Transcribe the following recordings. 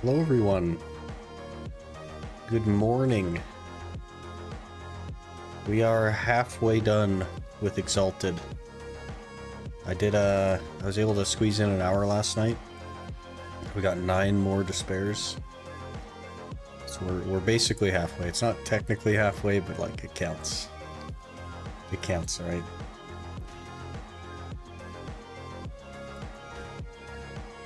Hello everyone. Good morning. We are halfway done with Exalted. I was able to squeeze in an hour last night. We got 9 more despairs. So we're basically halfway. It's not technically halfway, but like it counts. It counts, right?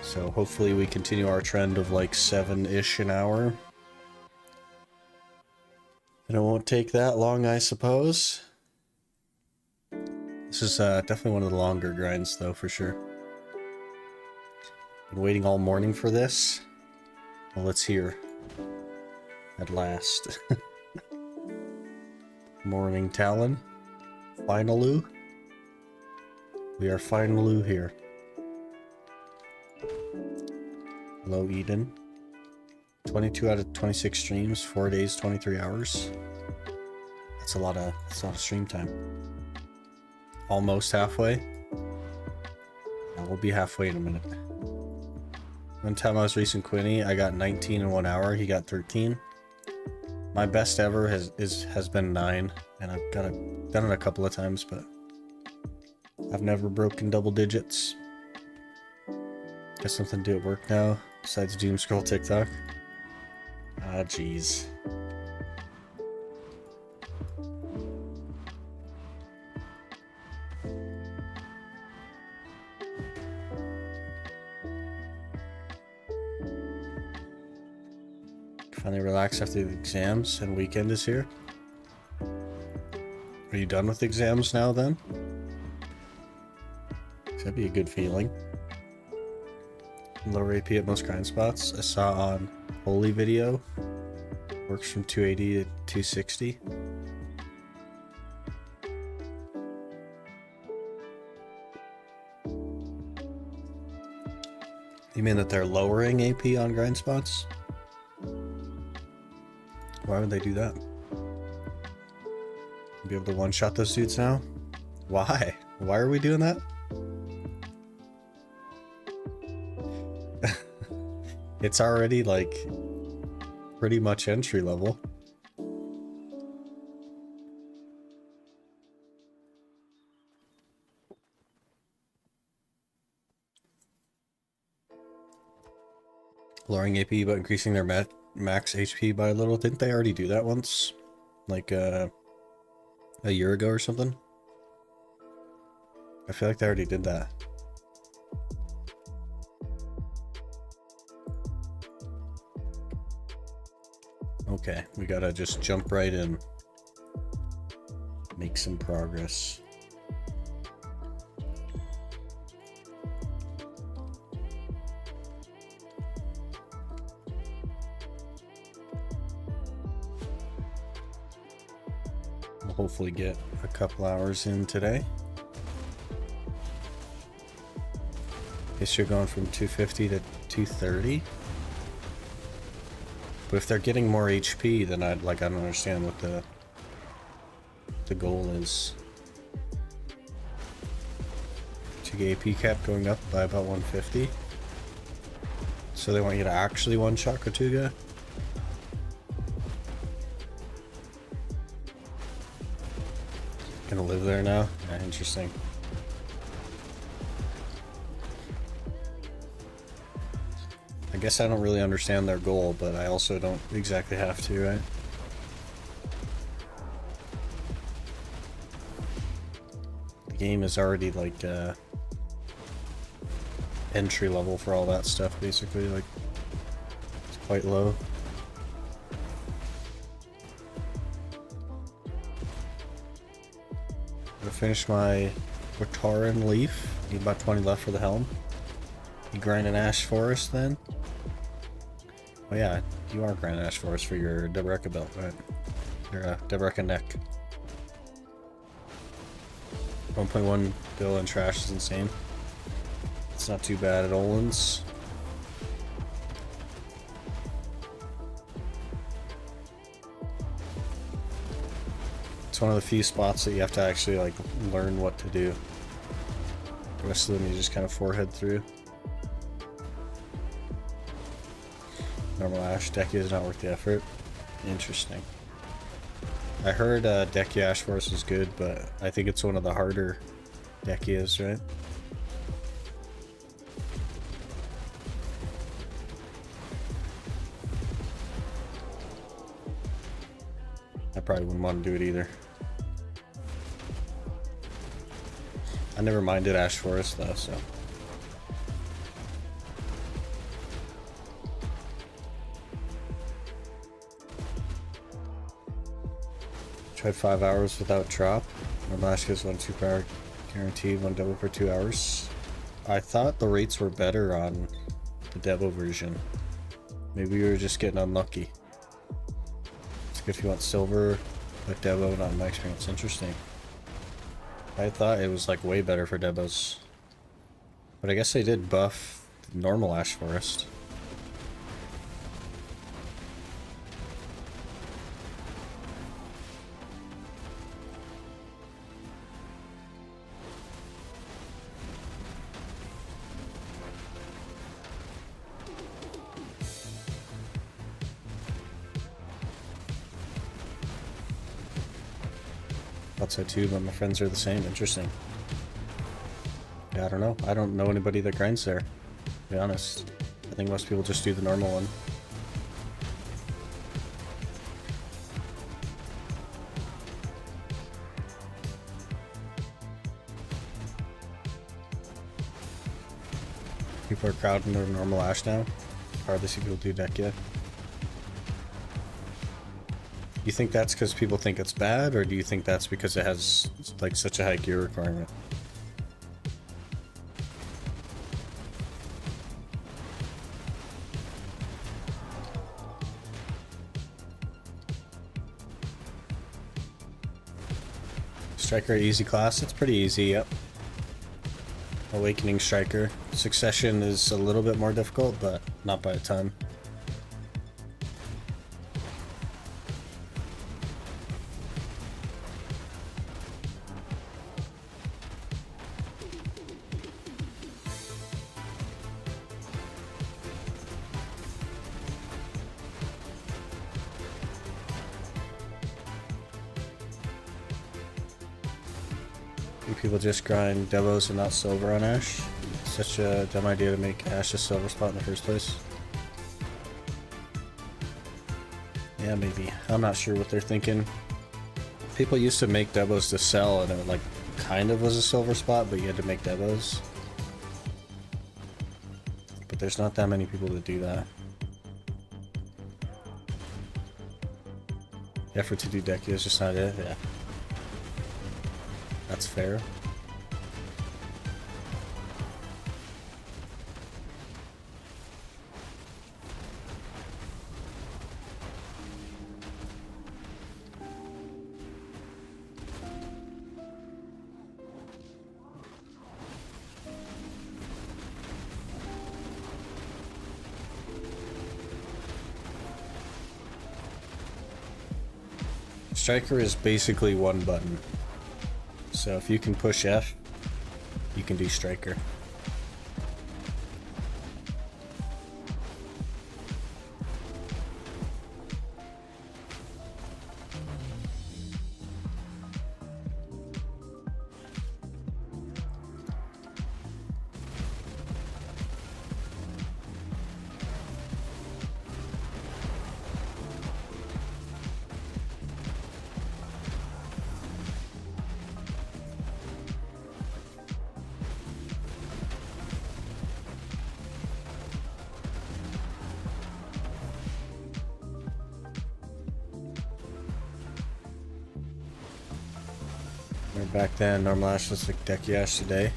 So hopefully we continue our trend of like 7-ish an hour. And it won't take that long, I suppose. This is definitely one of the longer grinds, though, for sure. Been waiting all morning for this. Well, it's here. At last. Morning, Talon. Finaloo. We are Finaloo here. Hello, Eden. 22 out of 26 streams, 4 days, 23 hours. That's a lot of stream time. Almost halfway. Now we'll be halfway in a minute. One time I was racing Quinny, I got 19 in 1 hour. He got 13. My best ever has been 9, and I've done it a couple of times, but I've never broken double digits. Got something to do at work now besides doom scroll TikTok. Ah, jeez. Finally relax after the exams and weekend is here. Are you done with exams now then? That'd be a good feeling. Lower AP at most grind spots. I saw on Holy video. Works from 280 to 260. You mean that they're lowering AP on grind spots? Why would they do that? Be able to one-shot those dudes now? Why? Why are we doing that? It's already like pretty much entry level. Lowering AP but increasing their max HP by a little. Didn't they already do that once? Like a year ago or something? I feel like they already did that. Okay, we gotta just jump right in. Make some progress. We'll hopefully get a couple hours in today. Guess you're going from 250 to 230. But if they're getting more HP, then I don't understand what the goal is. To get AP cap going up by about 150. So they want you to actually one-shot Katuga? Gonna live there now? Yeah, interesting. I guess I don't really understand their goal, but I also don't exactly have to, right? The game is already like entry level for all that stuff, basically. Like, it's quite low. I'm gonna finish my Rataran Leaf. Need about 20 left for the helm. You grind an Ash Forest then? Oh yeah, you are grinding Ash Forest for your Debreka belt, right? Your Debreka neck. 1.1 bill and trash is insane. It's not too bad at Olin's. It's one of the few spots that you have to actually like learn what to do. The rest of them you just kind of forehead through. Normal Ash. Decky is not worth the effort. Interesting. I heard Decky Ash Force is good, but I think it's one of the harder Deckias, right? I probably wouldn't want to do it either. I never minded Ash Forest though, so. Tried 5 hours without drop. Normal Ash gives 1 2-power guaranteed, 1 double for 2 hours. I thought the rates were better on the Devo version. Maybe we were just getting unlucky. It's good if you want silver, but Devo not in my experience. Interesting. I thought it was like way better for Devos. But I guess they did buff the normal Ash Forest. Thought so too, but my friends are the same. Interesting. Yeah, I don't know. I don't know anybody that grinds there, to be honest. I think most people just do the normal one. People are crowding their normal Ash now. Hardly see people do deck yet. You think that's because people think it's bad, or do you think that's because it has like such a high gear requirement? Striker easy class? It's pretty easy, yep. Awakening Striker. Succession is a little bit more difficult, but not by a ton. People just grind Devos and not silver on Ash. Such a dumb idea to make Ash a silver spot in the first place. Yeah, maybe. I'm not sure what they're thinking. People used to make Devos to sell, and it like kind of was a silver spot, but you had to make Devos. But there's not that many people that do that. The effort to do Decky is just not it, yeah. That's fair. Striker is basically one button. So if you can push F, you can do Striker. Back then, normal Ash was like Decky Ash today.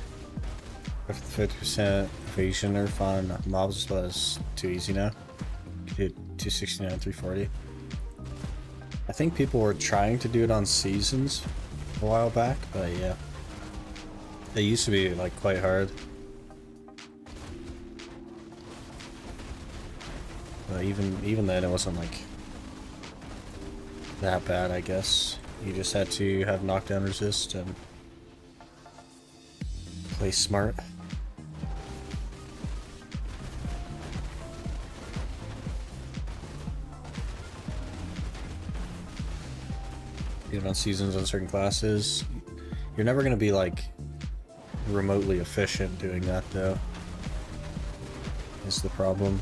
With 50% evasion nerf on mobs was too easy now. You did 269, 340. I think people were trying to do it on seasons a while back, but yeah. They used to be like quite hard. But even then it wasn't like that bad, I guess. You just had to have knockdown resist and play smart. Even on seasons on certain classes. You're never going to be like remotely efficient doing that though. Is the problem.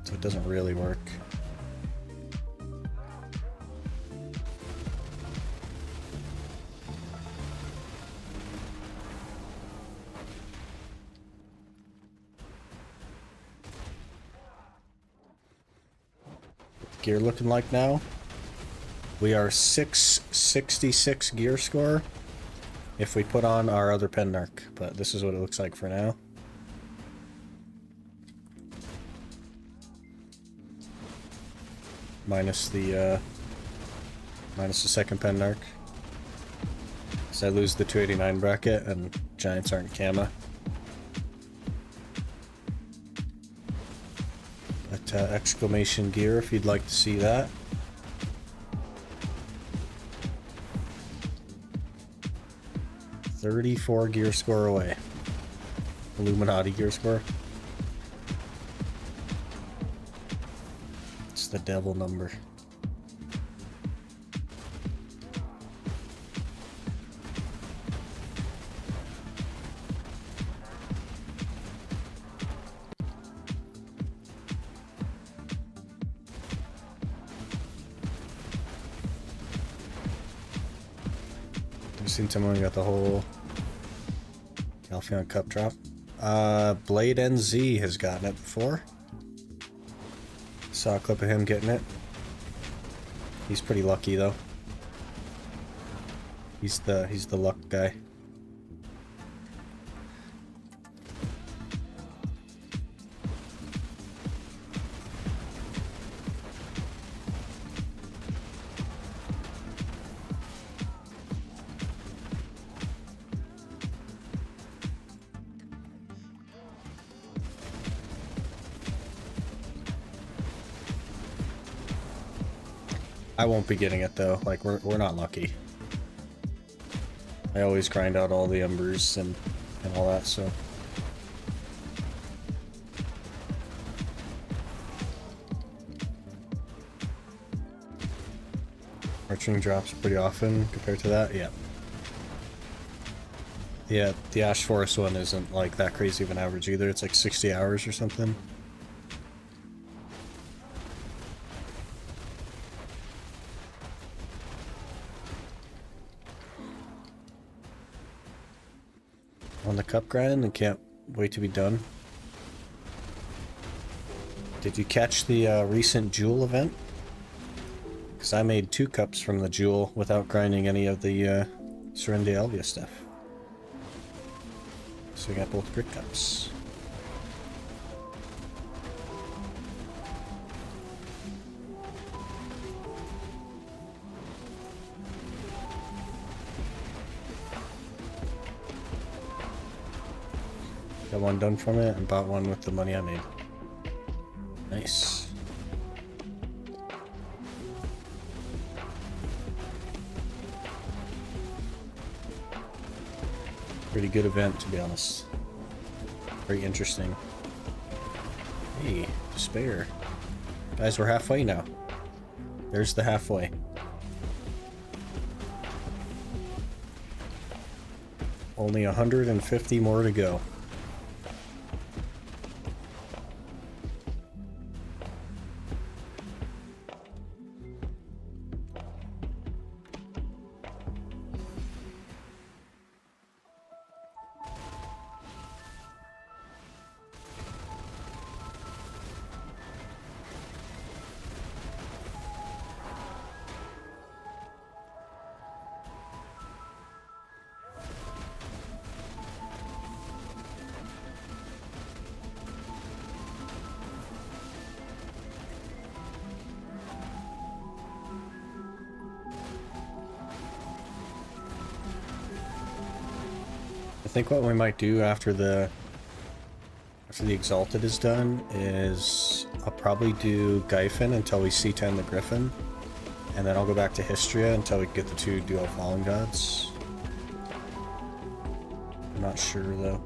So it doesn't really work. Gear looking like now? We are 666 gear score if we put on our other Pendark, but this is what it looks like for now. Minus the second Pendark. So I lose the 289 bracket and Giants aren't Kama. But exclamation gear if you'd like to see that. $34 gear score away. Illuminati gear score. It's the devil number. I've seen someone got the whole Alpheon Cup drop. Blade NZ has gotten it before. Saw a clip of him getting it. He's pretty lucky though. He's the luck guy. I won't be getting it though, like we're not lucky. I always grind out all the embers and all that, so. Arching drops pretty often compared to that, yeah. Yeah, the Ash Forest one isn't like that crazy of an average either, it's like 60 hours or something. On the cup grind and can't wait to be done. Did you catch the recent Jewel event? Because I made 2 cups from the Jewel without grinding any of the Serende Elvia stuff. So we got both brick cups. Got one done from it and bought one with the money I made. Nice. Pretty good event, to be honest. Very interesting. Hey, despair. Guys, we're halfway now. There's the halfway. Only 150 more to go. I think what we might do after the exalted is done is I'll probably do Gyfin until we C10 the Griffin, and then I'll go back to Histria until we get the 2 duo Fallen Gods. I'm not sure though.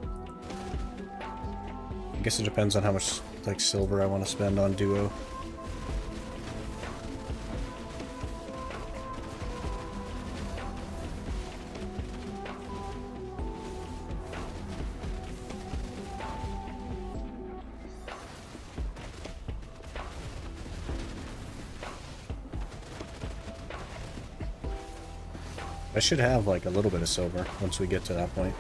I guess it depends on how much like silver I want to spend on duo. I should have like a little bit of silver once we get to that point.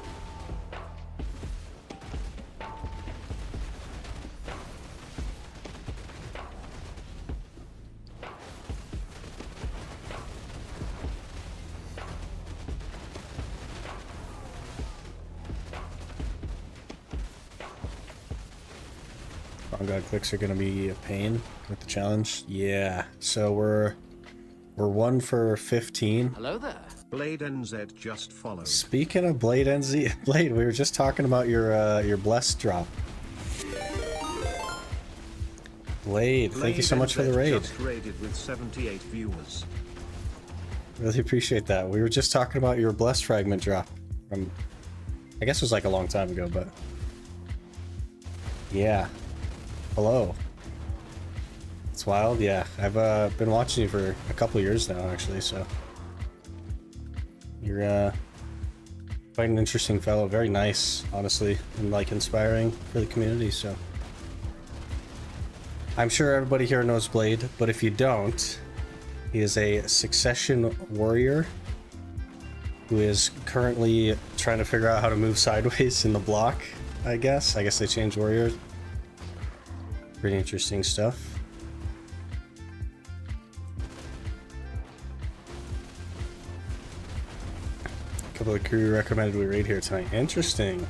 Oh god, clicks are gonna be a pain with the challenge. Yeah, so we're 1 for 15. Hello there. Blade NZ just followed. Speaking of Blade NZ, Blade, we were just talking about your blessed drop. Blade, thank you so much for the raid. Just raided with 78 viewers. Really appreciate that. We were just talking about your blessed fragment drop from, I guess it was like a long time ago, but yeah. Hello. It's wild, yeah. I've been watching you for a couple years now, actually, so you're quite an interesting fellow. Very nice, honestly, and like inspiring for the community. So I'm sure everybody here knows Blade, but if you don't, he is a succession warrior who is currently trying to figure out how to move sideways in the block. I guess they changed warriors. Pretty interesting stuff. A couple of crew recommended we raid here tonight. Interesting.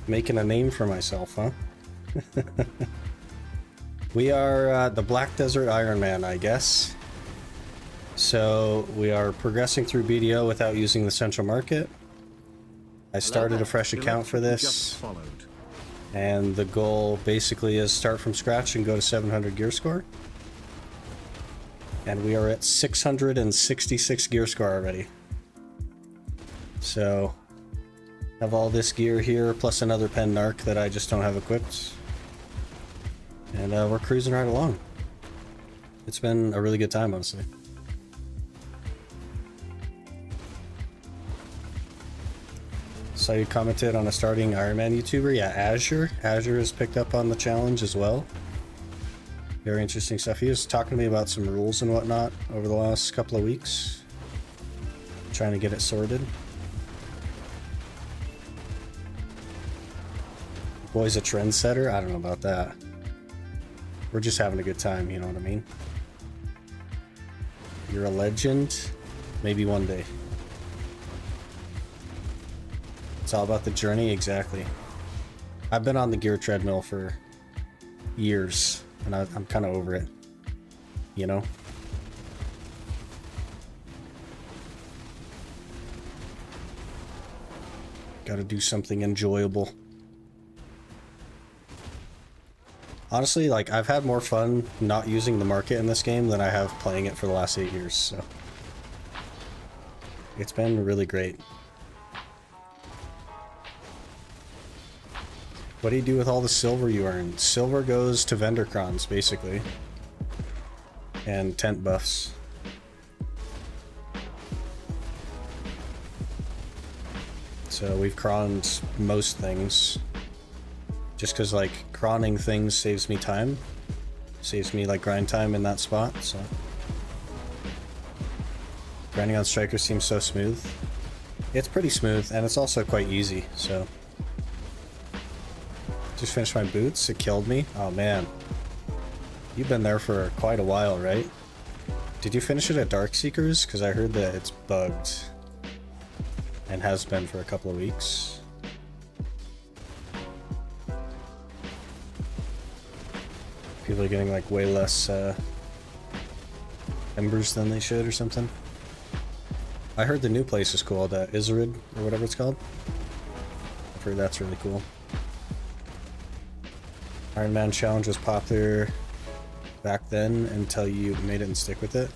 Making a name for myself, huh? We are the Black Desert Iron Man, I guess. So we are progressing through BDO without using the central market. I started a fresh account for this. And the goal basically is start from scratch and go to 700 gear score. And we are at 666 gear score already. So, have all this gear here, plus another pen narc that I just don't have equipped. And we're cruising right along. It's been a really good time, honestly. Saw you commented on a starting Iron Man YouTuber. Yeah, Azure. Azure has picked up on the challenge as well. Very interesting stuff. He was talking to me about some rules and whatnot over the last couple of weeks. Trying to get it sorted. Boy's a trendsetter? I don't know about that. We're just having a good time, you know what I mean? You're a legend. Maybe one day. It's all about the journey, exactly. I've been on the gear treadmill for years, and I'm kind of over it, you know? Gotta do something enjoyable. Honestly, like, I've had more fun not using the market in this game than I have playing it for the last 8 years, so it's been really great. What do you do with all the silver you earn? Silver goes to vendor crons, basically. And tent buffs. So we've croned most things. Just because, like, cronning things saves me time. Saves me, like, grind time in that spot, so. Grinding on strikers seems so smooth. It's pretty smooth, and it's also quite easy, so. Just finished my boots. It killed me. Oh man, you've been there for quite a while, right? Did you finish it at Darkseekers? Because I heard that it's bugged and has been for a couple of weeks. People are getting like way less embers than they should or something. I heard the new place is cool, the Izarid or whatever it's called. I've heard that's really cool. Iron Man challenge was popular back then until you made it and stick with it.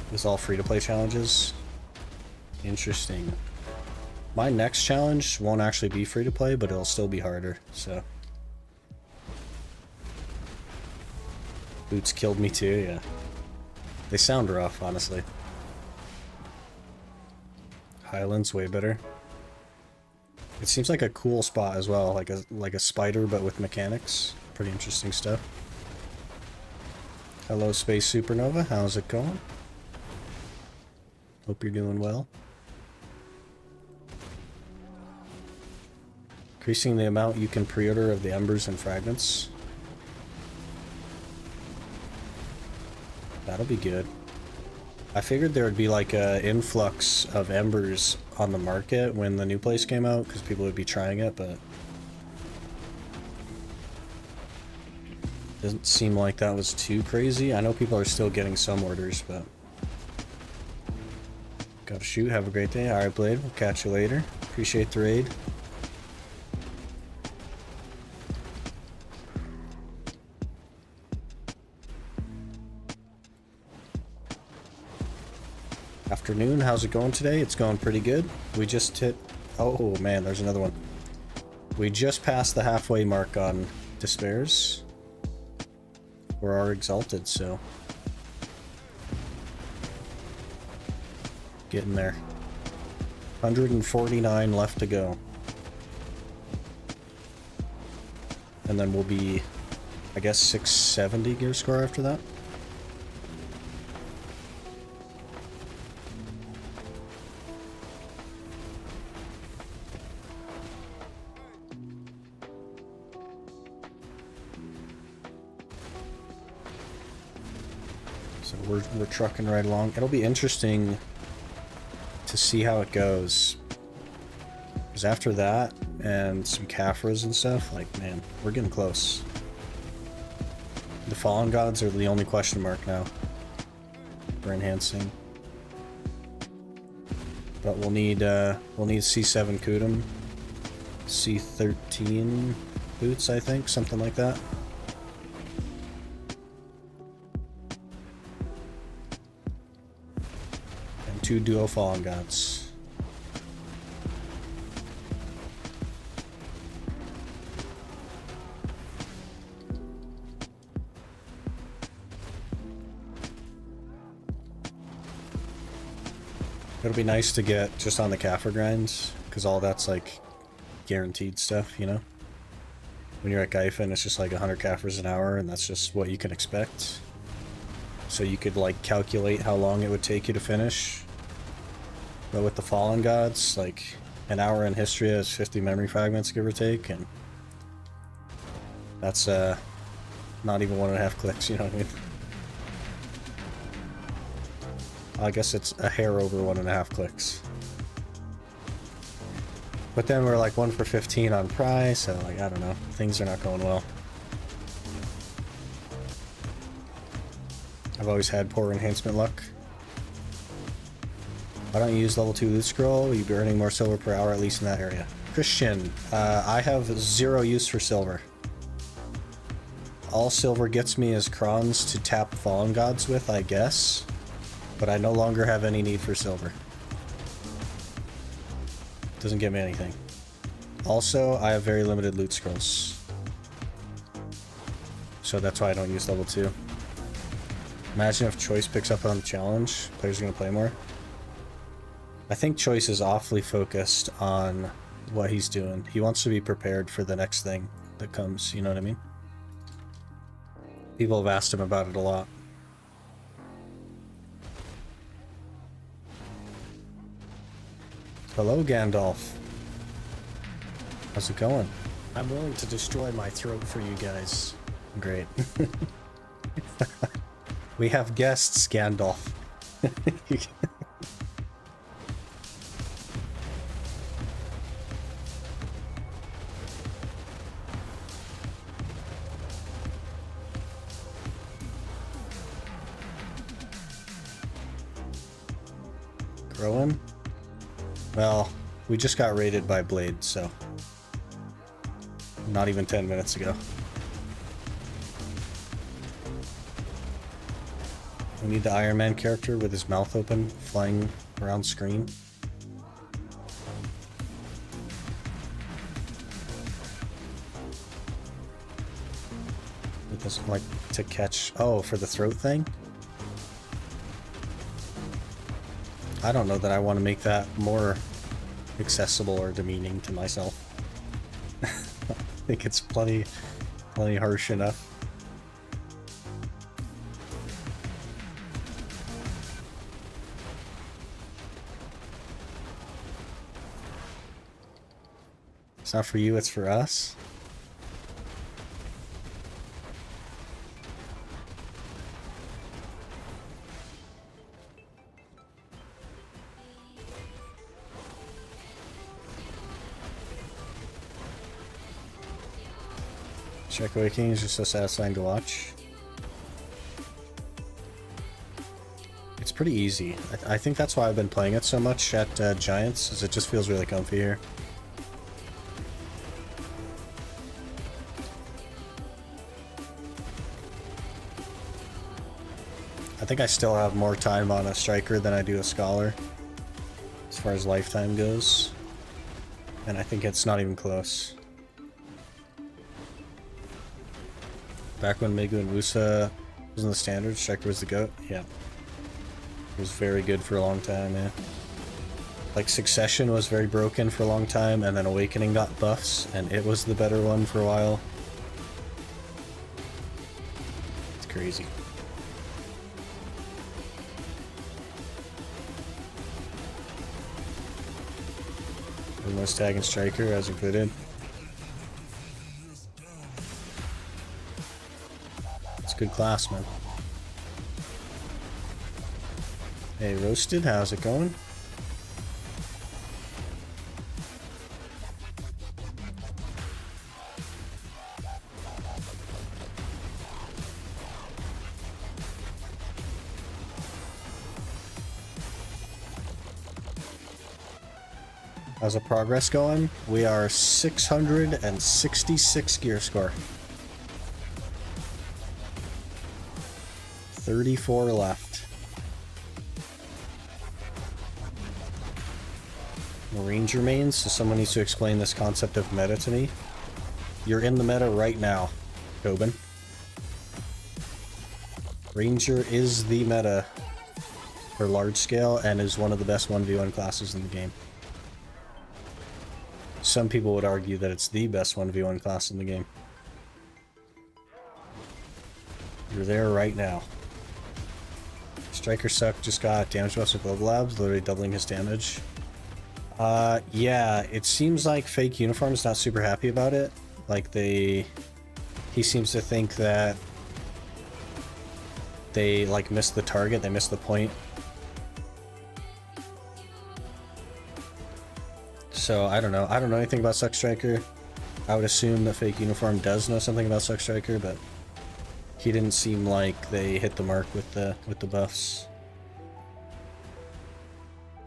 It was all free-to-play challenges. Interesting. My next challenge won't actually be free-to-play, but it'll still be harder, so. Boots killed me too, yeah. They sound rough, honestly. Highlands way better. It seems like a cool spot as well, like a spider but with mechanics. Pretty interesting stuff. Hello Space Supernova, how's it going? Hope you're doing well. Increasing the amount you can pre-order of the embers and fragments. That'll be good. I figured there would be like an influx of embers on the market when the new place came out, because people would be trying it, but doesn't seem like that was too crazy. I know people are still getting some orders, but gotta shoot. Have a great day. Alright, Blade, we'll catch you later. Appreciate the raid. Afternoon, how's it going today? It's going pretty good. We just hit... Oh man, there's another one. We just passed the halfway mark on Despairs. We're our exalted, so... Getting there. 149 left to go. And then we'll be, I guess, 670 gear score after that. So we're trucking right along. It'll be interesting to see how it goes. Because after that, and some Caphras and stuff, like, man, we're getting close. The Fallen Gods are the only question mark now for enhancing. But we'll need C7 Kudum, C13 boots, I think, something like that. And 2 duo Fallen Gods. It'll be nice to get just on the Kaffir grinds, because all that's like guaranteed stuff, you know? When you're at Gaifen, it's just like 100 Kaffirs an hour, and that's just what you can expect. So you could like calculate how long it would take you to finish. But with the Fallen Gods, like an hour in history is 50 memory fragments, give or take, and that's not even 1.5 clicks, you know what I mean? I guess it's a hair over 1.5 clicks. But then we're like 1 for 15 on price, so like, I don't know. Things are not going well. I've always had poor enhancement luck. Why don't you use level 2 loot scroll? You'd be earning more silver per hour, at least in that area. Christian, I have 0 use for silver. All silver gets me is crons to tap Fallen Gods with, I guess. But I no longer have any need for silver. Doesn't get me anything. Also, I have very limited loot scrolls. So that's why I don't use level 2. Imagine if Choice picks up on the challenge. Players are going to play more. I think Choice is awfully focused on what he's doing. He wants to be prepared for the next thing that comes, you know what I mean? People have asked him about it a lot. Hello, Gandalf. How's it going? I'm willing to destroy my throat for you guys. Great. We have guests, Gandalf. Growing? Well, we just got raided by Blade, so... Not even 10 minutes ago. We need the Iron Man character with his mouth open, flying around screen. It doesn't like to catch... Oh, for the throat thing? I don't know that I want to make that more accessible or demeaning to myself. I think it's plenty harsh enough. It's not for you, it's for us. Strike Awakening is just so satisfying to watch. It's pretty easy. I think that's why I've been playing it so much at Giants, is it just feels really comfy here. I think I still have more time on a Striker than I do a Scholar, as far as lifetime goes. And I think it's not even close. Back when Megu and Wusa was in the standard, Striker was the GOAT? Yeah. It was very good for a long time, yeah. Like, Succession was very broken for a long time, and then Awakening got buffs, and it was the better one for a while. It's crazy. Most tag and Striker as included. It's a good class, man. Hey, Roasted, how's it going? How's the progress going? We are 666 gear score. 34 left. Ranger mains, so someone needs to explain this concept of meta to me. You're in the meta right now, Tobin. Ranger is the meta for large scale and is one of the best 1v1 classes in the game. Some people would argue that it's the best 1v1 class in the game. You're there right now. Striker Suck just got damage buffs with Global Labs, literally doubling his damage. Yeah, it seems like Fake Uniform's not super happy about it. Like, he seems to think that they, like, missed the target, they missed the point. So, I don't know. I don't know anything about Suck Striker. I would assume that Fake Uniform does know something about Suck Striker, but he didn't seem like they hit the mark with the buffs.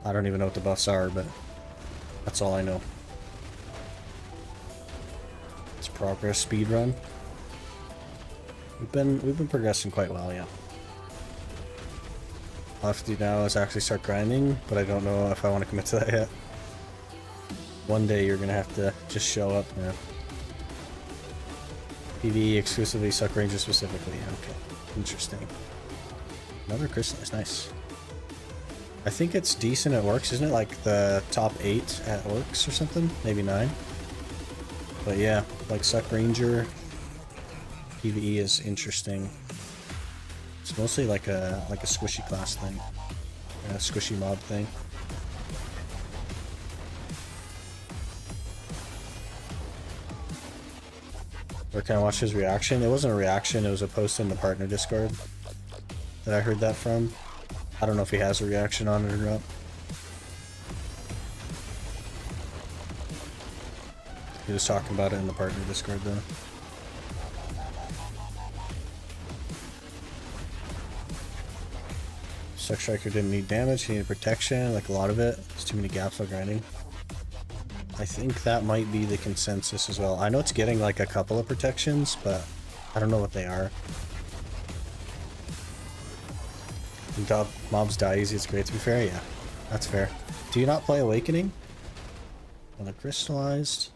I don't even know what the buffs are, but that's all I know. It's progress speed run. We've been progressing quite well, yeah. All I have to do now is actually start grinding, but I don't know if I want to commit to that yet. One day you're gonna have to just show up, man. PvE exclusively, Suck Ranger specifically. Okay, interesting. Another crystallize, nice. I think it's decent at Orcs, isn't it? Like the top 8 at Orcs or something? Maybe 9. But yeah, like Suck Ranger PvE is interesting. It's mostly like a squishy class thing. A squishy mob thing. Where can I watch his reaction? It wasn't a reaction, it was a post in the partner Discord that I heard that from. I don't know if he has a reaction on it or not. He was talking about it in the partner Discord though. Suck Striker didn't need damage, he needed protection, like a lot of it. There's too many gaps while grinding. I think that might be the consensus as well. I know it's getting like a couple of protections, but I don't know what they are. Mobs die easy, it's great to be fair, yeah. That's fair. Do you not play Awakening? Well, they're crystallized.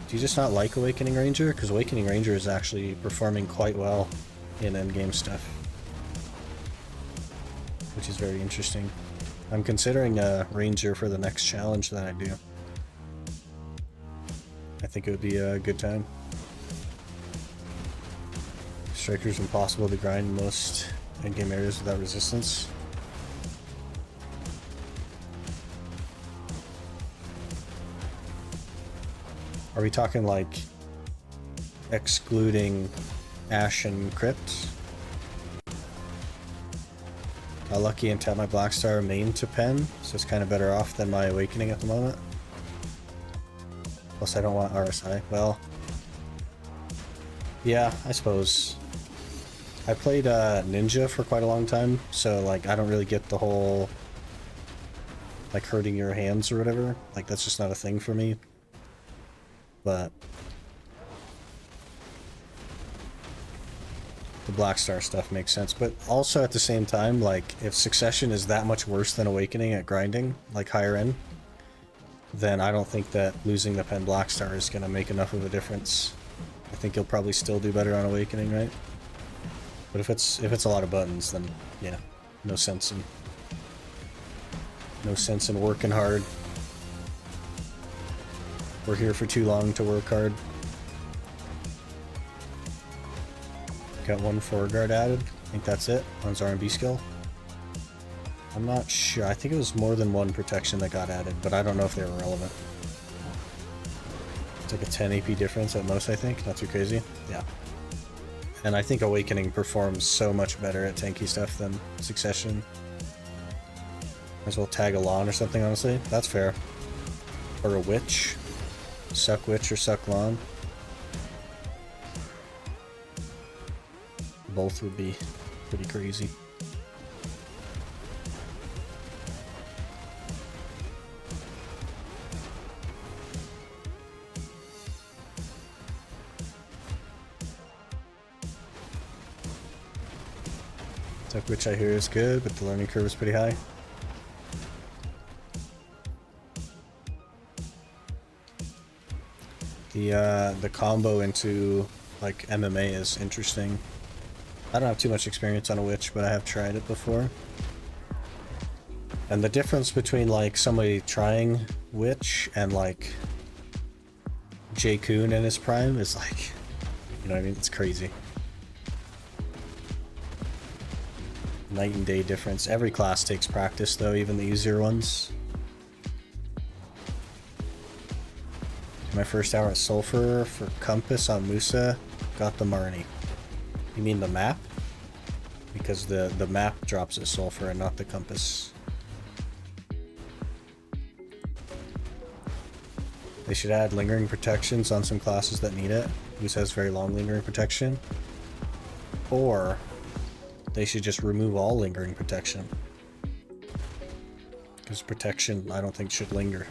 Do you just not like Awakening Ranger? Because Awakening Ranger is actually performing quite well in endgame stuff. Which is very interesting. I'm considering a Ranger for the next challenge that I do. I think it would be a good time. Striker's impossible to grind in most endgame areas without resistance. Are we talking like excluding Ash and Crypt? Got lucky and tapped my Blackstar main to pen, so it's kind of better off than my Awakening at the moment. Plus I don't want RSI. Well, yeah, I suppose. I played Ninja for quite a long time, so like I don't really get the whole like hurting your hands or whatever. Like that's just not a thing for me. But the Blackstar stuff makes sense. But also at the same time, like if Succession is that much worse than Awakening at grinding, like higher end, then I don't think that losing the pen Blackstar is gonna make enough of a difference. I think you'll probably still do better on Awakening, right? But if it's a lot of buttons, then yeah, no sense in working hard. We're here for too long to work hard. Got one forward guard added. I think that's it on his R&B skill. I'm not sure. I think it was more than one protection that got added, but I don't know if they were relevant. It's like a 10 AP difference at most, I think. Not too crazy. Yeah. And I think Awakening performs so much better at tanky stuff than Succession. Might as well tag a Lawn or something, honestly. That's fair. Or a Witch. Suck Witch or Suck Lawn. Both would be pretty crazy. Suck Witch I hear is good, but the learning curve is pretty high. The combo into like MMA is interesting. I don't have too much experience on a Witch, but I have tried it before. And the difference between like somebody trying Witch and like Jay Kuhn in his prime is like, you know what I mean? It's crazy. Night and day difference. Every class takes practice though, even the easier ones. My first hour at Sulfur for Compass on Musa, got the Marnie. You mean the map? Because the map drops at Sulfur and not the Compass. They should add lingering protections on some classes that need it. Musa has very long lingering protection. Or they should just remove all lingering protection. Because protection, I don't think, should linger.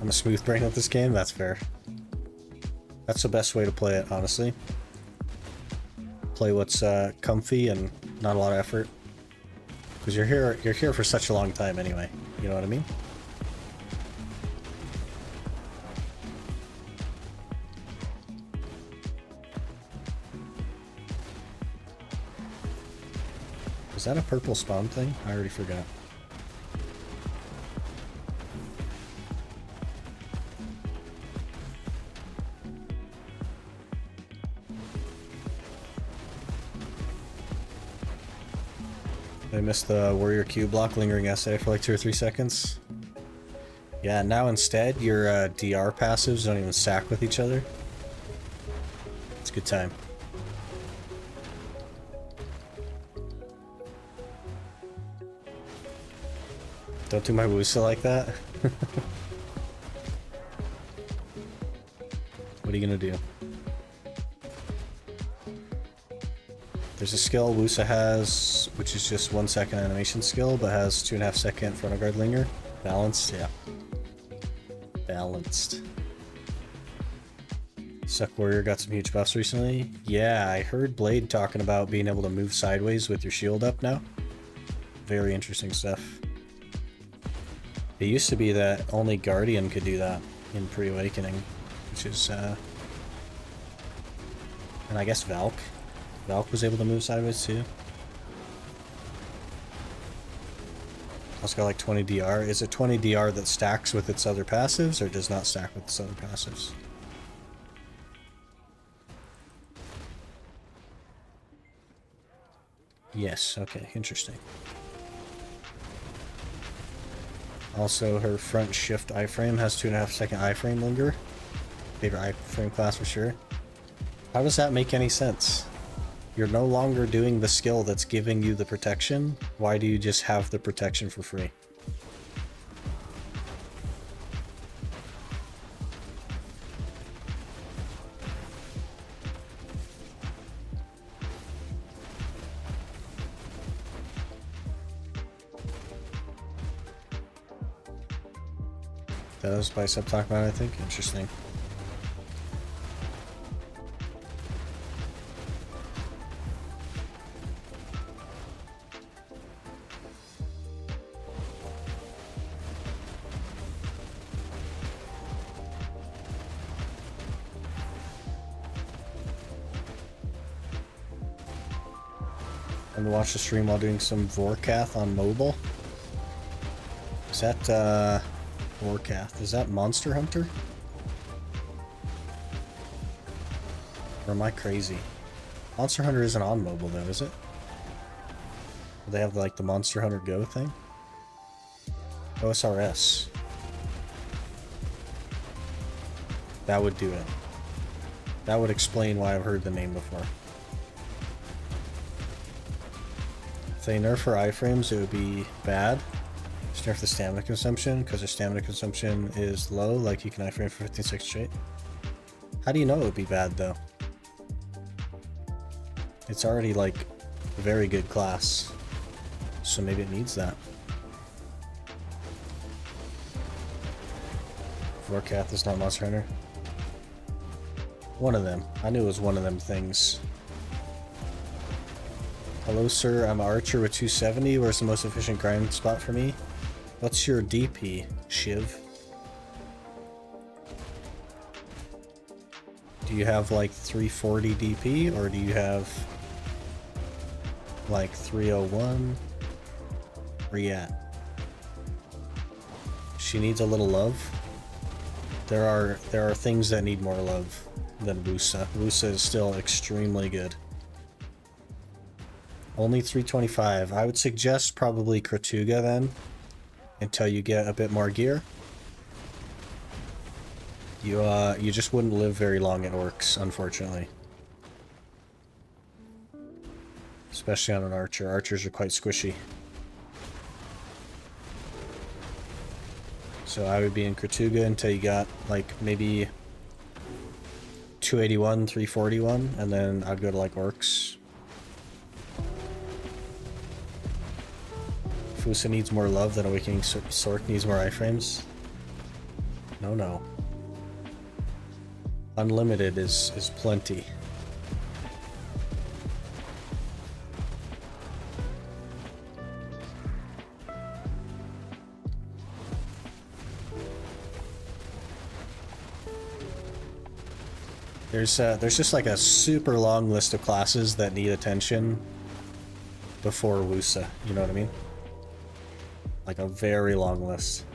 I'm a smooth brain at this game, that's fair. That's the best way to play it, honestly. Play what's comfy and not a lot of effort. Because you're here for such a long time anyway, you know what I mean? Is that a purple spawn thing? I already forgot. I missed the Warrior Q block lingering essay for like 2 or 3 seconds. Yeah, now instead your DR passives don't even stack with each other. It's a good time. Don't do my Wusa like that. What are you gonna do? There's a skill Wusa has, which is just 1 second animation skill, but has 2.5 second frontal guard linger. Balanced, yeah. Balanced. Suck Warrior got some huge buffs recently. Yeah, I heard Blade talking about being able to move sideways with your shield up now. Very interesting stuff. It used to be that only Guardian could do that in Pre-Awakening, which is, and I guess Valk. Valk was able to move sideways too. Also got like 20 DR. Is it 20 DR that stacks with its other passives or does not stack with its other passives? Yes, okay, interesting. Also, her front shift iframe has 2.5-second iframe linger. Favorite iframe class for sure. How does that make any sense? You're no longer doing the skill that's giving you the protection. Why do you just have the protection for free? That was bicep talk about it, I think. Interesting. And watch the stream while doing some Vorkath on mobile. Is that Vorkath? Is that Monster Hunter? Or am I crazy? Monster Hunter isn't on mobile though, is it? They have like the Monster Hunter Go thing? OSRS. That would do it. That would explain why I've heard the name before. If they nerf her iframes, it would be bad. Just nerf the stamina consumption, because her stamina consumption is low, like you can iframe for 15 seconds straight. How do you know it would be bad, though? It's already, like, a very good class. So maybe it needs that. Vorkath is not Monster Hunter. One of them. I knew it was one of them things. Hello, sir. I'm Archer with 270. Where's the most efficient grind spot for me? What's your DP, Shiv? Do you have like 340 DP, or do you have like 301? Where you at? She needs a little love. There are things that need more love than Wusa. Wusa is still extremely good. Only 325. I would suggest probably Kratuga then, until you get a bit more gear. You just wouldn't live very long at Orcs, unfortunately. Especially on an Archer. Archers are quite squishy. So I would be in Kratuga until you got like maybe 281, 341, and then I'd go to like Orcs. Fusa needs more love than Awakening Sork needs more iframes. No, no. Unlimited is plenty. There's just like a super long list of classes that need attention before Wusa, you know what I mean? Like a very long list.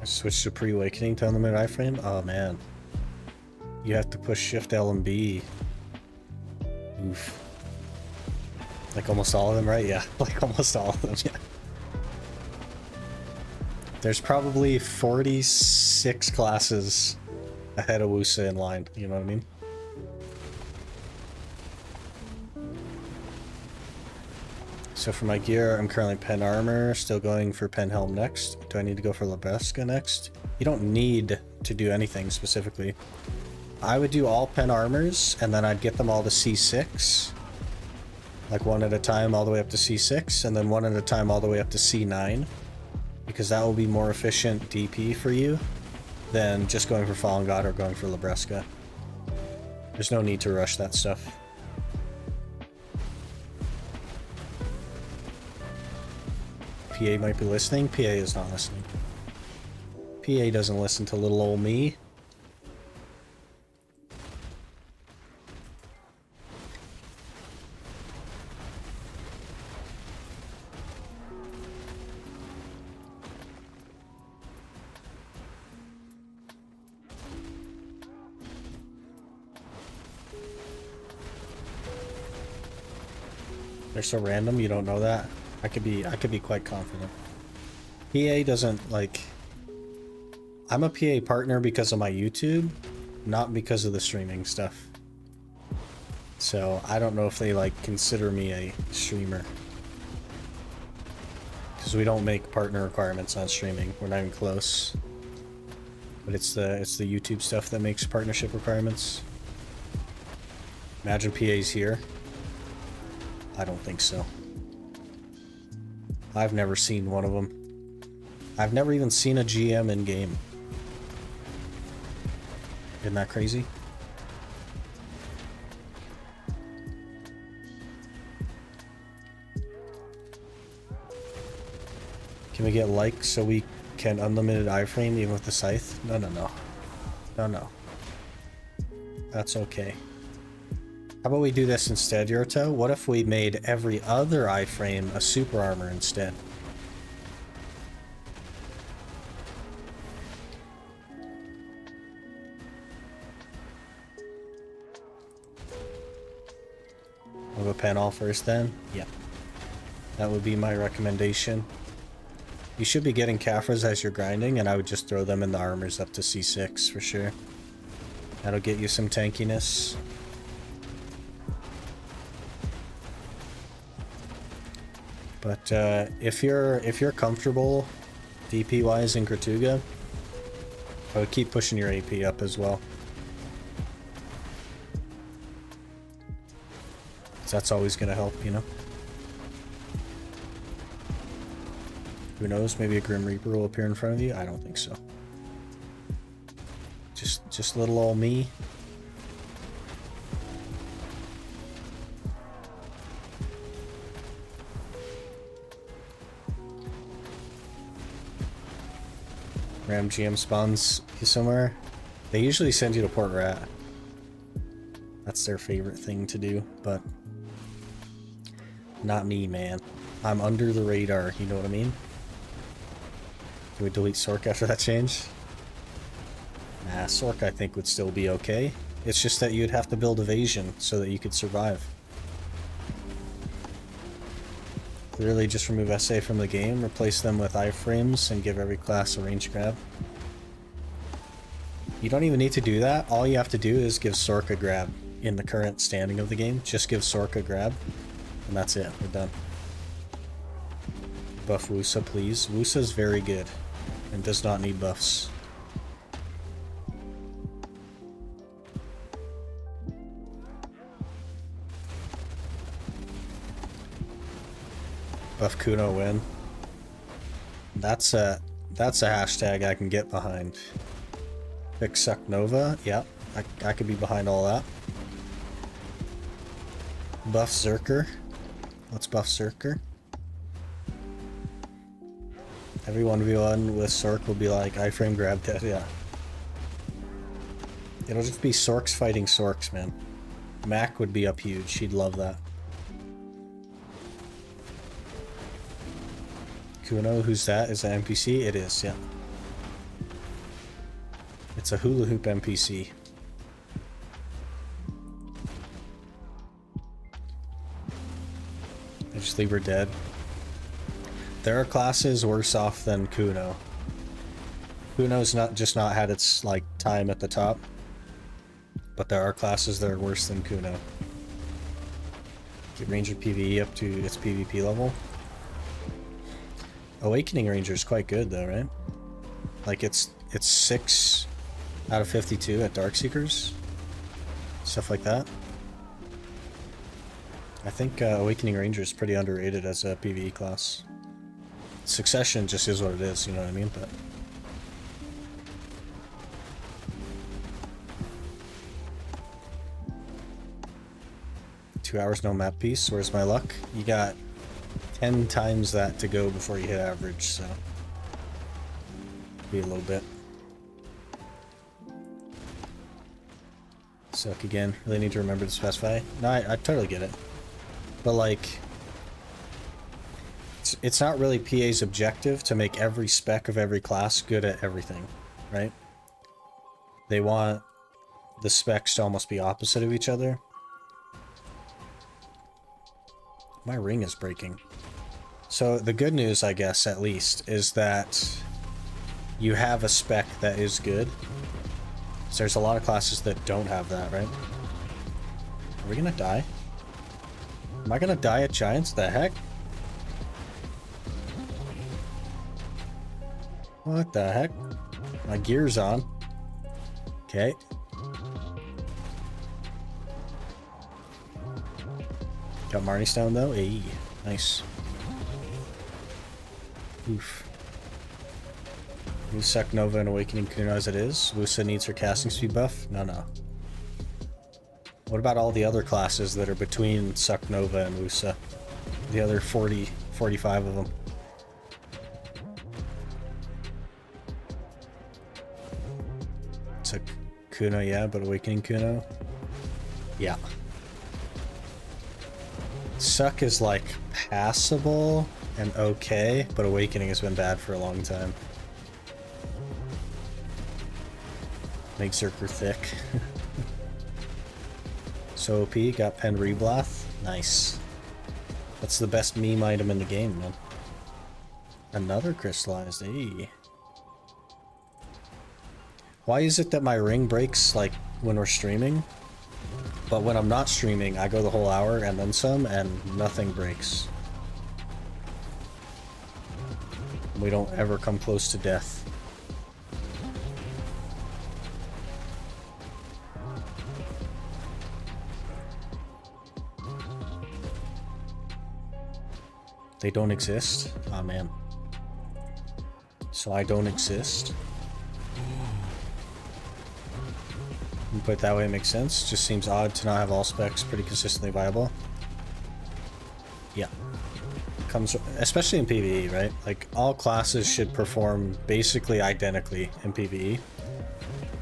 I switched to pre-awakening to unlimited iframe? Oh man. You have to push Shift L and B. Oof. Like almost all of them, right? Yeah, like almost all of them, yeah. There's probably 46 classes ahead of Wusa in line, you know what I mean? So for my gear, I'm currently Pen Armor, still going for Pen Helm next. Do I need to go for Lebreska next? You don't need to do anything specifically. I would do all Pen Armors, and then I'd get them all to C6. Like one at a time all the way up to C6, and then one at a time all the way up to C9. Because that will be more efficient DP for you than just going for Fallen God or going for Lebreska. There's no need to rush that stuff. PA might be listening. PA is not listening. PA doesn't listen to little old me. so random you don't know that. I could be quite confident. PA doesn't like. I'm a PA partner because of my YouTube, not because of the streaming stuff. So I don't know if they like consider me a streamer. Because we don't make partner requirements on streaming. We're not even close. But it's the YouTube stuff that makes partnership requirements. Imagine PA's here. I don't think so. I've never seen one of them. I've never even seen a GM in game. Isn't that crazy? Can we get likes so we can unlimited iframe even with the scythe? No, no, no. No, no. That's okay. How about we do this instead, Yurto? What if we made every other iframe a super armor instead? We'll go panel first then? Yeah. That would be my recommendation. You should be getting Caphras as you're grinding, and I would just throw them in the armors up to C6 for sure. That'll get you some tankiness. But if you're comfortable DP wise in Gratuga, I would keep pushing your AP up as well. That's always gonna help, you know. Who knows? Maybe a Grim Reaper will appear in front of you. I don't think so. Just little old me. Ram GM spawns you somewhere. They usually send you to Port Rat. That's their favorite thing to do, but not me, man. I'm under the radar, you know what I mean? Can we delete Sork after that change? Nah, Sork I think would still be okay. It's just that you'd have to build evasion so that you could survive. Clearly just remove SA from the game, replace them with iframes, and give every class a range grab. You don't even need to do that. All you have to do is give Sork a grab in the current standing of the game. Just give Sork a grab, and that's it. We're done. Buff Wusa, please. Wusa's very good and does not need buffs. Buff Kuno win. That's a hashtag I can get behind. Pick Suck Nova, yeah, I could be behind all that. Buff Zerker. Let's buff Zerker. Every 1v1 with Sork will be like, iframe grab that, yeah. It'll just be Sorks fighting Sorks, man. Mac would be up huge, she'd love that. Kuno, who's that? Is that NPC? It is, yeah. It's a hula hoop NPC. I just leave her dead. There are classes worse off than Kuno. Kuno's just not had its like time at the top, but there are classes that are worse than Kuno. Get Ranger PvE up to its PvP level. Awakening Ranger is quite good though, right? Like it's 6 out of 52 at Darkseekers. Stuff like that. I think Awakening Ranger is pretty underrated as a PvE class. Succession just is what it is, you know what I mean? But two hours no map piece. Where's my luck? You got 10 times that to go before you hit average, so be a little bit. Suck again. Really need to remember to specify. No, I totally get it. But like, it's not really PA's objective to make every spec of every class good at everything, right? They want the specs to almost be opposite of each other. My ring is breaking. So the good news, I guess, at least, is that you have a spec that is good. So there's a lot of classes that don't have that, right? Are we gonna die? Am I gonna die at Giants? The heck? What the heck? My gear's on. Okay. Got Marnie Stone though? Hey, nice. Oof. You suck Nova and Awakening Kuno as it is. Wusa needs her casting speed buff? No, no. What about all the other classes that are between Suck Nova and Wusa? The other 40, 45 of them. It's a Kuno, yeah, but Awakening Kuno? Yeah. Suck is like passable and okay, but Awakening has been bad for a long time. Make Zerker thick. So OP, got Pen Reblath. Nice. That's the best meme item in the game, man. Another crystallized, hey. Why is it that my ring breaks, like, when we're streaming? But when I'm not streaming, I go the whole hour and then some, and nothing breaks. We don't ever come close to death. They don't exist? Aw, oh, man. So I don't exist? You put it that way, it makes sense. Just seems odd to not have all specs pretty consistently viable. Yeah. Comes, especially in PvE, right? Like, all classes should perform basically identically in PvE.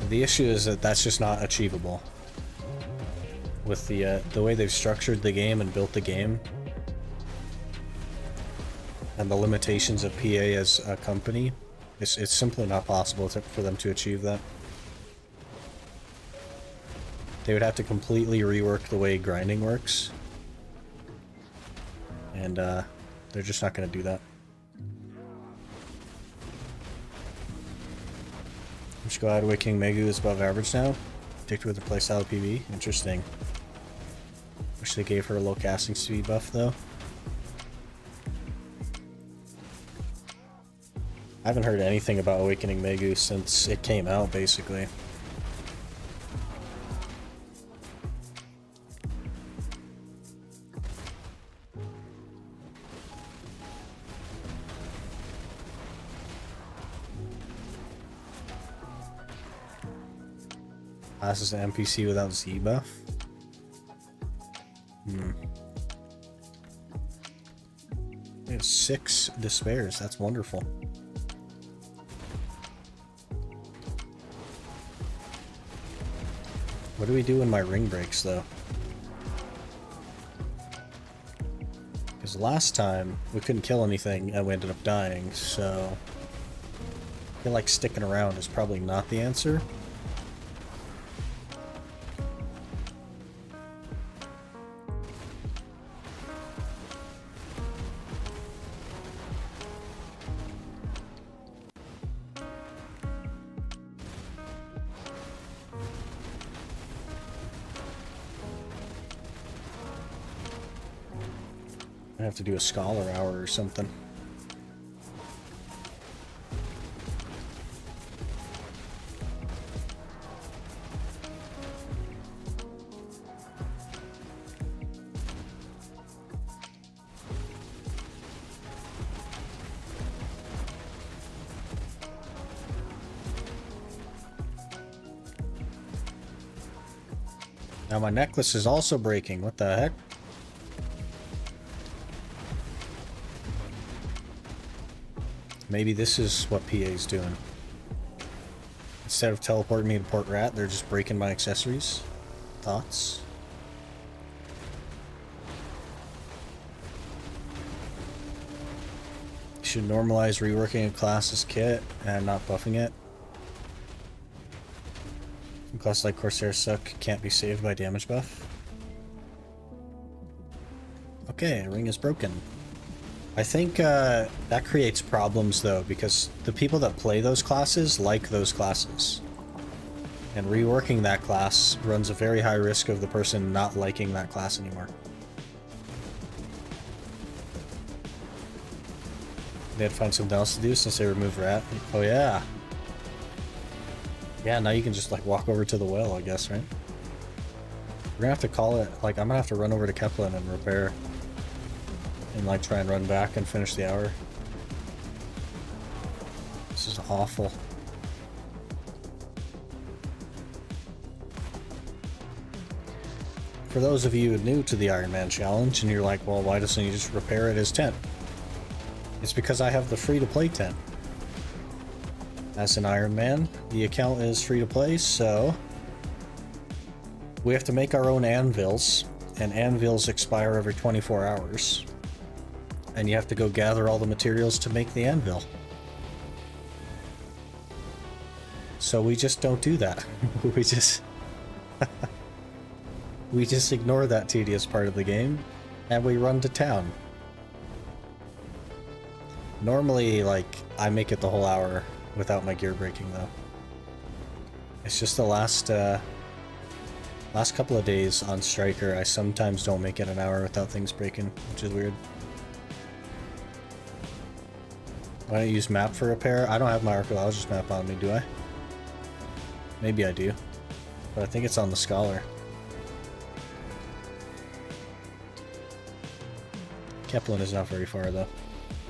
The issue is that that's just not achievable. With the way they've structured the game and built the game, and the limitations of PA as a company, it's simply not possible for them to achieve that. They would have to completely rework the way grinding works. And they're just not going to do that. Let's go ahead. Awakening Megu is above average now. Addicted with the playstyle PV. Interesting. Wish they gave her a low casting speed buff though. I haven't heard anything about Awakening Megu since it came out, basically. Class is an NPC without Z buff? We have 6 despairs, that's wonderful. What do we do when my ring breaks, though? Because last time, we couldn't kill anything and we ended up dying, so... I feel like sticking around is probably not the answer. I have to do a scholar hour or something. Now my necklace is also breaking. What the heck? Maybe this is what PA's doing. Instead of teleporting me to Port Rat, they're just breaking my accessories. Thoughts? You should normalize reworking a class's kit and not buffing it. Some classes like Corsair suck, can't be saved by damage buff. Okay, ring is broken. I think that creates problems though, because the people that play those classes like those classes. And reworking that class runs a very high risk of the person not liking that class anymore. They had to find something else to do since they removed Rat. Oh yeah. Yeah, now you can just like walk over to the well, I guess, right? We're gonna have to call it, like, I'm gonna have to run over to Kepler and repair. And like try and run back and finish the hour. This is awful. For those of you new to the Iron Man challenge and you're like, well, why doesn't he just repair at his tent? It's because I have the free-to-play tent. As an Iron Man, the account is free to play, so we have to make our own anvils, and anvils expire every 24 hours. And you have to go gather all the materials to make the anvil. So we just don't do that. we just we just ignore that tedious part of the game and we run to town. Normally, like, I make it the whole hour without my gear breaking though. It's just the last couple of days on Striker, I sometimes don't make it an hour without things breaking, which is weird. Why don't you use map for repair? I don't have my archaeologist map on me, do I? Maybe I do. But I think it's on the Scholar. Kepler is not very far though,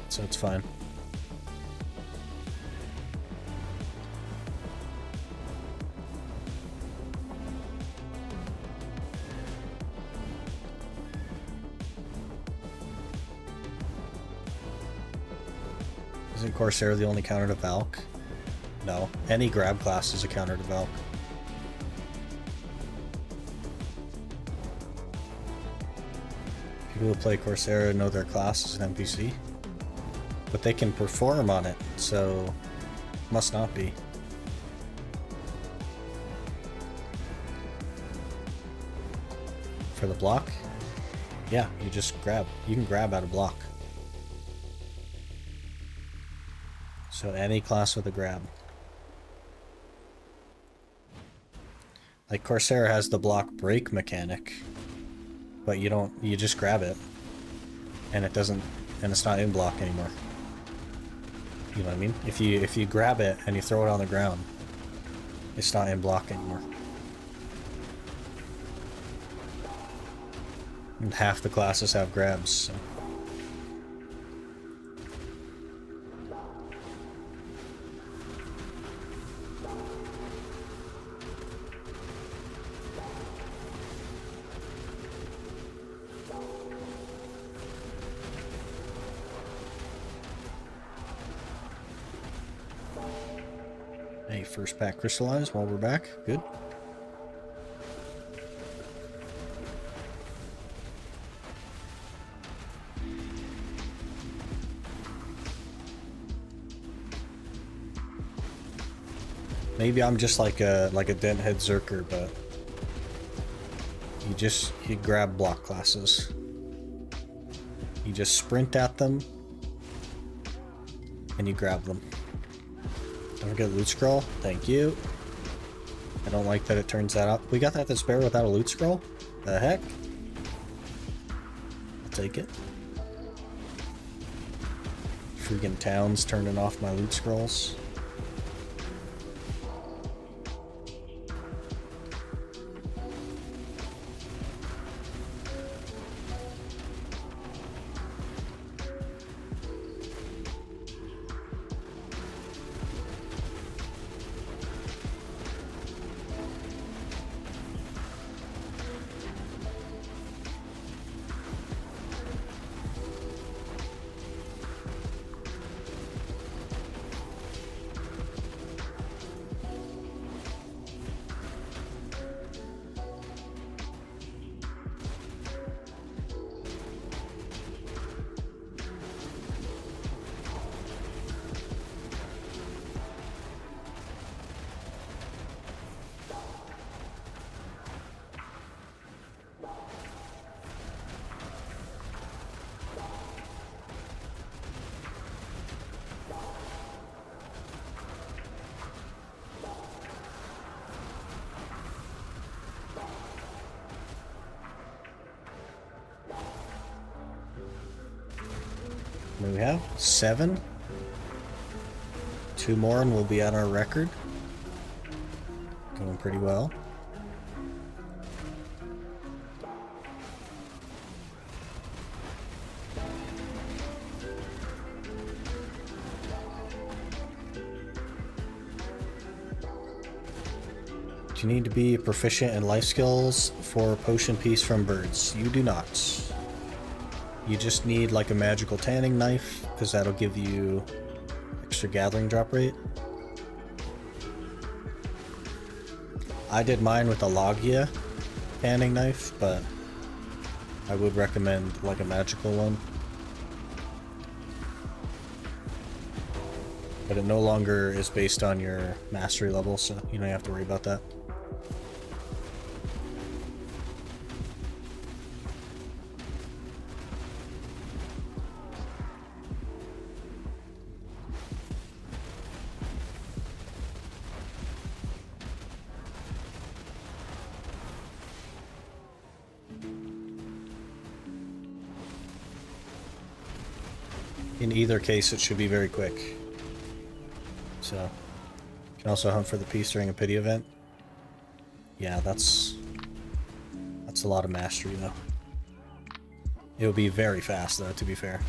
so it's fine. Isn't Corsair the only counter to Valk? No. Any grab class is a counter to Valk. People who play Corsair know their class is an NPC. But they can perform on it, so must not be. For the block? Yeah, you just grab. You can grab out of block. So any class with a grab. Like Corsair has the block break mechanic, but you just grab it and it doesn't, and it's not in block anymore. You know what I mean? If you grab it and you throw it on the ground, it's not in block anymore. And half the classes have grabs, so. Hey, first pack crystallized while we're back. Good. Maybe I'm just like a denthead Zerker, but you grab block classes. You just sprint at them and you grab them. Don't forget loot scroll. Thank you. I don't like that it turns that up. We got that to spare without a loot scroll? The heck? I'll take it. Freaking town's turning off my loot scrolls. we have? 7? 2 more and we'll be at our record. Going pretty well. Do you need to be proficient in life skills for potion piece from birds? You do not. You just need like a magical tanning knife, because that'll give you extra gathering drop rate. I did mine with a Logia tanning knife, but I would recommend like a magical one. But it no longer is based on your mastery level, so you don't have to worry about that. In either case, it should be very quick. So, you can also hunt for the piece during a pity event. Yeah, that's a lot of mastery, though. It'll be very fast, though, to be fair.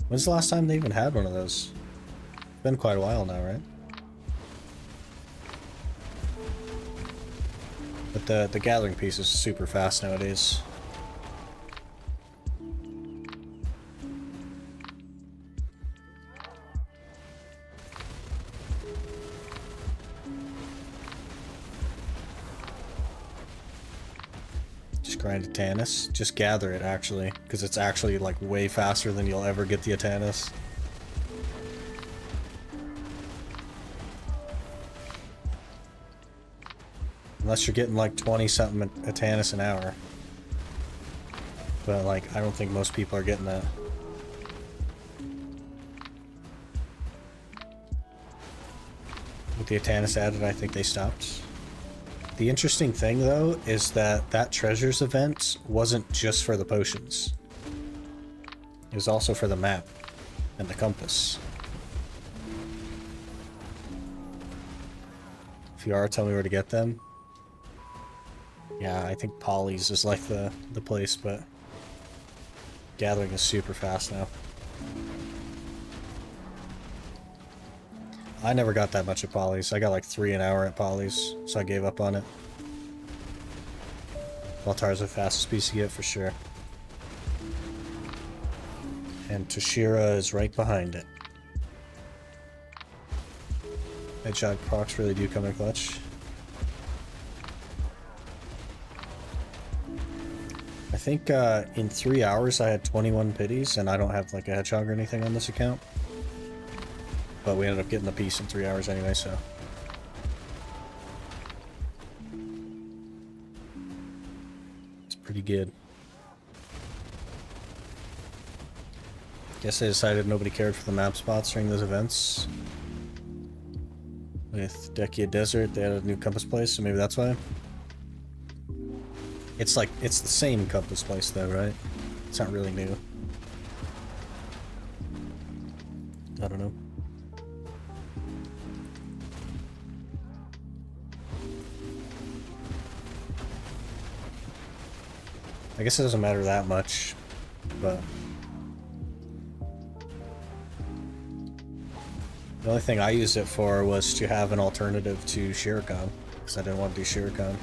When's the last time they even had one of those? It's been quite a while now, right? But the gathering piece is super fast nowadays. Just grind a Tannis. Just gather it, actually, because it's actually like way faster than you'll ever get the Tannis. Unless you're getting like 20-something Tannis an hour. But like, I don't think most people are getting that. With the Tannis added, I think they stopped. The interesting thing, though, is that that treasures event wasn't just for the potions. It was also for the map and the compass. If you are, tell me where to get them. Yeah, I think Polly's is like the place, but gathering is super fast now. I never got that much at Polly's. I got like 3 an hour at Polly's, so I gave up on it. Baltar's the fastest piece to get for sure. And Toshira is right behind it. Headshot procs really do come in clutch. I think in 3 hours I had 21 pities, and I don't have like a hedgehog or anything on this account. But we ended up getting the piece in 3 hours anyway, so. It's pretty good. Guess they decided nobody cared for the map spots during those events. With Dekia Desert, they had a new compass place, so maybe that's why. It's like, it's the same compass place though, right? It's not really new. I don't know. I guess it doesn't matter that much, but the only thing I used it for was to have an alternative to Shirikan, because I didn't want to do Shirikan.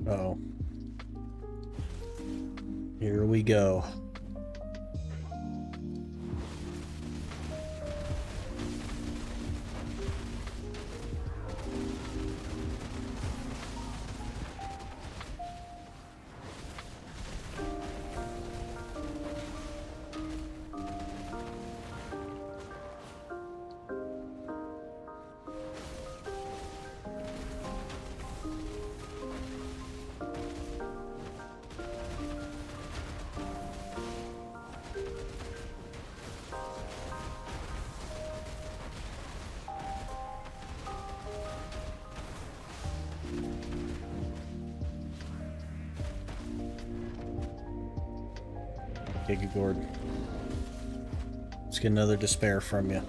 Uh-oh. Here we go. Gigagord. Let's get another despair from you.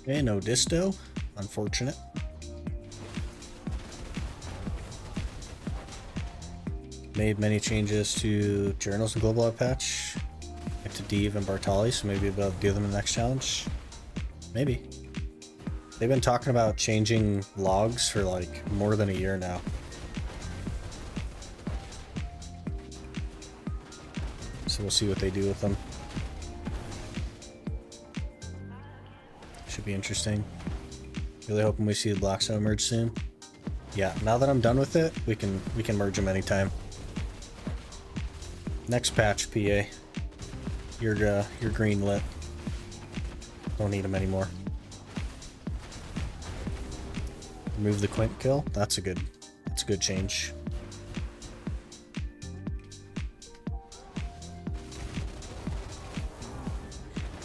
Okay, no disto. Unfortunate. Made many changes to journals and global patch. Like to Deve and Bartali, so maybe we'll do them in the next challenge. Maybe. They've been talking about changing logs for like more than a year now. So we'll see what they do with them. Should be interesting. Really hoping we see the Black Stone merge soon. Yeah, now that I'm done with it, we can merge them anytime. Next patch, PA. You're green lit. Don't need them anymore. Remove the Quint kill. That's a good change.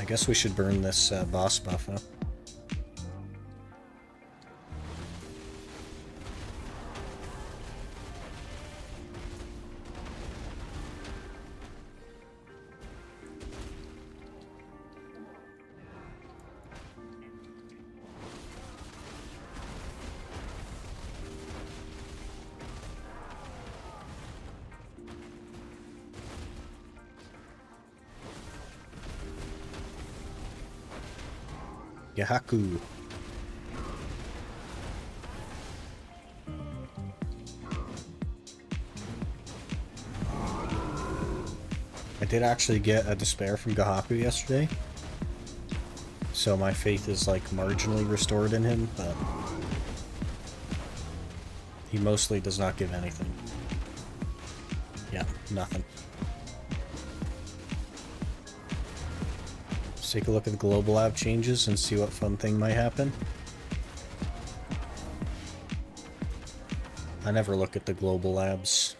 I guess we should burn this boss buff, huh? Yahaku. I did actually get a despair from Gahaku yesterday, so my faith is like marginally restored in him, but he mostly does not give anything. Yeah, nothing. Let's take a look at the global lab changes and see what fun thing might happen. I never look at the global labs.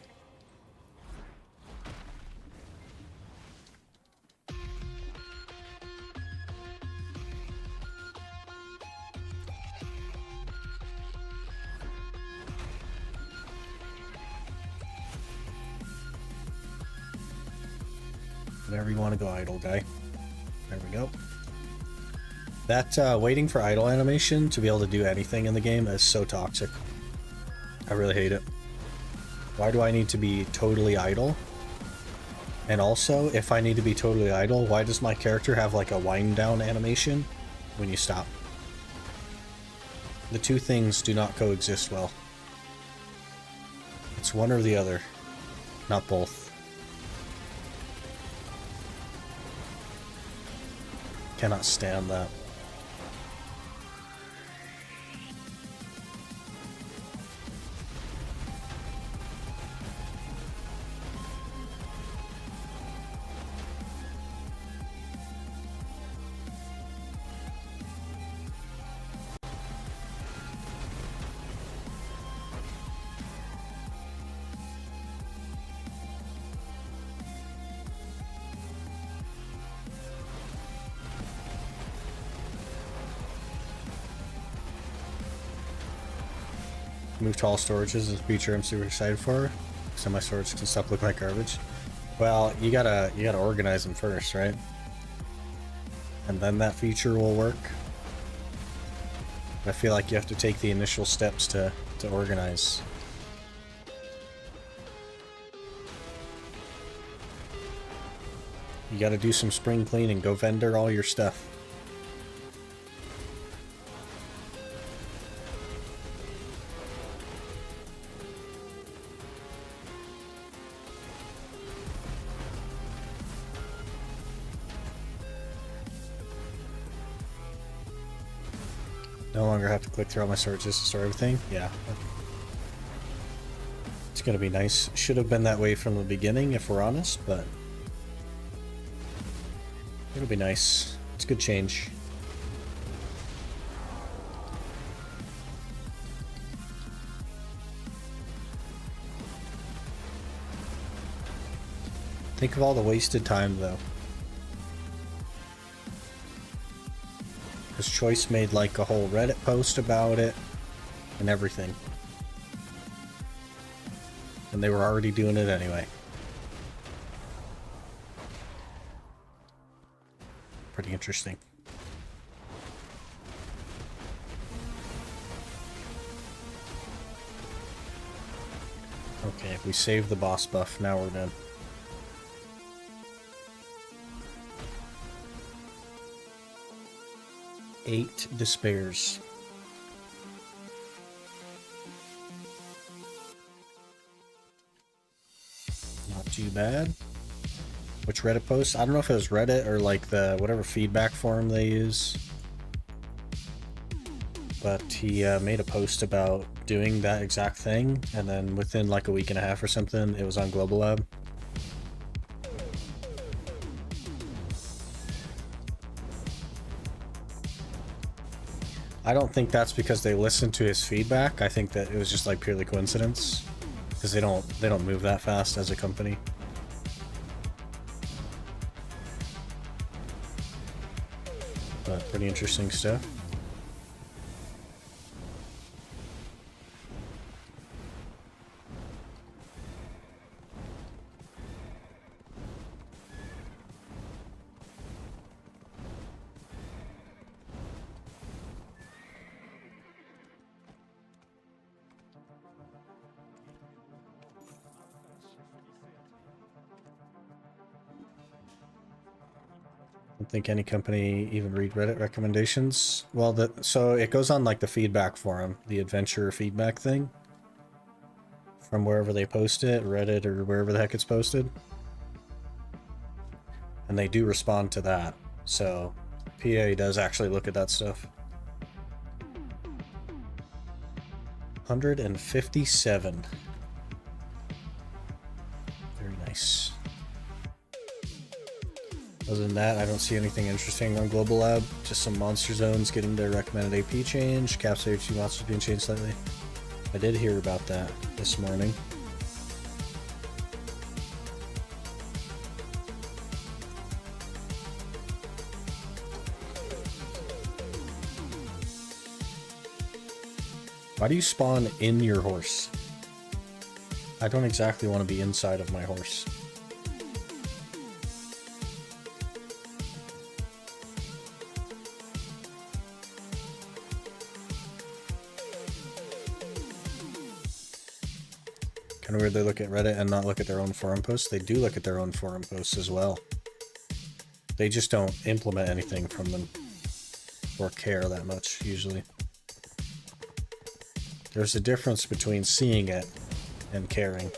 Whatever you want to go, idle guy. There we go. That waiting for idle animation to be able to do anything in the game is so toxic. I really hate it. Why do I need to be totally idle? And also, if I need to be totally idle, why does my character have like a wind down animation when you stop? The two things do not coexist well. It's one or the other, not both. Cannot stand that. Move to all storages is a feature I'm super excited for, so my storage can stop looking like garbage. Well, you gotta organize them first, right? And then that feature will work. I feel like you have to take the initial steps to organize. You gotta do some spring cleaning, go vendor all your stuff. No longer have to click through all my searches to store everything. Yeah. It's gonna be nice. Should have been that way from the beginning, if we're honest, but it'll be nice. It's a good change. Think of all the wasted time, though. Because Choice made like a whole Reddit post about it and everything. And they were already doing it anyway. Pretty interesting. Okay, we saved the boss buff, now we're done. Eight despairs. Not too bad. Which Reddit post? I don't know if it was Reddit or like the whatever feedback forum they use. But he made a post about doing that exact thing, and then within like a week and a half or something, it was on Global Lab. I don't think that's because they listened to his feedback. I think that it was just like purely coincidence, because they don't move that fast as a company. But pretty interesting stuff. I don't think any company even read Reddit recommendations. Well, so it goes on like the feedback forum, the adventure feedback thing, from wherever they post it, Reddit or wherever the heck it's posted. And they do respond to that. So PA does actually look at that stuff. 157. Very nice. Other than that, I don't see anything interesting on Global Lab. Just some monster zones getting their recommended AP change. Caps HP monsters being changed slightly. I did hear about that this morning. Why do you spawn in your horse? I don't exactly want to be inside of my horse. Kind of weird they look at Reddit and not look at their own forum posts. They do look at their own forum posts as well. They just don't implement anything from them or care that much, usually. There's a difference between seeing it and caring.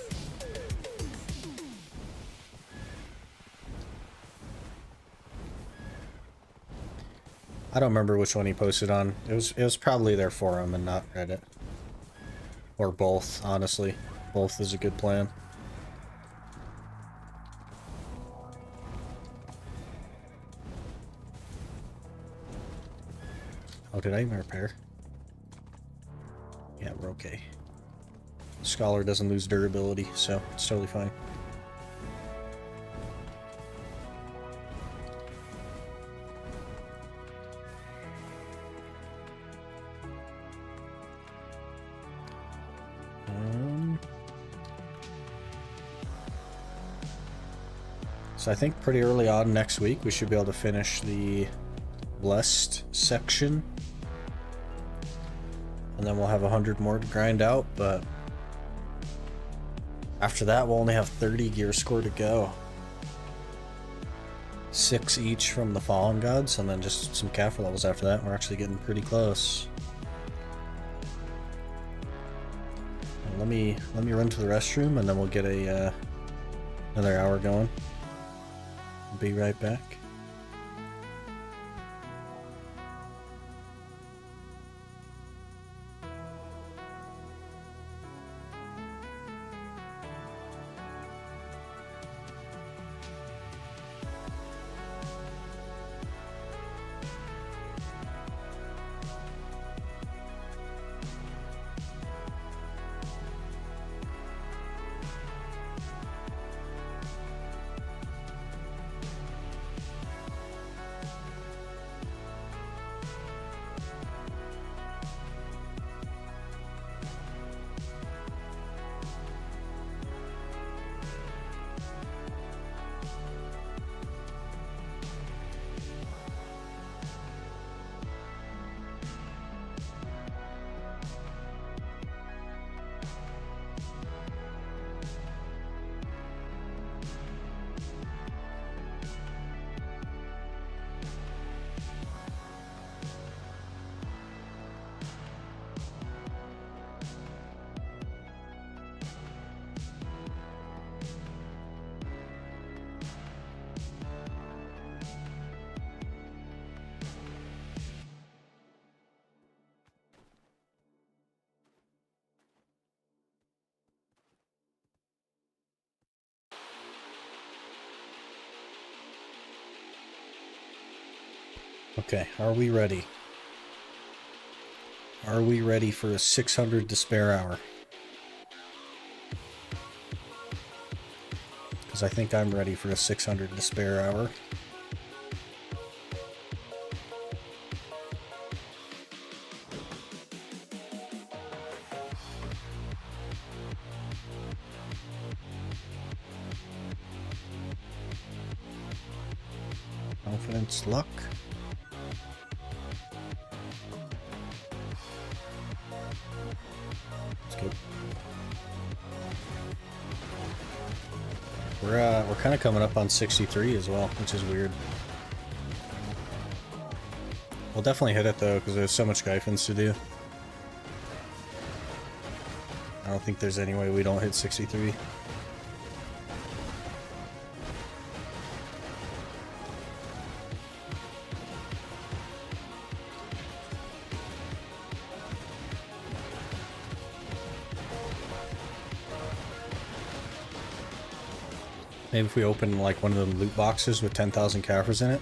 I don't remember which one he posted on. It was probably their forum and not Reddit. Or both, honestly. Both is a good plan. Oh, did I even repair? Yeah, we're okay. Scholar doesn't lose durability, so it's totally fine. So I think pretty early on next week we should be able to finish the Blessed section. And then we'll have 100 more to grind out, but after that we'll only have 30 gear score to go. 6 each from the Fallen Gods, and then just some Kaffir levels after that. We're actually getting pretty close. And let me run to the restroom, and then we'll get a another hour going. I'll be right back. Okay, are we ready? Are we ready for a 600 despair hour? Because I think I'm ready for a 600 despair hour. Confidence, luck. Let's go. We're kind of coming up on 63 as well, which is weird. We'll definitely hit it though, because there's so much Gyphins to do. I don't think there's any way we don't hit 63. Maybe if we open like one of the loot boxes with 10,000 Caphras in it.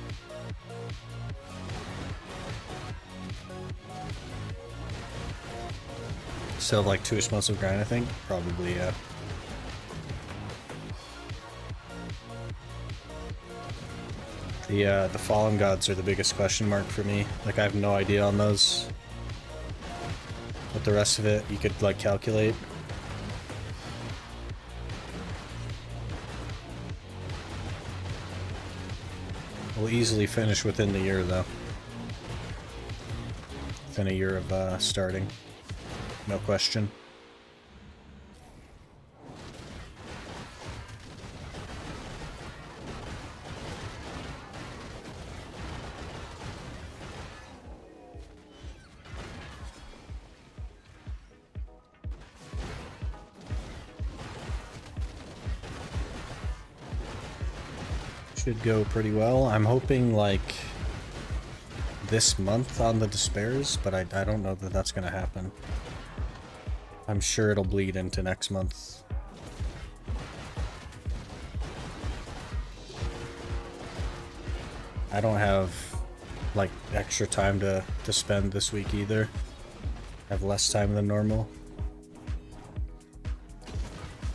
Still have like 2-ish months of grind, I think. Probably, yeah. The Fallen Gods are the biggest question mark for me. Like, I have no idea on those. But the rest of it, you could like calculate. We'll easily finish within the year, though. Within a year of starting. No question. Should go pretty well. I'm hoping like this month on the despairs, but I don't know that that's gonna happen. I'm sure it'll bleed into next month. I don't have like extra time to spend this week either. I have less time than normal.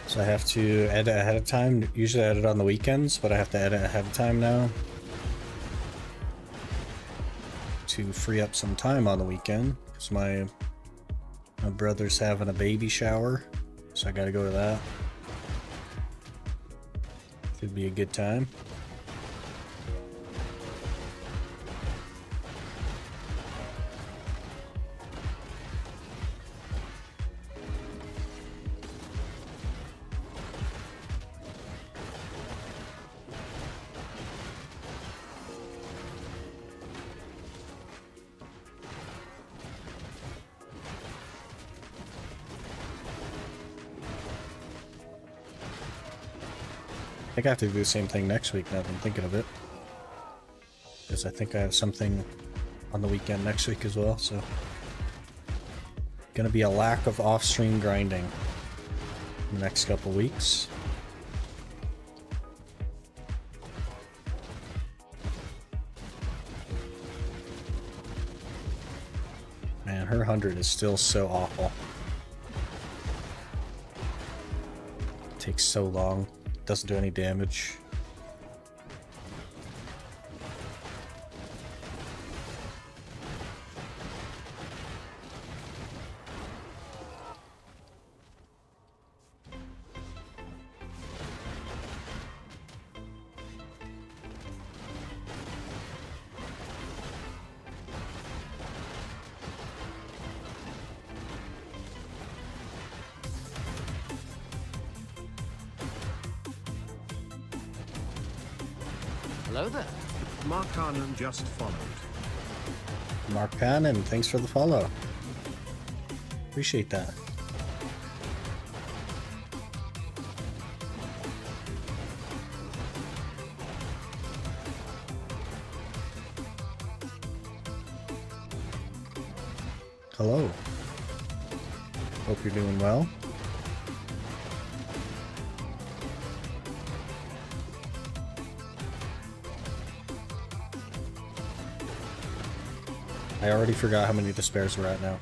So I have to edit ahead of time. Usually I edit on the weekends, but I have to edit ahead of time now to free up some time on the weekend, because my brother's having a baby shower, so I gotta go to that. Should be a good time. I think I have to do the same thing next week now that I'm thinking of it. Because I think I have something on the weekend next week as well, so. Gonna be a lack of off-stream grinding in the next couple weeks. Man, her 100 is still so awful. It takes so long. Doesn't do any damage. Hello there. Mark Arnon just followed. Mark Cannon, thanks for the follow. Appreciate that. Hello. Hope you're doing well. I already forgot how many despairs we're at now.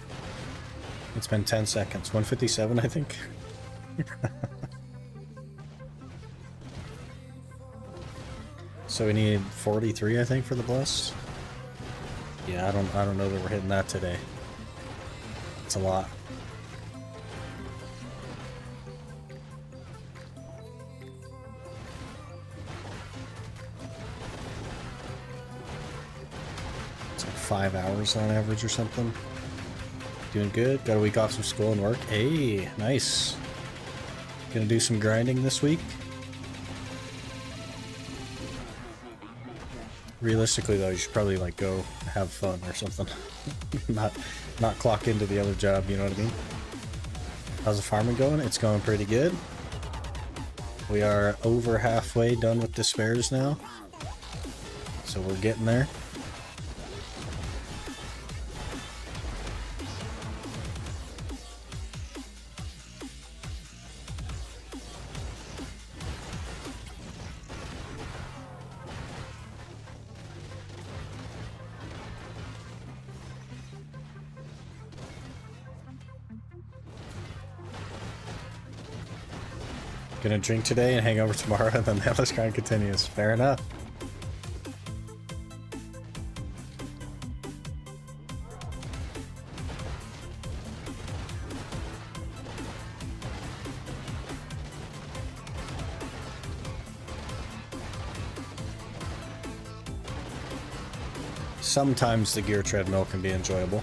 It's been 10 seconds. 157, I think. So we need 43, I think, for the blessed. Yeah, I don't know that we're hitting that today. It's a lot. It's like 5 hours on average or something. Doing good. Got a week off from school and work. Hey, nice. Gonna do some grinding this week. Realistically, though, you should probably like go have fun or something. not clock into the other job. You know what I mean? How's the farming going? It's going pretty good. We are over halfway done with despairs now, so we're getting there. Gonna drink today and hang over tomorrow, and then the endless grind continues. Fair enough. Sometimes the gear treadmill can be enjoyable.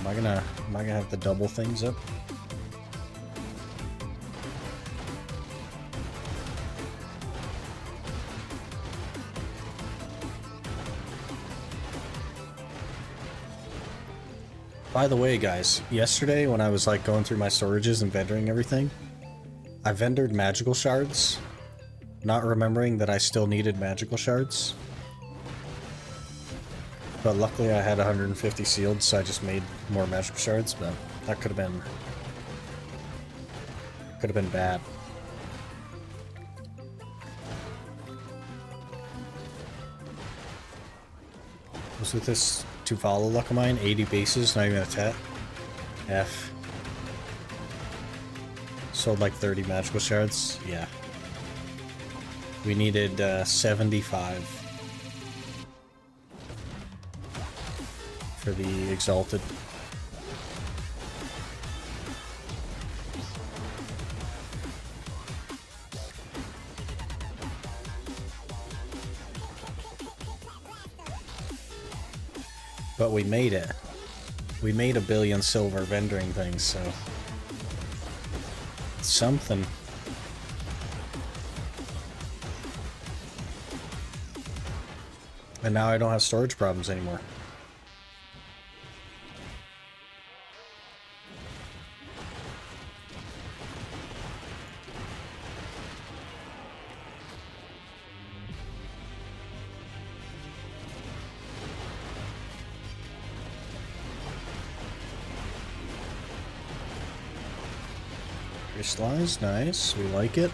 Am I gonna have the double things up? By the way, guys, yesterday when I was like going through my storages and vendoring everything, I vendored magical shards, not remembering that I still needed magical shards. But luckily I had 150 sealed, so I just made more magical shards, but that could have been bad. What's with this Tuvala luck of mine? 80 bases, not even a tat. F. Sold like 30 magical shards? Yeah. We needed 75 for the exalted. But we made it. We made 1 billion silver vendoring things, so it's something. And now I don't have storage problems anymore. Crystallized, nice. We like it.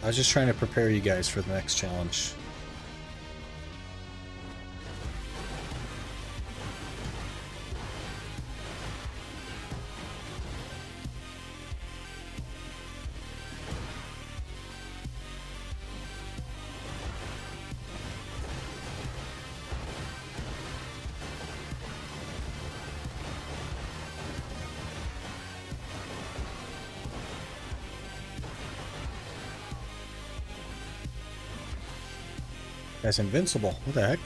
I was just trying to prepare you guys for the next challenge. Guy's invincible. What the heck?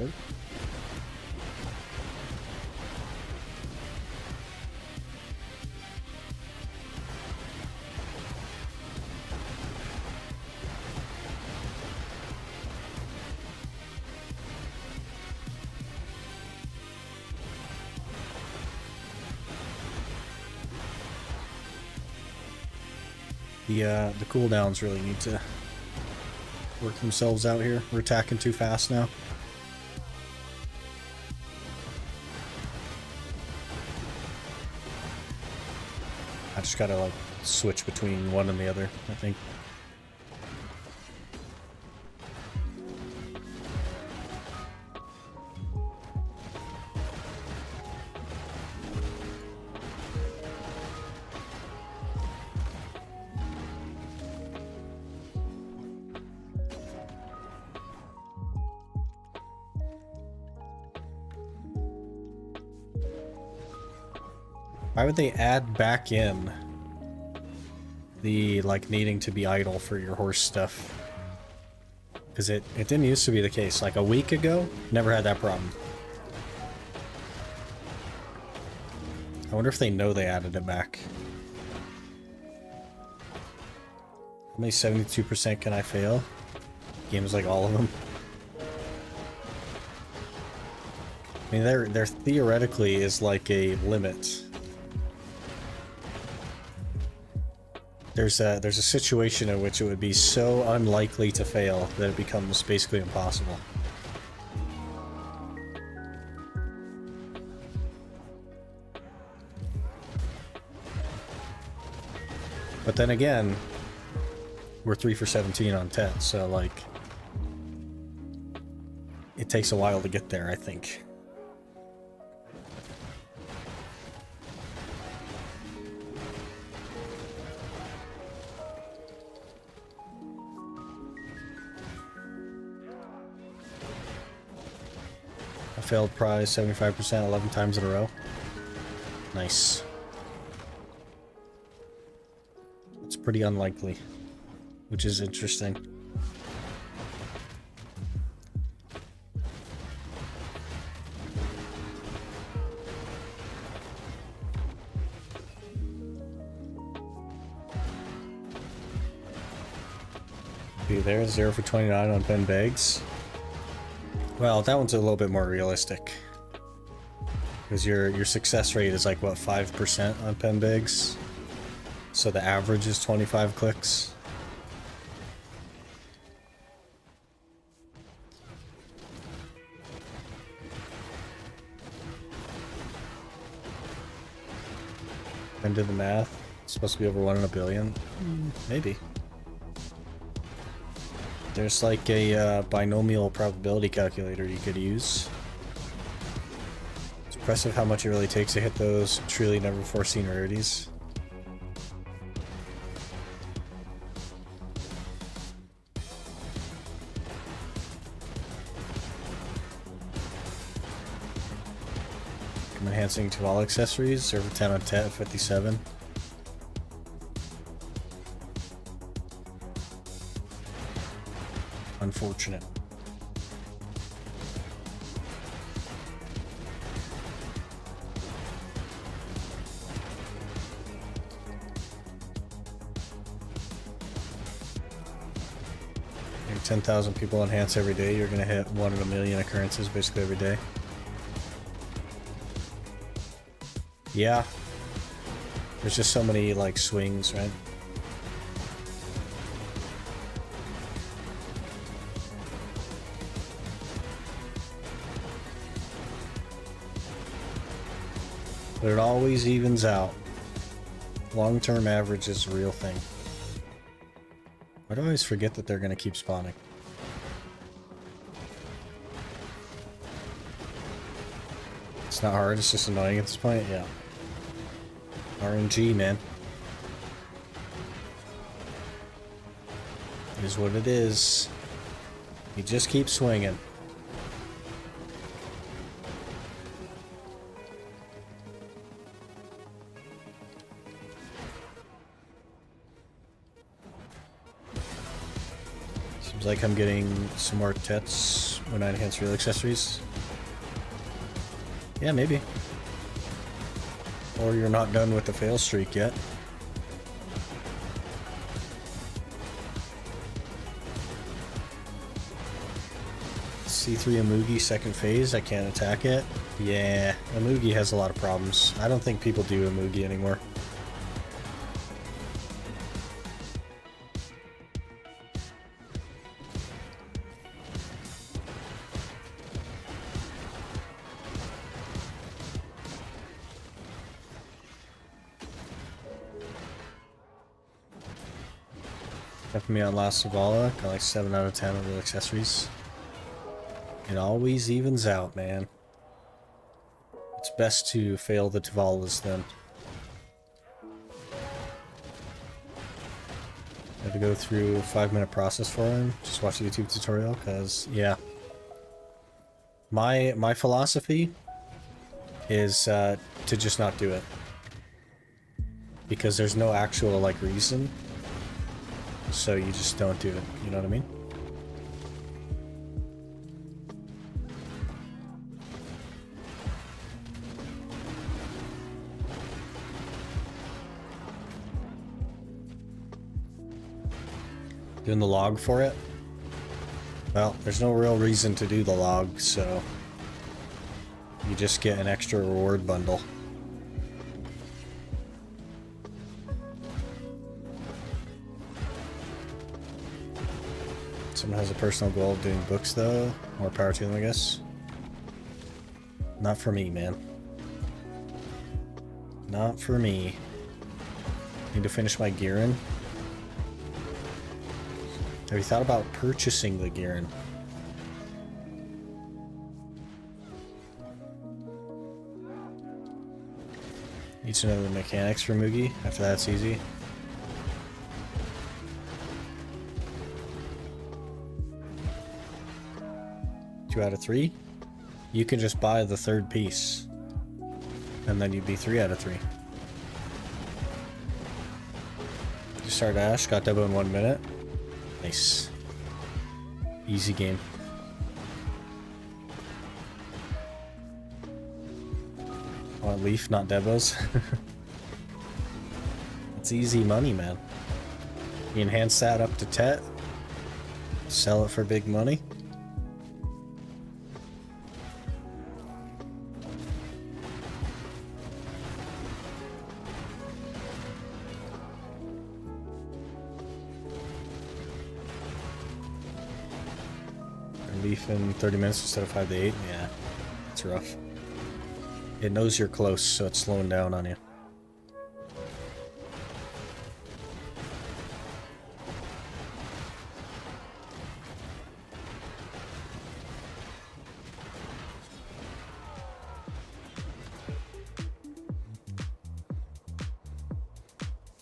Good. The cooldowns really need to work themselves out here. We're attacking too fast now. I just gotta like switch between one and the other, I think. Why would they add back in the, like, needing to be idle for your horse stuff? Because it didn't used to be the case. Like, a week ago, never had that problem. I wonder if they know they added it back. How many 72% can I fail? Games like all of them. I mean, there theoretically is, like, a limit. There's a situation in which it would be so unlikely to fail that it becomes basically impossible. But then again, we're 3 for 17 on 10, so like it takes a while to get there, I think. Failed prize 75% 11 times in a row. Nice. It's pretty unlikely, which is interesting. Be there, 0 for 29 on Ben Bags. Well, that one's a little bit more realistic. Because your success rate is like, what, 5% on pen bigs? So the average is 25 clicks. And did the math. It's supposed to be over 1 in a billion. Maybe. There's like a binomial probability calculator you could use. It's impressive how much it really takes to hit those truly never foreseen rarities. I'm enhancing to all accessories, server 10 on 10 at 57. Unfortunate. Like 10,000 people enhance every day, you're gonna hit 1 in a million occurrences basically every day. Yeah. There's just so many like swings, right? But it always evens out. Long-term average is a real thing. Why do I always forget that they're going to keep spawning? It's not hard, it's just annoying at this point, yeah. RNG, man. It is what it is. You just keep swinging. Seems like I'm getting some more tets when I enhance real accessories. Yeah, maybe. Or you're not done with the fail streak yet. C3 Amugi second phase, I can't attack it. Yeah, Amugi has a lot of problems. I don't think people do Amugi anymore. Kept me on last Zavala, got like 7 out of 10 of the accessories. It always evens out, man. It's best to fail the Tavalas then. Had to go through a 5-minute process for him. Just watch the YouTube tutorial, because, yeah. My philosophy is to just not do it. Because there's no actual, like, reason. So you just don't do it, you know what I mean? Doing the log for it? Well, there's no real reason to do the log, so you just get an extra reward bundle. Someone has a personal goal of doing books, though. More power to them, I guess. Not for me, man. Not for me. Need to finish my Girin. Have you thought about purchasing the Girin? Need to know the mechanics for Mugi. After that, it's easy. Two out of 3? You can just buy the 3rd piece. And then you'd be 3 out of 3. Just started Ash, got double in 1 minute. Nice. Easy game. Want Leaf, not Devos? It's easy money, man. You enhance that up to Tet. Sell it for big money. Leaf in 30 minutes instead of 5 to 8? Yeah, it's rough. It knows you're close, so it's slowing down on you.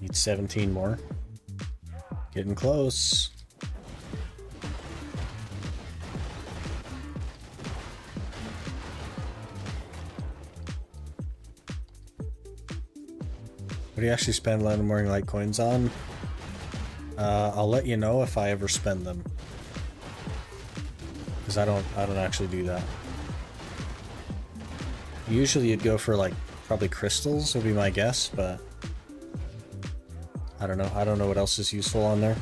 Need 17 more. Getting close. What do you actually spend Morning Light coins on? I'll let you know if I ever spend them. Because I don't actually do that. Usually you'd go for like probably crystals would be my guess, but I don't know. I don't know what else is useful on there.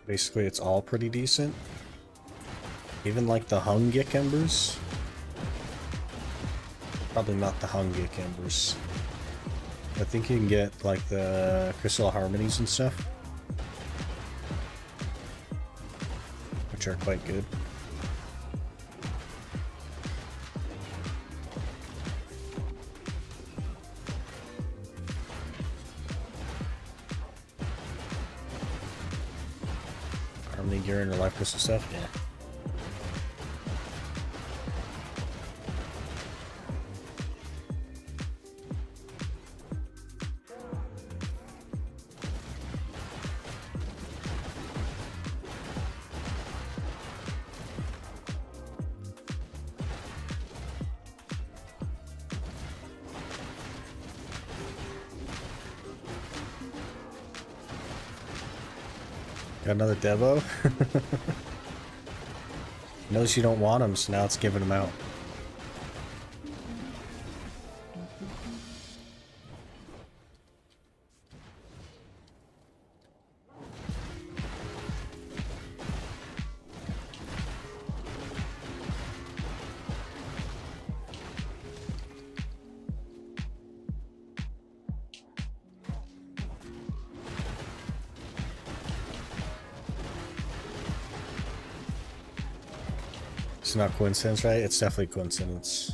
Basically, it's all pretty decent. Even like the Hungik Embers. Probably not the Hungik Embers. I think you can get like the Crystal Harmonies and stuff, which are quite good. And the gear and life crystal stuff, yeah. Got another Devo. Knows you don't want him, so now it's giving him out. It's not coincidence, right? It's definitely coincidence.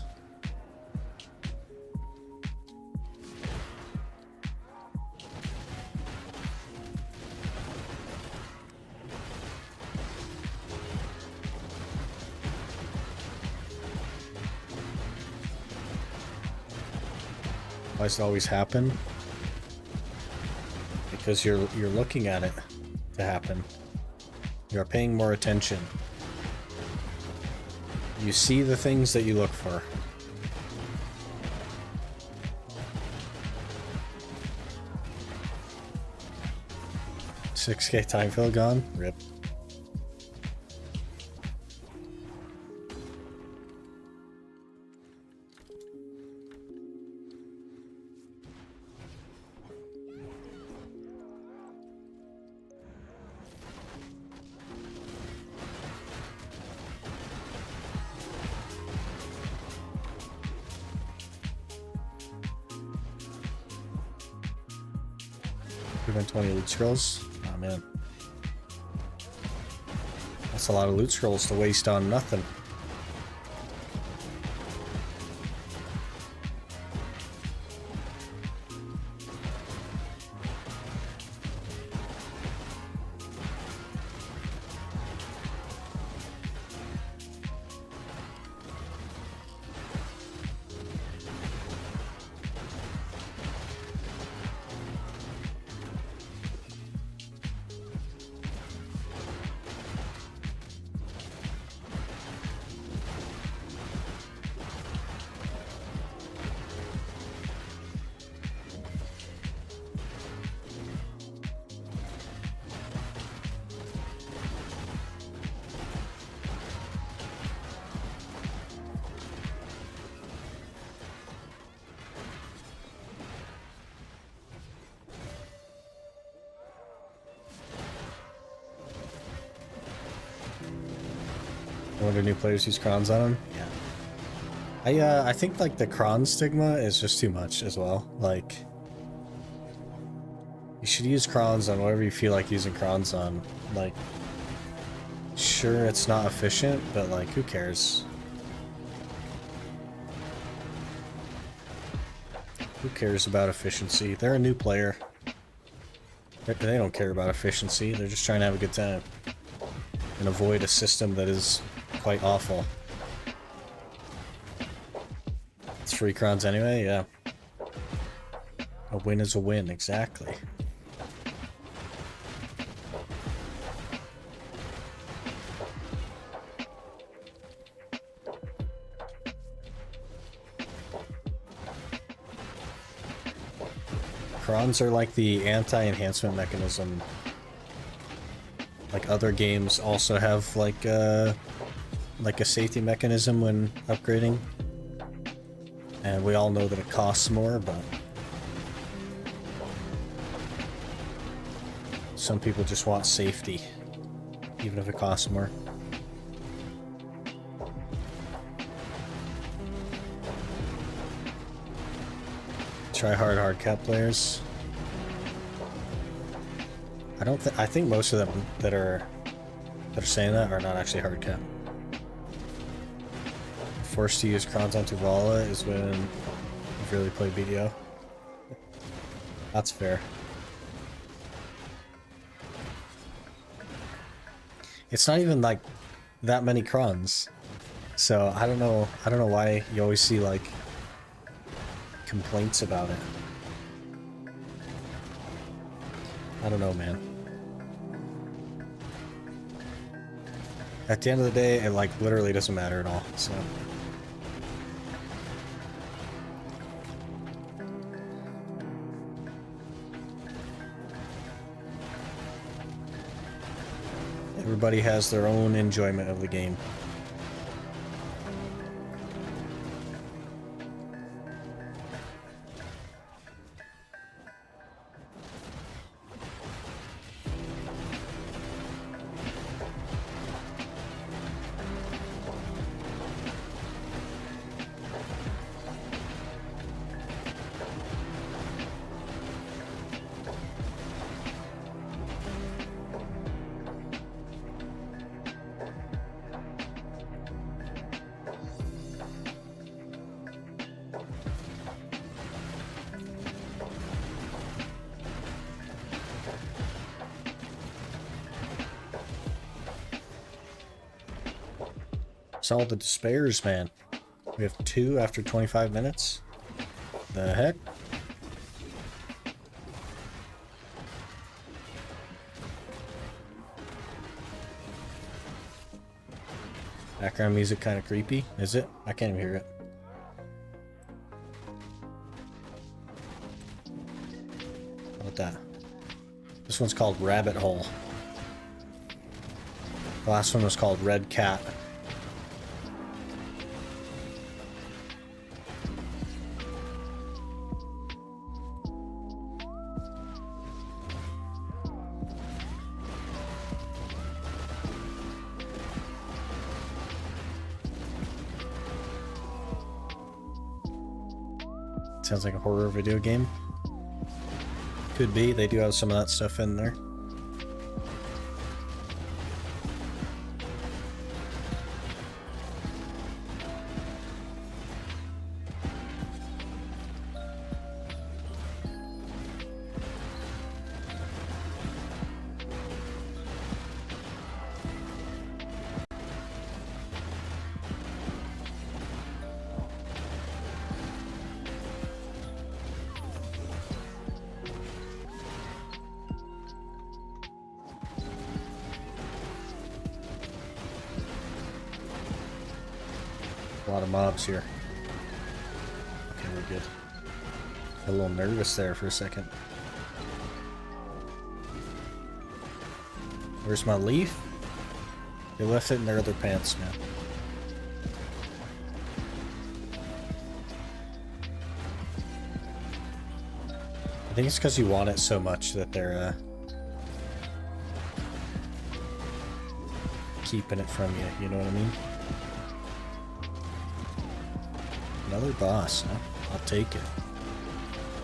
Why does it always happen? Because you're looking at it to happen. You're paying more attention. You see the things that you look for. 6K time fill gone? Rip. Prevent 20 loot scrolls. Oh man. That's a lot of loot scrolls to waste on nothing. I wonder new players use crons on them? Yeah. I think like the cron stigma is just too much as well. Like, you should use crons on whatever you feel like using crons on. Like, sure it's not efficient, but like who cares? Who cares about efficiency? They're a new player. They don't care about efficiency. They're just trying to have a good time and avoid a system that is quite awful. It's free crowns anyway, yeah. A win is a win, exactly. Crons are like the anti-enhancement mechanism. Like other games also have like a safety mechanism when upgrading. And we all know that it costs more, but some people just want safety, even if it costs more. Try hard cap players. I think most of them that are saying that are not actually hard cap. Forced to use crons on Tuvala is when you've really played BDO. That's fair. It's not even like that many crons. So I don't know why you always see like complaints about it. I don't know, man. At the end of the day, it like literally doesn't matter at all, so. Everybody has their own enjoyment of the game. It's all the despairs, man. We have 2 after 25 minutes. The heck? Background music kind of creepy, is it? I can't even hear it. How about that? This one's called Rabbit Hole. The last one was called Red Cat. Sounds like a horror video game. Could be. They do have some of that stuff in there. A lot of mobs here. Okay, we're good. Got a little nervous there for a second. Where's my leaf? They left it in their other pants now. I think it's because you want it so much that they're keeping it from you, you know what I mean? Another boss, huh? I'll take it.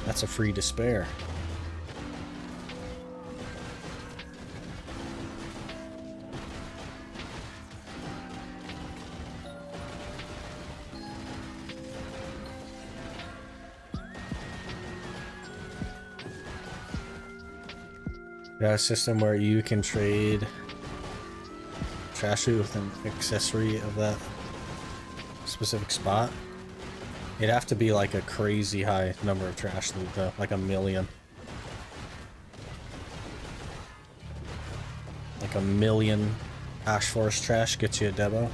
That's a free despair. Got a system where you can trade trash loot with an accessory of that specific spot. It'd have to be like a crazy high number of trash loot though, like 1,000,000. Like 1,000,000 Ash Forest trash gets you a debo.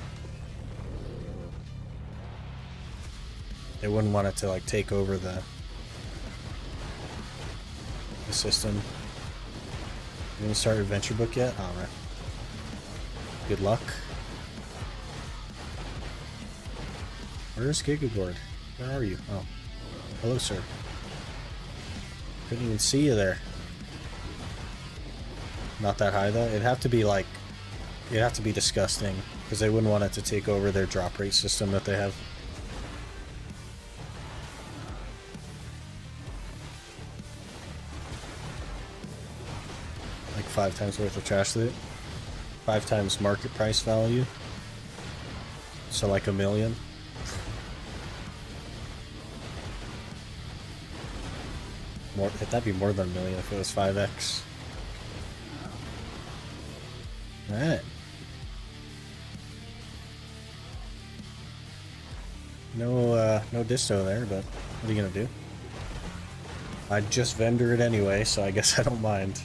They wouldn't want it to like take over the system. You gonna start adventure book yet? Alright. Good luck. Where's Gigagord? Where are you? Oh. Hello, sir. Couldn't even see you there. Not that high, though. It'd have to be, like... It'd have to be disgusting. Because they wouldn't want it to take over their drop rate system that they have. Like 5 times worth of trash loot. 5 times market price value. So like 1,000,000. More, that'd be more than 1,000,000 if it was 5x. Alright. No disto there, but what are you gonna do? I'd just vendor it anyway, so I guess I don't mind.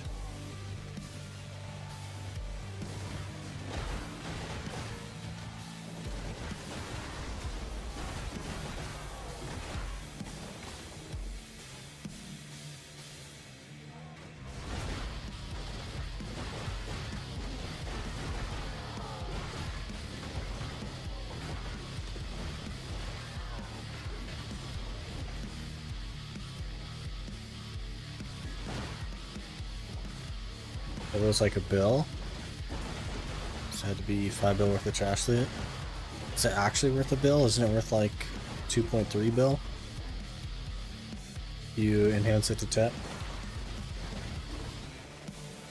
It was like a bill. So it had to be 5 bill worth of trash loot. Is it actually worth a bill? Isn't it worth like 2.3 bill? You enhance it to 10.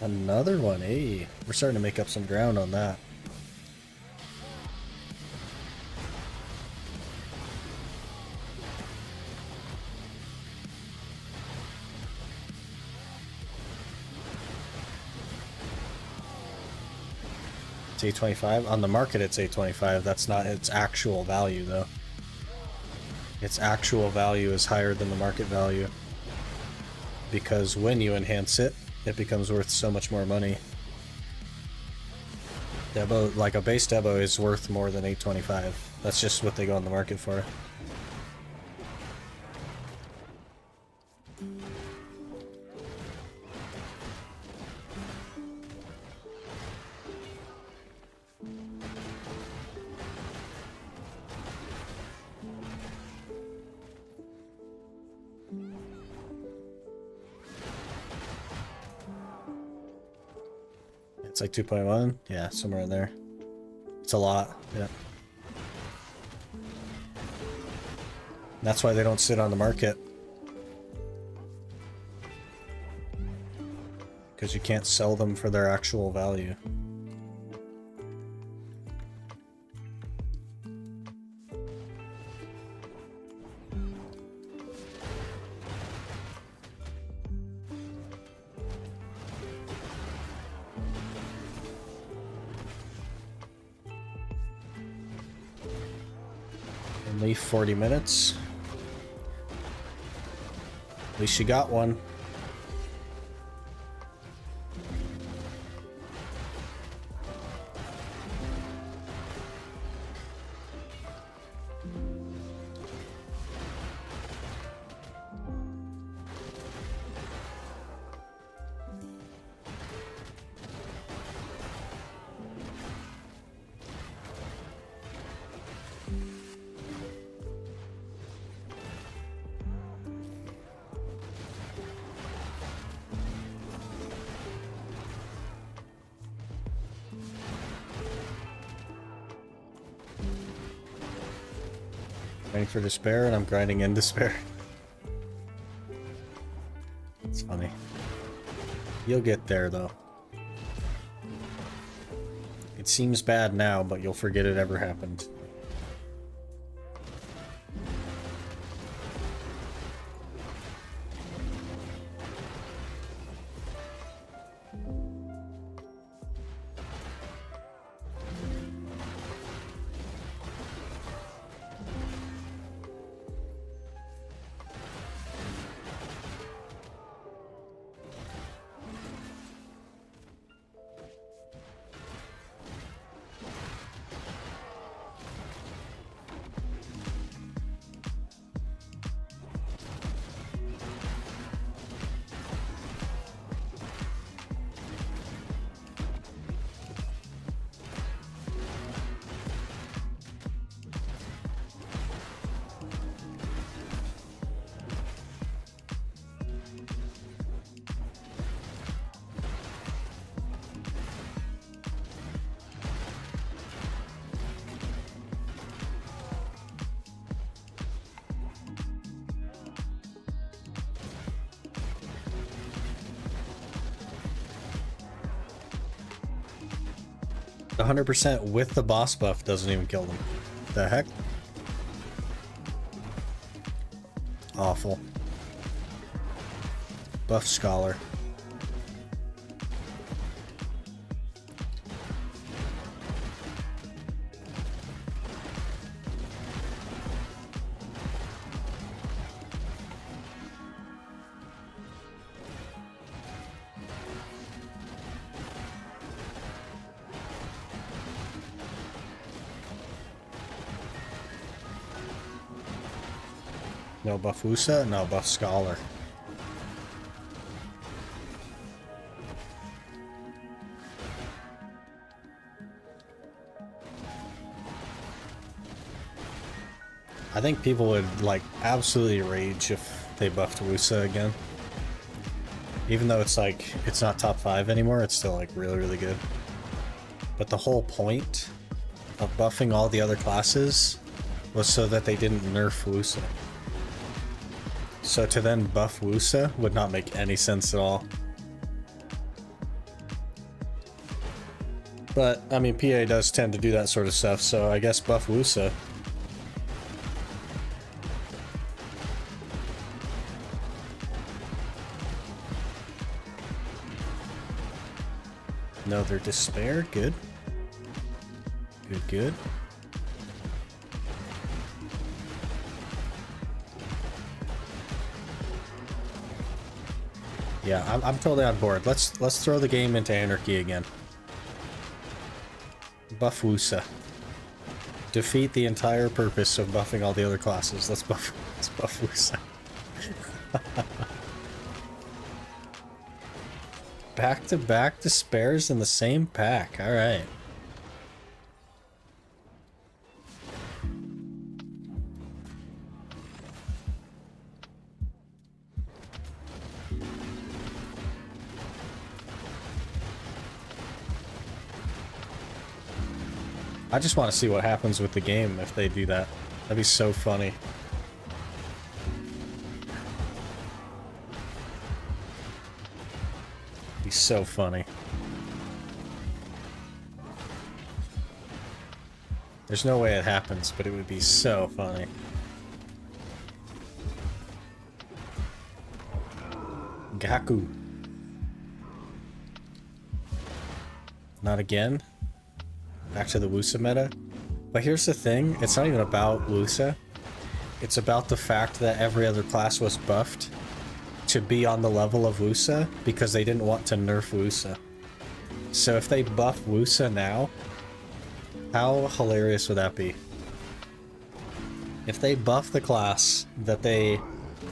Another one, hey. We're starting to make up some ground on that. It's 825. On the market it's 825. That's not its actual value though. Its actual value is higher than the market value. Because when you enhance it, it becomes worth so much more money. Debo, like a base Debo is worth more than 825. That's just what they go on the market for. It's like 2.1? Yeah, somewhere in there. It's a lot, yeah. That's why they don't sit on the market. Because you can't sell them for their actual value. Only 40 minutes. At least you got one. Waiting for despair, and I'm grinding in despair. It's funny. You'll get there, though. It seems bad now, but you'll forget it ever happened. The 100% with the boss buff doesn't even kill them. The heck? Awful. Buff Scholar. No buff Wusa, no buff Scholar. I think people would, like, absolutely rage if they buffed Wusa again. Even though it's, like, it's not top 5 anymore, it's still, like, really, really good. But the whole point of buffing all the other classes was so that they didn't nerf Wusa. So to then buff Wusa would not make any sense at all. But, I mean, PA does tend to do that sort of stuff, so I guess buff Wusa. No, they're despair. Good. Good, good. Yeah, I'm totally on board. Let's throw the game into anarchy again. Buff Wusa. Defeat the entire purpose of buffing all the other classes. Let's buff Wusa. Back-to-back despairs in the same pack. All right. I just want to see what happens with the game if they do that. That'd be so funny. Be so funny. There's no way it happens, but it would be so funny. Gaku. Not again. Back to the Wusa meta. But here's the thing, it's not even about Wusa. It's about the fact that every other class was buffed to be on the level of Wusa because they didn't want to nerf Wusa. So if they buff Wusa now, how hilarious would that be? If they buff the class that they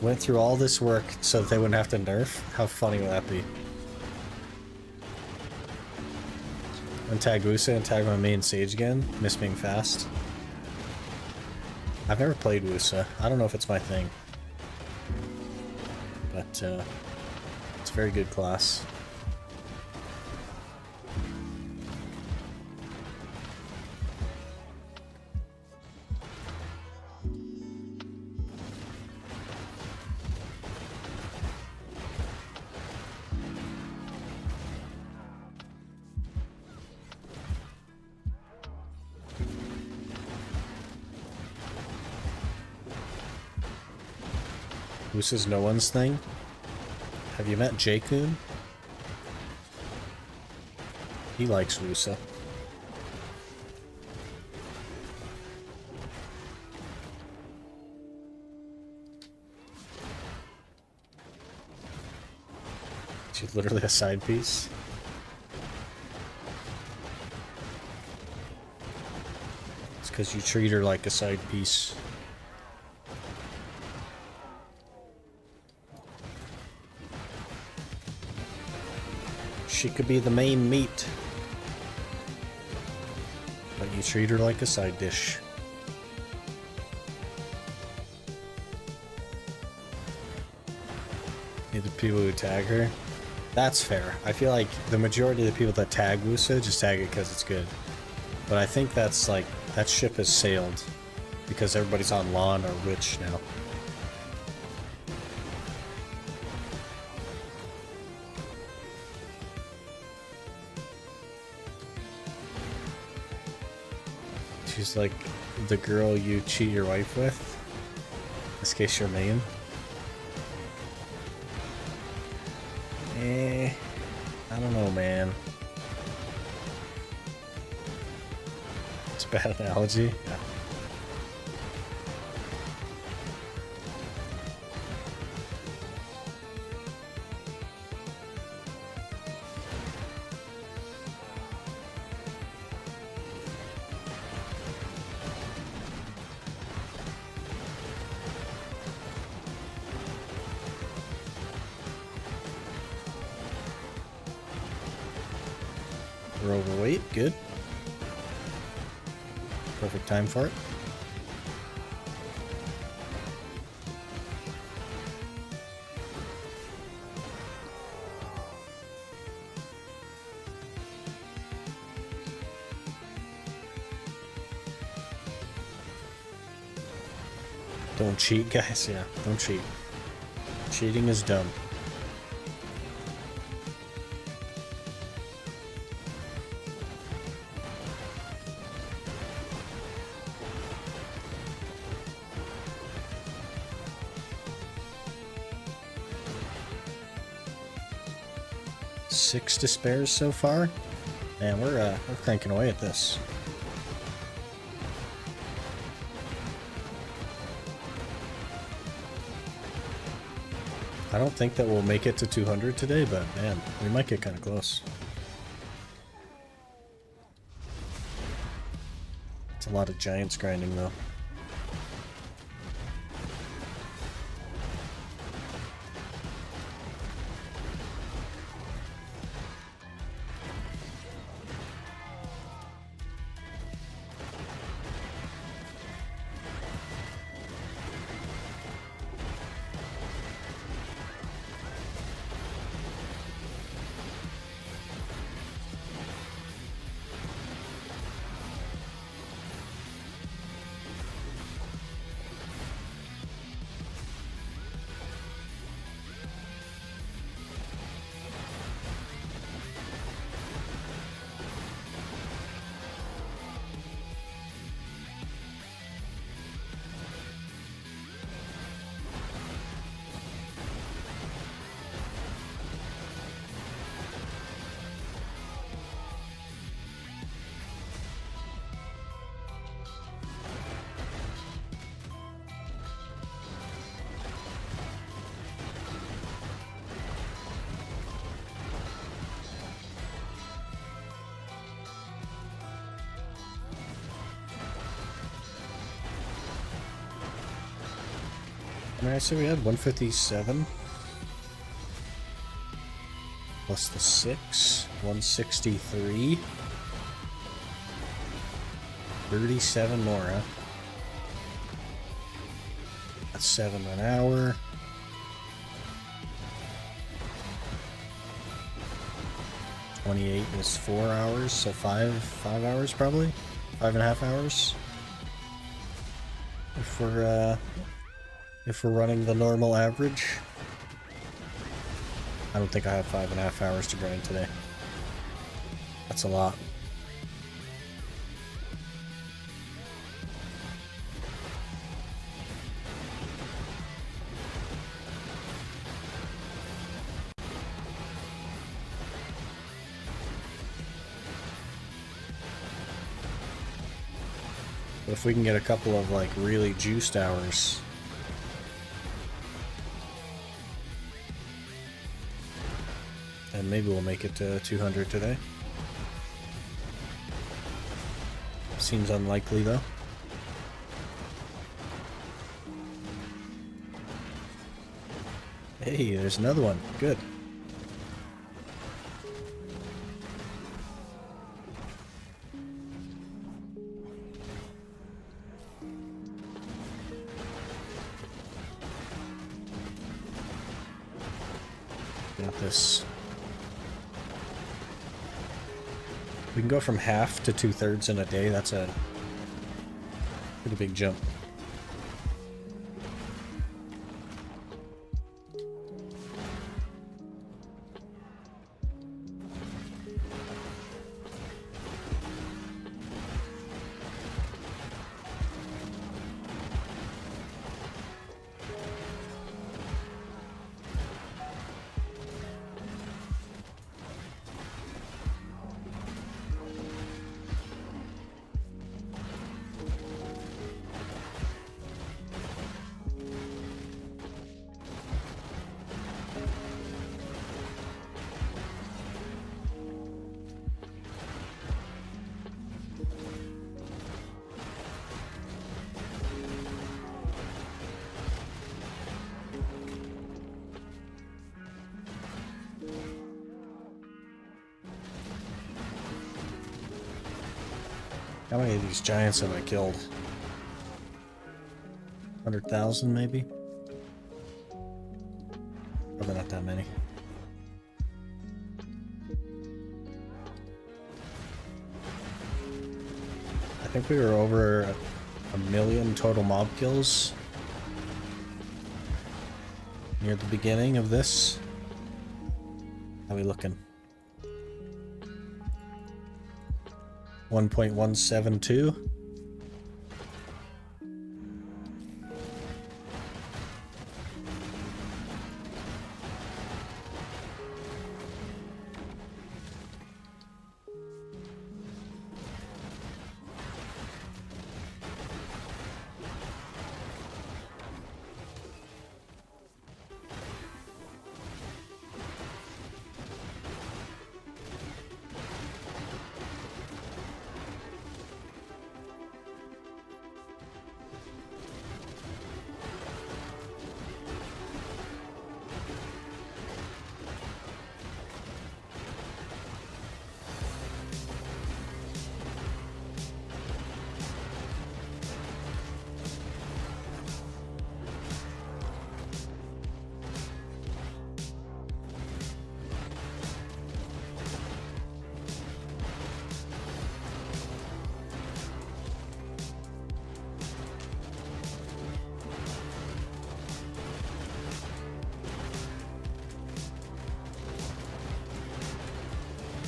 went through all this work so that they wouldn't have to nerf, how funny would that be? Untag Wusa and tag my main Sage again. Miss being fast. I've never played Wusa. I don't know if it's my thing. But, it's a very good class. Wusa's no one's thing? Have you met J-Kun? He likes Wusa. She's literally a side piece. It's because you treat her like a side piece. She could be the main meat, but you treat her like a side dish. The people who tag her, that's fair. I feel like the majority of the people that tag Wusa just tag it because it's good. But I think that's like, that ship has sailed because everybody's on Lawn or Witch now. She's like the girl you cheat your wife with. In this case, your main. I don't know, man. It's a bad analogy. Yeah. We're overweight, good. Perfect time for it. Don't cheat, guys. Yeah, don't cheat. Cheating is dumb. Six despairs so far. Man, we're cranking away at this. I don't think that we'll make it to 200 today, but man, we might get kind of close. It's a lot of giants grinding though. I mean, I say we had 157 plus the 6, 163, 37 more, huh? That's 7 an hour. $28 is 4 hours, so 5 hours probably, 5.5 hours. If we're running the normal average. I don't think I have 5.5 hours to grind today. That's a lot. But if we can get a couple of like really juiced hours, and maybe we'll make it to 200 today. Seems unlikely though. Hey, there's another one. Good. Got this. We can go from half to 2/3 in a day. That's a pretty big jump. How many of these giants have I killed? 100,000 maybe? Probably not that many. I think we were over a million total mob kills near the beginning of this. How are we looking? 1.172.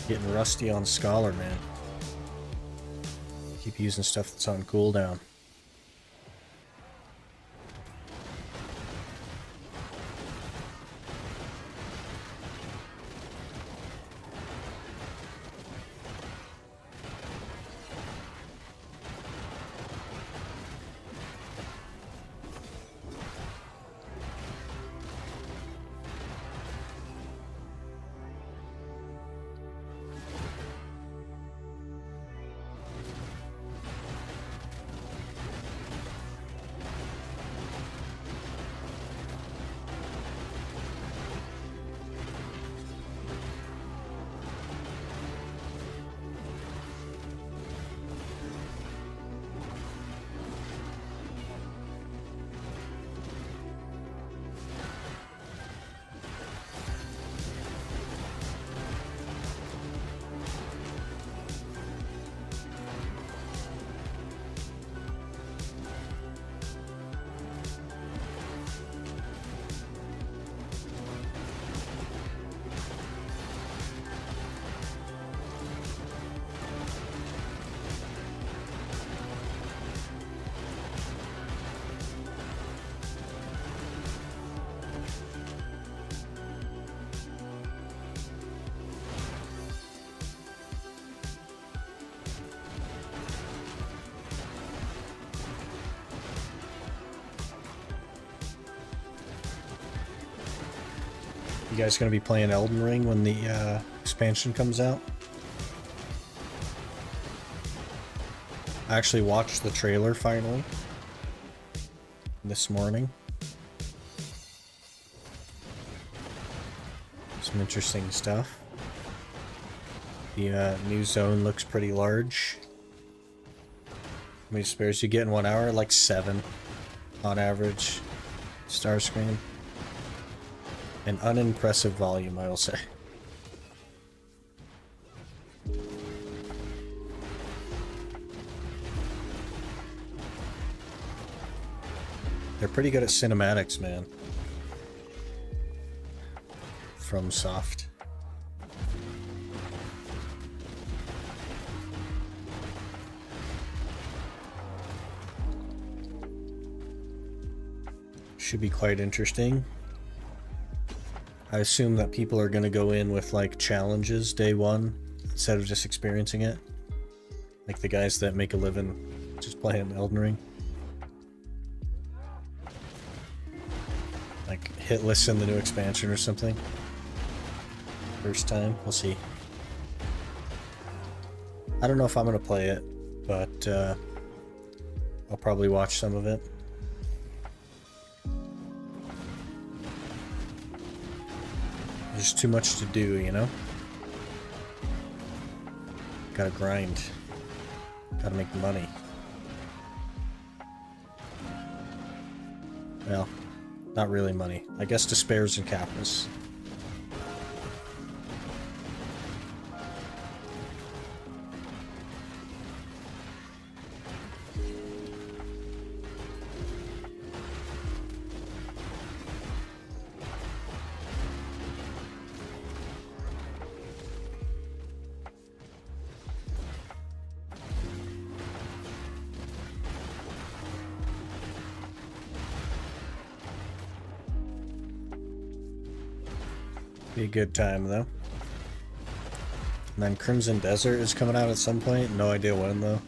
Getting rusty on Scholar, man. Keep using stuff that's on cooldown. You guys gonna be playing Elden Ring when the expansion comes out? I actually watched the trailer finally this morning. Some interesting stuff. The new zone looks pretty large. How many spares you get in 1 hour? Like 7 on average. Star screen. An unimpressive volume, I will say. They're pretty good at cinematics, man. From Soft. Should be quite interesting. I assume that people are going to go in with like challenges day one instead of just experiencing it. Like the guys that make a living just playing Elden Ring. Like hit lists in the new expansion or something. First time, we'll see. I don't know if I'm going to play it, but I'll probably watch some of it. There's too much to do, you know? Gotta grind. Gotta make money. Well, not really money. I guess despairs and Kappas. Be a good time though. And then Crimson Desert is coming out at some point. No idea when though.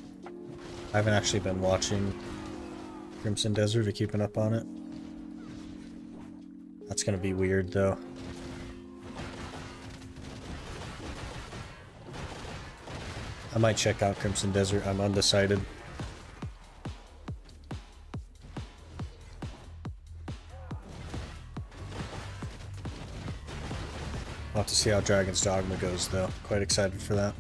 I haven't actually been watching Crimson Desert or keeping up on it. That's gonna be weird though. I might check out Crimson Desert. I'm undecided. I'll have to see how Dragon's Dogma goes, though. Quite excited for that.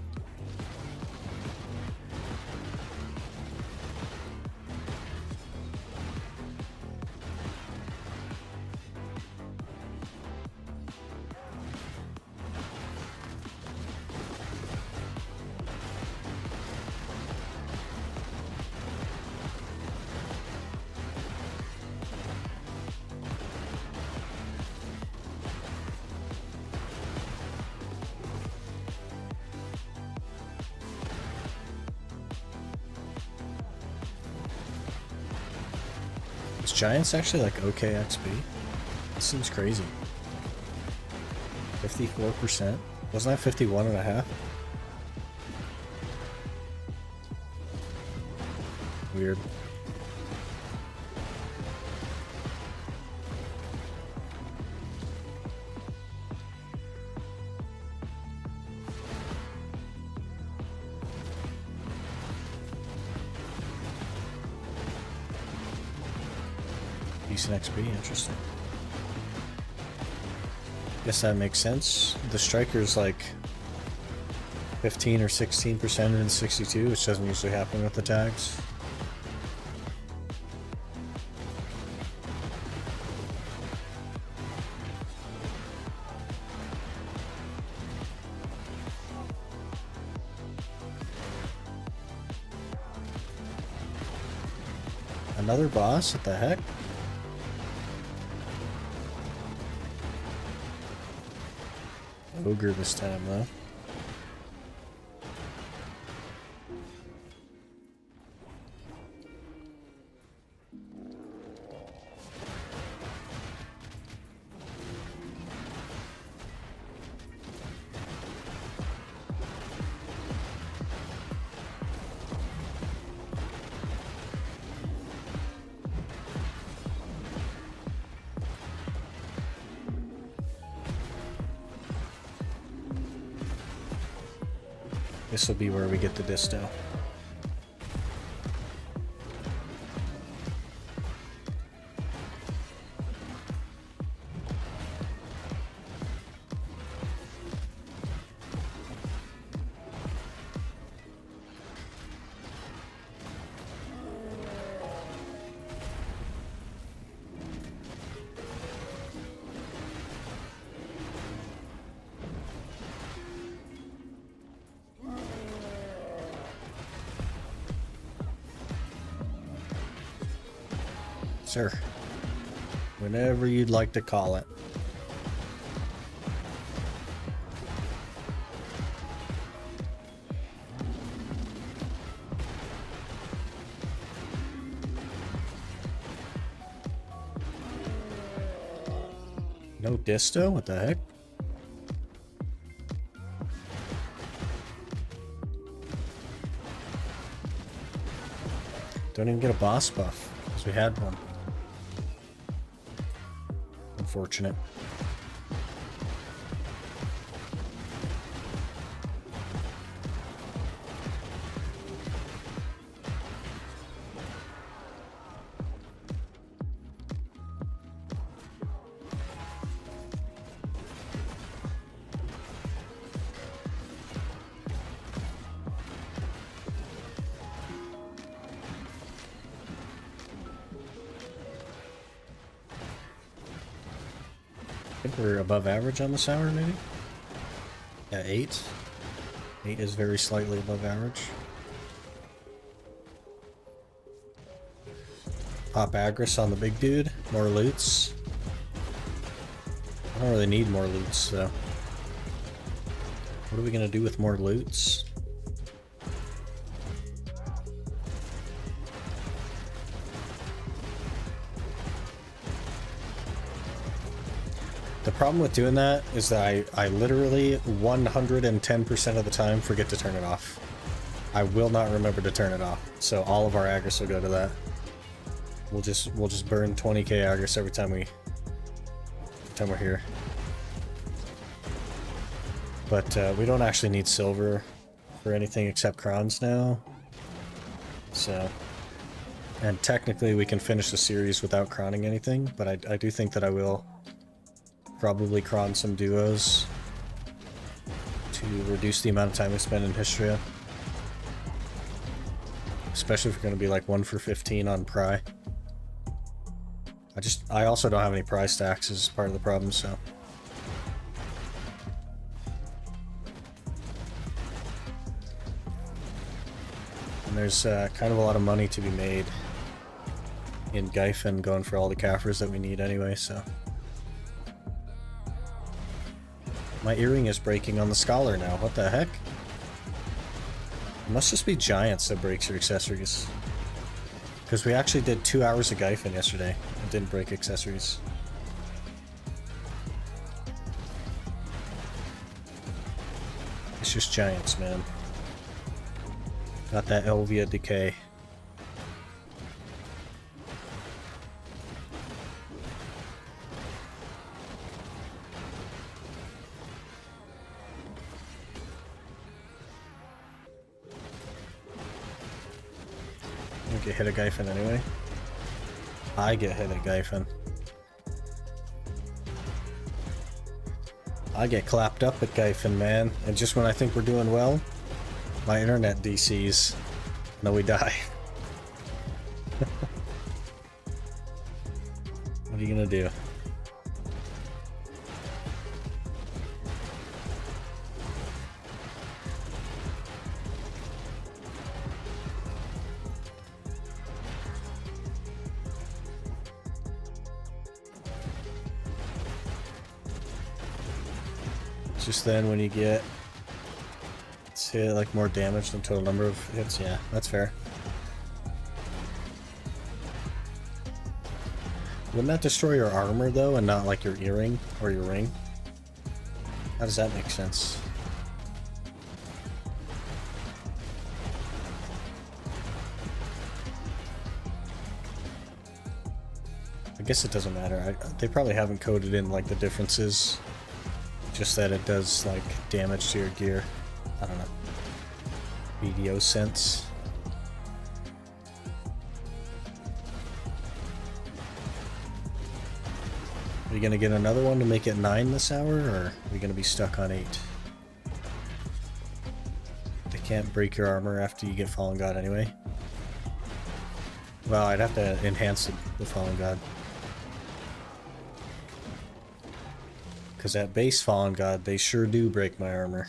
Is Giants actually like okay XP? This seems crazy. 54%? Wasn't that 51.5? Weird. Decent XP, interesting. Guess that makes sense. The striker's like 15 or 16% in 62, which doesn't usually happen with the tags. Another boss? What the heck? Ogre this time, though. This will be where we get the disto. Sir, whenever you'd like to call it. No disto? What the heck? Don't even get a boss buff, because we had one. Unfortunate. think we're above average on this hour, maybe? Yeah, 8. 8 is very slightly above average. Pop Agris on the big dude. More loots. I don't really need more loots, so... What are we gonna do with more loots? The problem with doing that is that I literally 110% of the time forget to turn it off. I will not remember to turn it off, so all of our Agris will go to that. We'll just burn 20k Agris every time we're here. But we don't actually need silver for anything except crons now. So, and technically we can finish the series without cronning anything, but I do think that I will probably cron some duos to reduce the amount of time we spend in Histria. Especially if we're going to be like 1 for 15 on Pry. I also don't have any Pry stacks as part of the problem, so... And there's kind of a lot of money to be made in Gyfin going for all the Kafirs that we need anyway, so... My earring is breaking on the Scholar now, what the heck? It must just be Giants that breaks your accessories. Because we actually did 2 hours of Gyfin yesterday and didn't break accessories. It's just Giants, man. Got that Elvia decay. You get hit at Gyfin anyway. I get hit at Gyfin. I get clapped up at Gyfin, man. And just when I think we're doing well, my internet DCs. No, we die. What are you gonna do? Just then when you get hit like more damage than total number of hits, yeah, that's fair. Wouldn't that destroy your armor though and not like your earring or your ring? How does that make sense? I guess it doesn't matter. They probably haven't coded in like the differences. Just that it does like damage to your gear. I don't know. BDO sense. Are you gonna get another one to make it 9 this hour, or are we gonna be stuck on 8? They can't break your armor after you get Fallen God anyway. Well, I'd have to enhance the Fallen God. Because at base Fallen God, they sure do break my armor.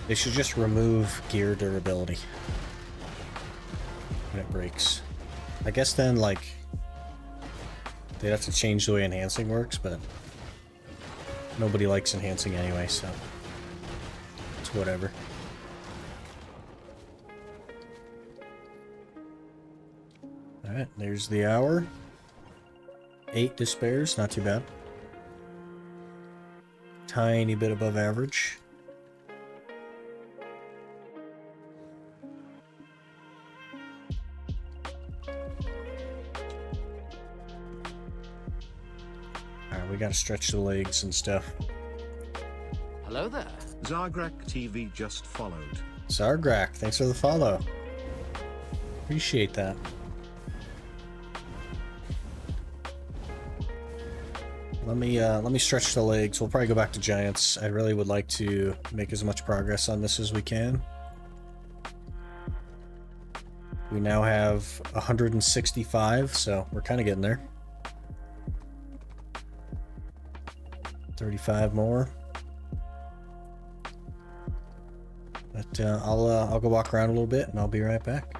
They should just remove gear durability when it breaks. I guess then, like, they'd have to change the way enhancing works, but Nobody likes enhancing anyway, so it's whatever. Alright, there's the hour. 8 despairs, not too bad. Tiny bit above average. Alright, we gotta stretch the legs and stuff. Hello there. Zargrak TV just followed. Zargrak, thanks for the follow. Appreciate that. Let me stretch the legs. We'll probably go back to Giants. I really would like to make as much progress on this as we can. We now have 165, so we're kind of getting there. 35 more. But I'll go walk around a little bit and I'll be right back.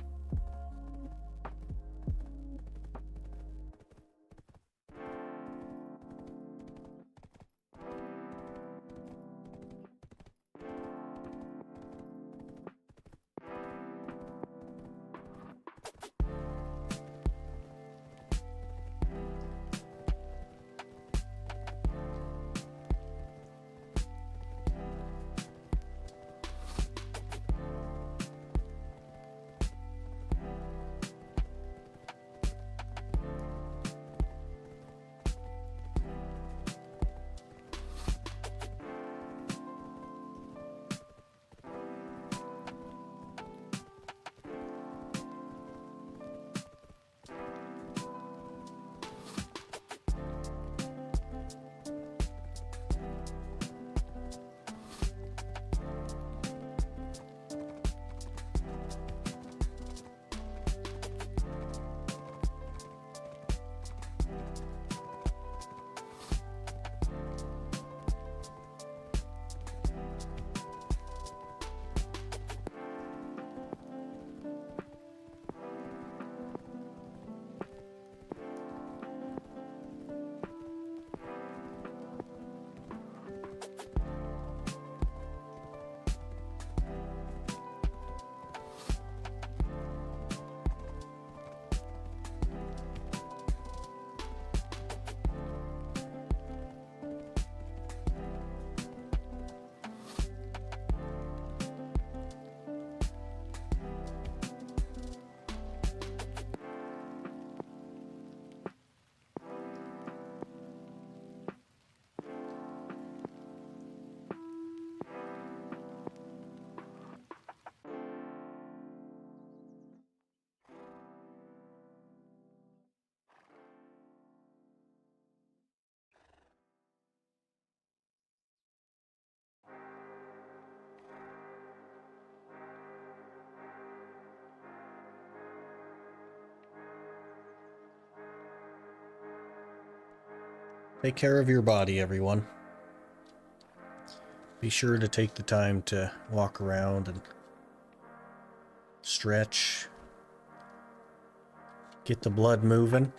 Take care of your body, everyone. Be sure to take the time to walk around and stretch. Get the blood moving.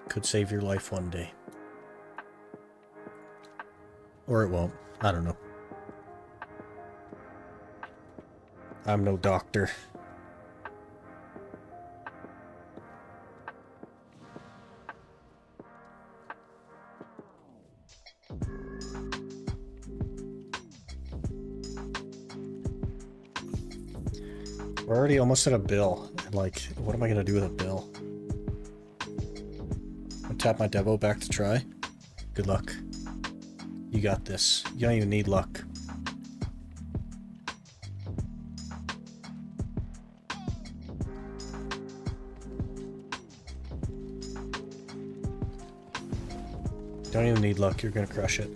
Could save your life one day. Or it won't. I don't know. I'm no doctor. We're already almost at a bill. Like, what am I gonna do with a bill? I tap my Devo back to try. Good luck. You got this. You don't even need luck. Don't even need luck. You're gonna crush it.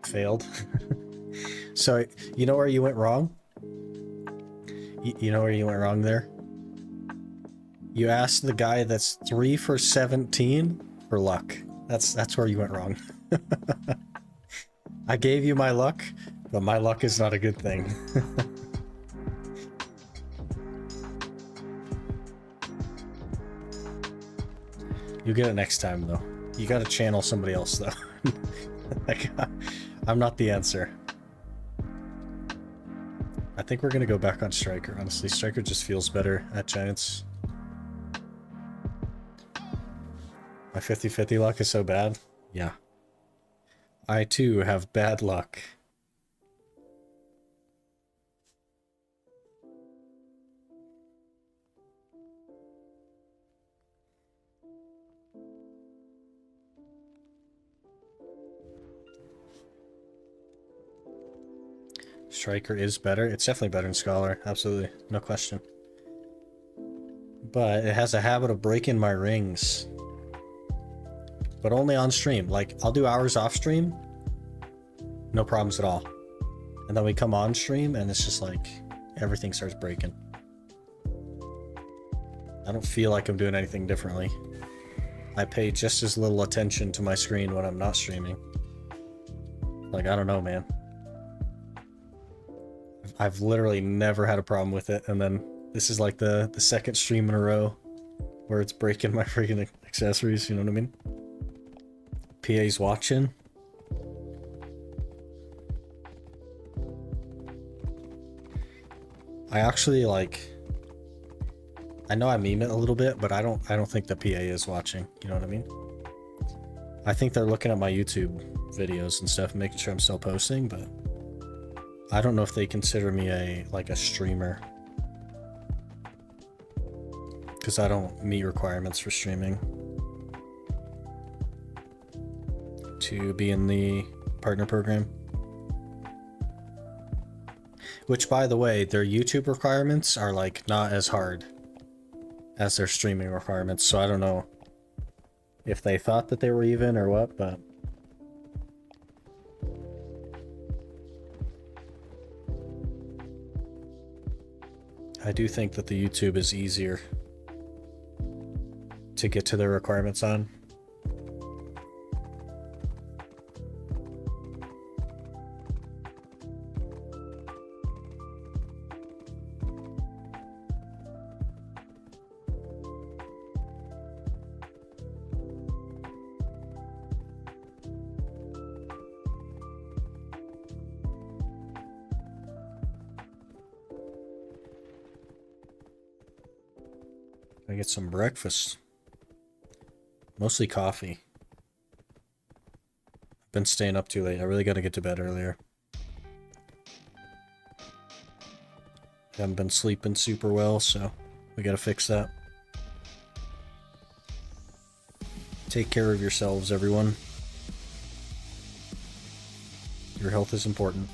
Failed. So, you know where you went wrong? You know where you went wrong there? You asked the guy that's 3 for 17 for luck. That's where you went wrong. I gave you my luck, but my luck is not a good thing. You get it next time, though. You gotta channel somebody else, though. Like, I'm not the answer. I think we're gonna go back on Striker, honestly. Striker just feels better at Giants. My 50-50 luck is so bad. Yeah. I, too, have bad luck. Striker is better. It's definitely better than Scholar. Absolutely. No question. But it has a habit of breaking my rings. But only on stream. Like, I'll do hours off stream. No problems at all. And then we come on stream and it's just like, everything starts breaking. I don't feel like I'm doing anything differently. I pay just as little attention to my screen when I'm not streaming. Like, I don't know, man. I've literally never had a problem with it, and then this is like the second stream in a row where it's breaking my freaking accessories, you know what I mean? PA's watching. I actually like, I know I meme it a little bit, but I don't think the PA is watching, you know what I mean? I think they're looking at my YouTube videos and stuff, making sure I'm still posting, but I don't know if they consider me a streamer, because I don't meet requirements for streaming to be in the partner program. Which, by the way, their YouTube requirements are like not as hard as their streaming requirements, so I don't know if they thought that they were even or what, but I do think that the YouTube is easier to get to their requirements on. I get some breakfast. Mostly coffee. I've been staying up too late. I really gotta get to bed earlier. Haven't been sleeping super well, so we gotta fix that. Take care of yourselves, everyone. Your health is important.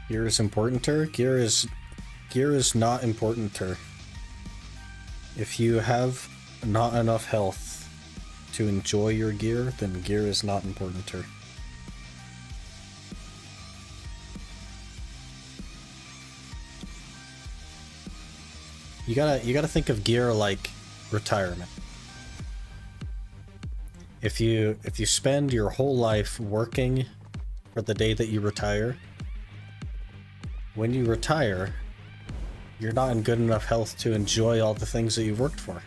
Gear is importanter? Gear is not importanter. If you have not enough health to enjoy your gear, then gear is not importanter. You gotta think of gear like retirement. If you spend your whole life working for the day that you retire, when you retire, you're not in good enough health to enjoy all the things that you've worked for.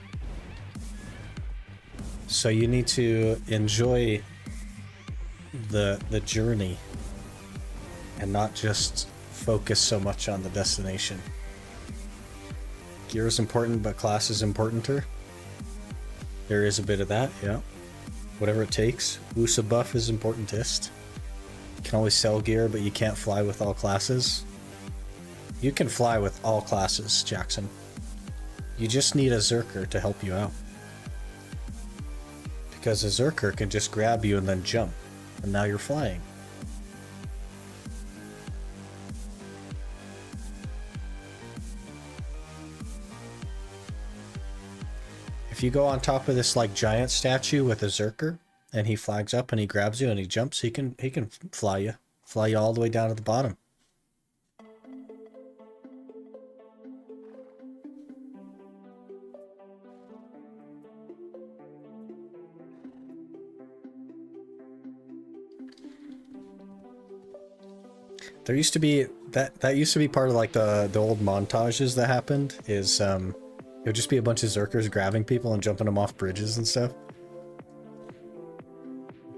So you need to enjoy the journey and not just focus so much on the destination. Gear is important, but class is importanter. There is a bit of that, yeah. Whatever it takes. Wusa buff is importantest. You can always sell gear, but you can't fly with all classes. You can fly with all classes, Jackson. You just need a Zerker to help you out. Because a Zerker can just grab you and then jump. And now you're flying. If you go on top of this like giant statue with a Zerker and he flags up and he grabs you and he jumps, he can fly you all the way down to the bottom. There used to be that used to be part of like the old montages that happened is it would just be a bunch of Zerkers grabbing people and jumping them off bridges and stuff.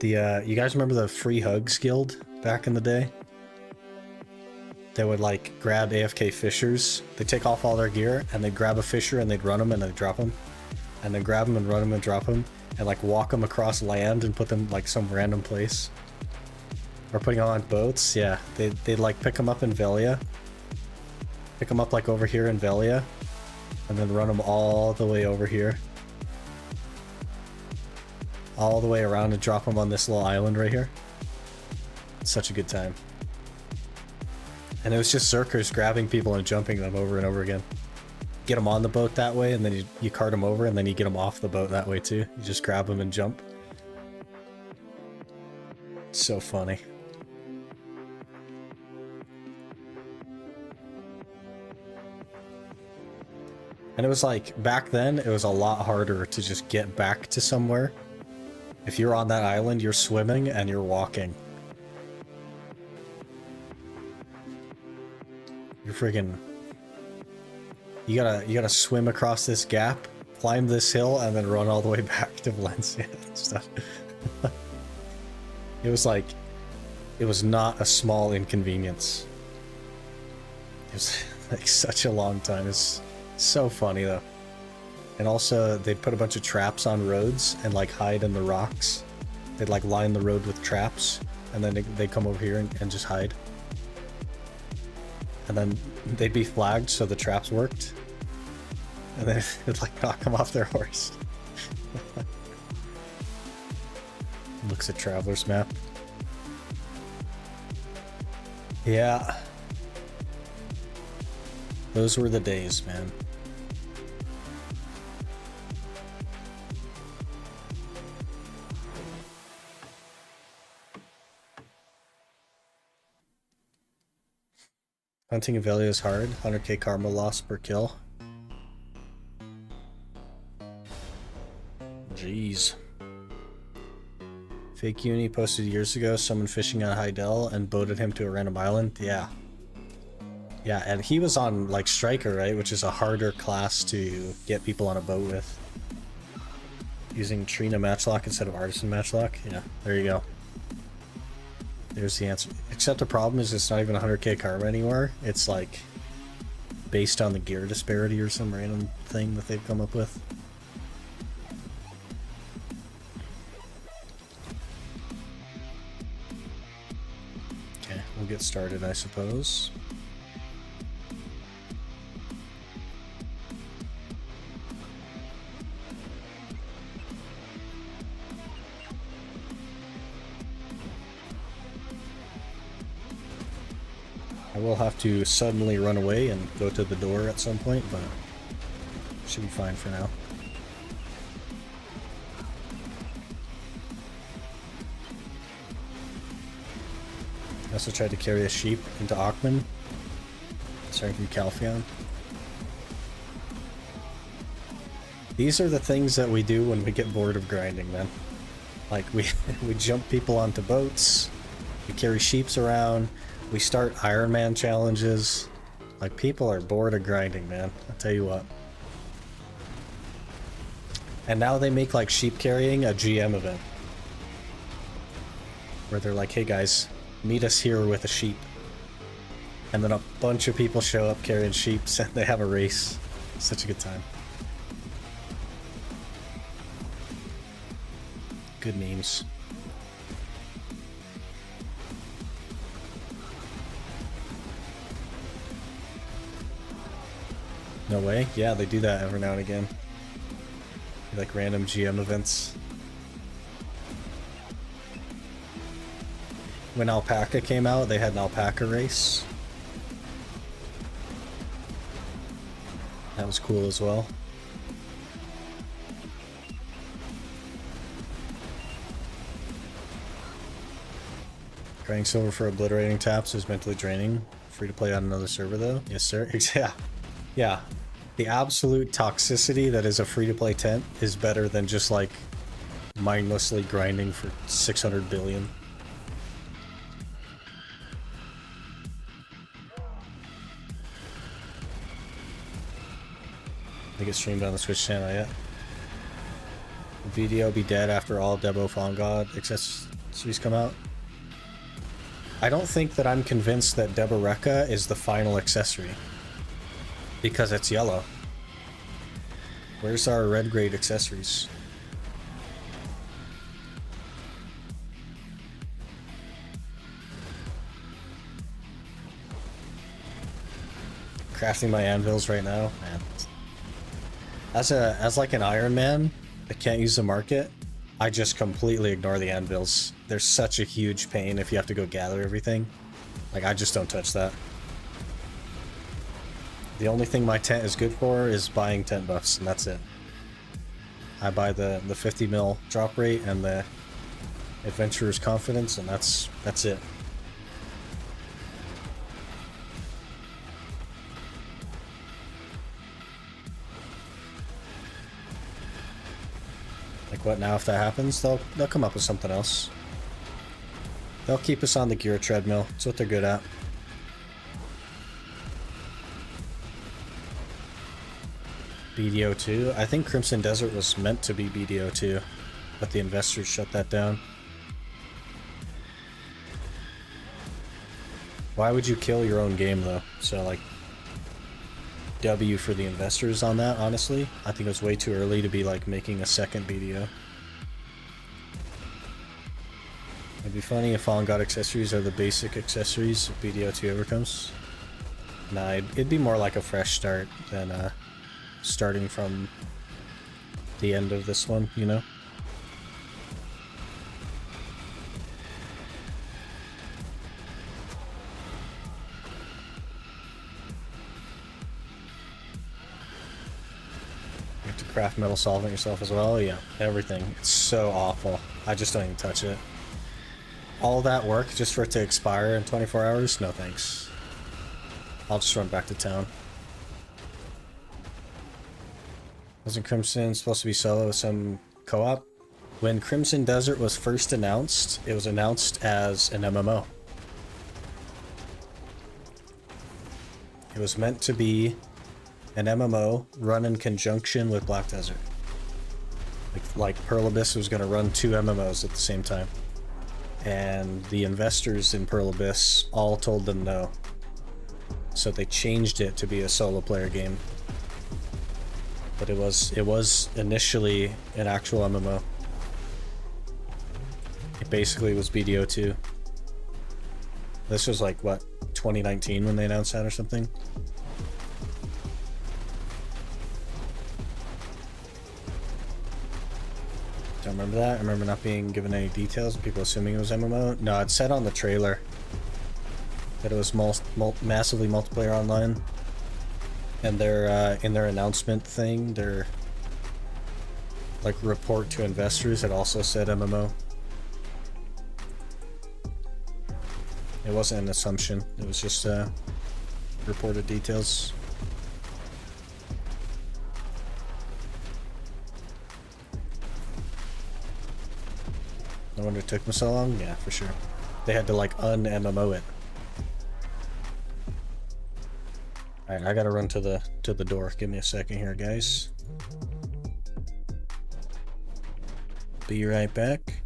You guys remember the Free Hugs Guild back in the day? They would like grab AFK fishers. They'd take off all their gear and they'd grab a fisher and they'd run them and they'd drop them. And then grab them and run them and drop them. And like walk them across land and put them like some random place. Or putting them on boats, yeah. They'd like pick them up in Velia. Pick them up like over here in Velia. And then run them all the way over here. All the way around and drop them on this little island right here. It's such a good time. And it was just Zerkers grabbing people and jumping them over and over again. Get them on the boat that way, and then you cart them over, and then you get them off the boat that way too. You just grab them and jump. It's so funny. And it was like, back then, it was a lot harder to just get back to somewhere. If you're on that island, you're swimming and you're walking. You're friggin'... You gotta swim across this gap, climb this hill, and then run all the way back to Valencia and stuff. It was like... It was not a small inconvenience. It was like such a long time. It's so funny though. And also they'd put a bunch of traps on roads and like hide in the rocks. They'd like line the road with traps and then they'd come over here and just hide. And then they'd be flagged so the traps worked. And then it'd like knock them off their horse. Looks at Traveler's Map. Yeah. Those were the days, man. Hunting in Velia is hard. 100k karma loss per kill. Jeez. Fake Uni posted years ago someone fishing on Heidel and boated him to a random island. Yeah. Yeah, and he was on like Striker, right? Which is a harder class to get people on a boat with. Using Trina Matchlock instead of Artisan Matchlock. Yeah, there you go. There's the answer. Except the problem is it's not even 100k karma anymore. It's like based on the gear disparity or some random thing that they've come up with. Okay, we'll get started, I suppose. I will have to suddenly run away and go to the door at some point, but should be fine for now. I also tried to carry a sheep into Akhman, starting from Calpheon. These are the things that we do when we get bored of grinding, man. Like, we jump people onto boats, we carry sheeps around, we start Iron Man challenges. Like, people are bored of grinding, man. I'll tell you what. And now they make, like, sheep carrying a GM event. where they're like, hey guys, meet us here with a sheep. And then a bunch of people show up carrying sheep, and they have a race. Such a good time. Good memes. No way? Yeah, they do that every now and again. Like random GM events. When Alpaca came out, they had an alpaca race. That was cool as well. Grinding silver for obliterating taps is mentally draining. Free to play on another server though? Yes sir. Yeah. Yeah. The absolute toxicity that is a free to play tent is better than just like mindlessly grinding for 600 billion. I think it's streamed on the Twitch channel yet. The video be dead after all Debo Fallen God accessories come out. I don't think that I'm convinced that Deboreka is the final accessory. Because it's yellow. Where's our red grade accessories? Crafting my anvils right now, man. As like an Iron Man that can't use the market, I just completely ignore the anvils. They're such a huge pain if you have to go gather everything. Like, I just don't touch that. The only thing my tent is good for is buying tent buffs, and that's it. I buy the 50 mil drop rate and the Adventurer's Confidence, and that's it. Like what now if that happens? They'll come up with something else. They'll keep us on the gear treadmill. That's what they're good at. BDO2? I think Crimson Desert was meant to be BDO2, but the investors shut that down. Why would you kill your own game though? So like, W for the investors on that, honestly. I think it was way too early to be like making a second BDO. It'd be funny if Fallen God accessories are the basic accessories if BDO2 ever comes. Nah, it'd be more like a fresh start than starting from the end of this one, you know? You have to craft metal solvent yourself as well? Yeah, everything. It's so awful. I just don't even touch it. All that work just for it to expire in 24 hours? No thanks. I'll just run back to town. Wasn't Crimson supposed to be solo with some co-op? When Crimson Desert was first announced, it was announced as an MMO. It was meant to be an MMO run in conjunction with Black Desert. Like Pearl Abyss was going to run 2 MMOs at the same time. And the investors in Pearl Abyss all told them no. So they changed it to be a solo player game. But it was initially an actual MMO. It basically was BDO2. This was like, what, 2019 when they announced that or something? Don't remember that. I remember not being given any details, people assuming it was MMO. No, it said on the trailer that it was massively multiplayer online. And their in their announcement thing, their like report to investors, it also said MMO. It wasn't an assumption, it was just reported details. No wonder it took them so long? Yeah, for sure. They had to like un-MMO it. Alright, I gotta run to the door. Give me a second here, guys. Be right back.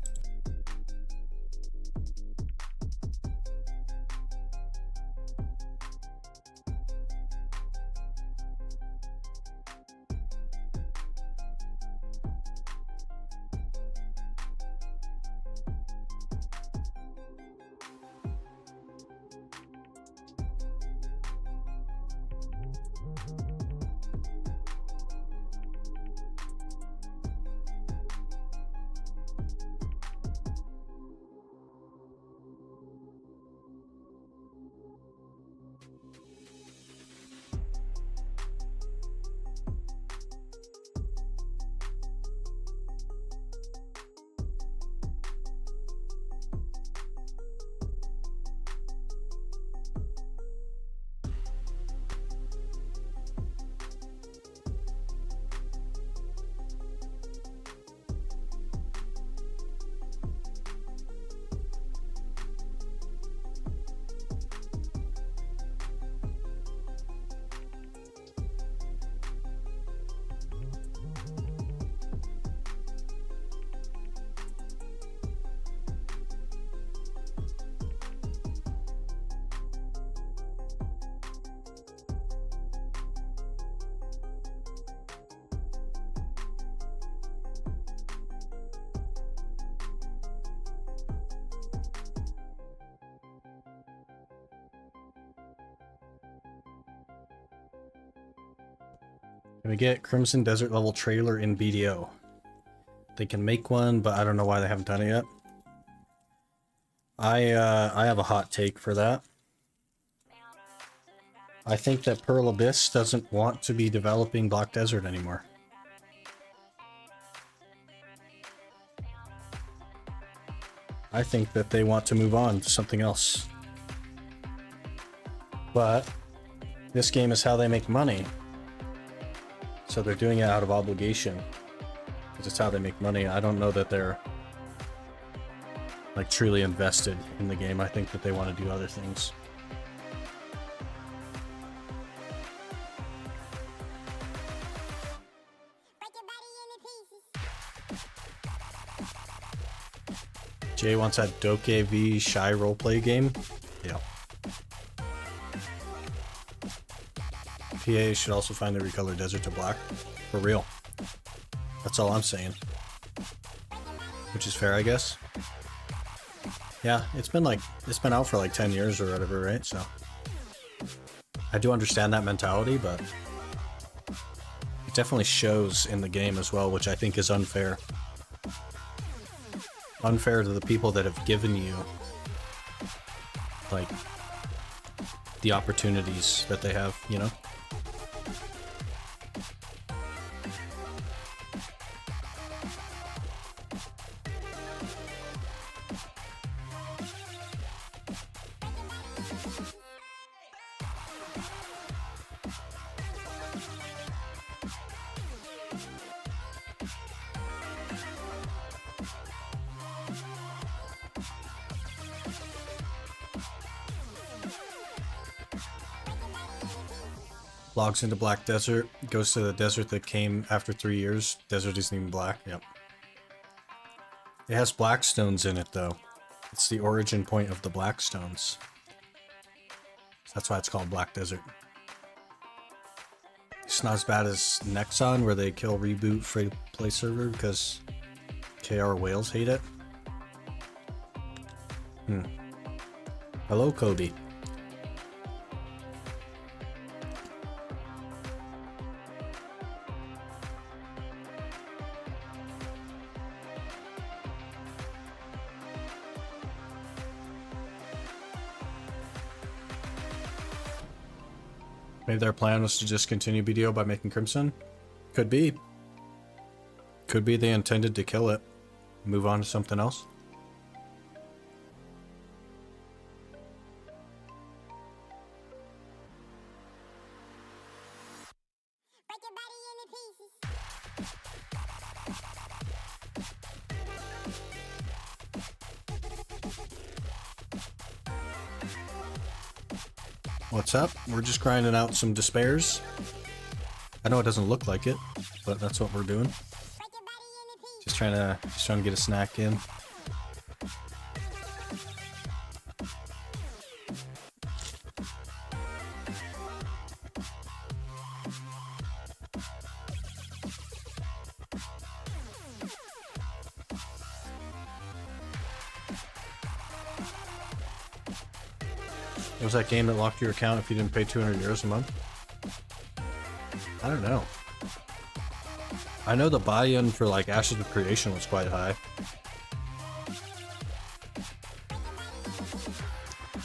Can we get Crimson Desert level trailer in BDO? They can make one, but I don't know why they haven't done it yet. I have a hot take for that. I think that Pearl Abyss doesn't want to be developing Black Desert anymore. I think that they want to move on to something else. But this game is how they make money. So they're doing it out of obligation. Because it's how they make money. I don't know that they're like truly invested in the game. I think that they want to do other things. Jay wants that Doke v Shy roleplay game. Yeah. PA should also find the recolor desert to black. For real. That's all I'm saying. Which is fair, I guess. Yeah, it's been out for like 10 years or whatever, right? So I do understand that mentality, but it definitely shows in the game as well, which I think is unfair. Unfair to the people that have given you like the opportunities that they have, you know? Logs into Black Desert, goes to the desert that came after 3 years. Desert isn't even black. Yep. It has black stones in it, though. It's the origin point of the black stones. That's why it's called Black Desert. It's not as bad as Nexon, where they kill Reboot free-to-play server because KR whales hate it. Hello, Cody. Maybe their plan was to just continue BDO by making Crimson? Could be. Could be they intended to kill it. Move on to something else. What's up? We're just grinding out some despairs. I know it doesn't look like it, but that's what we're doing. Just trying to get a snack in. It was that game that locked your account if you didn't pay 200 euros a month? I don't know. I know the buy-in for like Ashes of Creation was quite high.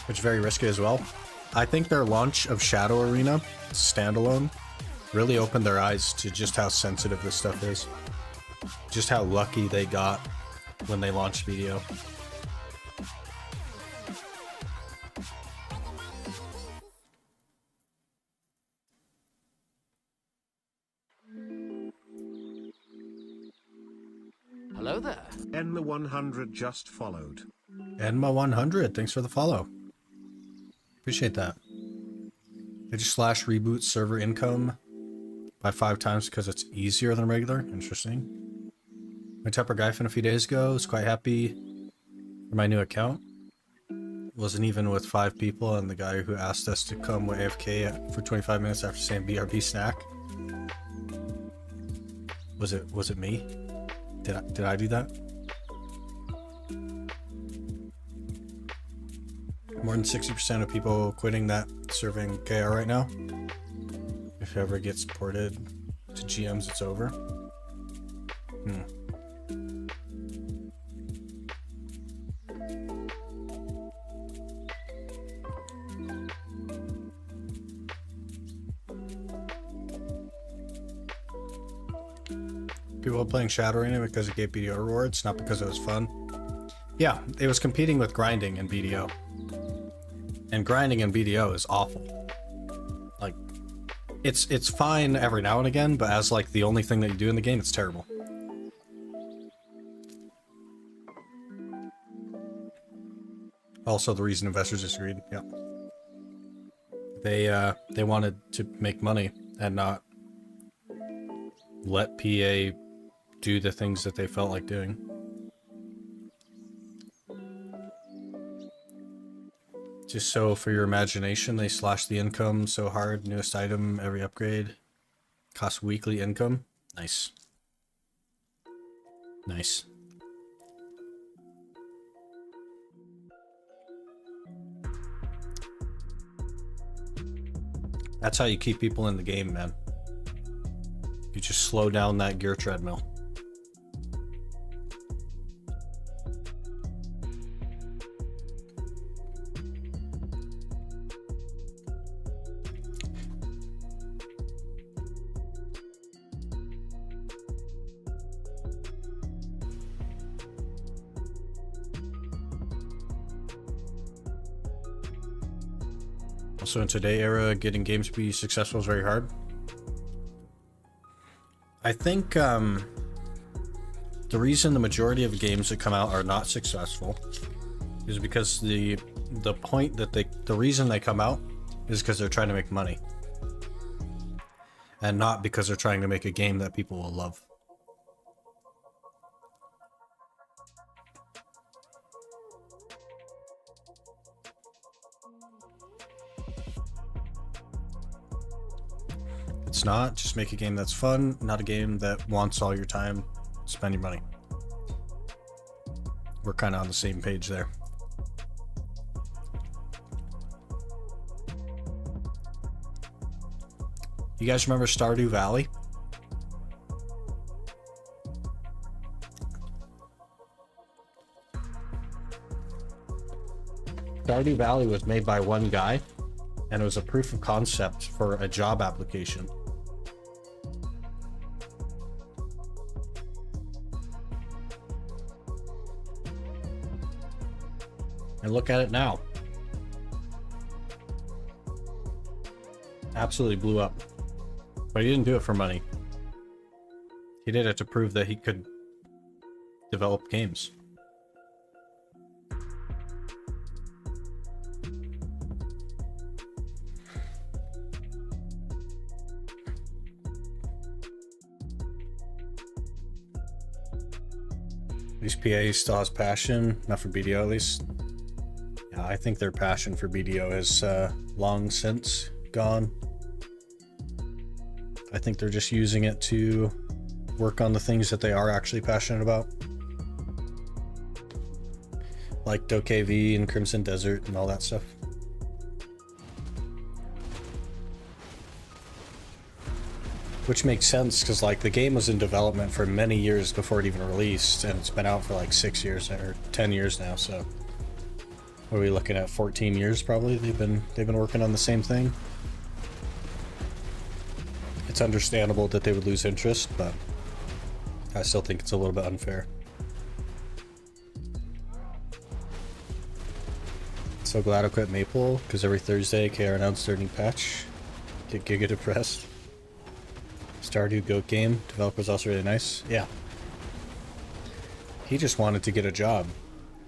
Which is very risky as well. I think their launch of Shadow Arena, standalone, really opened their eyes to just how sensitive this stuff is. Just how lucky they got when they launched video. Hello there. Enma100 just followed. Enma100, thanks for the follow. Appreciate that. They just slash reboot server income by 5 times because it's easier than regular. Interesting. My Tupper Gyfin a few days ago was quite happy for my new account. Wasn't even with 5 people, and the guy who asked us to come with AFK for 25 minutes after saying BRB snack. Was it me? Did I do that? More than 60% of people quitting that serving KR right now. If it ever gets ported to GMs, it's over. People are playing Shadow Arena because it gave BDO rewards, not because it was fun. Yeah, it was competing with grinding in BDO. And grinding in BDO is awful. Like, it's fine every now and again, but as like the only thing that you do in the game, it's terrible. Also the reason investors disagreed, yeah. They wanted to make money and not let PA do the things that they felt like doing. Just so for your imagination, they slashed the income so hard. Newest item, every upgrade costs weekly income. Nice. Nice. That's how you keep people in the game, man. You just slow down that gear treadmill. Also in today's era, getting games to be successful is very hard. I think the reason the majority of games that come out are not successful is because the reason they come out is because they're trying to make money. And not because they're trying to make a game that people will love. It's not, just make a game that's fun, not a game that wants all your time, spend your money. We're kind of on the same page there. You guys remember Stardew Valley? Stardew Valley was made by one guy, and it was a proof of concept for a job application. And look at it now. Absolutely blew up. But he didn't do it for money. He did it to prove that he could develop games. At least PA still has passion, not for BDO at least. Yeah, I think their passion for BDO is long since gone. I think they're just using it to work on the things that they are actually passionate about. Like DoKV and Crimson Desert and all that stuff. Which makes sense, because like the game was in development for many years before it even released, and it's been out for like 6 years or 10 years now. So, what are we looking at? 14 years probably. They've been working on the same thing. It's understandable that they would lose interest, but I still think it's a little bit unfair. So glad I quit Maple, because every Thursday KR announced their new patch. Get giga depressed. Stardew Goat game. Developer's also really nice. Yeah. He just wanted to get a job.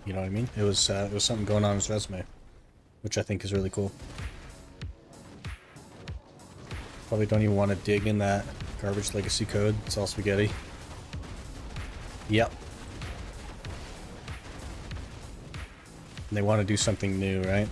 You know what I mean? It was something going on his resume, which I think is really cool. Probably don't even want to dig in that garbage legacy code. It's all spaghetti. Yep. And they want to do something new, right?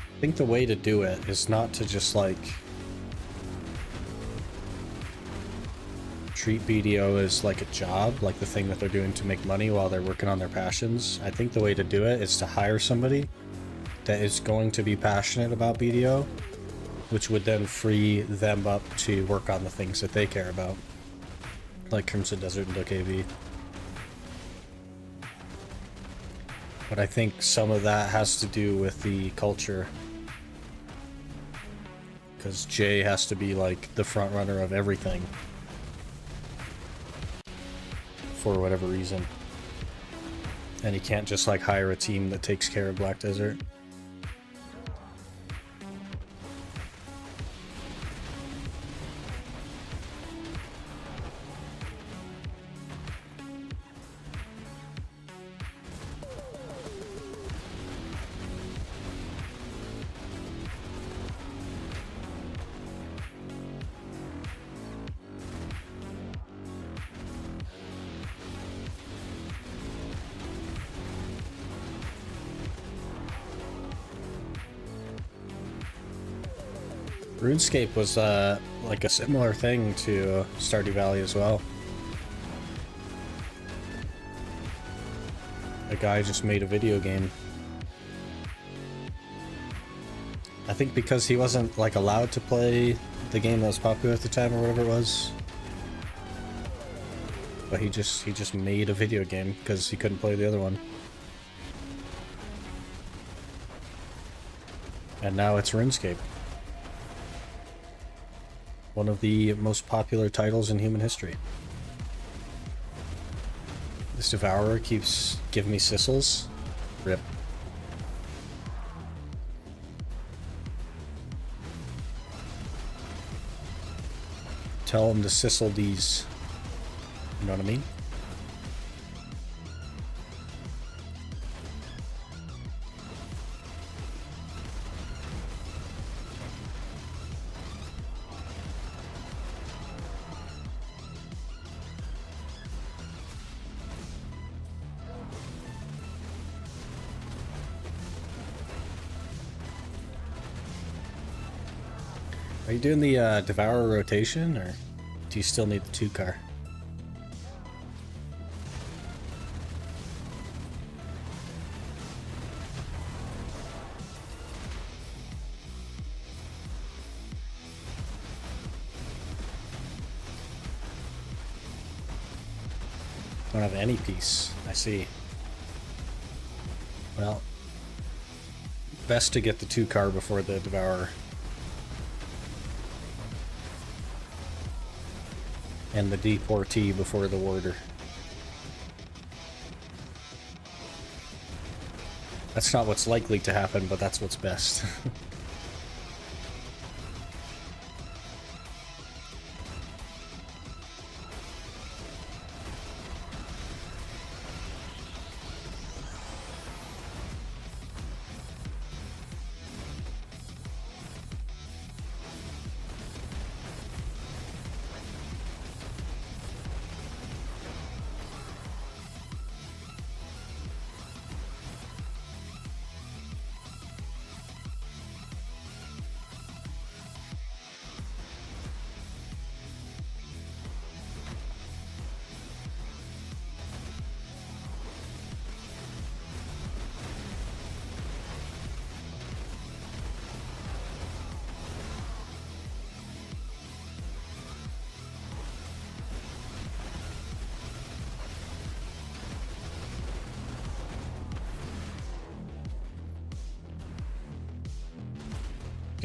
I think the way to do it is not to just like treat BDO as like a job, like the thing that they're doing to make money while they're working on their passions. I think the way to do it is to hire somebody that is going to be passionate about BDO, which would then free them up to work on the things that they care about, like Crimson Desert and DokeV. But I think some of that has to do with the culture, because Jay has to be like the front runner of everything for whatever reason, and he can't just like hire a team that takes care of Black Desert. RuneScape was like a similar thing to Stardew Valley as well. A guy just made a video game. I think because he wasn't like allowed to play the game that was popular at the time or whatever it was. But he just made a video game because he couldn't play the other one. And now it's RuneScape. One of the most popular titles in human history. This Devourer keeps giving me sissles. Rip. Tell him to sissle these. You know what I mean? Are you doing the Devourer rotation, or do you still need the 2-car? Don't have any piece. I see. Well, best to get the 2-car before the Devourer. And the deportee before the warder. That's not what's likely to happen, but that's what's best.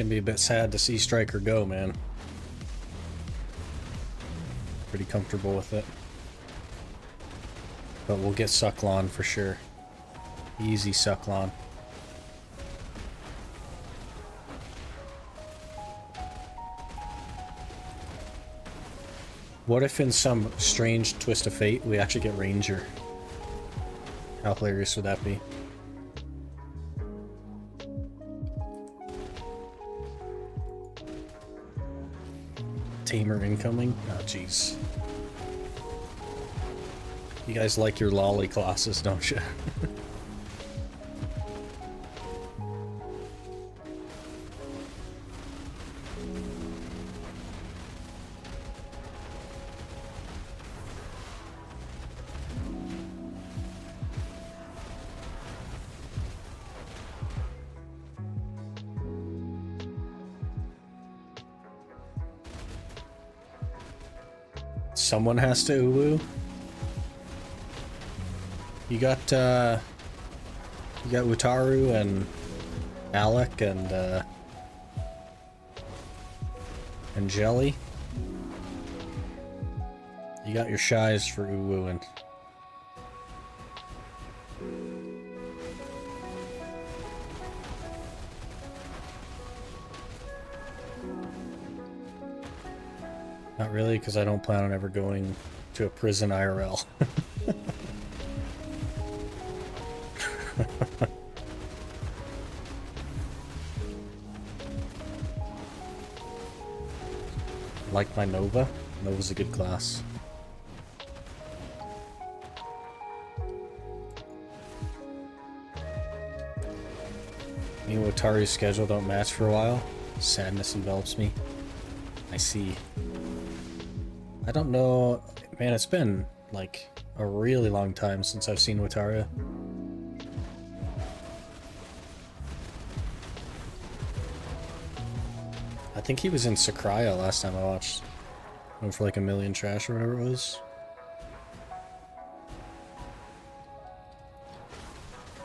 can be a bit sad to see Striker go, man. Pretty comfortable with it. But we'll get Sucklon for sure. Easy Sucklon. What if in some strange twist of fate we actually get Ranger? How hilarious would that be? Tamer incoming? Oh jeez. You guys like your lolly classes, don't you? Someone has to uwu. You got Utaru and Alec and Jelly. You got your shies for uwuing. Not really, because I don't plan on ever going to a prison IRL. Like my Nova? Nova's a good class. Me and Wataru's schedule don't match for a while. Sadness envelops me. I see. I don't know, man, it's been like a really long time since I've seen Wataru. I think he was in Sakurai last time I watched. Went for like a million trash or whatever it was.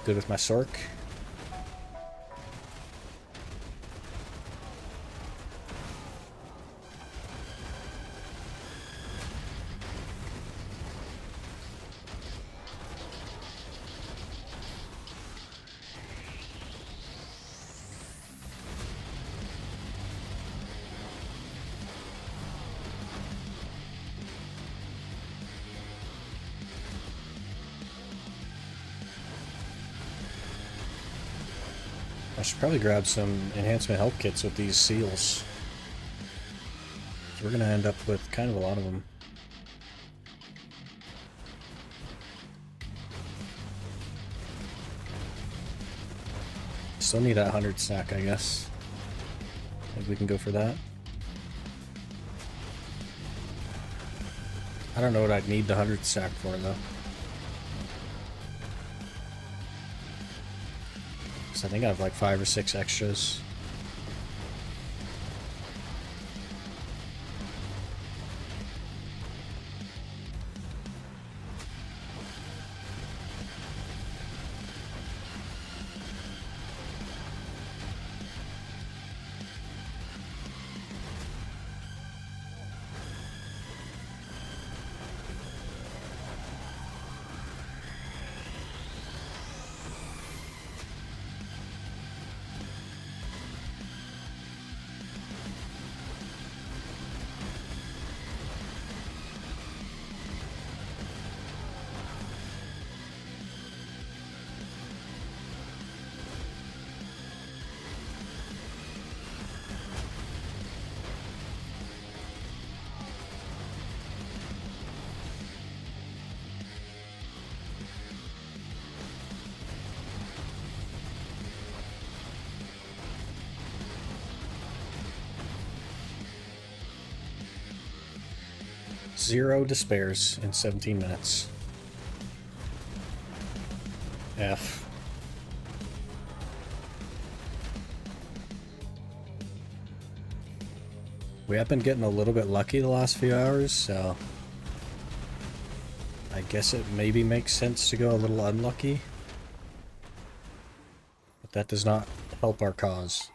Good with my Sork. I should probably grab some enhancement help kits with these seals. We're gonna end up with kind of a lot of them. Still need that 100 stack, I guess. Maybe we can go for that. I don't know what I'd need the 100 stack for though. I think I have like 5 or 6 extras. Zero despairs in 17 minutes. F. We have been getting a little bit lucky the last few hours, so I guess it maybe makes sense to go a little unlucky. But that does not help our cause.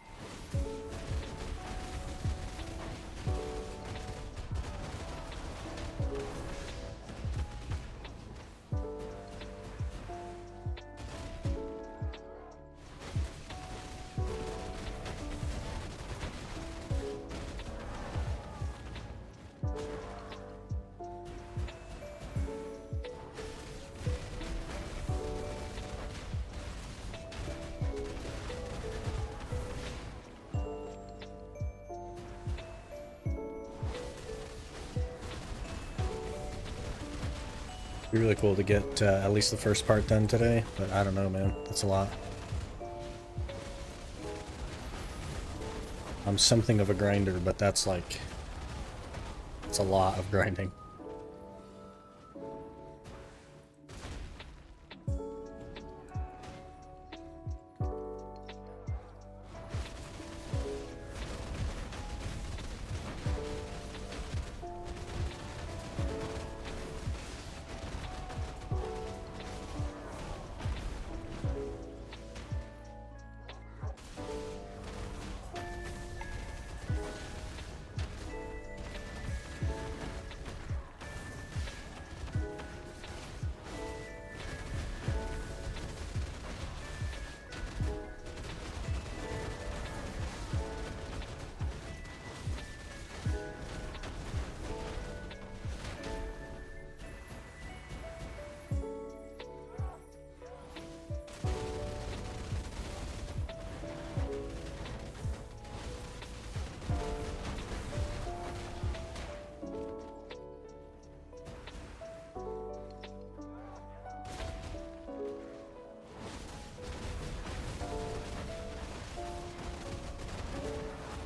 Be really cool to get at least the first part done today, but I don't know, man. That's a lot. I'm something of a grinder, but that's like... it's a lot of grinding.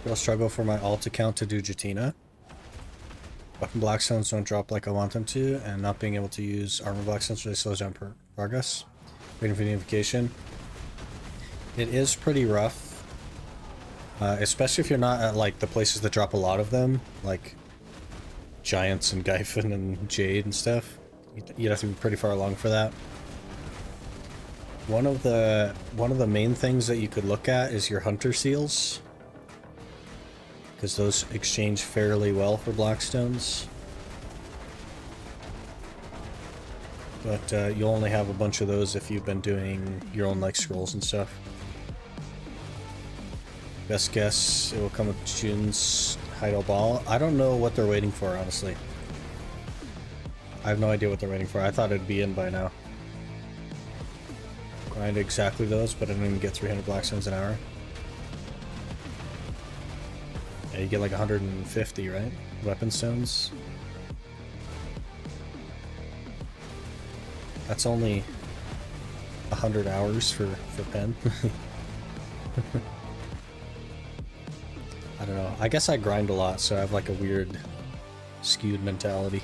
Real struggle for my alt account to do Jatina. Weapon blackstones don't drop like I want them to, and not being able to use armor blackstones really slows down progress. Waiting for the notification. It is pretty rough. Especially if you're not at like the places that drop a lot of them, like Giants and Gyphon and Jade and stuff. You'd have to be pretty far along for that. One of the main things that you could look at is your hunter seals, because those exchange fairly well for blackstones. But you'll only have a bunch of those if you've been doing your own like scrolls and stuff. Best guess, it will come with June's Heidel Ball. I don't know what they're waiting for, honestly. I have no idea what they're waiting for. I thought it'd be in by now. Grind exactly those, but I didn't even get 300 blackstones an hour. Yeah, you get like 150, right? Weapon stones. That's only 100 hours for pen. I don't know. I guess I grind a lot, so I have like a weird skewed mentality.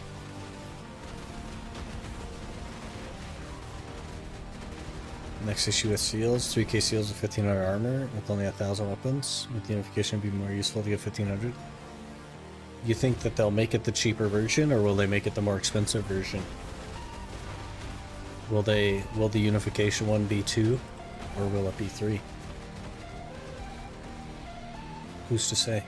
Next issue with seals, 3k seals with 1500 armor with only 1000 weapons. With the unification, it'd be more useful to get 1500. You think that they'll make it the cheaper version, or will they make it the more expensive version? Will the unification one be 2, or will it be 3? Who's to say?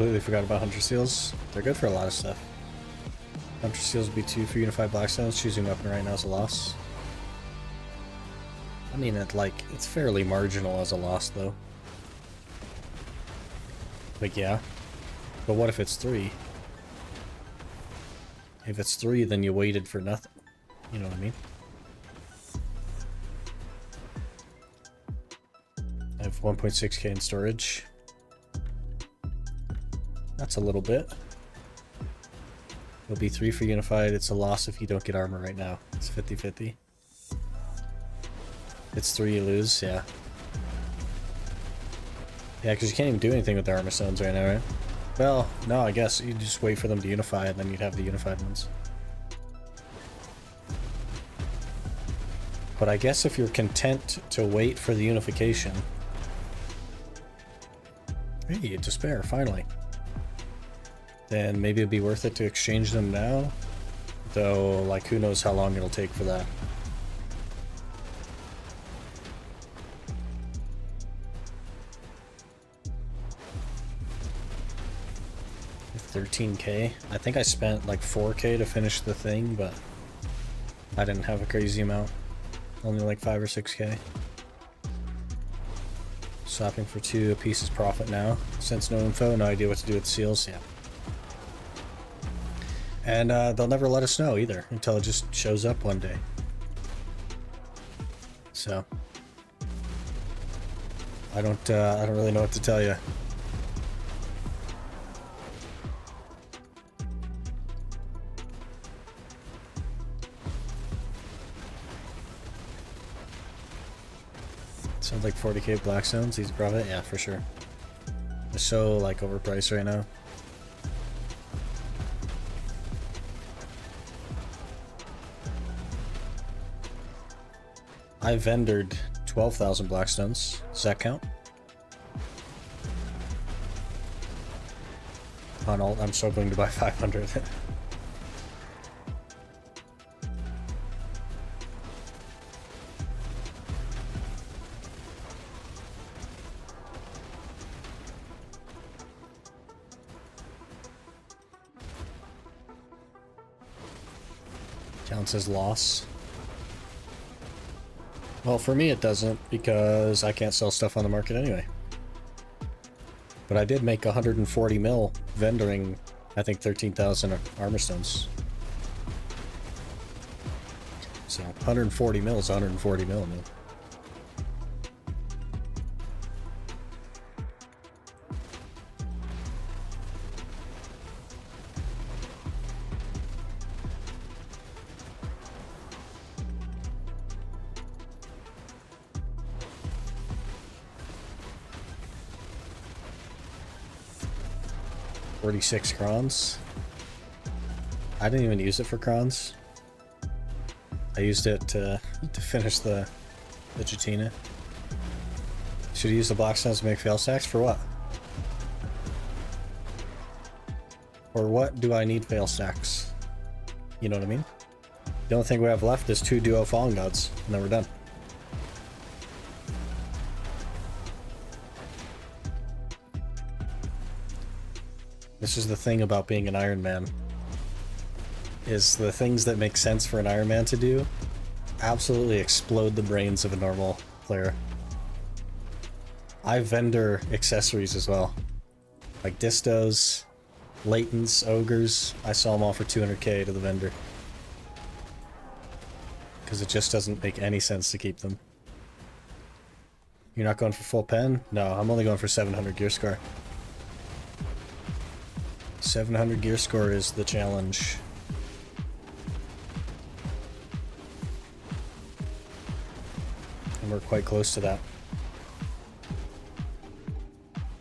Completely forgot about Hunter Seals. They're good for a lot of stuff. Hunter Seals would be 2 for Unified Blackstones. Choosing weapon right now is a loss. I mean, it's fairly marginal as a loss, though. Like, yeah. But what if it's 3? If it's 3, then you waited for nothing. You know what I mean? I have 1.6k in storage. That's a little bit. It'll be 3 for Unified. It's a loss if you don't get armor right now. It's 50-50. It's 3, you lose, yeah. Yeah, because you can't even do anything with the armor stones right now, right? Well, no, I guess you just wait for them to unify and then you'd have the unified ones. But I guess if you're content to wait for the unification... Hey, Despair, finally. Then maybe it'd be worth it to exchange them now. Though, like, who knows how long it'll take for that. 13k. I think I spent like 4k to finish the thing, but I didn't have a crazy amount. Only like 5 or 6k. Swapping for 2 apiece is profit now. Since no info, no idea what to do with the seals. Yeah. And they'll never let us know either until it just shows up one day. So I don't really know what to tell you. Sounds like 40k Blackstones, easy profit, yeah, for sure. They're so like overpriced right now. I vendored 12,000 Blackstones. Does that count? On alt, I'm struggling to buy 500. Counts as loss. Well, for me it doesn't, because I can't sell stuff on the market anyway. But I did make 140 mil vendoring, I think, 13,000 armor stones. So 140 mil is 140 mil, man. $46 crons. I didn't even use it for crons. I used it to finish the Jatina. Should I use the Blackstones to make fail stacks? For what? For what do I need fail stacks? You know what I mean? The only thing we have left is 2 duo Fallen Gods, and then we're done. This is the thing about being an Iron Man, is the things that make sense for an Iron Man to do absolutely explode the brains of a normal player. I vendor accessories as well, like distos, latents, ogres. I sell them all for 200k to the vendor, because it just doesn't make any sense to keep them. You're not going for full pen? No, I'm only going for 700 gear score. 700 gear score is the challenge. And we're quite close to that.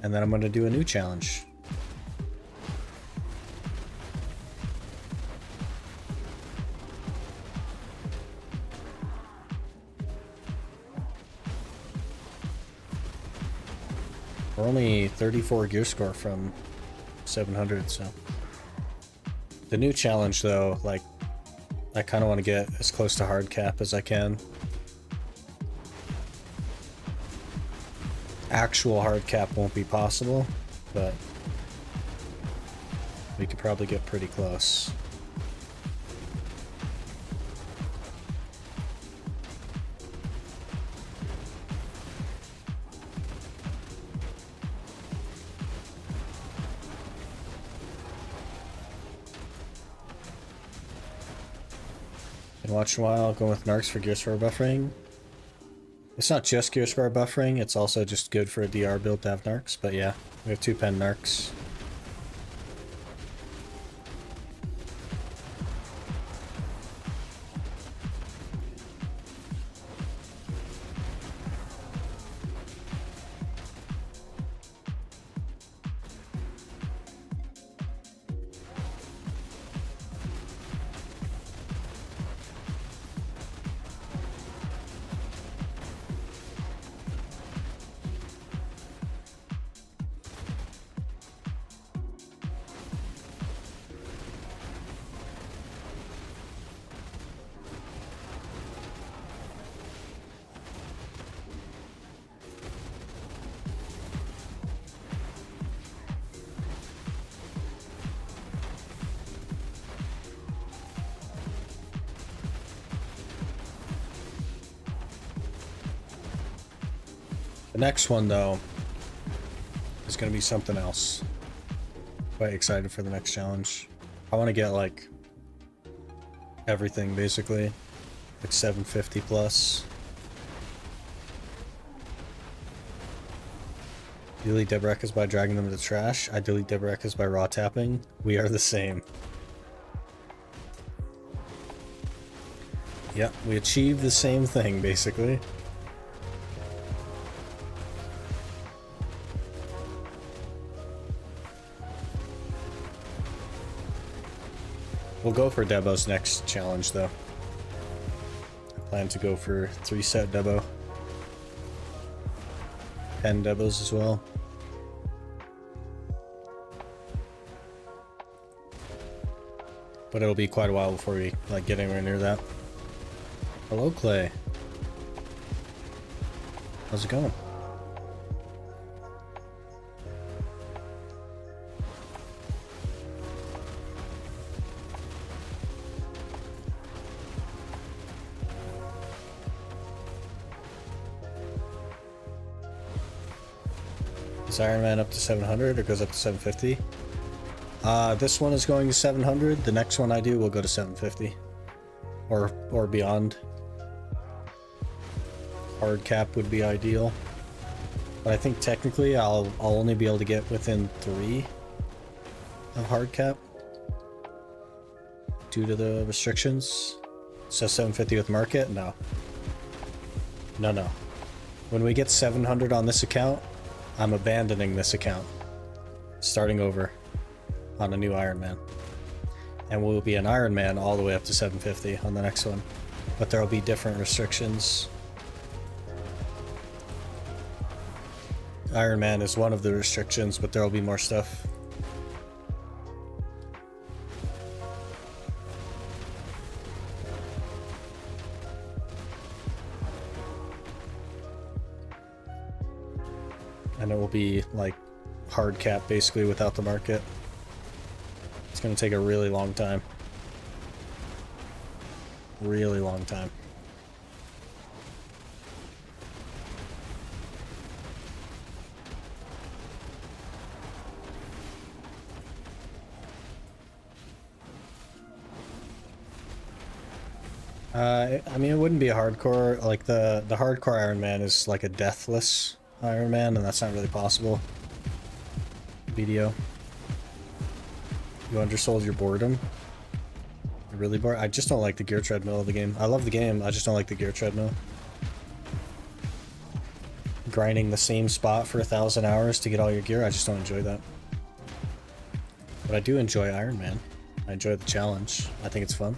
And then I'm going to do a new challenge. We're only 34 gear score from 700, so. The new challenge though, like, I kind of want to get as close to hard cap as I can. Actual hard cap won't be possible, but we could probably get pretty close. Watch a while, going with narcs for gear score buffering. It's not just gear score buffering, it's also just good for a DR build to have narcs, but yeah, we have 2 pen narcs. The next one, though, is going to be something else. Quite excited for the next challenge. I want to get, like, everything, basically. Like 750 plus. Delete Debrekas by dragging them to the trash. I delete Debrekas by raw tapping. We are the same. Yep, we achieved the same thing, basically. We'll go for Debo's next challenge, though. I plan to go for 3-set Debo. 10 Debos as well. But it'll be quite a while before we like get anywhere near that. Hello, Clay. How's it going? Is Iron Man up to 700 or goes up to 750? This one is going to 700. The next one I do will go to 750. Or beyond. Hard cap would be ideal. But I think technically I'll only be able to get within 3 of hard cap. Due to the restrictions. So 750 with market? No. No. When we get 700 on this account, I'm abandoning this account. Starting over on a new Iron Man. And we'll be an Iron Man all the way up to 750 on the next one. But there will be different restrictions. Iron Man is one of the restrictions, but there will be more stuff. And it will be like hard cap basically without the market. It's going to take a really long time. Really long time. I mean, it wouldn't be a hardcore, like the hardcore Iron Man is like a deathless Iron Man, and that's not really possible. BDO. You undersold your boredom? You're really bored? I just don't like the gear treadmill of the game. I love the game, I just don't like the gear treadmill. Grinding the same spot for 1,000 hours to get all your gear, I just don't enjoy that. But I do enjoy Iron Man. I enjoy the challenge. I think it's fun.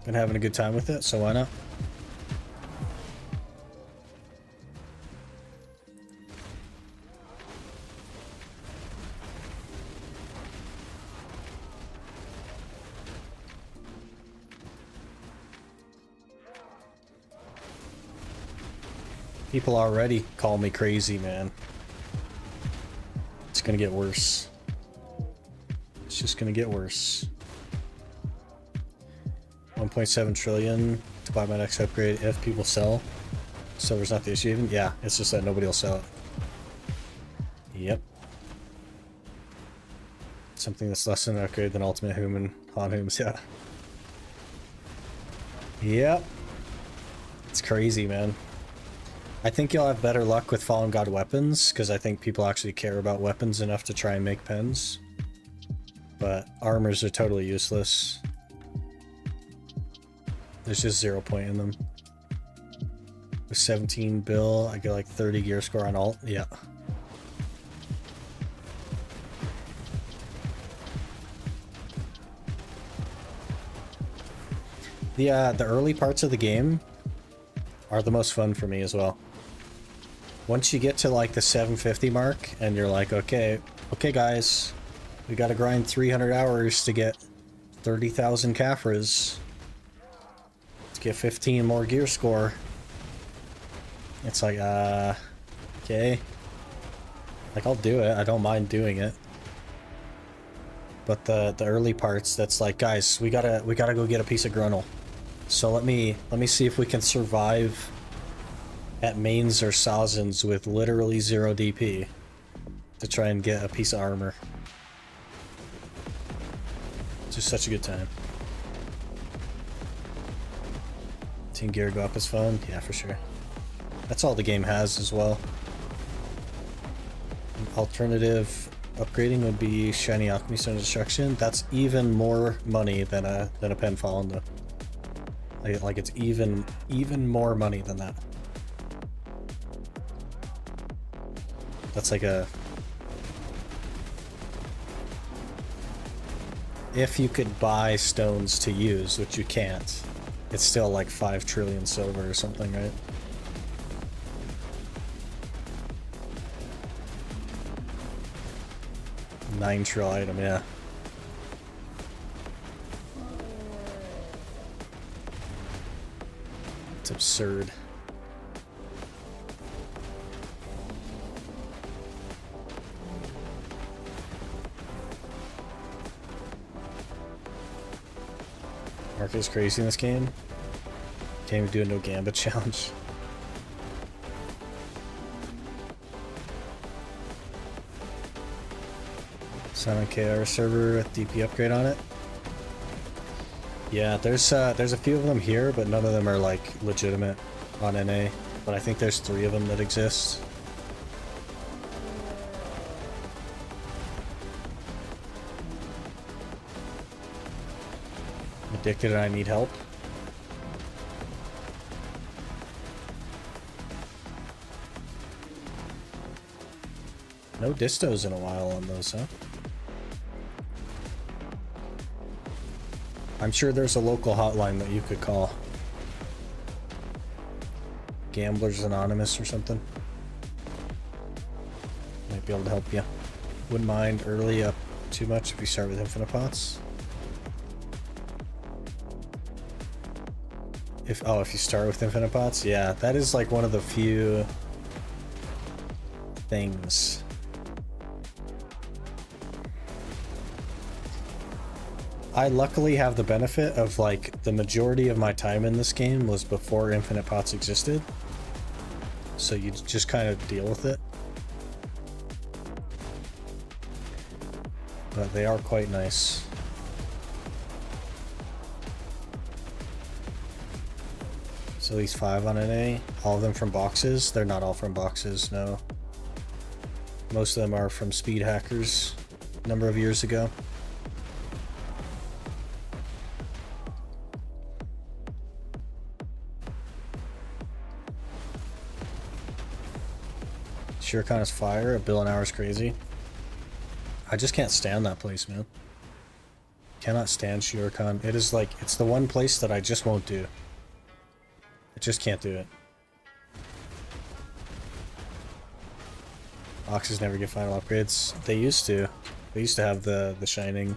Been having a good time with it, so why not? People already call me crazy, man. It's gonna get worse. It's just gonna get worse. 1.7 trillion to buy my next upgrade if people sell. Silver's not the issue even? Yeah, it's just that nobody will sell it. Yep. Something that's less than an upgrade than Ultimate Human Hanhums, yeah. Yep. It's crazy, man. I think you'll have better luck with Fallen God weapons, because I think people actually care about weapons enough to try and make pens. But armors are totally useless. There's just 0 point in them. With 17 bill, I get like 30 gear score on alt. Yeah. The early parts of the game are the most fun for me as well. Once you get to like the 750 mark and you're like, okay guys, we gotta grind 300 hours to get 30,000 Caphras to get 15 more gear score. It's like, okay. Like, I'll do it. I don't mind doing it. But the early parts, that's like, guys, we gotta go get a piece of Gruntle. So let me see if we can survive at mains or Sazens with literally 0 DP to try and get a piece of armor. It's just such a good time. Team gear go up is fun? Yeah, for sure. That's all the game has as well. An alternative upgrading would be Shiny Alchemy Stone Destruction. That's even more money than a Pen Fallen though. Like it's even more money than that. That's like a... If you could buy stones to use, which you can't, it's still like 5 trillion silver or something, right? $9 trillion item, yeah. It's absurd. Market is crazy in this game. Can't even do a no gambit challenge. Silent KR server with DP upgrade on it. Yeah, there's a few of them here, but none of them are like legitimate on NA. But I think there's 3 of them that exist. I'm addicted and I need help. No distos in a while on those, huh? I'm sure there's a local hotline that you could call. Gamblers Anonymous or something. Might be able to help you. Wouldn't mind early up too much if you start with infinite pots. If you start with infinite pots, yeah, that is like one of the few things. I luckily have the benefit of like the majority of my time in this game was before infinite pots existed. So you just kind of deal with it. But they are quite nice. So these 5 on NA, all of them from boxes. They're not all from boxes, no. Most of them are from speed hackers a number of years ago. Shuriken is fire, a bill an hour is crazy. I just can't stand that place, man. Cannot stand Shuriken. It is like, it's the one place that I just won't do. I just can't do it. Boxes never get final upgrades. They used to. They used to have the shining.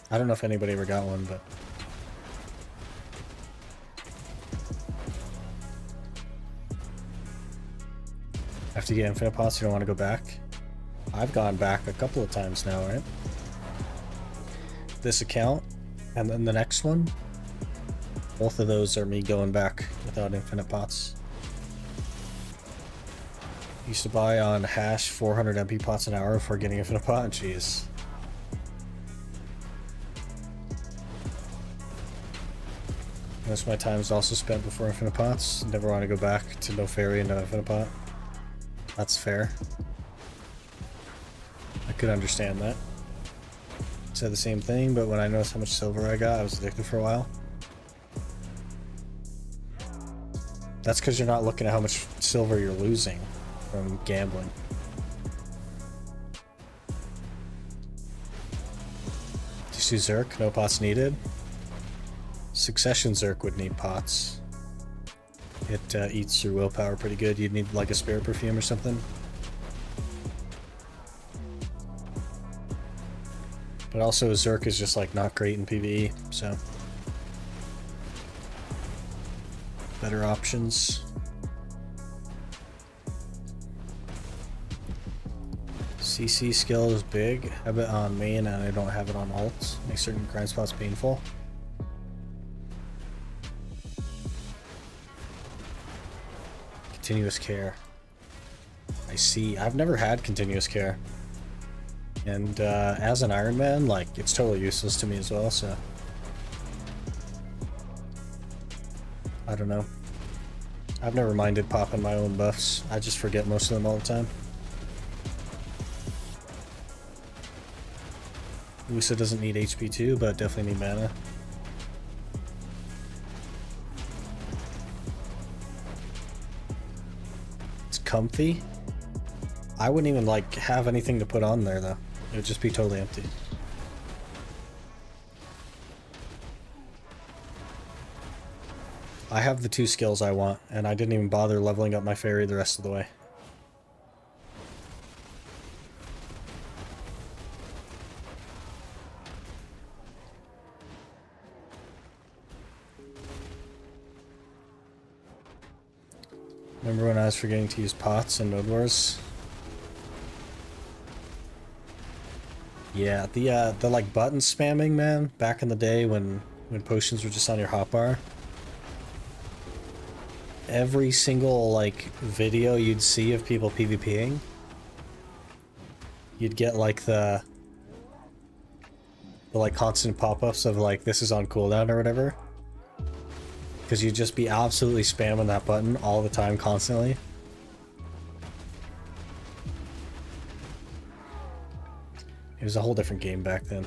I don't know if anybody ever got one, but... After you get infinite pots, you don't want to go back. I've gone back a couple of times now, right? This account, and then the next one. Both of those are me going back without infinite pots. Used to buy on hash 400 MP pots an hour before getting infinite pot. Jeez. Most of my time is also spent before infinite pots. Never want to go back to no fairy and no infinite pot. That's fair. I could understand that. Said the same thing, but when I noticed how much silver I got, I was addicted for a while. That's because you're not looking at how much silver you're losing from gambling. Just do Zerk, no pots needed. Succession Zerk would need pots. It eats through willpower pretty good. You'd need like a spirit perfume or something. But also Zerk is just like not great in PvE, so better options. CC skill is big. I have it on main and I don't have it on alt. Makes certain grind spots painful. Continuous care. I see. I've never had continuous care. And as an Iron Man, like, it's totally useless to me as well, so... I don't know. I've never minded popping my own buffs. I just forget most of them all the time. Lusa doesn't need HP too, but definitely need mana. It's comfy. I wouldn't even like have anything to put on there though. It would just be totally empty. I have the 2 skills I want, and I didn't even bother leveling up my fairy the rest of the way. Remember when I was forgetting to use pots in Node Wars? Yeah, the like button spamming, man, back in the day when potions were just on your hotbar. Every single like video you'd see of people PvPing, you'd get like the like constant pop-ups of like this is on cooldown or whatever. Because you'd just be absolutely spamming that button all the time, constantly. It was a whole different game back then.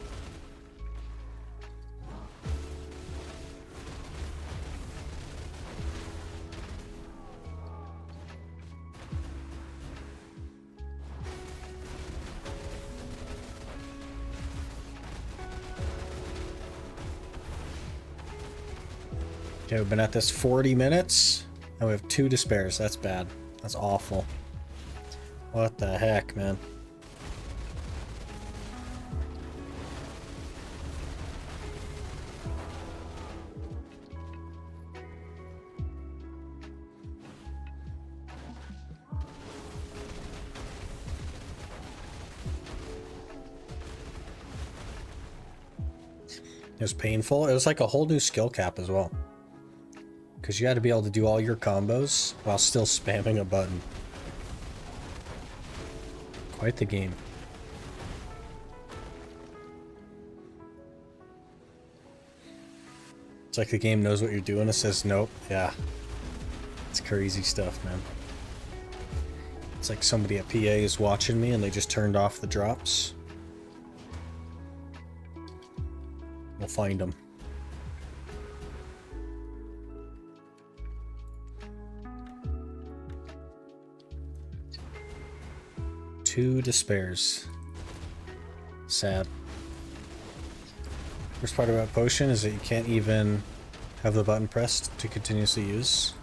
Okay, we've been at this 40 minutes, and we have 2 despairs. That's bad. That's awful. What the heck, man? It was painful. It was like a whole new skill cap as well. Because you had to be able to do all your combos while still spamming a button. Quite the game. It's like the game knows what you're doing. It says nope. Yeah. It's crazy stuff, man. It's like somebody at PA is watching me and they just turned off the drops. We'll find them. Two despairs. Sad. Worst part about potion is that you can't even have the button pressed to continuously use.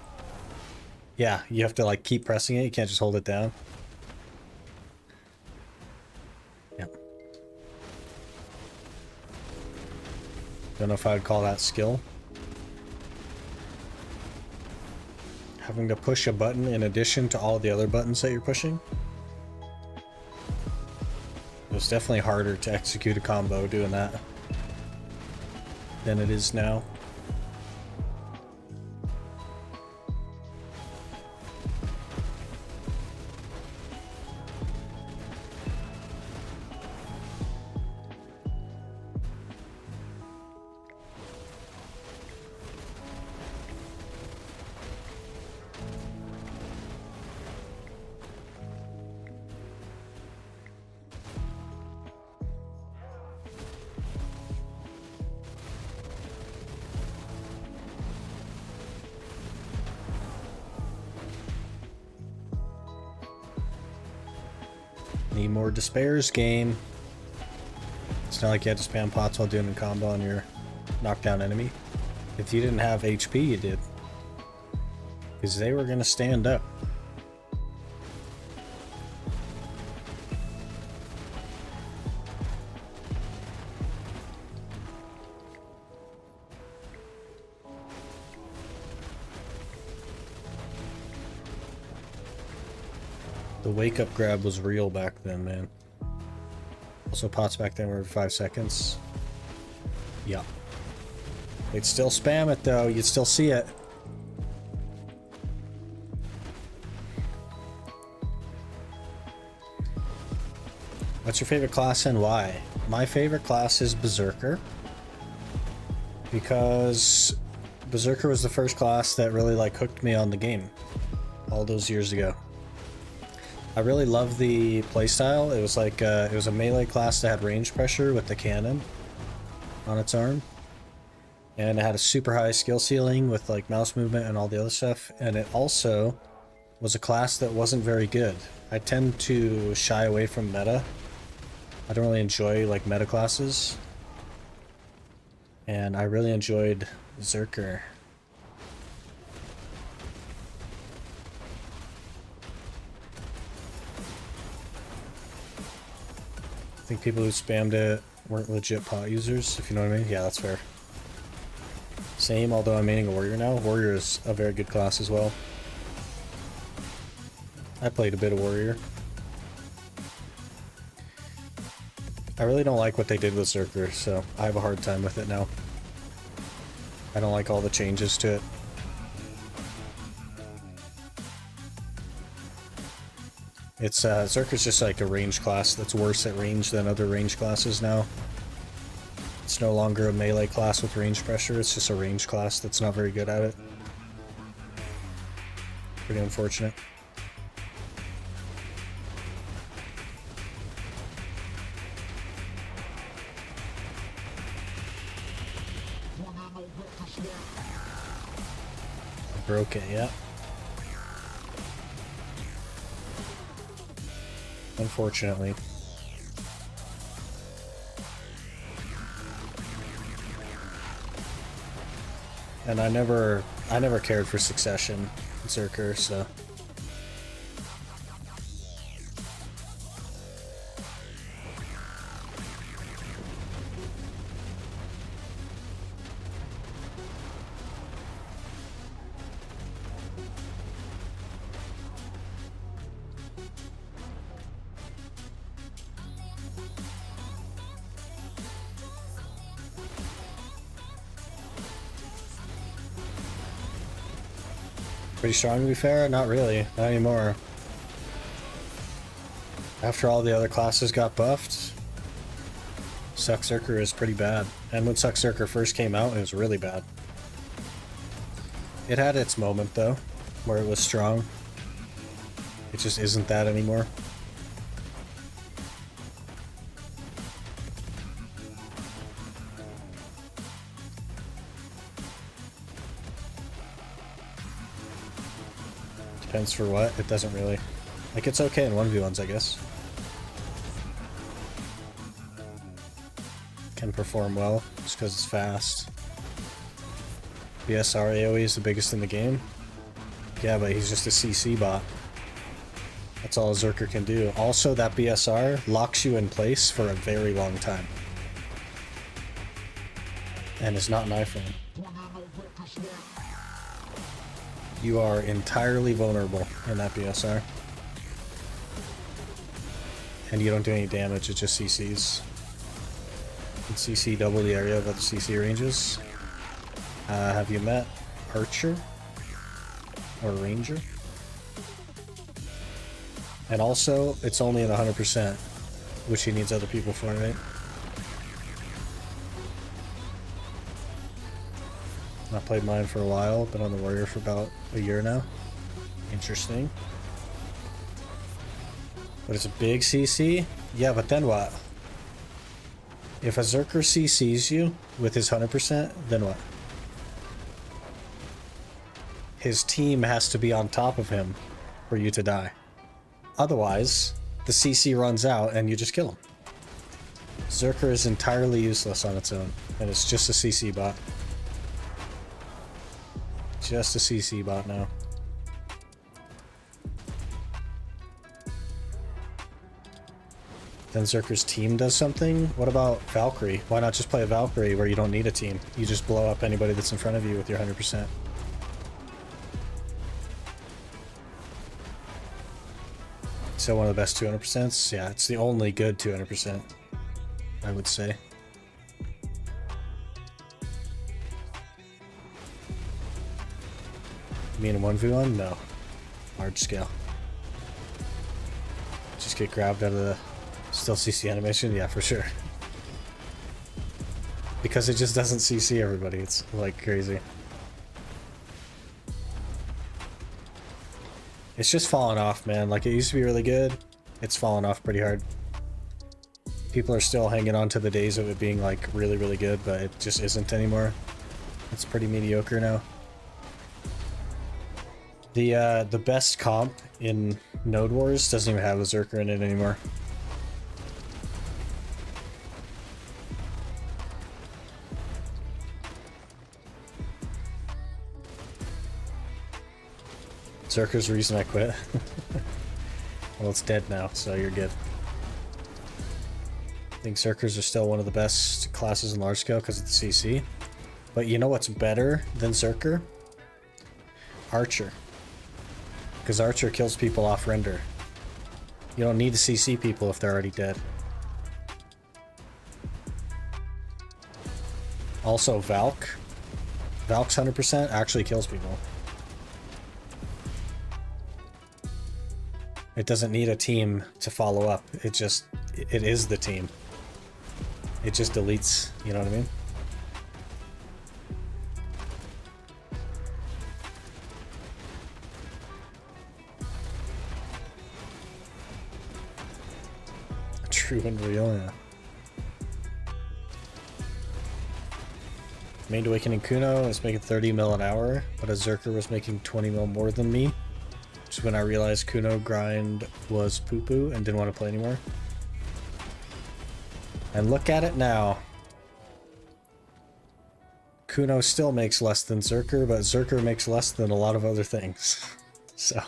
Yeah, you have to like keep pressing it, you can't just hold it down. Yep. Don't know if I would call that skill. Having to push a button in addition to all the other buttons that you're pushing. It's definitely harder to execute a combo doing that than it is now. Need more despairs, game. It's not like you had to spam pots while doing a combo on your knockdown enemy. If you didn't have HP, you did. Because they were going to stand up. The wake up grab was real back then, man. Also, pots back then were 5 seconds. Yup. They'd still spam it though, you'd still see it. What's your favorite class and why? My favorite class is Berserker. Because Berserker was the first class that really like hooked me on the game all those years ago. I really love the playstyle. It was like it was a melee class that had range pressure with the cannon on its arm. And it had a super high skill ceiling with like mouse movement and all the other stuff. And it also was a class that wasn't very good. I tend to shy away from meta. I don't really enjoy like meta classes. And I really enjoyed Berserker. I think people who spammed it weren't legit pot users, if you know what I mean. Yeah, that's fair. Same, although I'm maining a warrior now. Warrior is a very good class as well. I played a bit of warrior. I really don't like what they did with Berserker, so I have a hard time with it now. I don't like all the changes to it. It's Berserker's just like a range class that's worse at range than other range classes now. It's no longer a melee class with range pressure, it's just a range class that's not very good at it. Pretty unfortunate. I broke it, yeah. Unfortunately. And I never cared for Succession Berserker, so pretty strong to be fair? Not really. Not anymore. After all the other classes got buffed, Berserker is pretty bad. And when Berserker first came out, it was really bad. It had its moment though, where it was strong. It just isn't that anymore. Depends for what? It doesn't really. Like, it's okay in 1v1s, I guess. Can perform well, just because it's fast. BSR AoE is the biggest in the game. Yeah, but he's just a CC bot. That's all a Berserker can do. Also, that BSR locks you in place for a very long time. And it's not an iPhone. You are entirely vulnerable in that BSR. And you don't do any damage, it just CCs. And CC double the area of other CC ranges. Have you met Archer? Or Ranger? And also, it's only at 100%, which he needs other people for, right? Not played mine for a while, been on the warrior for about a year now. Interesting. But it's a big CC? Yeah, but then what? If a Berserker CCs you with his 100%, then what? His team has to be on top of him for you to die. Otherwise, the CC runs out and you just kill him. Berserker is entirely useless on its own, and it's just a CC bot. Just a CC bot now. Then Berserker's team does something? What about Valkyrie? Why not just play a Valkyrie where you don't need a team? You just blow up anybody that's in front of you with your 100%. So one of the best 200%s? Yeah, it's the only good 200%, I would say. You mean in 1v1? No. Large scale. Just get grabbed out of the Still CC animation? Yeah, for sure. Because it just doesn't CC everybody. It's like crazy. It's just fallen off, man. Like, it used to be really good. It's fallen off pretty hard. People are still hanging on to the days of it being, like, really, really good, but it just isn't anymore. It's pretty mediocre now. The best comp in Node Wars doesn't even have a Zerker in it anymore. Zerker's the reason I quit. Well, it's dead now, so you're good. I think Zerkers are still one of the best classes in large scale because it's CC. But you know what's better than Zerker? Archer. Because Archer kills people off render. You don't need to CC people if they're already dead. Also, Valk. Valk's 100% actually kills people. It doesn't need a team to follow up. It is the team. It just deletes, you know what I mean? True and real, yeah. Main Awakening Kuno is making 30 mil an hour, but a Zerker was making 20 mil more than me. Which is when I realized Kuno grind was poo-poo and didn't want to play anymore. And look at it now. Kuno still makes less than Zerker, but Zerker makes less than a lot of other things. So...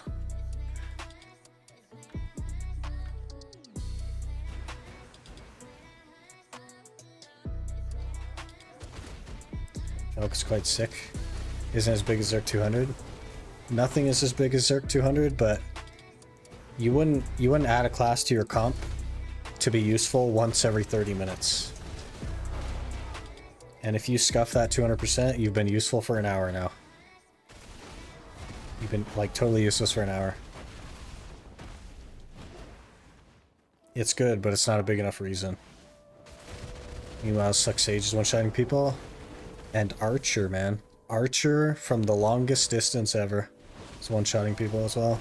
Valk's quite sick. Isn't as big as Zerk 200. Nothing is as big as Zerk 200, but you wouldn't add a class to your comp to be useful once every 30 minutes. And if you scuff that 200%, you've been useful for an hour now. You've been like totally useless for an hour. It's good, but it's not a big enough reason. Meanwhile, Suck Sage is one-shotting people. And Archer, man. Archer from the longest distance ever. It's one-shotting people as well.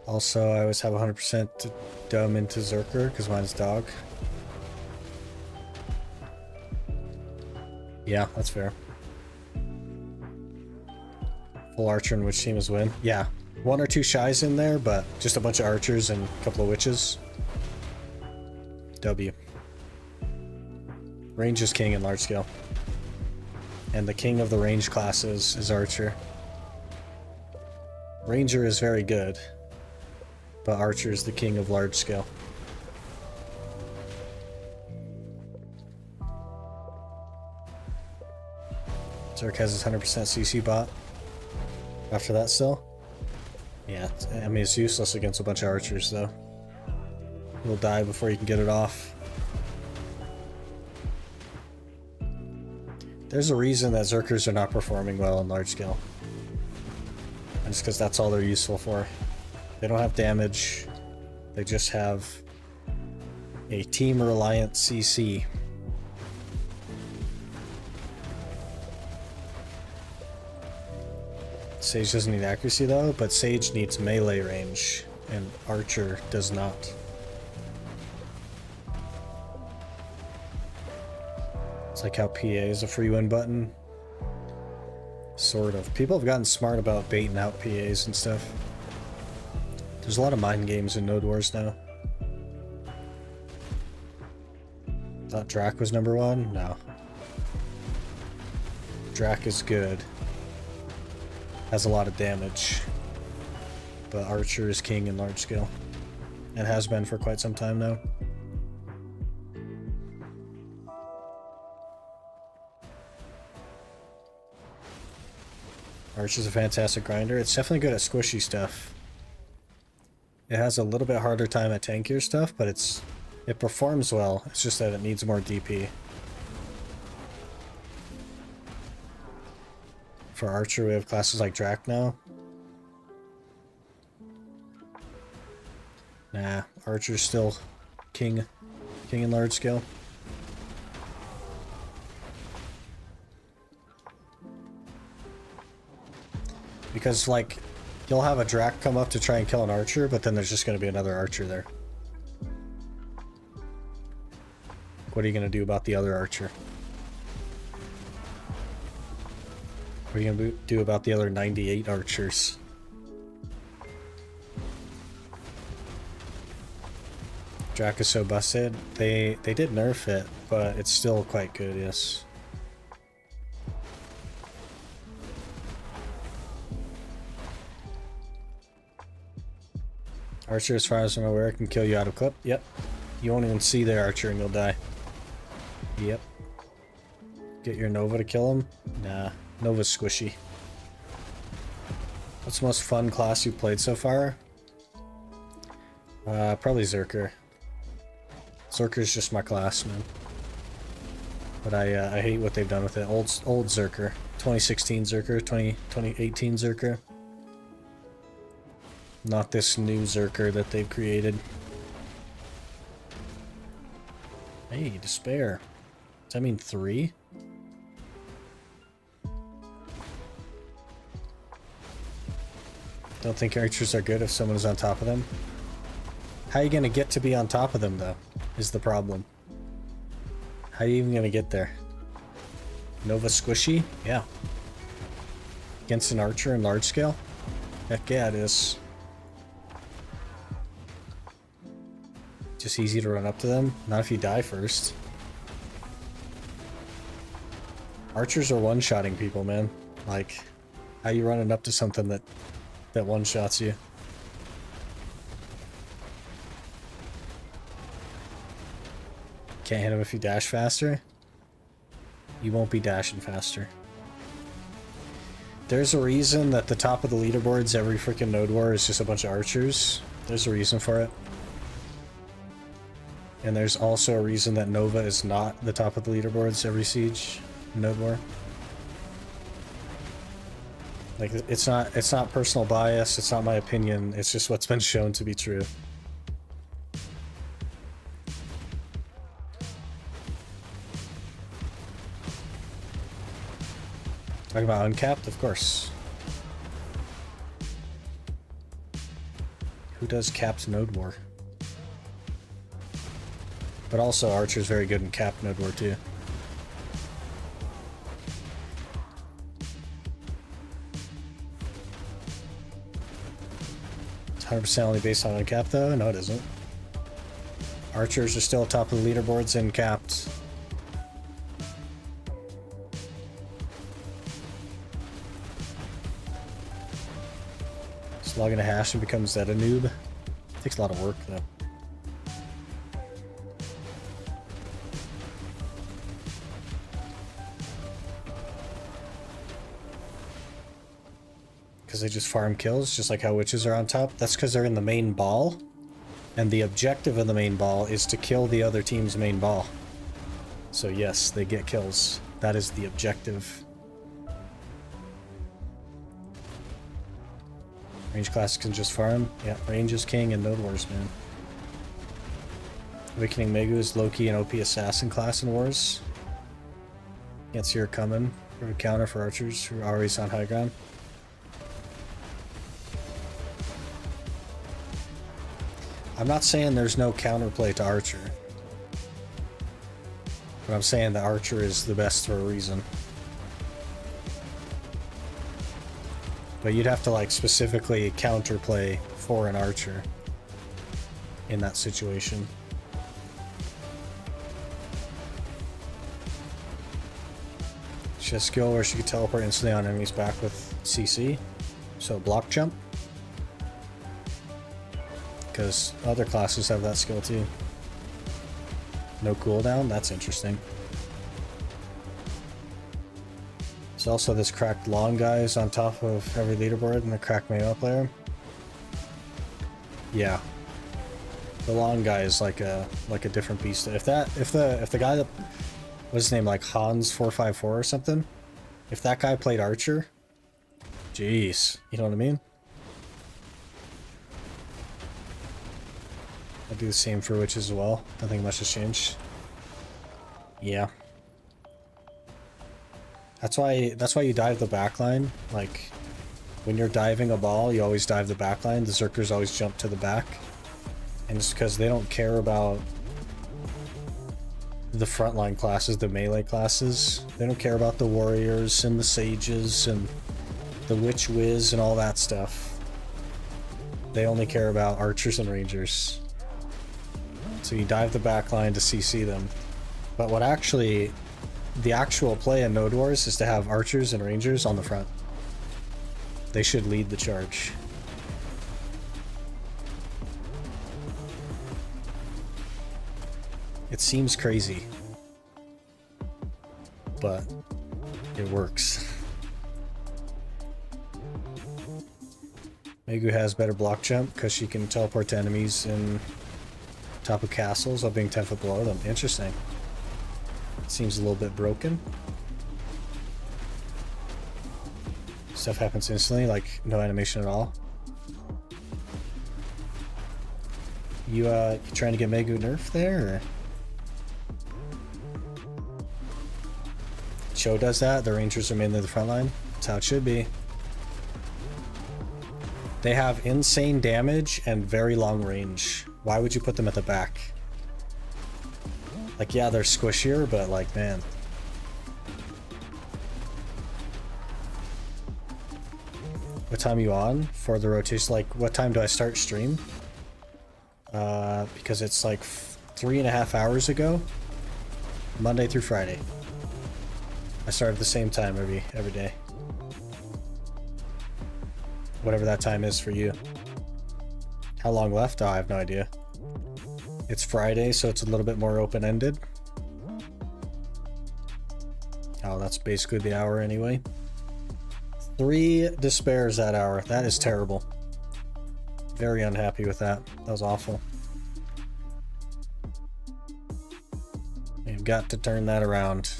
Also, I always have 100% to dumb into Zerker, because mine's dog. Yeah, that's fair. Full Archer and Witch team is win. Yeah, 1 or 2 Shies in there, but just a bunch of Archers and a couple of Witches. W. Range is king in large scale. And the king of the range classes is Archer. Ranger is very good, but Archer is the king of large scale. Zerk has his 100% CC bot. After that still? Yeah, I mean it's useless against a bunch of Archers though. You'll die before you can get it off. There's a reason that Zerkers are not performing well in large scale. And it's because that's all they're useful for. They don't have damage. They just have a team-reliant CC. Sage doesn't need accuracy though, but Sage needs melee range, and Archer does not. It's like how PA is a free win button. Sort of. People have gotten smart about baiting out PAs and stuff. There's a lot of mind games in Node Wars now. Thought Drac was number 1? No. Drac is good. Has a lot of damage. But Archer is king in large scale. And has been for quite some time now. Archer's a fantastic grinder. It's definitely good at squishy stuff. It has a little bit harder time at tankier stuff, but it performs well. It's just that it needs more DP. For Archer, we have classes like Drac now. Nah, archer's still king in large scale. Because, like, you'll have a Drac come up to try and kill an archer, but then there's just going to be another archer there. What are you going to do about the other archer? What are you going to do about the other 98 archers? Drac is so busted. They did nerf it, but it's still quite good, yes. Archer, as far as I'm aware, can kill you out of clip. Yep. You won't even see the archer and you'll die. Yep. Get your Nova to kill him? Nah. Nova's squishy. What's the most fun class you played so far? Probably Zerker. Zerker's just my class, man. But I hate what they've done with it. Old Zerker. 2016 Zerker, 2018 Zerker. Not this new Zerker that they've created. Hey, despair. Does that mean 3? Don't think archers are good if someone is on top of them. How are you gonna get to be on top of them, though, is the problem. How are you even gonna get there? Nova squishy? Yeah. Against an archer in large scale? Heck yeah, it is. Just easy to run up to them. Not if you die first. Archers are one-shotting people, man. Like, how you running up to something that one-shots you? Can't hit him if you dash faster? You won't be dashing faster. There's a reason that the top of the leaderboards every freaking Node War is just a bunch of archers. There's a reason for it. And there's also a reason that Nova is not the top of the leaderboards every Siege Node War. Like, it's not personal bias, it's not my opinion, it's just what's been shown to be true. Talking about uncapped, of course. Who does capped Node War? But also Archer's very good in capped Node War too. It's 100% only based on uncapped though? No, it isn't. Archers are still top of the leaderboards in capped. Just logging a hash and becomes that a noob. Takes a lot of work though. Because they just farm kills, just like how witches are on top. That's because they're in the main ball, and the objective of the main ball is to kill the other team's main ball. So yes, they get kills. That is the objective. Range classes can just farm. Yeah, range is king in Node Wars, man. Awakening Megu is low-key and OP assassin class in Wars. Can't see her coming. For a counter for archers who are always on high ground. I'm not saying there's no counterplay to Archer. But I'm saying that Archer is the best for a reason. But you'd have to like specifically counterplay for an Archer in that situation. She has skill where she can teleport instantly on enemies back with CC. So block jump. Because other classes have that skill too. No cooldown? That's interesting. There's also this cracked long guys on top of every leaderboard in the cracked Mayo player. Yeah. The long guy is like a different beast. If the guy that what's his name, like Hans454 or something, if that guy played Archer, jeez, you know what I mean? I do the same for witches as well. Nothing much has changed. Yeah. That's why you dive the backline. Like, when you're diving a ball, you always dive the backline. The Zerkers always jump to the back. And it's because they don't care about the frontline classes, the melee classes. They don't care about the warriors and the sages and the witch whiz and all that stuff. They only care about archers and rangers. So you dive the backline to CC them. But what actually, the actual play in Node Wars is to have archers and rangers on the front. They should lead the charge. It seems crazy, but it works. Megu has better block jump because she can teleport to enemies in top of castles while being 10 foot below them. Interesting. Seems a little bit broken. Stuff happens instantly, like no animation at all. You trying to get Megu nerfed there? Or? Cho does that. The Rangers are mainly the front line. That's how it should be. They have insane damage and very long range. Why would you put them at the back? Like, yeah, they're squishier, but like, man. What time are you on for the rotation? Like, what time do I start stream? Because it's like 3.5 hours ago. Monday through Friday. I start at the same time every day. Whatever that time is for you. How long left? Oh, I have no idea. It's Friday, so it's a little bit more open-ended. Oh, that's basically the hour anyway. 3 despairs that hour. That is terrible. Very unhappy with that. That was awful. We've got to turn that around.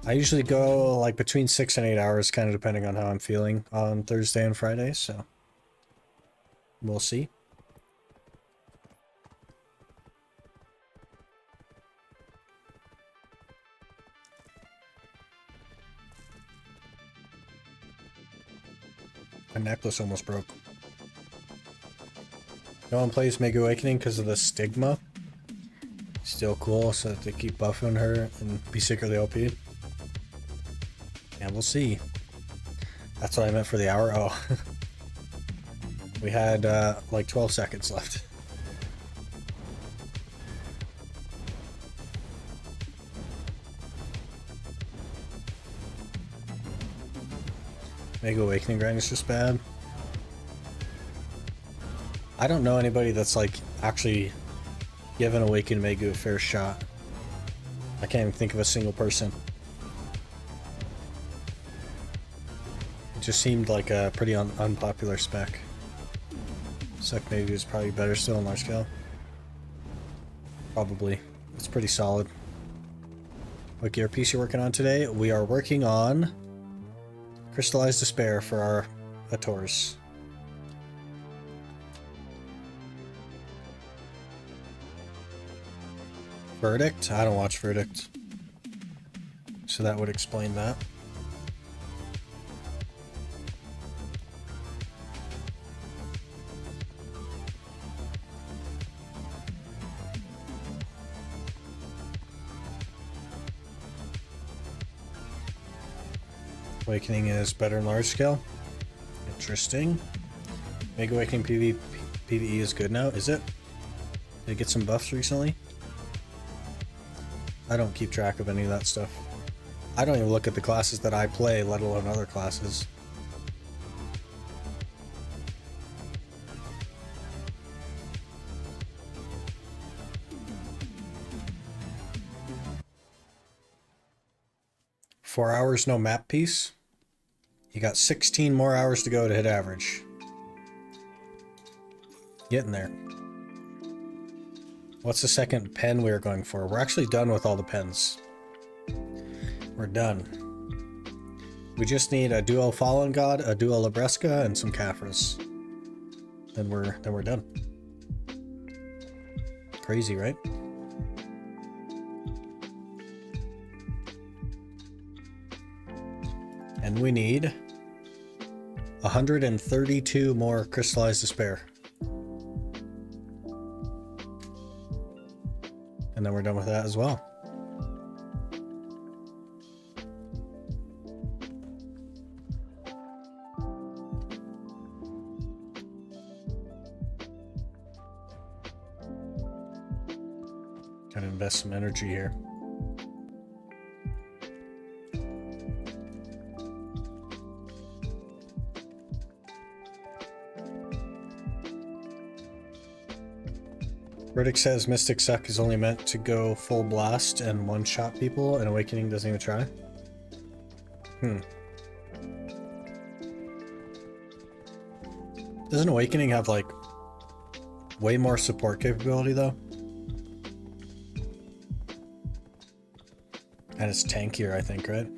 I usually go like between 6 and 8 hours, kind of depending on how I'm feeling on Thursday and Friday, so we'll see. My necklace almost broke. No one plays Mega Awakening because of the stigma. Still cool, so that they keep buffing her and be secretly OP. And we'll see. That's what I meant for the hour. Oh. We had like 12 seconds left. Mega Awakening grind is just bad. I don't know anybody that's like actually given Awakened Megu a fair shot. I can't even think of a single person. It just seemed like a pretty unpopular spec. Suck Megu is probably better still on large scale. Probably. It's pretty solid. What gear piece you working on today? We are working on Crystallized Despair for our Ators. Verdict? I don't watch Verdict. So that would explain that. Awakening is better in large scale. Interesting. Mega Awakening PvE is good now, is it? Did it get some buffs recently? I don't keep track of any of that stuff. I don't even look at the classes that I play, let alone other classes. Four hours, no map piece. You got 16 more hours to go to hit average. Getting there. What's the second pen we're going for? We're actually done with all the pens. We're done. We just need a duo Fallen God, a duo Labresca, and some Caphras. Then we're done. Crazy, right? And we need 132 more Crystallized Despair. And then we're done with that as well. Gotta invest some energy here. Riddick says Mystic Suck is only meant to go full blast and one-shot people, and Awakening doesn't even try. Doesn't Awakening have, like, way more support capability, though? And it's tankier, I think, right?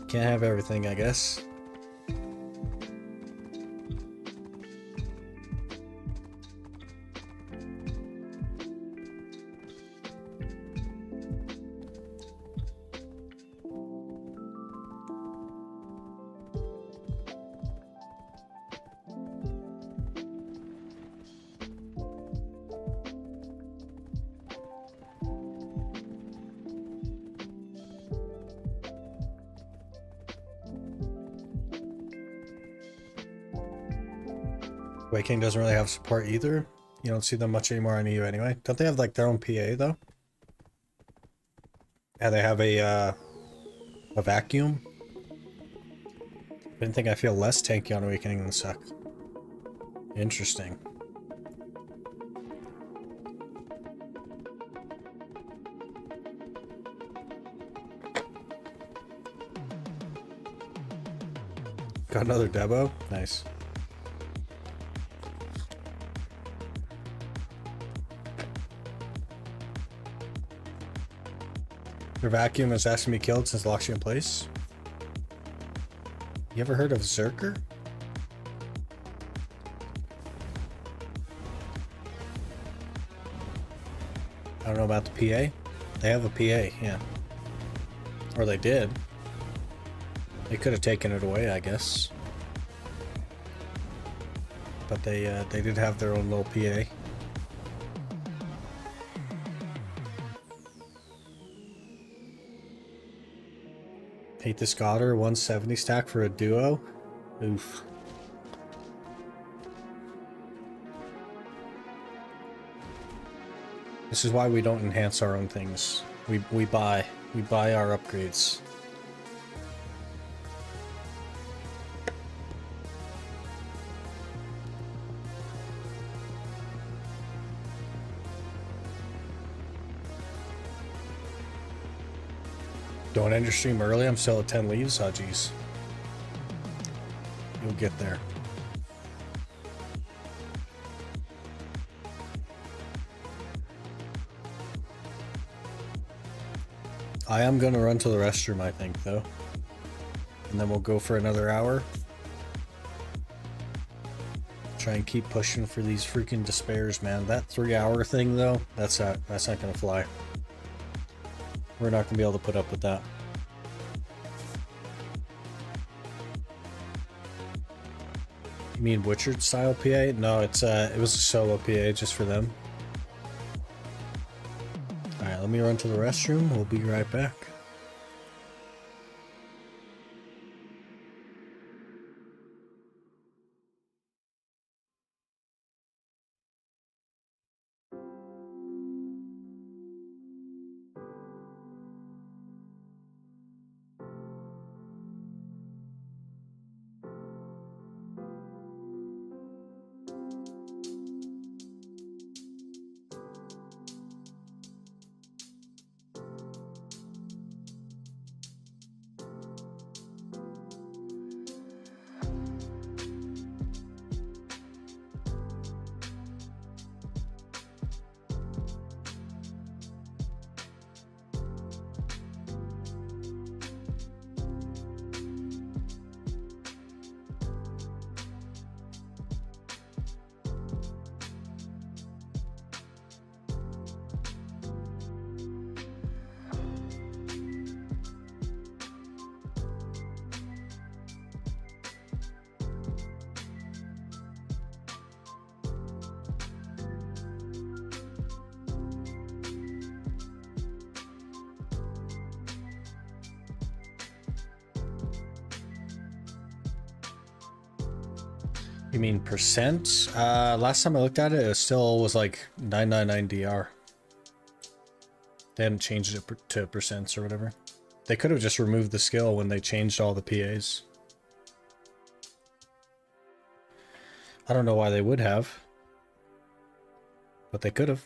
Can't have everything, I guess. Waking doesn't really have support either. You don't see them much anymore on EU anyway. Don't they have like their own PA though? Yeah, they have a vacuum. I didn't think I feel less tanky on Awakening than Suck. Interesting. Got another Debo? Nice. Your vacuum has asked to be killed since it locks you in place. You ever heard of Zerker? I don't know about the PA. They have a PA, yeah. Or they did. They could have taken it away, I guess. But they did have their own little PA. Hate this Goddard 170 stack for a duo. Oof. This is why we don't enhance our own things. We buy our upgrades. Don't end your stream early. I'm still at 10 leaves. Oh, geez. You'll get there. I am going to run to the restroom, I think, though. And then we'll go for another hour. Try and keep pushing for these freaking despairs, man. That 3-hour thing, though, that's not going to fly. We're not going to be able to put up with that. You mean Witcher style PA? No, it was a solo PA just for them. Alright, let me run to the restroom. We'll be right back. You mean percent? Last time I looked at it, it still was like 999 DR. They hadn't changed it to percents or whatever. They could have just removed the skill when they changed all the PAs. I don't know why they would have, but they could have.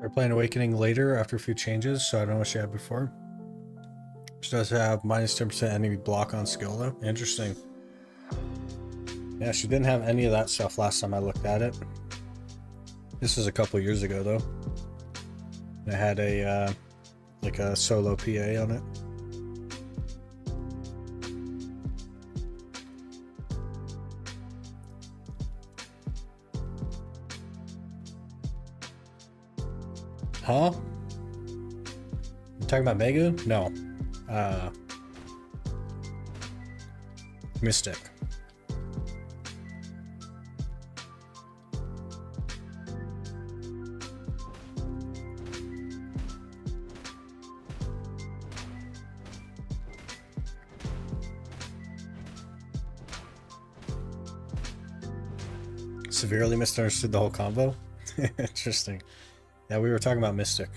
They're playing Awakening later after a few changes, so I don't know what she had before. She does have minus 10% enemy block on skill though. Interesting. Yeah, she didn't have any of that stuff last time I looked at it. This was a couple years ago though. It had a like a solo PA on it. Huh? You talking about Megu? No. Mystic. Severely misunderstood the whole combo? Interesting. Yeah, we were talking about Mystic.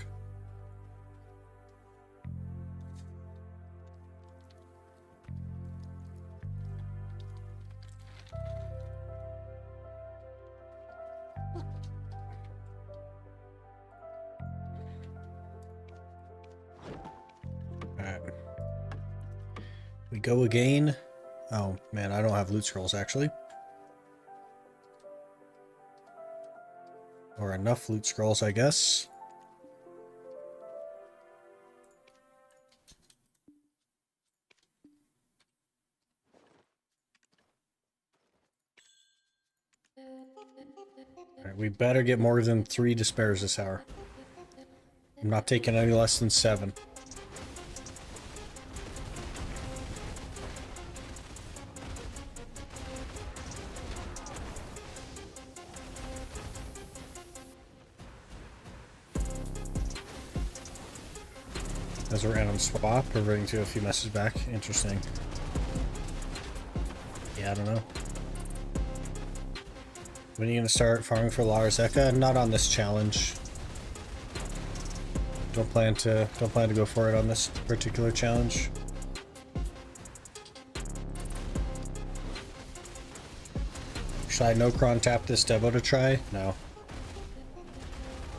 Alright. We go again. Oh man, I don't have loot scrolls actually. Or enough loot scrolls, I guess. Alright, we better get more than 3 despairs this hour. I'm not taking any less than 7. As a random swap, reverting to a few messages back. Interesting. Yeah, I don't know. When are you gonna start farming for Larzeka? Not on this challenge. Don't plan to go for it on this particular challenge. Should I no cron tap this Devo to try? No.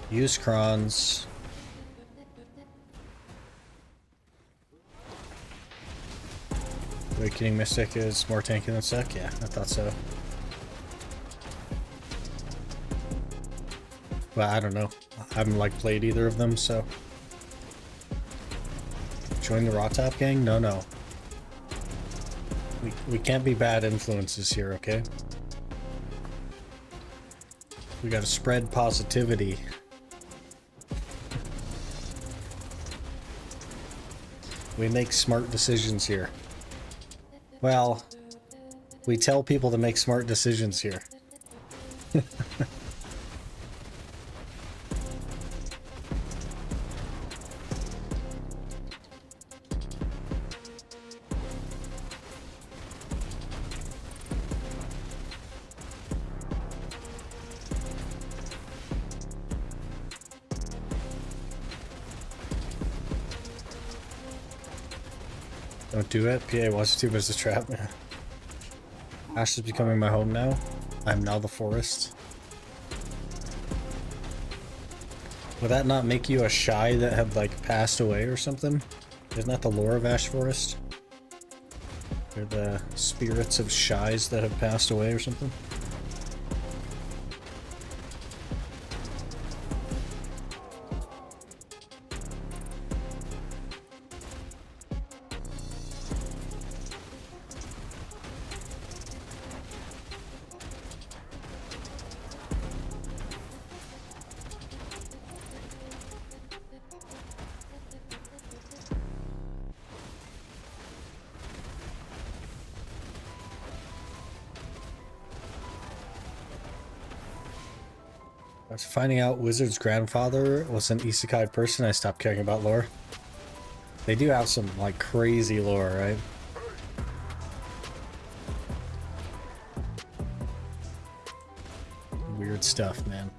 Use crons. Awakening Mystic is more tanky than Sec? Yeah, I thought so. Well, I don't know. I haven't like played either of them, so. Join the Raw Tap gang? No, no. We can't be bad influences here, okay? We gotta spread positivity. We make smart decisions here. Well, we tell people to make smart decisions here. Don't do it. PA wants to, but it's a trap. Ash is becoming my home now. I'm now the forest. Would that not make you a shy that had like passed away or something? Isn't that the lore of Ash Forest? They're the spirits of shies that have passed away or something? After finding out Wizard's grandfather was an isekai person, I stopped caring about lore. They do have some, like, crazy lore, right? Weird stuff, man.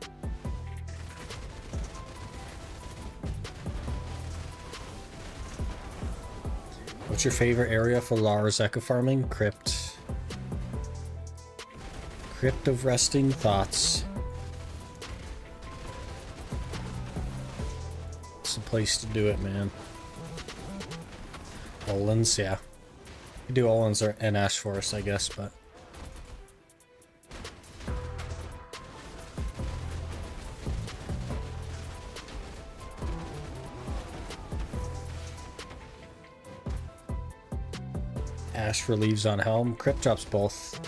What's your favorite area for Lara's echo farming? Crypt. Crypt of Resting Thoughts. It's the place to do it, man. Olins, yeah. You do Olins or in Ash Forest, I guess, but... Ash for leaves on Helm. Crypt drops both.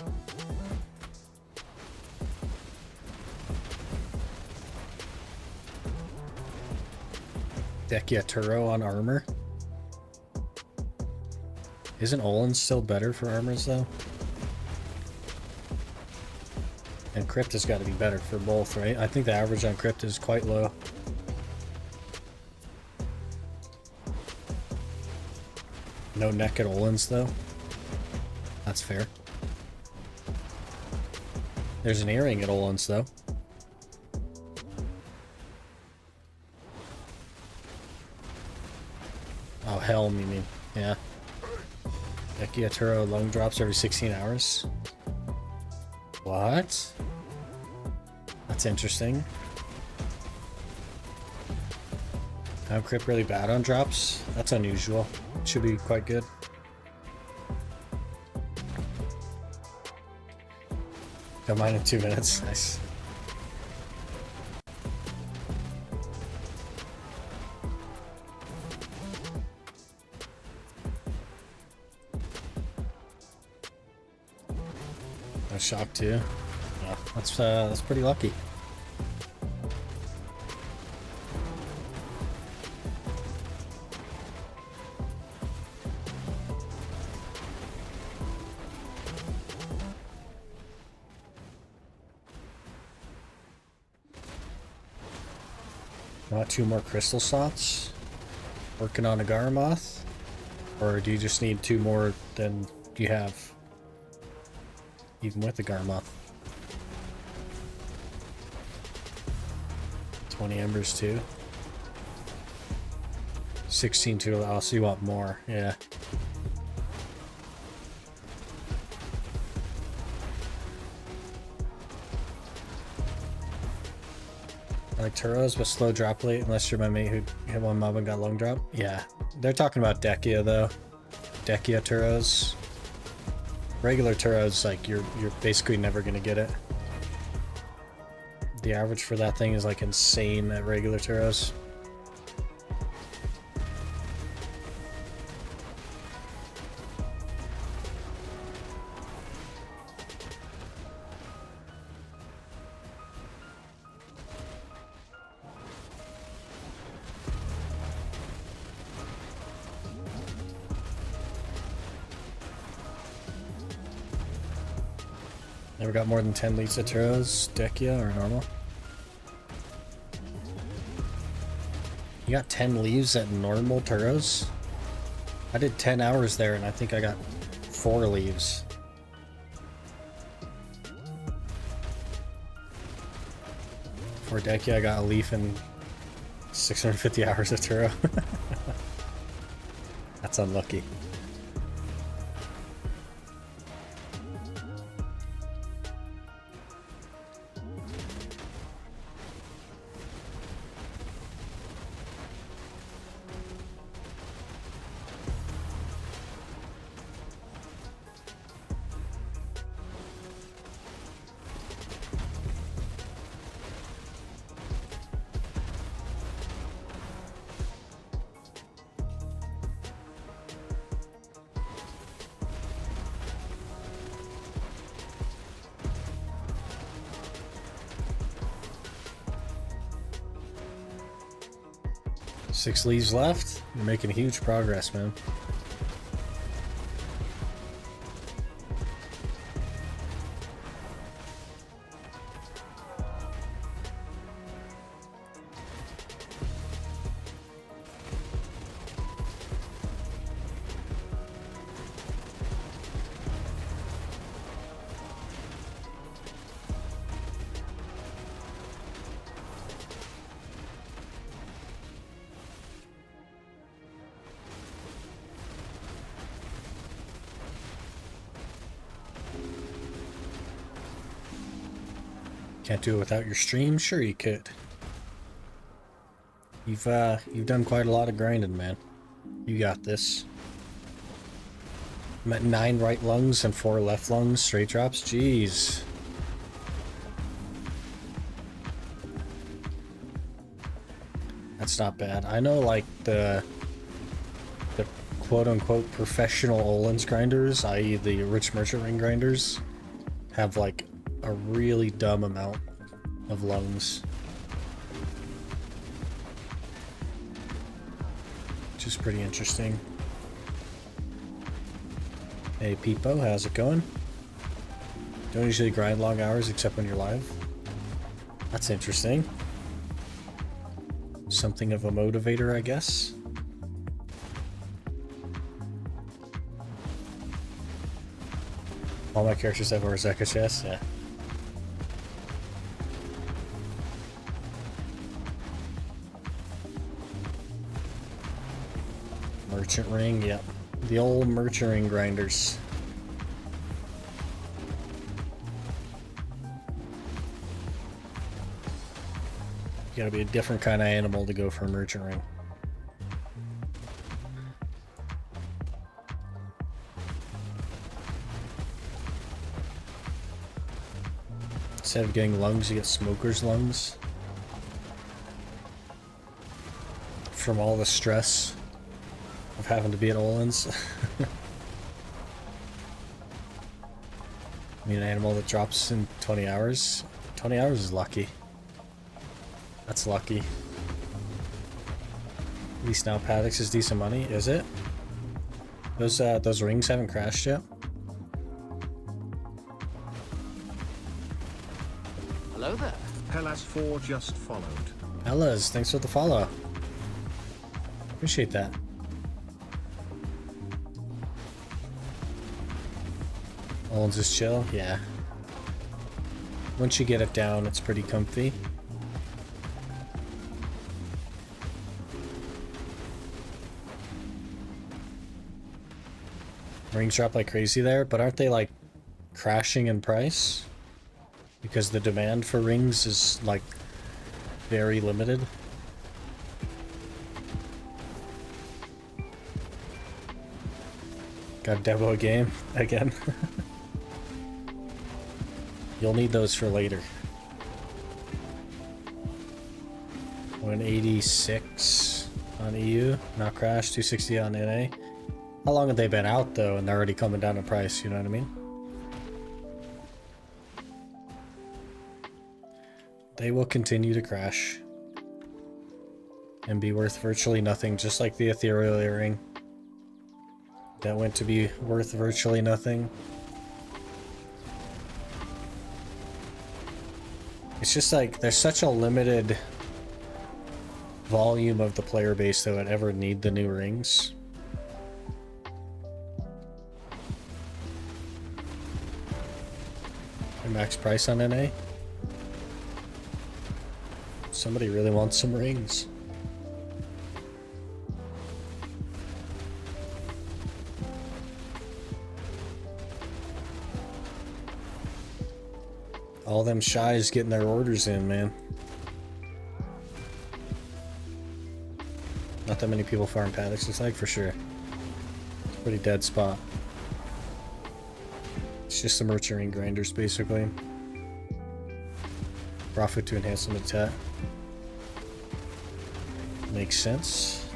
Dekia Turo on armor. Isn't Olin still better for armors though? And Crypt has got to be better for both, right? I think the average on Crypt is quite low. No neck at Olin's though. That's fair. There's an earring at Olin's though. Oh, Helm, you mean? Yeah. Dekia Turo lung drops every 16 hours. What? That's interesting. I'm Crypt really bad on drops? That's unusual. Should be quite good. Got mine in 2 minutes. Nice. A shock too. Yeah, that's pretty lucky. Want 2 more crystal slots? Working on a Garmoth? Or do you just need 2 more than you have? Even with the Garmoth. 20 embers too. 16 too. Oh, so you want more. Yeah. I like Turos, but slow drop rate unless you're my mate who hit one mob and got long drop. Yeah. They're talking about Dekia though. Dekia Turos. Regular Turos, like you're basically never gonna get it. The average for that thing is like insane at regular Turos. Never got more than 10 leads at Turos, Dekia, or normal. You got 10 leaves at normal Turos? I did 10 hours there and I think I got 4 leaves. For Dekia, I got a leaf in 650 hours of Turo. That's unlucky. 6 leaves left. You're making huge progress, man. Can't do it without your stream? Sure you could. You've done quite a lot of grinding, man. You got this. I'm at 9 right lungs and 4 left lungs, straight drops. Jeez. That's not bad. I know, like, the quote-unquote professional Olin's grinders, i.e. the rich merchant ring grinders, have, like, a really dumb amount of lungs. Which is pretty interesting. Hey Peepo, how's it going? Don't usually grind long hours except when you're live. That's interesting. Something of a motivator, I guess. All my characters have Orzeka chests, yeah. Merchant ring, yep. The old merchant ring grinders. You gotta be a different kind of animal to go for a merchant ring. Instead of getting lungs, you get smoker's lungs. From all the stress of having to be at Olin's. I mean, an animal that drops in 20 hours. 20 hours is lucky. That's lucky. At least now Paddocks is decent money, is it? Those rings haven't crashed yet? Hello there. Hellas4 just followed. Hellas, thanks for the follow. Appreciate that. Olin's is chill? Yeah. Once you get it down, it's pretty comfy. Rings drop like crazy there, but aren't they like crashing in price? Because the demand for rings is like very limited. Got demo a game again. You'll need those for later. 186 on EU, not crash, 260 on NA. How long have they been out though, and they're already coming down in price, you know what I mean? They will continue to crash. And be worth virtually nothing, just like the ethereal earring. That went to be worth virtually nothing. It's just like, there's such a limited volume of the player base that would ever need the new rings. And max price on NA. Somebody really wants some rings. All them shies getting their orders in, man. Not that many people farm Paddocks, looks like, for sure. It's a pretty dead spot. It's just the merchant ring grinders, basically. Profit to enhance them attack. Makes sense.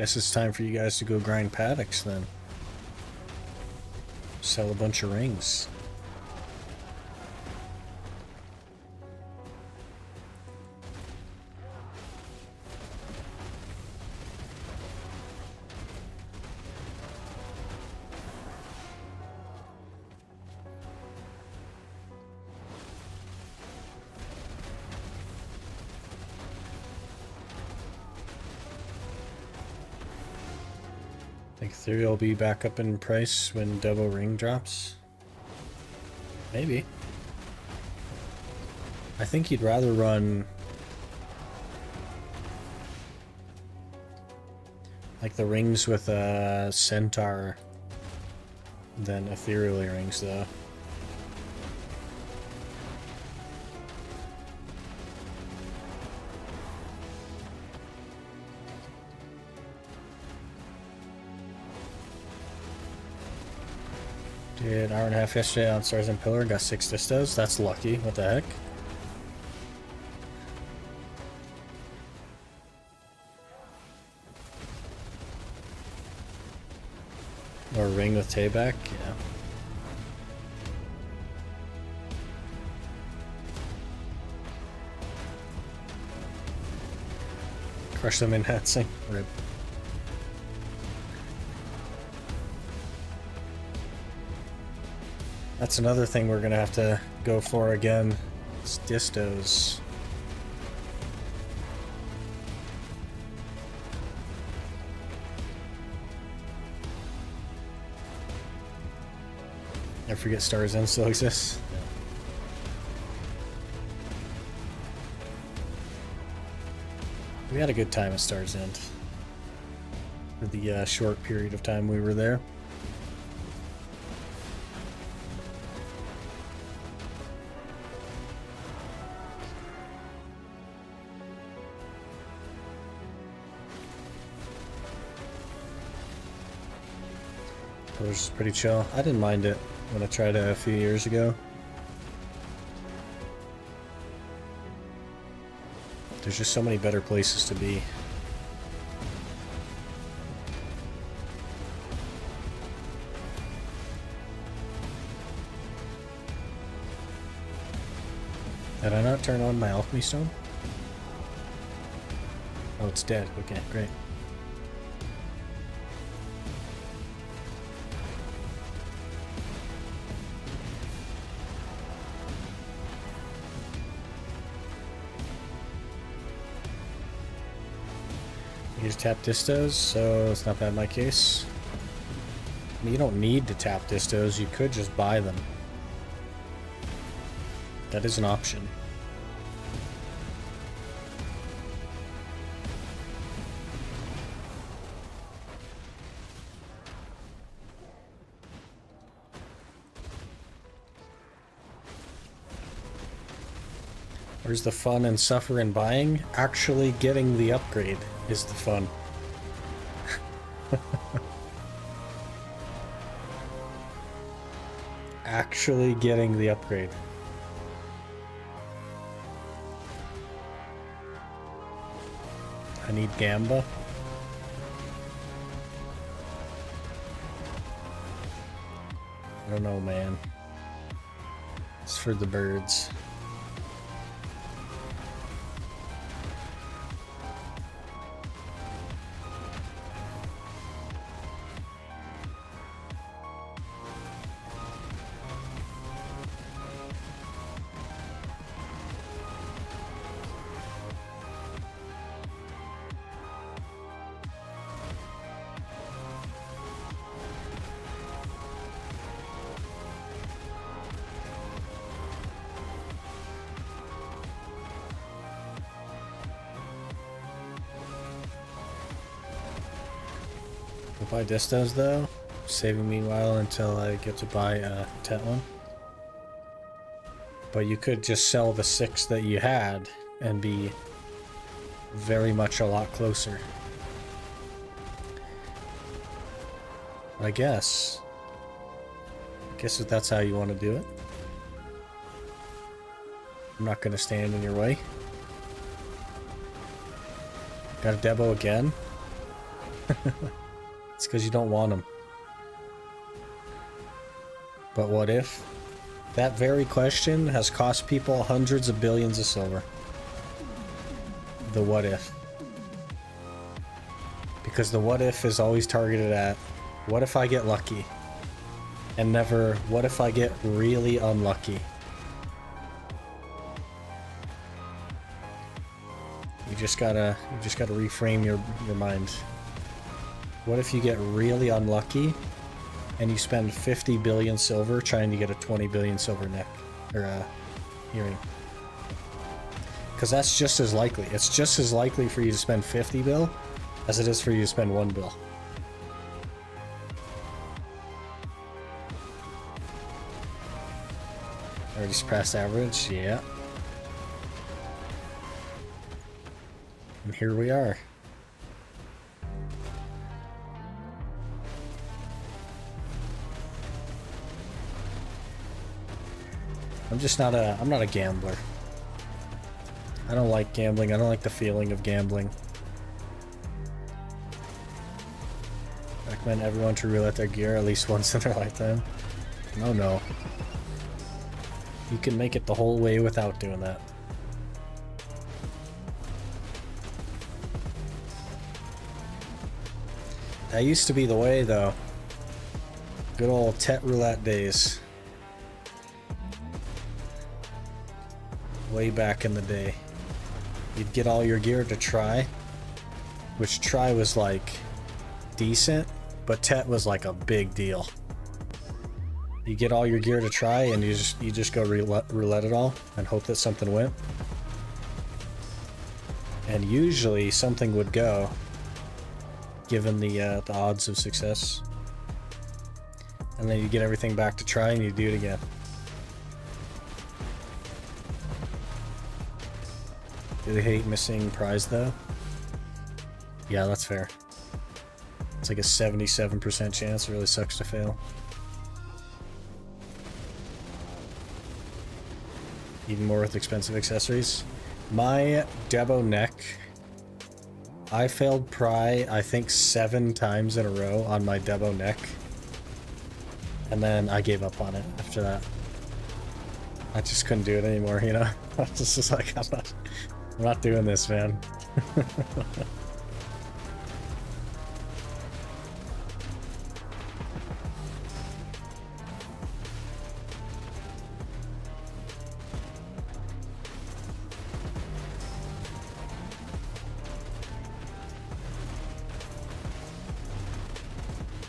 Guess it's time for you guys to go grind paddocks then. Sell a bunch of rings. Think Ethereal will be back up in price when Double Ring drops? Maybe. I think you'd rather run like the rings with a Centaur than Ethereal earrings though. Did an hour and a half yesterday on Stars and Pillar, got 6 distos. That's lucky. What the heck? Or ring with Tayback? Yeah. Crush them in Hatsing. Rip. That's another thing we're gonna have to go for again. It's distos. I forget Stars End still exists. Yeah. We had a good time at Stars End for the short period of time we were there. It was pretty chill. I didn't mind it when I tried it a few years ago. There's just so many better places to be. Did I not turn on my alchemy stone? Oh, it's dead. Okay, great. You just tap distos, so it's not bad in my case. I mean, you don't need to tap distos, you could just buy them. That is an option. Where's the fun and suffer in buying? Actually getting the upgrade is the fun. Actually getting the upgrade. I need Gamba. I don't know, man. It's for the birds. Buy distos though, saving me a while until I get to buy a tet one. But you could just sell the 6 that you had and be very much a lot closer. I guess if that's how you want to do it. I'm not going to stand in your way. Got a Debo again. It's because you don't want them. But what if? That very question has cost people hundreds of billions of silver. The what if. Because the what if is always targeted at, what if I get lucky? And never, what if I get really unlucky? You just gotta reframe your mind. What if you get really unlucky and you spend 50 billion silver trying to get a 20 billion silver neck or earring? Because that's just as likely. It's just as likely for you to spend 50 bill as it is for you to spend 1 bill. Already surpassed average, yeah. And here we are. I'm not a gambler. I don't like gambling. I don't like the feeling of gambling. Recommend everyone to roulette their gear at least once in their lifetime. No. You can make it the whole way without doing that. That used to be the way, though. Good old Tet roulette days. Way back in the day. You'd get all your gear to try, which try was like decent, but Tet was like a big deal. You get all your gear to try and you just go roulette it all and hope that something went. And usually something would go, given the odds of success. And then you get everything back to try and you do it again. Do they hate missing prize though? Yeah, that's fair. It's like a 77% chance. It really sucks to fail. Even more with expensive accessories. My Debo neck, I failed pry I think 7 times in a row on my Debo neck. And then I gave up on it after that. I just couldn't do it anymore, you know? I was just like, I'm not doing this, man.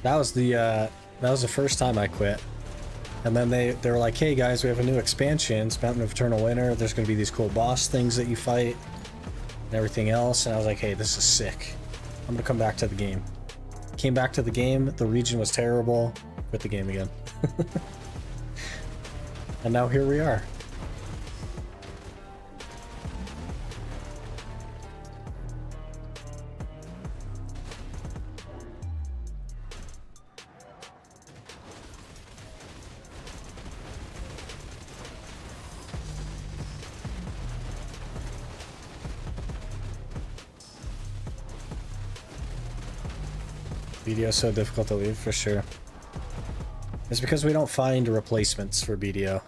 That was the first time I quit. And then they were like, hey guys, we have a new expansion, it's Mountain of Eternal Winter, there's gonna be these cool boss things that you fight and everything else, and I was like, hey, this is sick. I'm gonna come back to the game. Came back to the game, the region was terrible, quit the game again. And now here we are. BDO is so difficult to leave, for sure. It's because we don't find replacements for BDO.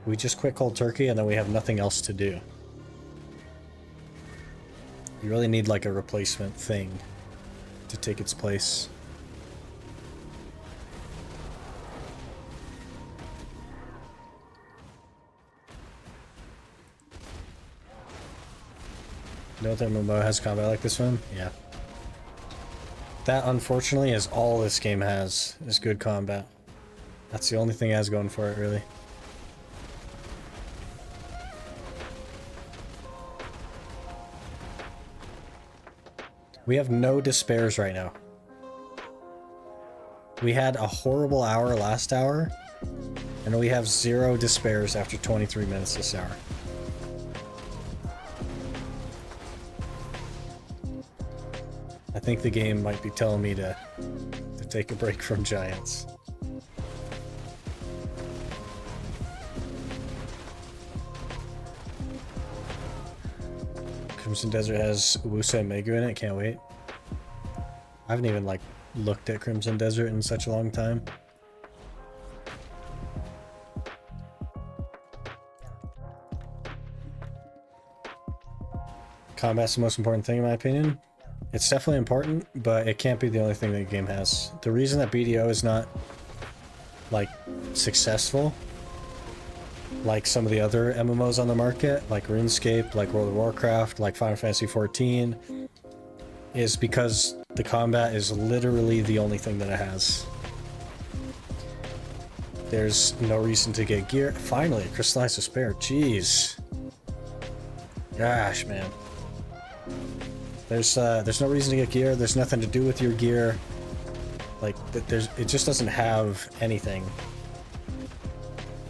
We just quit cold turkey and then we have nothing else to do. You really need like a replacement thing to take its place. No other MMO has combat like this one? Yeah. That, unfortunately, is all this game has, is good combat. That's the only thing it has going for it, really. We have no despairs right now. We had a horrible hour last hour, and we have 0 despairs after 23 minutes this hour. I think the game might be telling me to take a break from giants. Crimson Desert has Wusa and Megu in it, can't wait. I haven't even like looked at Crimson Desert in such a long time. Combat's the most important thing in my opinion. It's definitely important, but it can't be the only thing that the game has. The reason that BDO is not like successful like some of the other MMOs on the market, like RuneScape, like World of Warcraft, like Final Fantasy XIV, is because the combat is literally the only thing that it has. There's no reason to get gear. Finally, Crystallized Despair. Jeez. Gosh, man. There's no reason to get gear. There's nothing to do with your gear. Like, it just doesn't have anything.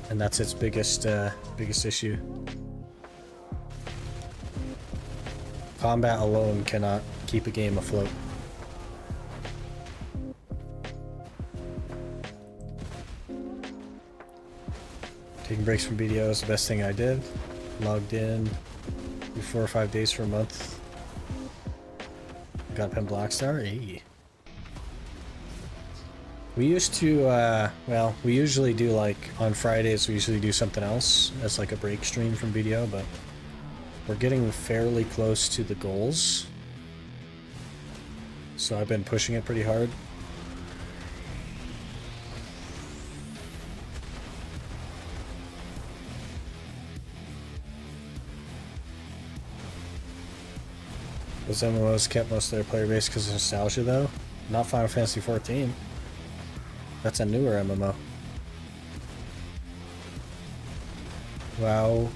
And that's its biggest issue. Combat alone cannot keep a game afloat. Taking breaks from BDO is the best thing I did. Logged in 4 or 5 days for a month. Got a pen Blackstar. Hey. We used to, well, we usually do like on Fridays, we usually do something else as like a break stream from BDO, but we're getting fairly close to the goals. So I've been pushing it pretty hard. Those MMOs kept most of their player base because of nostalgia though. Not Final Fantasy XIV. That's a newer MMO. WoW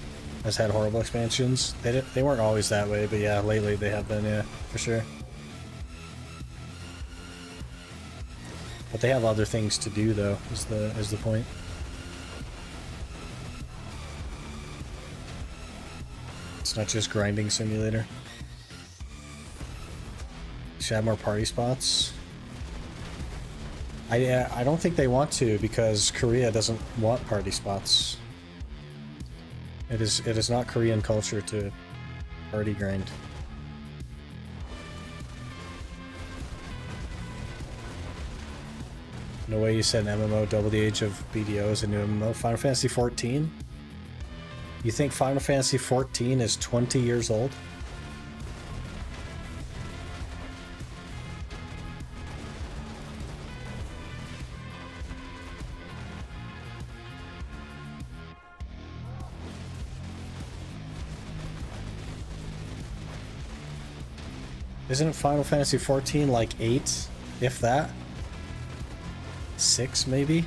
has had horrible expansions. They weren't always that way, but yeah, lately they have been, yeah, for sure. But they have other things to do though, is the point. It's not just grinding simulator. Should have more party spots. I don't think they want to because Korea doesn't want party spots. It is not Korean culture to party grind. No way you said an MMO double the age of BDO is a new MMO. Final Fantasy XIV? You think Final Fantasy XIV is 20 years old? Isn't Final Fantasy XIV like 8, if that? 6 maybe?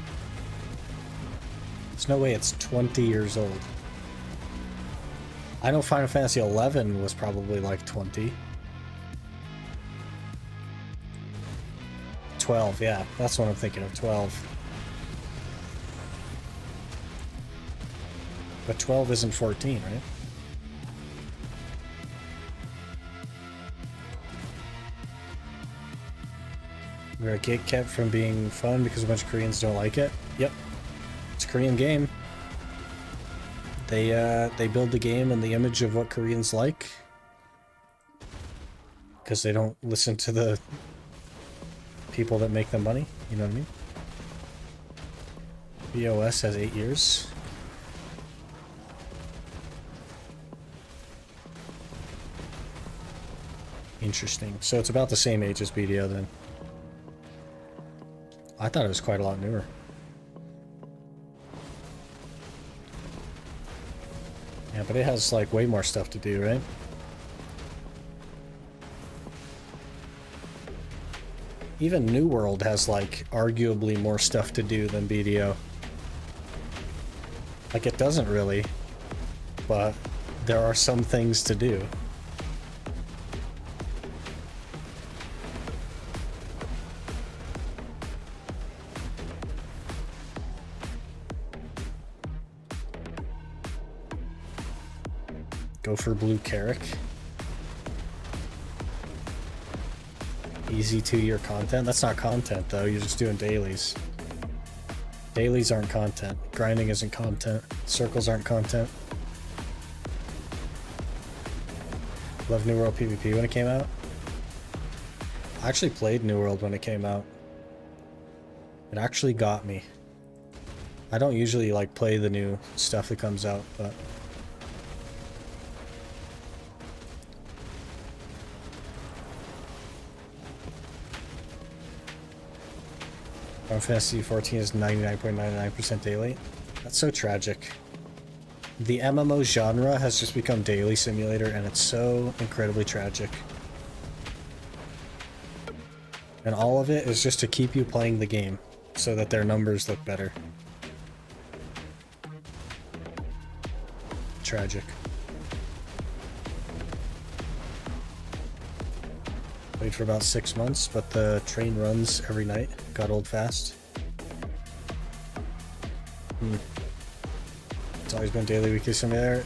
There's no way it's 20 years old. I know Final Fantasy XI was probably like 20. 12, yeah, that's what I'm thinking of, 12. But 12 isn't 14, right? We're a gate kept from being fun because a bunch of Koreans don't like it. Yep. It's a Korean game. They build the game in the image of what Koreans like. Because they don't listen to the people that make them money. You know what I mean? BOS has 8 years. Interesting. So it's about the same age as BDO then. I thought it was quite a lot newer. Yeah, but it has like way more stuff to do, right? Even New World has like arguably more stuff to do than BDO. Like it doesn't really, but there are some things to do. Go for Blue Carrick. Easy 2-year content. That's not content though, you're just doing dailies. Dailies aren't content. Grinding isn't content. Circles aren't content. Love New World PvP when it came out. I actually played New World when it came out. It actually got me. I don't usually like play the new stuff that comes out, but Final Fantasy 14 is 99.99% daily. That's so tragic. The MMO genre has just become daily simulator, and it's so incredibly tragic. And all of it is just to keep you playing the game, so that their numbers look better. Tragic. Played for about 6 months, but the train runs every night. Got old fast. It's always been daily, weekly simulator.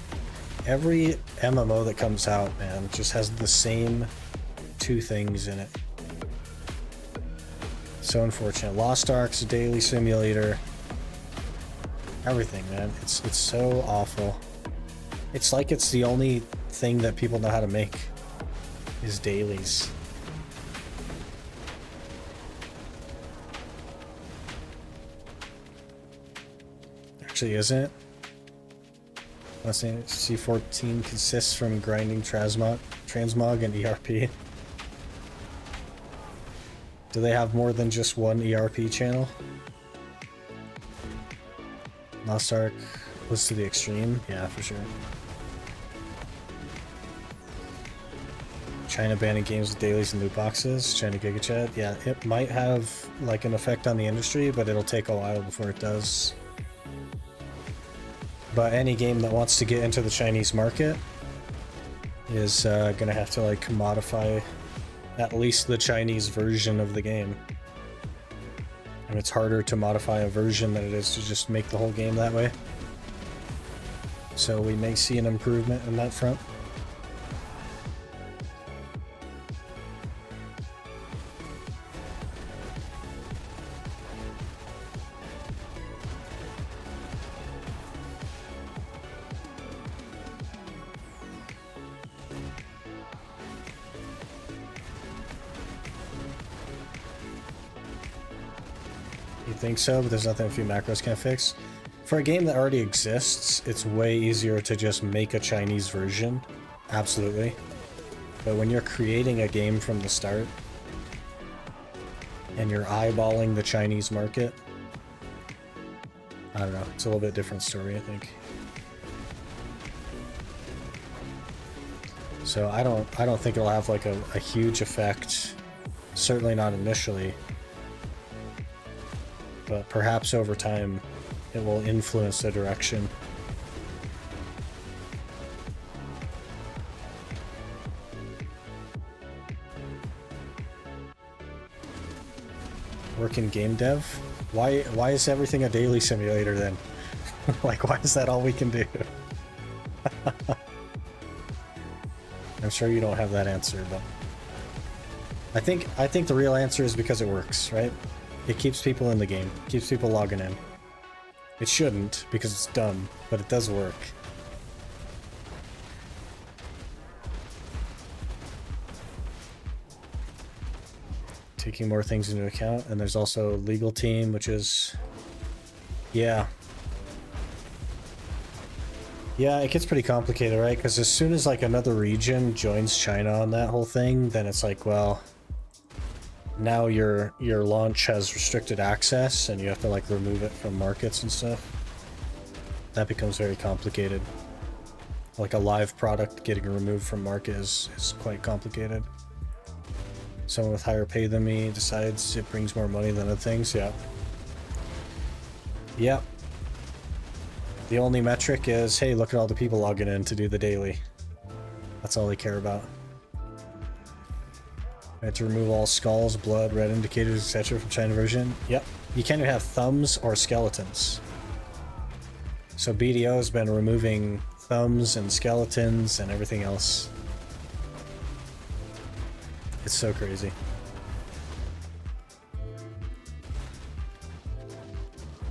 Every MMO that comes out, man, just has the same 2 things in it. So unfortunate. Lost Ark's a daily simulator. Everything, man. It's so awful. It's like it's the only thing that people know how to make is dailies. Actually, isn't it? Last name C14 consists from grinding transmog and ERP. Do they have more than just one ERP channel? Lost Ark was to the extreme? Yeah, for sure. China banning games with dailies and loot boxes. China GigaChat. Yeah, it might have like an effect on the industry, but it'll take a while before it does. But any game that wants to get into the Chinese market is gonna have to like modify at least the Chinese version of the game. And it's harder to modify a version than it is to just make the whole game that way. So we may see an improvement in that front. You think so, but there's nothing a few macros can't fix. For a game that already exists, it's way easier to just make a Chinese version. Absolutely. But when you're creating a game from the start, and you're eyeballing the Chinese market, I don't know, it's a little bit different story, I think. So I don't think it'll have like a huge effect. Certainly not initially. But perhaps over time it will influence the direction. Work in game dev? Why is everything a daily simulator then? Like, why is that all we can do? I'm sure you don't have that answer, but I think the real answer is because it works, right? It keeps people in the game, keeps people logging in. It shouldn't, because it's dumb, but it does work. Taking more things into account, and there's also legal team, which is... Yeah, it gets pretty complicated, right? Because as soon as like another region joins China on that whole thing, then it's like, well, now your launch has restricted access and you have to like remove it from markets and stuff. That becomes very complicated. Like a live product getting removed from market is quite complicated. Someone with higher pay than me decides it brings more money than other things. Yeah. Yep. The only metric is, hey, look at all the people logging in to do the daily. That's all they care about. I had to remove all skulls, blood, red indicators, etc. from China version. Yep. You can't even have thumbs or skeletons. So BDO has been removing thumbs and skeletons and everything else. It's so crazy.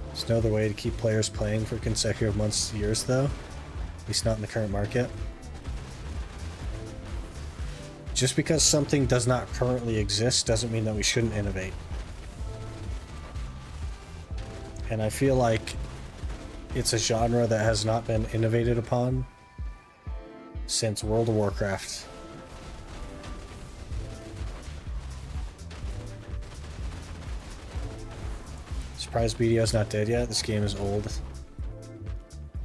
There's no other way to keep players playing for consecutive months, years though. At least not in the current market. Just because something does not currently exist doesn't mean that we shouldn't innovate. And I feel like it's a genre that has not been innovated upon since World of Warcraft. Surprised BDO's not dead yet. This game is old.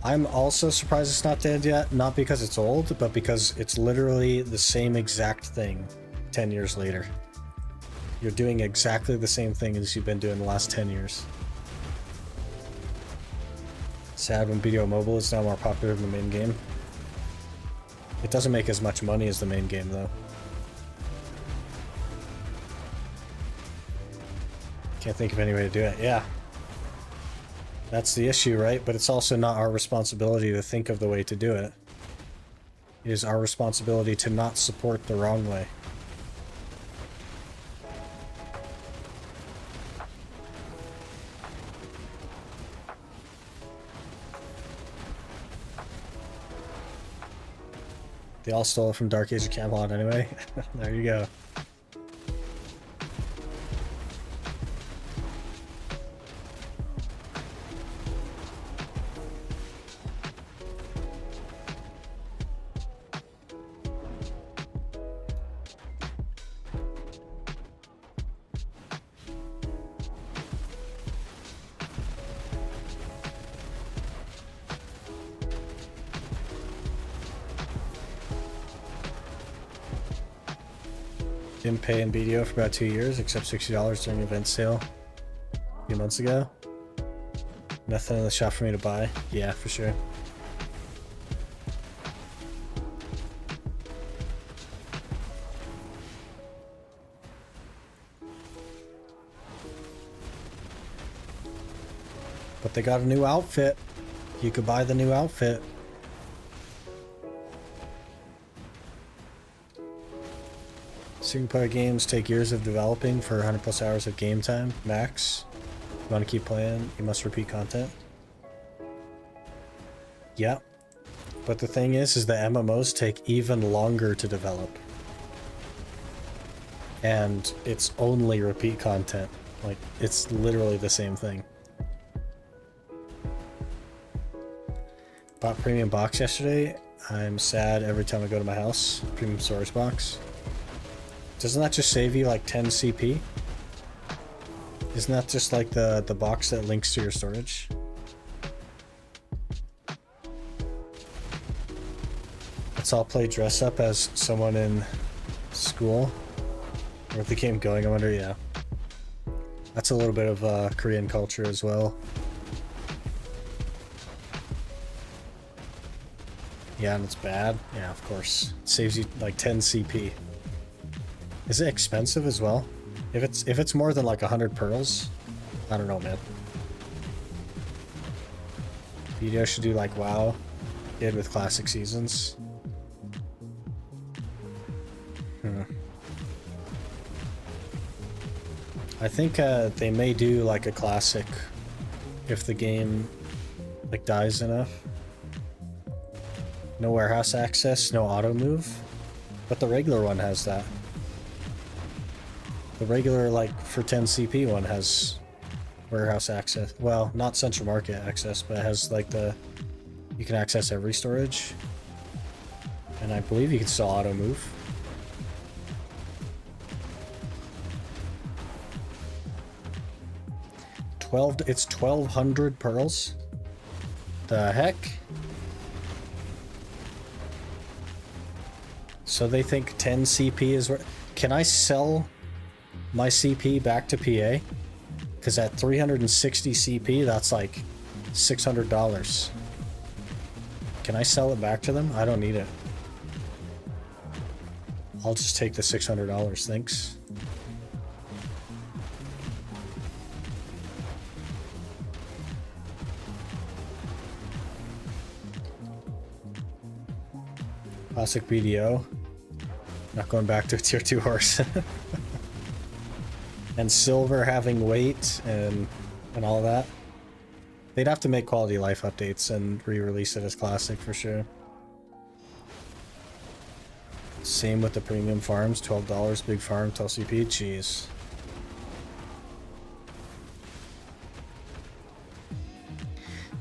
I'm also surprised it's not dead yet, not because it's old, but because it's literally the same exact thing 10 years later. You're doing exactly the same thing as you've been doing the last 10 years. Sad when BDO Mobile is now more popular than the main game. It doesn't make as much money as the main game, though. Can't think of any way to do it. Yeah. That's the issue, right? But it's also not our responsibility to think of the way to do it. It is our responsibility to not support the wrong way. They all stole it from Dark Age of Camelot anyway. There you go. Didn't pay in BDO for about 2 years, except $60 during an event sale a few months ago. Nothing in the shop for me to buy. Yeah, for sure. But they got a new outfit. You could buy the new outfit. Single-player games take years of developing for 100 plus hours of game time, max. If you want to keep playing, you must repeat content. Yep. But the thing is the MMOs take even longer to develop. And it's only repeat content. Like, it's literally the same thing. Bought premium box yesterday. I'm sad every time I go to my house. Premium storage box. Doesn't that just save you like 10 CP? Isn't that just like the box that links to your storage? Let's all play dress up as someone in school. Where's the game going, I wonder? Yeah. That's a little bit of Korean culture as well. Yeah, and it's bad. Yeah, of course. It saves you like 10 CP. Is it expensive as well? If it's more than like 100 pearls, I don't know, man. BDO should do like WoW did with classic seasons. I think they may do like a classic if the game like dies enough. No warehouse access, no auto move, but the regular one has that. The regular, like, for 10 CP one has warehouse access. Well, not central market access, but it has, like, you can access every storage. And I believe you can still auto move. It's 1,200 pearls? The heck? So they think 10 CP is worth... Can I sell my CP back to PA? Because at 360 CP, that's like $600. Can I sell it back to them? I don't need it. I'll just take the $600, thanks. Classic BDO. Not going back to a tier 2 horse. And silver having weight and all that. They'd have to make quality life updates and re-release it as classic for sure. Same with the premium farms, $12 big farm, TLCP, jeez.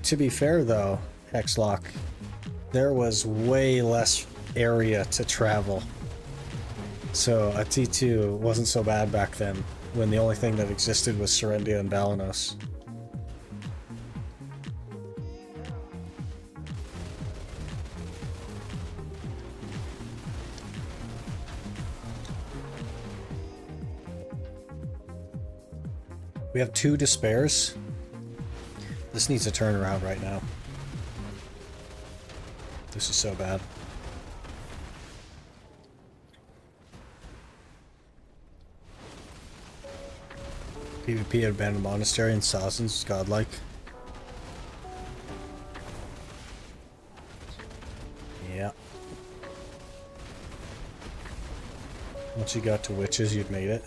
To be fair though, Hexlock, there was way less area to travel. So a T2 wasn't so bad back then, when the only thing that existed was Serendia and Balanos. We have 2 despairs. This needs a turnaround right now. This is so bad. PvP at Abandoned Monastery and Sazens, godlike. Yeah. Once you got to witches, you'd made it.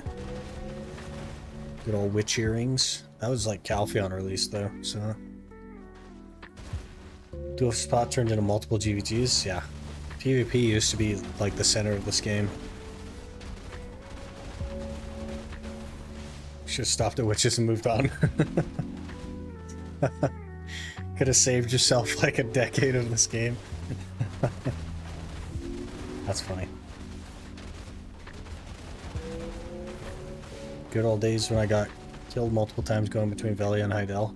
Good old witch earrings. That was like Calpheon release though, so. Dual spot turned into multiple GVGs, yeah. PvP used to be like the center of this game. Should have stopped at witches and moved on. Could have saved yourself like a decade of this game. That's funny. Good old days when I got killed multiple times going between Velia and Heidel.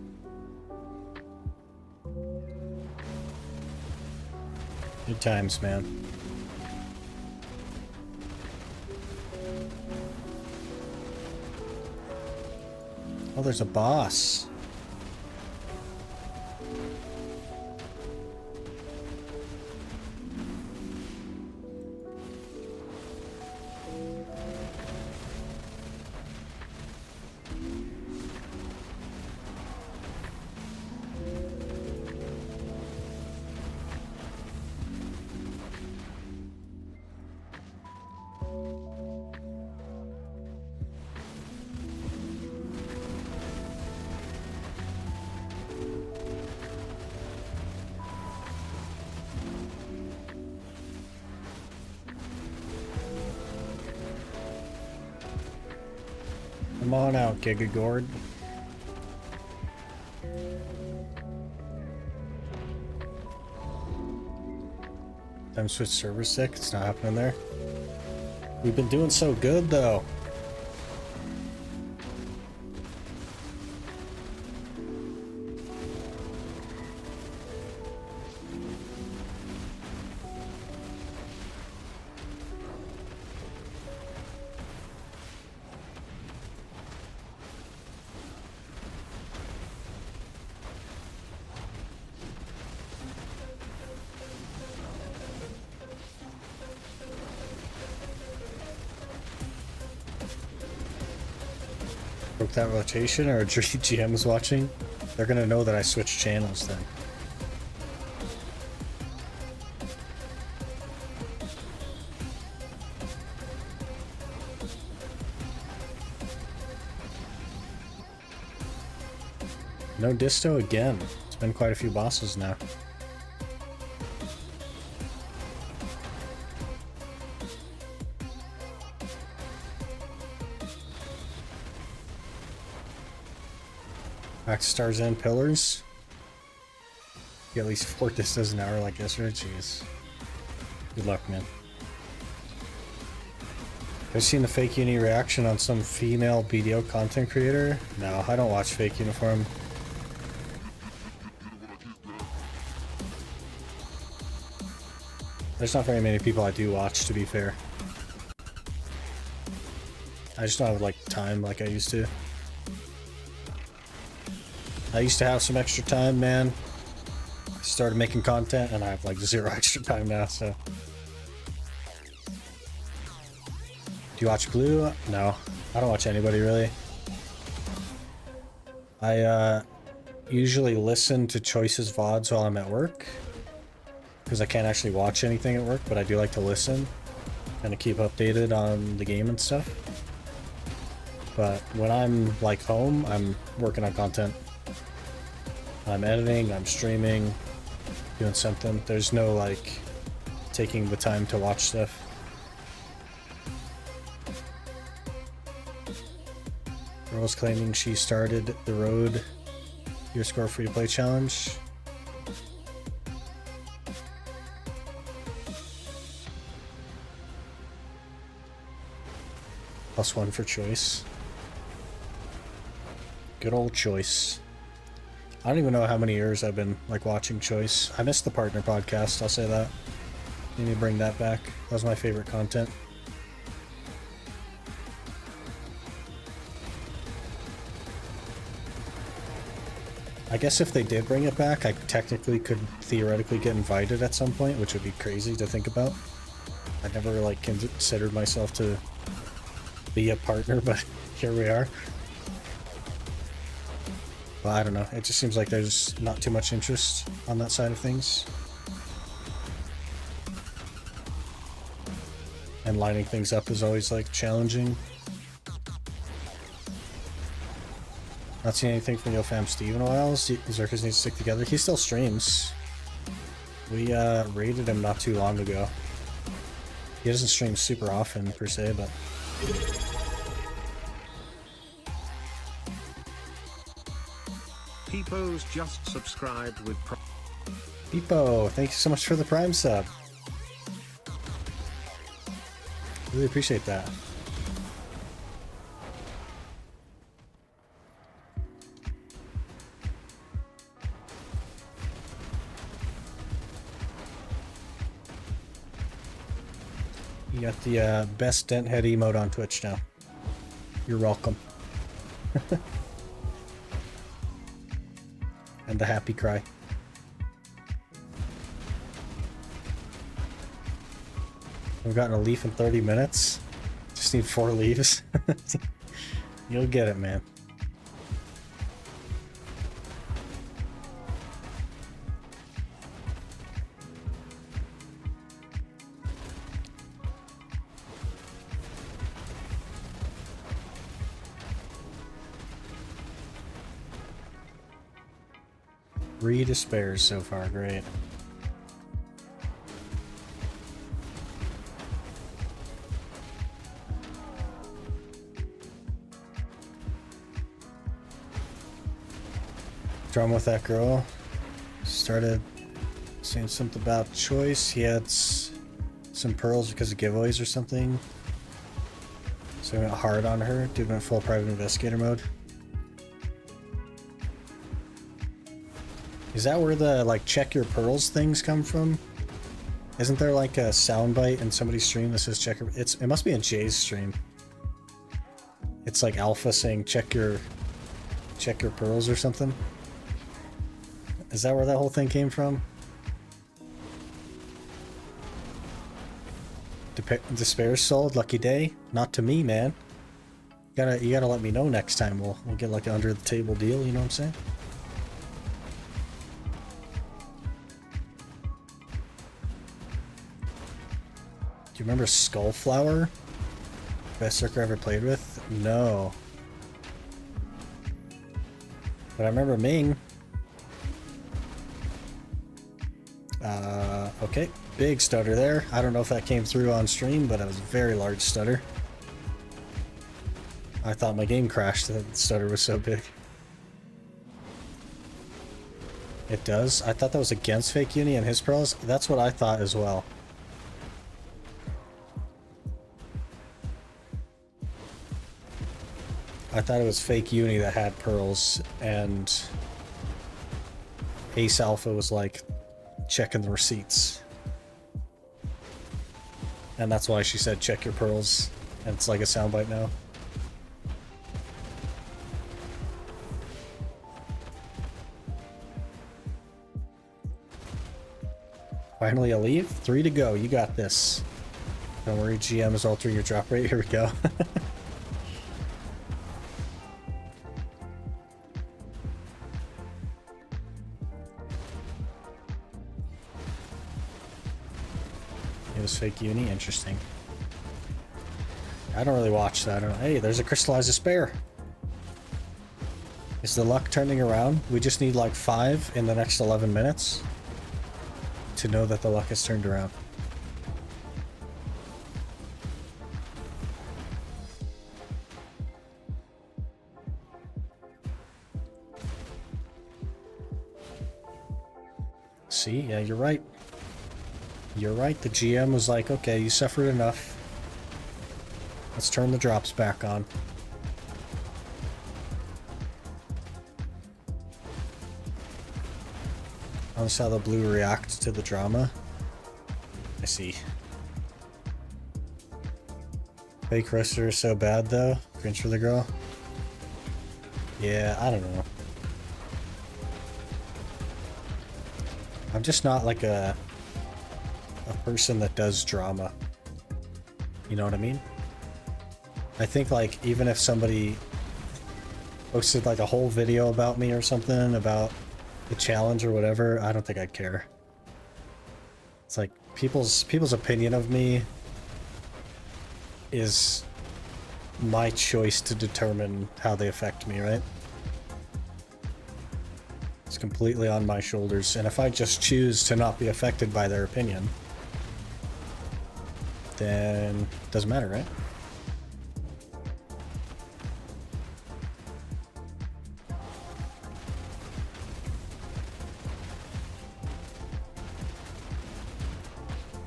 Good times, man. Oh, there's a boss. Come on out, Gigagord. Time to switch server stick. It's not happening there. We've been doing so good though. Broke that rotation, or a GM is watching, they're gonna know that I switched channels then. No disto again. It's been quite a few bosses now. Back to stars and pillars. Get at least 4 distos an hour like yesterday. Jeez. Good luck, man. I've seen the fake uni reaction on some female BDO content creator. No, I don't watch fake uniform. There's not very many people I do watch, to be fair. I just don't have like time like I used to. I used to have some extra time, man. I started making content and I have like 0 extra time now, so. Do you watch Blue? No, I don't watch anybody really. I usually listen to Choices VODs while I'm at work, because I can't actually watch anything at work, but I do like to listen and to keep updated on the game and stuff. But when I'm like home, I'm working on content. I'm editing, I'm streaming, doing something. There's no like taking the time to watch stuff. Girl's claiming she started the road your score free to play challenge. +1 for choice. Good old choice. I don't even know how many years I've been like watching choice. I missed the partner podcast, I'll say that. Need to bring that back. That was my favorite content. I guess if they did bring it back, I technically could theoretically get invited at some point, which would be crazy to think about. I never like considered myself to be a partner, but here we are. Well, I don't know. It just seems like there's not too much interest on that side of things. And lining things up is always like challenging. Not seen anything from YoFam Steve in a while. Zerkers need to stick together. He still streams. We raided him not too long ago. He doesn't stream super often per se, but Peepo's just subscribed with Peepo, thank you so much for the Prime sub. Really appreciate that. You got the best dent head emote on Twitch now. You're welcome. And the happy cry. We've gotten a leaf in 30 minutes. Just need 4 leaves. You'll get it, man. Three despairs so far, great. Drama with that girl. Started saying something about choice. He had some pearls because of giveaways or something. So he went hard on her. Dude went full private investigator mode. Is that where the like check your pearls things come from? Isn't there like a soundbite in somebody's stream that says check your... it must be in Jay's stream. It's like Alpha saying check your pearls or something. Is that where that whole thing came from? Despair sold, lucky day. Not to me, man. You gotta let me know next time. We'll get like an under the table deal. You know what I'm saying? Do you remember Skullflower? Best circle I ever played with? No. But I remember Ming. Okay. Big stutter there. I don't know if that came through on stream, but it was a very large stutter. I thought my game crashed. The stutter was so big. It does? I thought that was against Fake Uni and his pearls. That's what I thought as well. I thought it was Fake Uni that had pearls, and Ace Alpha was like checking the receipts. And that's why she said check your pearls, and it's like a soundbite now. Finally a leave? 3 to go, you got this. Don't worry, GM is altering your drop rate, here we go. It was Fake Uni, interesting. I don't really watch that. I don't know. Hey, there's a crystallized despair. Is the luck turning around? We just need like 5 in the next 11 minutes to know that the luck has turned around. See, yeah, you're right. You're right. The GM was like, okay, you suffered enough. Let's turn the drops back on. I saw the blue react to the drama. I see. Fake roaster is so bad though. Cringe for the girl. Yeah, I don't know. I'm just not like a person that does drama. You know what I mean? I think like even if somebody posted like a whole video about me or something about the challenge or whatever, I don't think I'd care. It's like people's opinion of me is my choice to determine how they affect me, right? It's completely on my shoulders, and if I just choose to not be affected by their opinion, then it doesn't matter, right?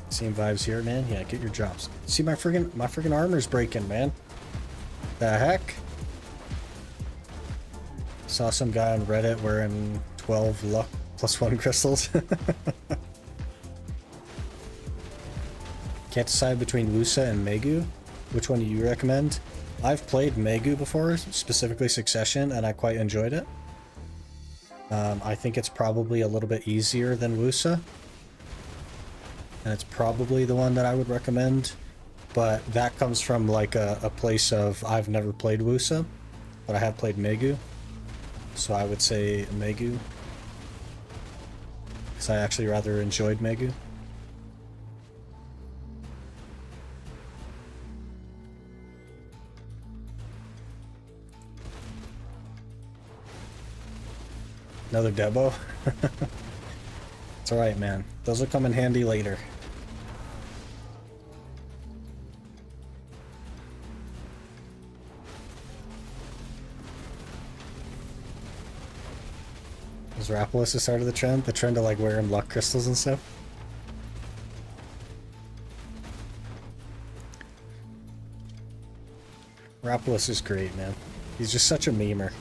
Same vibes here, man. Yeah, get your drops. See, my friggin' armor's breaking, man. The heck? Saw some guy on Reddit wearing 12 luck +1 crystals. Can't decide between Wusa and Megu. Which one do you recommend? I've played Megu before, specifically Succession, and I quite enjoyed it. I think it's probably a little bit easier than Wusa. And it's probably the one that I would recommend. But that comes from like a place of I've never played Wusa, but I have played Megu. So I would say Megu. Because I actually rather enjoyed Megu. Another Debo? It's alright, man. Those will come in handy later. Is Rapolis the start of the trend? The trend of like wearing luck crystals and stuff? Rapolis is great, man. He's just such a memer.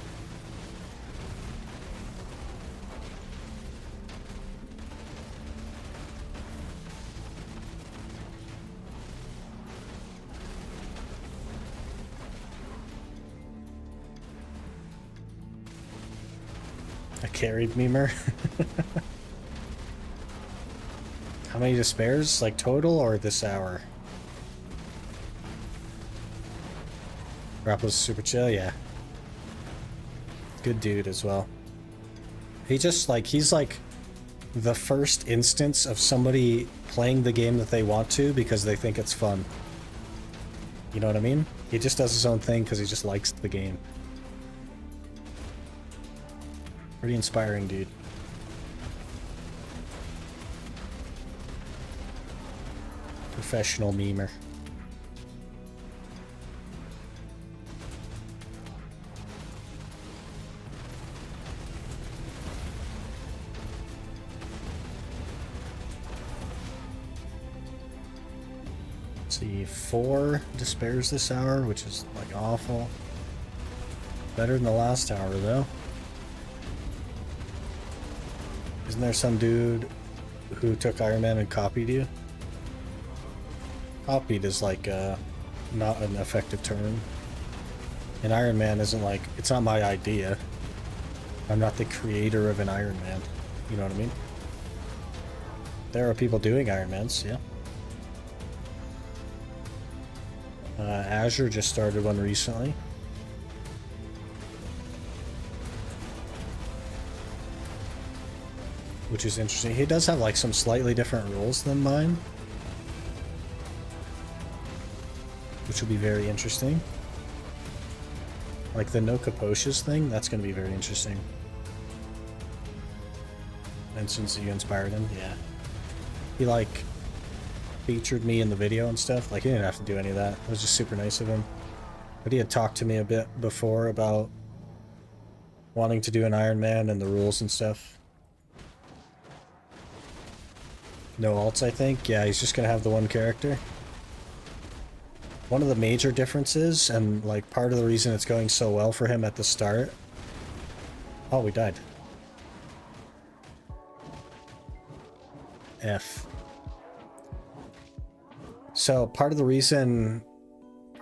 Carried memer. How many despairs? Like total or this hour? Rappel's super chill, yeah. Good dude as well. He just like, he's like the first instance of somebody playing the game that they want to because they think it's fun. You know what I mean? He just does his own thing because he just likes the game. Pretty inspiring, dude. Professional memer. Let's see, 4 despairs this hour, which is like awful. Better than the last hour, though. Isn't there some dude who took Iron Man and copied you? Copied is like not an effective term. And Iron Man isn't like, it's not my idea. I'm not the creator of an Iron Man. You know what I mean? There are people doing Iron Mans, yeah. Azure just started one recently. Which is interesting. He does have like some slightly different rules than mine. Which will be very interesting. Like the no Capoches thing, that's going to be very interesting. And since you inspired him, yeah. He like featured me in the video and stuff. Like he didn't have to do any of that. It was just super nice of him. But he had talked to me a bit before about wanting to do an Iron Man and the rules and stuff. No alts, I think. Yeah, he's just gonna have the one character. One of the major differences, and like part of the reason it's going so well for him at the start. Oh, we died. F. So part of the reason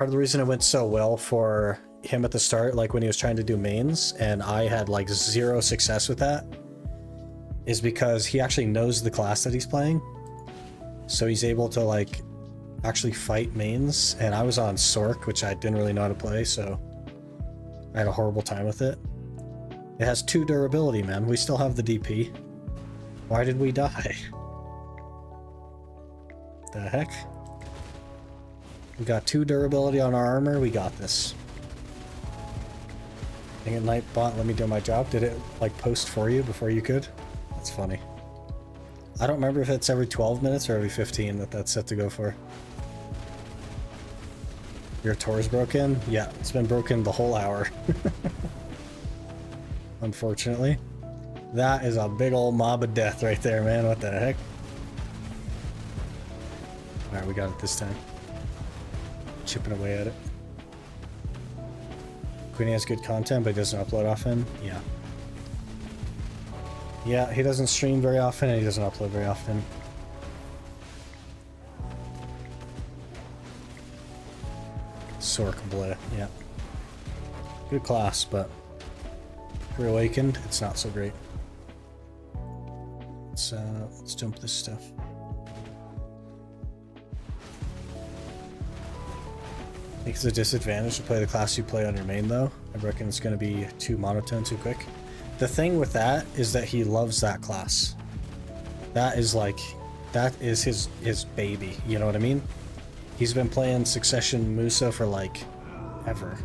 it went so well for him at the start, like when he was trying to do mains, and I had like 0 success with that, is because he actually knows the class that he's playing. So he's able to like actually fight mains, and I was on Sork, which I didn't really know how to play, so I had a horrible time with it. It has 2 durability, man. We still have the DP. Why did we die? The heck? We got 2 durability on our armor. We got this. Dang it, Nightbot, let me do my job. Did it like post for you before you could? That's funny. I don't remember if it's every 12 minutes or every 15 that that's set to go for. Your Tor's broken? Yeah, it's been broken the whole hour. Unfortunately. That is a big old mob of death right there, man. What the heck? Alright, we got it this time. Chipping away at it. Queenie has good content, but he doesn't upload often. Yeah. Yeah, he doesn't stream very often, and he doesn't upload very often. Sork Bleh, yeah. Good class, but Reawakened, it's not so great. Let's dump this stuff. I think it's a disadvantage to play the class you play on your main, though. I reckon it's going to be too monotone too quick. The thing with that is that he loves that class. That is like, that is his baby, you know what I mean? He's been playing Succession Musa for like ever.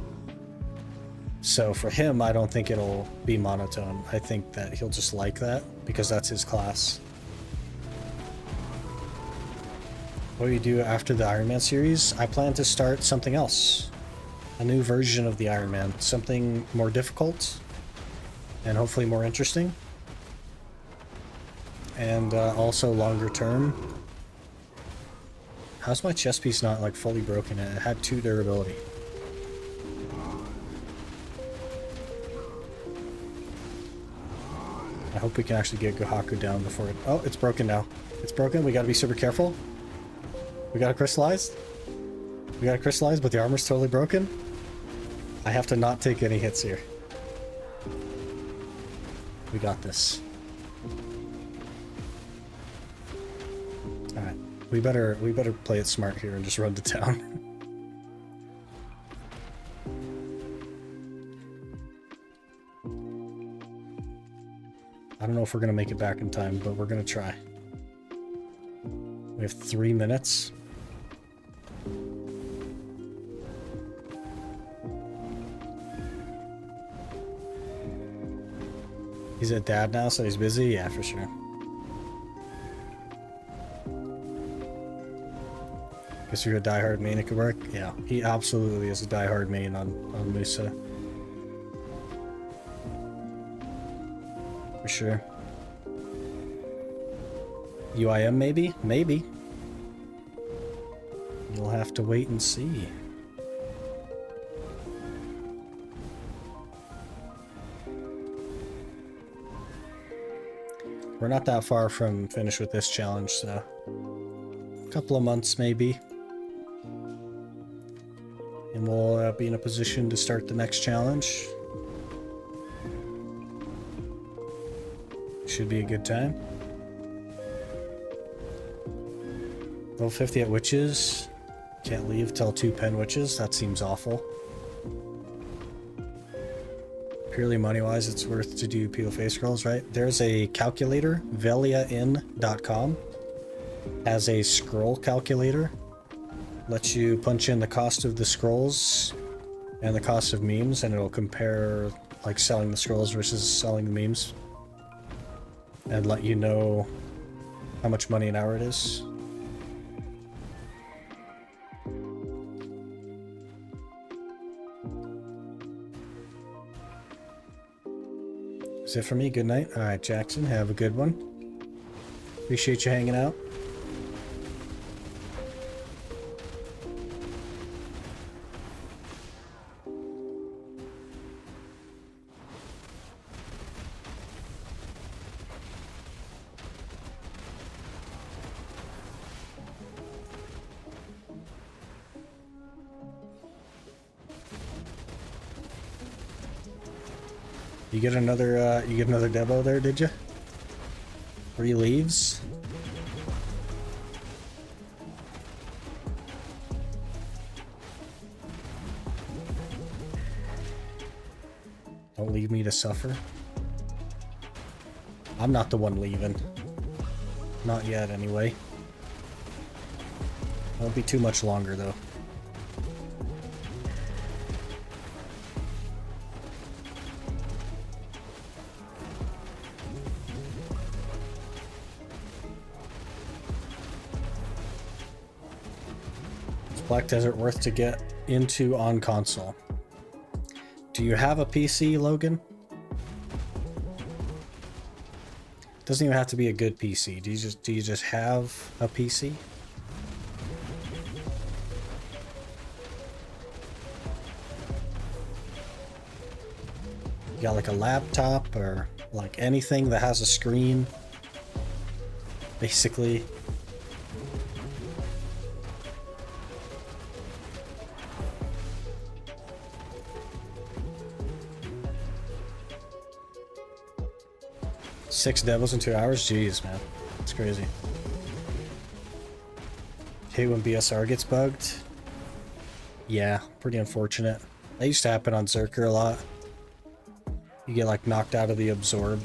So for him, I don't think it'll be monotone. I think that he'll just like that because that's his class. What do you do after the Iron Man series? I plan to start something else. A new version of the Iron Man. Something more difficult and hopefully more interesting. And also longer term. How's my chest piece not like fully broken? It had 2 durability. I hope we can actually get Gohaku down before it... Oh, it's broken now. It's broken. We gotta be super careful. We got it crystallized. We got it crystallized, but the armor's totally broken. I have to not take any hits here. We got this. Alright. We better play it smart here and just run to town. I don't know if we're gonna make it back in time, but we're gonna try. We have 3 minutes. He's a dad now, so he's busy? Yeah, for sure. Guess you're a diehard main, it could work? Yeah, he absolutely is a diehard main on Musa. For sure. UIM maybe? Maybe. You'll have to wait and see. We're not that far from finished with this challenge, so a couple of months maybe. And we'll be in a position to start the next challenge. Should be a good time. Level 50 at Witches. Can't leave till 2 pen Witches. That seems awful. Purely money-wise, it's worth to do peel face scrolls, right? There's a calculator, veliain.com, has a scroll calculator. Lets you punch in the cost of the scrolls and the cost of memes, and it'll compare like selling the scrolls versus selling the memes. And let you know how much money an hour it is. Is it for me? Good night. Alright, Jackson, have a good one. Appreciate you hanging out. You get another Debo there, did you? 3 leaves? Don't leave me to suffer. I'm not the one leaving. Not yet, anyway. Won't be too much longer, though. Black Desert worth to get into on console? Do you have a PC, Logan? Doesn't even have to be a good PC. Do you just have a PC? You got like a laptop or like anything that has a screen? Basically. Six devils in 2 hours? Jeez, man. It's crazy. Hate when BSR gets bugged? Yeah, pretty unfortunate. That used to happen on Zerker a lot. You get like knocked out of the absorb.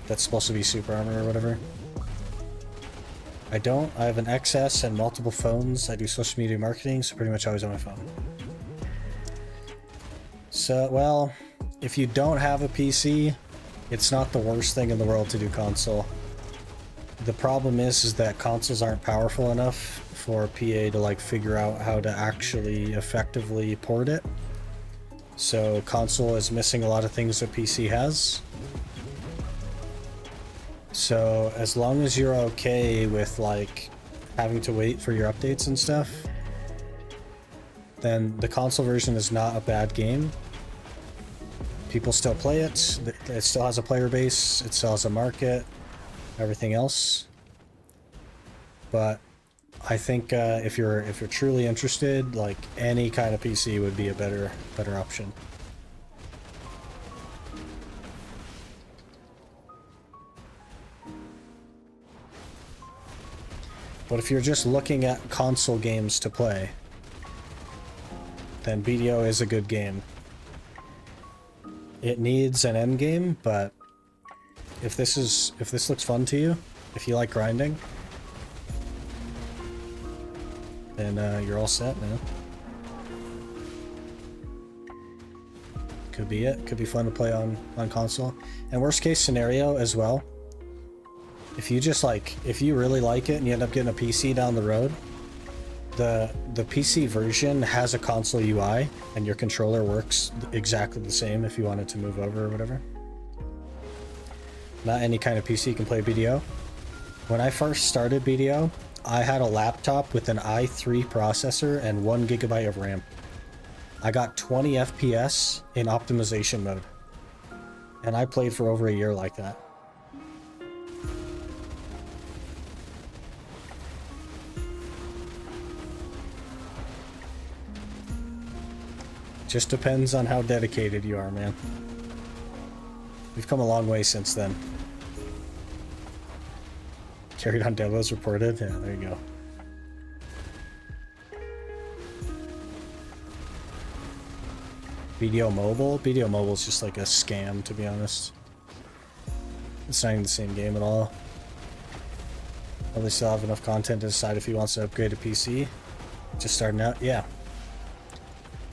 That's supposed to be super armor or whatever. I don't. I have an XS and multiple phones. I do social media marketing, so pretty much always on my phone. So, well, if you don't have a PC, it's not the worst thing in the world to do console. The problem is that consoles aren't powerful enough for PA to like figure out how to actually effectively port it. So console is missing a lot of things that PC has. So as long as you're okay with like having to wait for your updates and stuff, then the console version is not a bad game. People still play it. It still has a player base. It still has a market. Everything else. But I think if you're truly interested, like any kind of PC would be a better option. But if you're just looking at console games to play, then BDO is a good game. It needs an end game, but if this looks fun to you, if you like grinding, then you're all set, man. Could be it. Could be fun to play on console. And worst case scenario as well, if you really like it and you end up getting a PC down the road, the PC version has a console UI and your controller works exactly the same if you wanted to move over or whatever. Not any kind of PC can play BDO. When I first started BDO, I had a laptop with an i3 processor and 1 GB of RAM. I got 20 FPS in optimization mode. And I played for over a year like that. Just depends on how dedicated you are, man. We've come a long way since then. Carried on Devos reported? Yeah, there you go. BDO Mobile? BDO Mobile is just like a scam, to be honest. It's not even the same game at all. Probably still have enough content to decide if he wants to upgrade a PC. Just starting out? Yeah.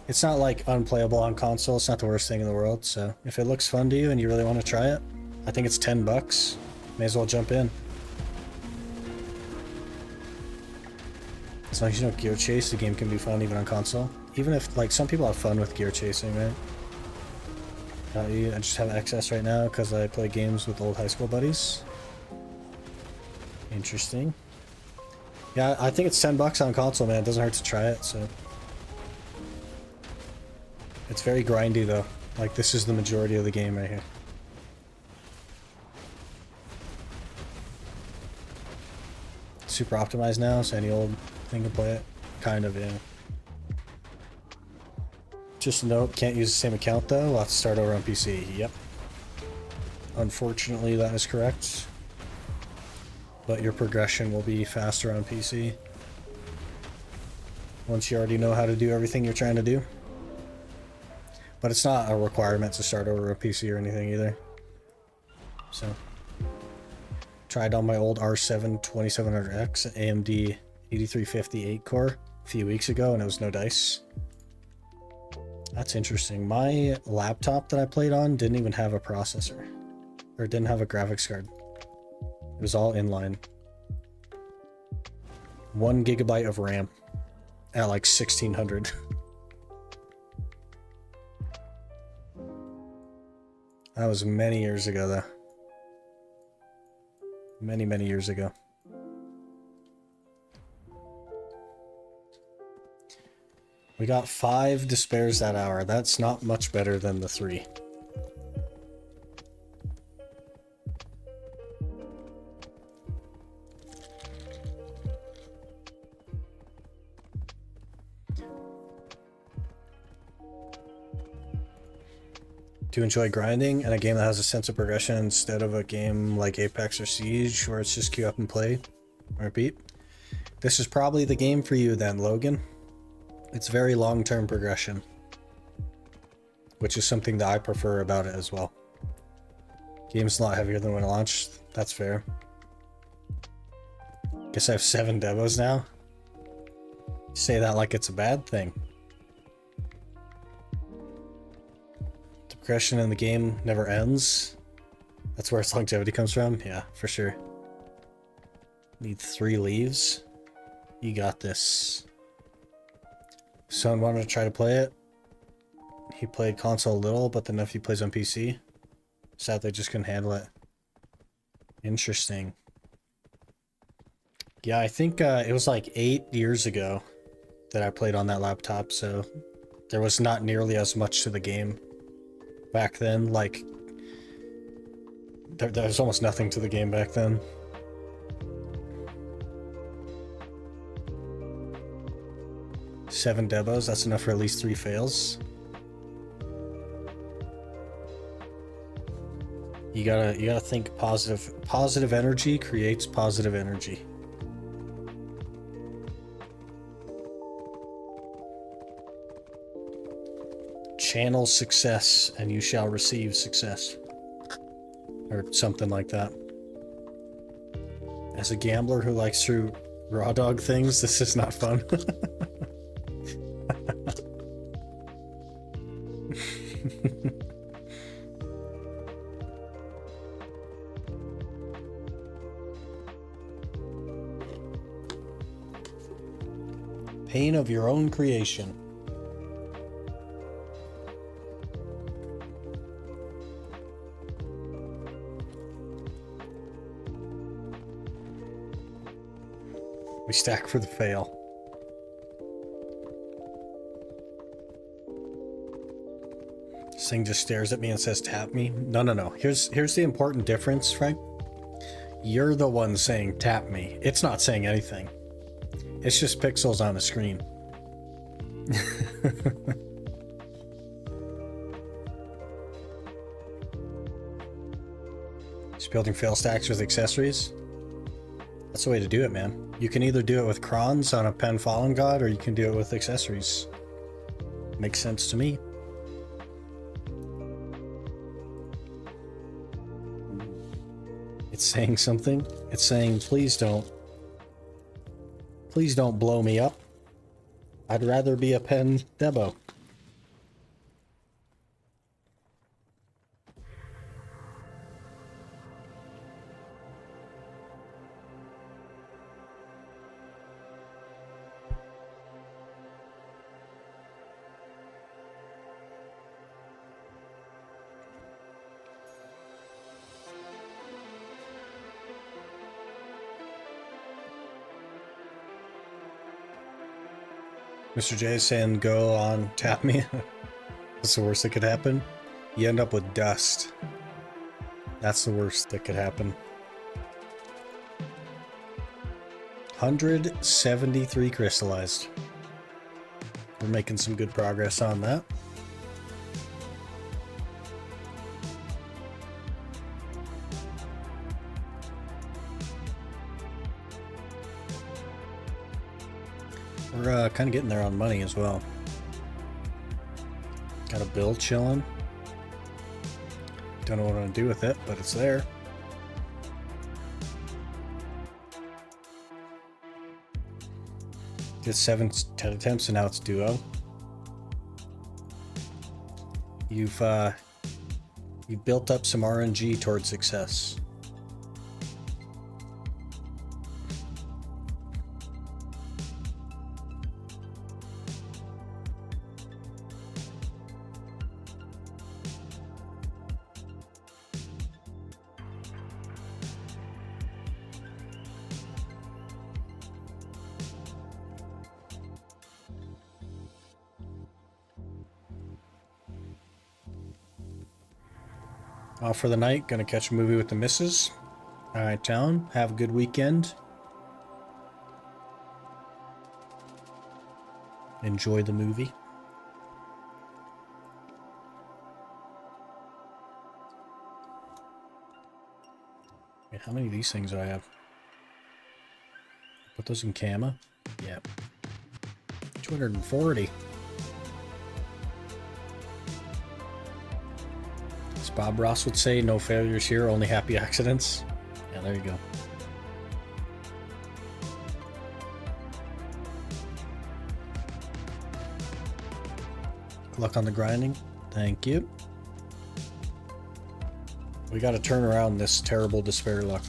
It's not like unplayable on console. It's not the worst thing in the world. So if it looks fun to you and you really want to try it, I think it's $10. May as well jump in. As long as you don't gear chase, the game can be fun even on console. Even if, like, some people have fun with gear chasing, right? I just have access right now because I play games with old high school buddies. Interesting. Yeah, I think it's $10 on console, man. It doesn't hurt to try it, so. It's very grindy, though. Like, this is the majority of the game right here. Super optimized now, so any old thing can play it. Kind of, yeah. Just a note, can't use the same account, though. We'll have to start over on PC. Yep. Unfortunately, that is correct. But your progression will be faster on PC. Once you already know how to do everything you're trying to do. But it's not a requirement to start over a PC or anything either. So. Tried on my old R7 2700X AMD 8350 8-core a few weeks ago and it was no dice. That's interesting. My laptop that I played on didn't even have a processor. Or it didn't have a graphics card. It was all inline. 1 GB of RAM at like 1600. That was many years ago, though. Many, many years ago. We got 5 despairs that hour. That's not much better than the 3. Do you enjoy grinding and a game that has a sense of progression instead of a game like Apex or Siege where it's just queue up and play or repeat? This is probably the game for you then, Logan. It's very long-term progression, which is something that I prefer about it as well. Game's a lot heavier than when it launched. That's fair. Guess I have 7 devos now. You say that like it's a bad thing. Progression in the game never ends. That's where its longevity comes from. Yeah, for sure. Need 3 leaves. You got this. Son wanted to try to play it. He played console a little, but the nephew plays on PC. Sadly, just couldn't handle it. Interesting. Yeah, I think it was like 8 years ago that I played on that laptop, so there was not nearly as much to the game. Back then, like, there was almost nothing to the game back then. Seven devos, that's enough for at least 3 fails. You gotta think positive. Positive energy creates positive energy. Channel success and you shall receive success. Or something like that. As a gambler who likes to raw dog things, this is not fun. Pain of your own creation. We stack for the fail. This thing just stares at me and says, tap me. No. Here's the important difference, Frank. You're the one saying tap me. It's not saying anything. It's just pixels on a screen. Just building fail stacks with accessories. That's the way to do it, man. You can either do it with crons on a Pen Fallen God, or you can do it with accessories. Makes sense to me. It's saying something. It's saying, please don't blow me up. I'd rather be a Pen Debo. Mr. J is saying go on tap me. That's the worst that could happen. You end up with dust. That's the worst that could happen. 173 crystallized. We're making some good progress on that. We're kind of getting there on money as well. Got a bill chilling. Don't know what I'm going to do with it, but it's there. Did 10 attempts and now it's duo. You've built up some RNG towards success. Off for the night, gonna catch a movie with the missus. Alright, town. Have a good weekend. Enjoy the movie. Wait, how many of these things do I have? Put those in Kama? Yeah. 240. As Bob Ross would say, no failures here, only happy accidents. Yeah, there you go. Good luck on the grinding. Thank you. We gotta turn around this terrible despair luck.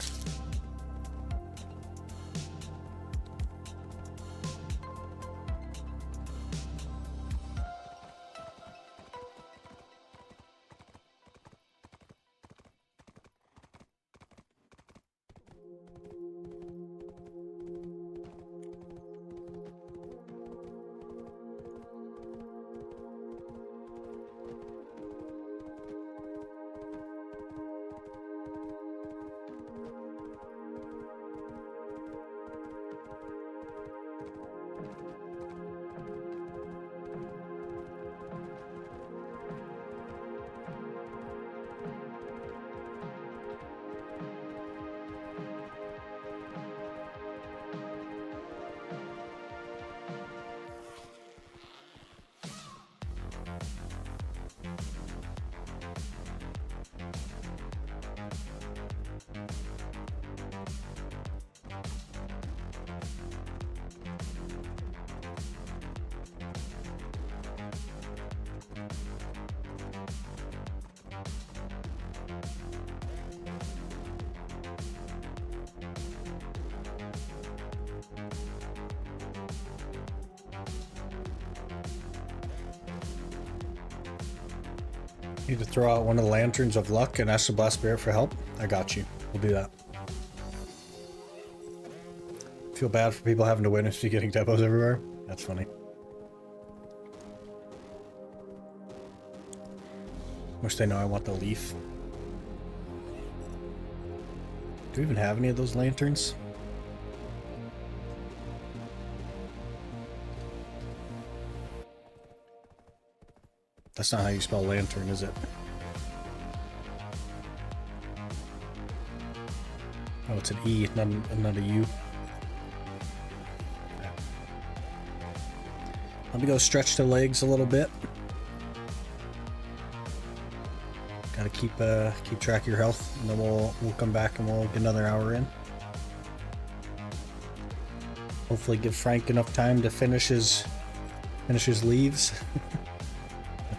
Need to throw out one of the lanterns of luck and ask the Blast Spirit for help? I got you. We'll do that. Feel bad for people having to witness you getting depots everywhere. That's funny. Wish they know I want the leaf. Do we even have any of those lanterns? That's not how you spell lantern, is it? Oh, it's an E, not a U. Okay. Let me go stretch the legs a little bit. Gotta keep track of your health, and then we'll come back and we'll get another hour in. Hopefully, give Frank enough time to finish his leaves.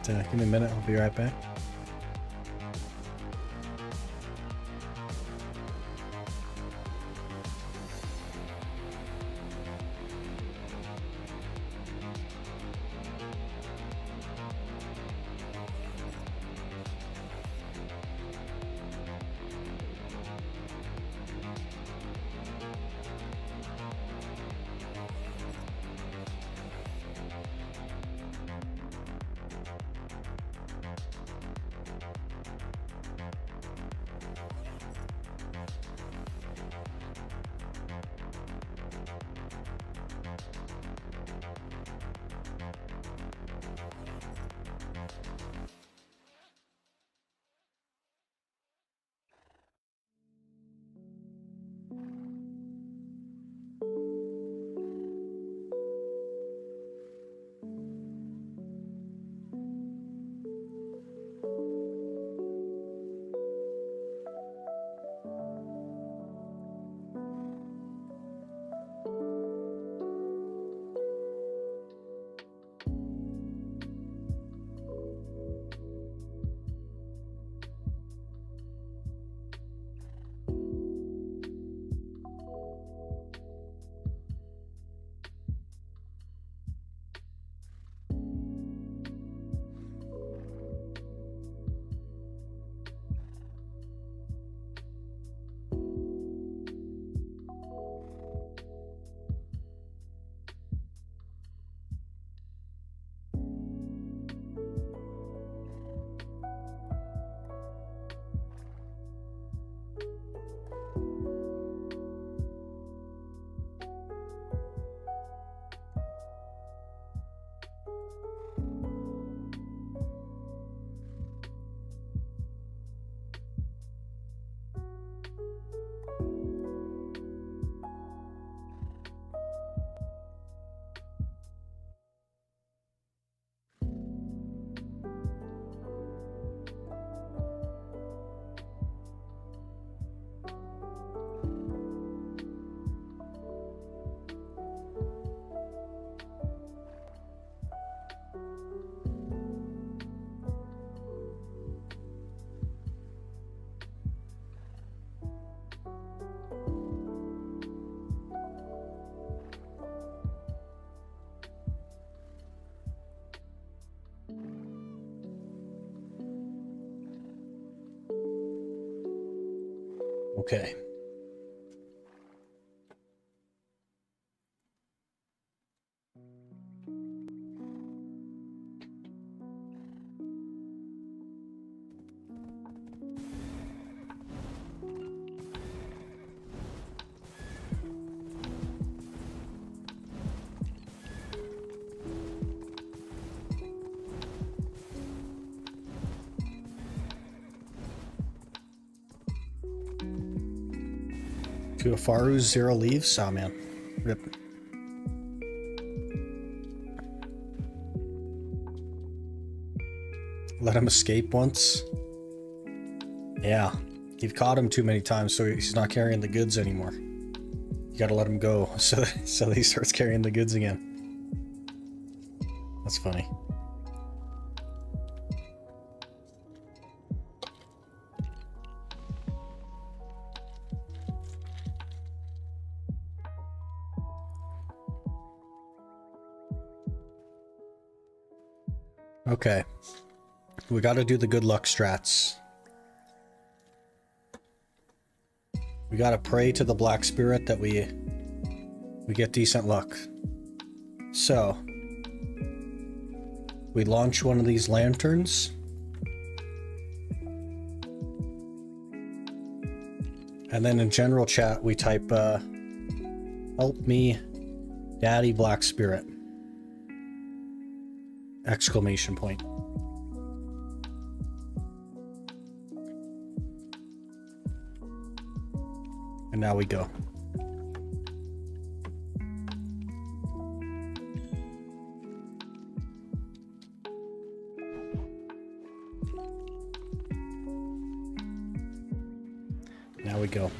But give me a minute, I'll be right back. Okay. To a Faru, 0 leaves? Oh man. Rip. Let him escape once. Yeah. You've caught him too many times, so he's not carrying the goods anymore. You gotta let him go so that he starts carrying the goods again. That's funny. Okay. We gotta do the good luck strats. We gotta pray to the Black Spirit that we get decent luck. So, we launch one of these lanterns. And then in general chat, we type, help me, Daddy Black Spirit. Exclamation point. And now we go. Now we go.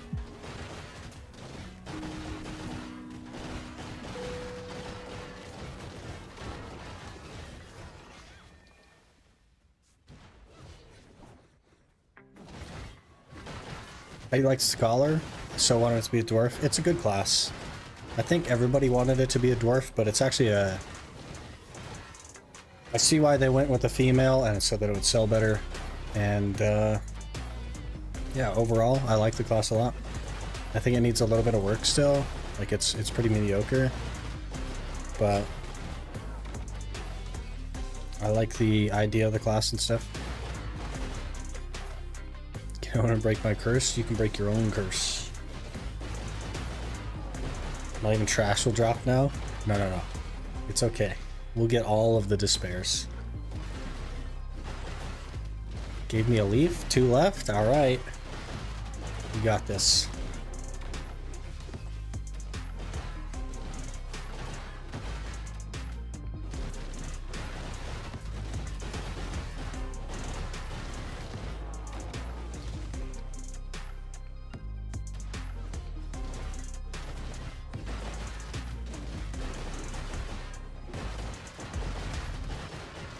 I like Scholar, so wanted it to be a dwarf. It's a good class. I think everybody wanted it to be a dwarf, but it's actually a... I see why they went with a female, and so that it would sell better. And, yeah, overall, I like the class a lot. I think it needs a little bit of work still. Like, it's pretty mediocre. But... I like the idea of the class and stuff. You want to break my curse? You can break your own curse. Not even trash will drop now? No. It's okay. We'll get all of the despairs. Gave me a leaf? 2 left? Alright. You got this.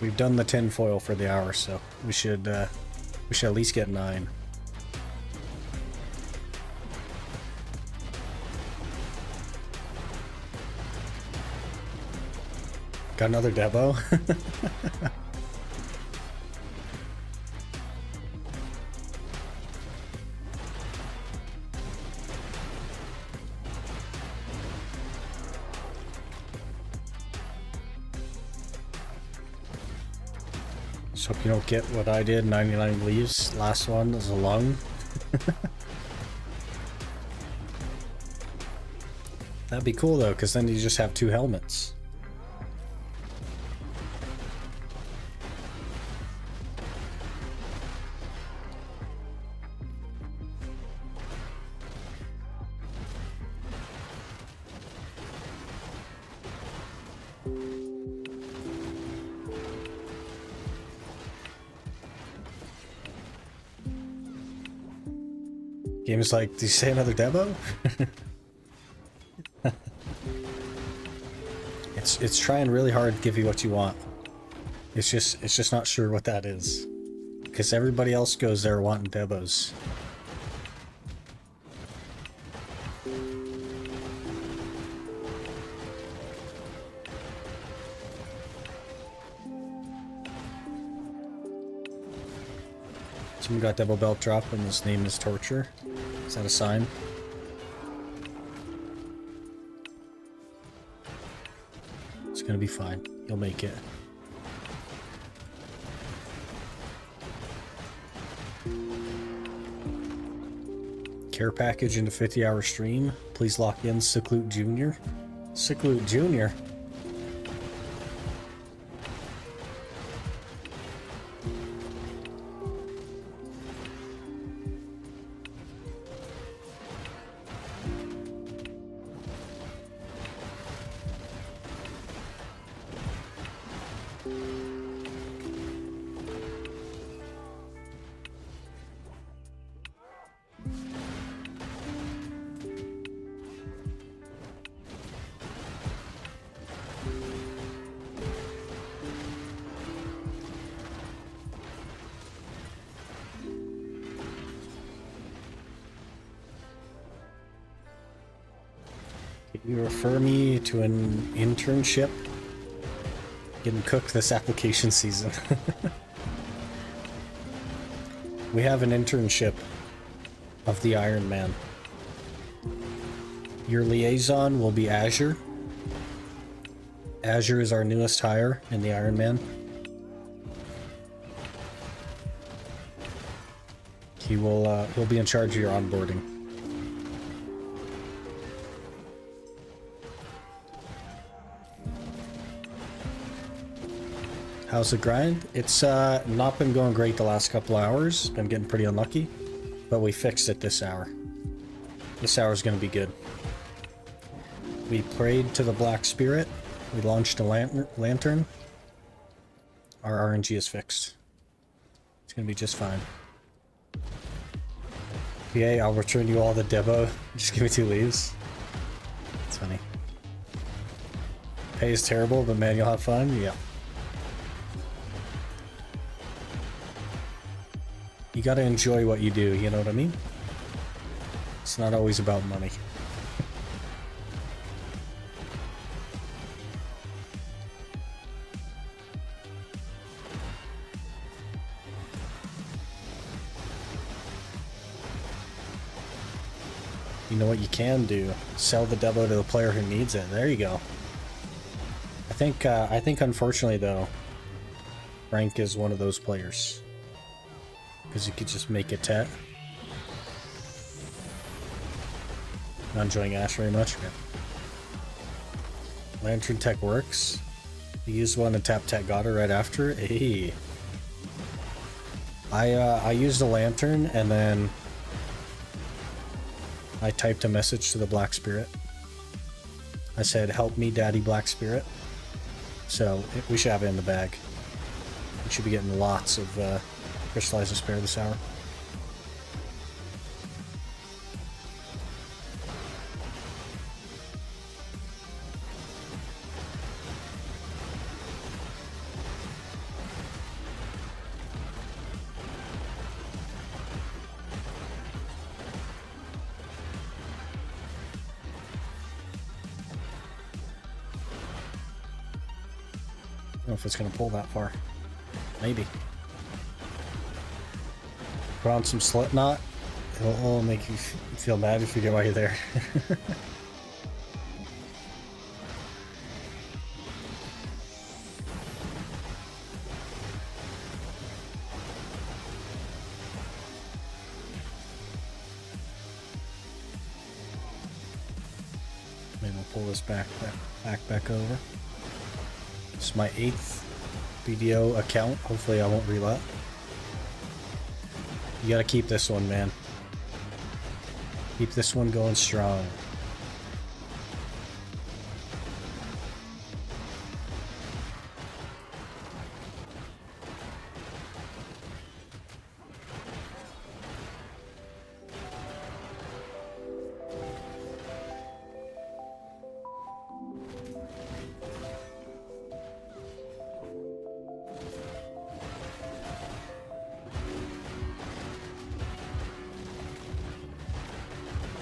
We've done the tinfoil for the hour, so we should at least get 9. Got another Debo? So if you don't get what I did, 99 leaves. Last one is a lung. That'd be cool though, because then you just have 2 helmets. Game is like, did you say another Debo? It's trying really hard to give you what you want. It's just not sure what that is. Because everybody else goes there wanting Debos. Someone got Debo belt drop and his name is Torture. Is that a sign? It's gonna be fine. You'll make it. Care package into 50-hour stream. Please lock in Sickloot Jr. Sickloot Jr. Can you refer me to an internship? Getting cooked this application season. We have an internship of the Iron Man. Your liaison will be Azure. Azure is our newest hire in the Iron Man. He'll be in charge of your onboarding. How's the grind? It's not been going great the last couple hours. Been getting pretty unlucky, but we fixed it this hour. This hour's gonna be good. We prayed to the Black Spirit. We launched a lantern. Our RNG is fixed. It's gonna be just fine. PA, I'll return you all the Debo. Just give me 2 leaves. It's funny. Pay is terrible, but man, you'll have fun. Yeah. You gotta enjoy what you do, you know what I mean? It's not always about money. You know what you can do? Sell the Devo to the player who needs it. There you go. I think unfortunately though, Frank is one of those players. Because you could just make it tet. Not enjoying Ash very much. Okay. Lantern tech works. You use one and tap tech got her right after. Hey. I used a lantern and then I typed a message to the Black Spirit. I said, "Help me, Daddy Black Spirit." So we should have it in the bag. We should be getting lots of crystallized despair this hour. I don't know if it's going to pull that far. Maybe. Put on some Slipknot. It'll make you feel bad if you get while you're there. Maybe we'll pull this back over. This is my 8th BDO account. Hopefully I won't relet. You gotta keep this one, man. Keep this one going strong.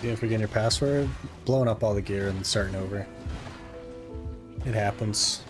You forget your password, blowing up all the gear and starting over. It happens.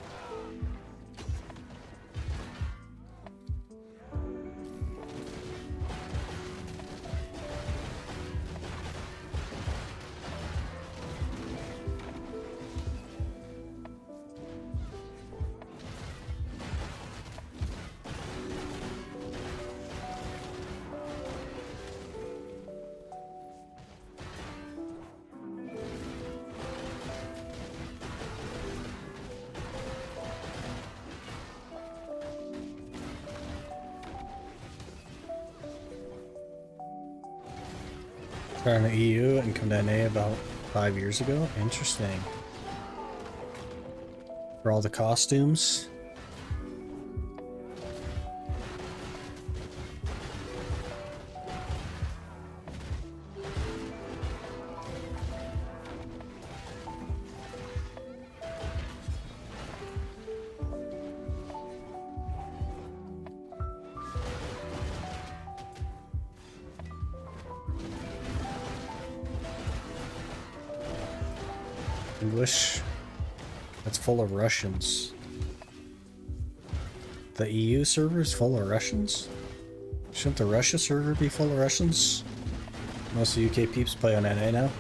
Starting the EU and come to NA about 5 years ago. Interesting. For all the costumes. English. That's full of Russians. The EU server is full of Russians? Shouldn't the Russia server be full of Russians? Most of the UK peeps play on NA now.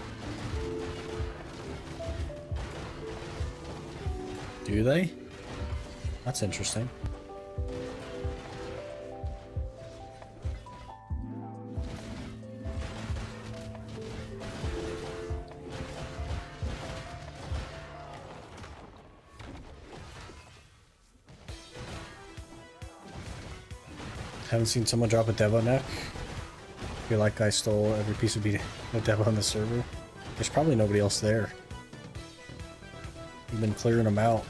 Do they? That's interesting. Haven't seen someone drop a Devo neck. Feel like I stole every piece of a Devo on the server. There's probably nobody else there. You've been clearing them out.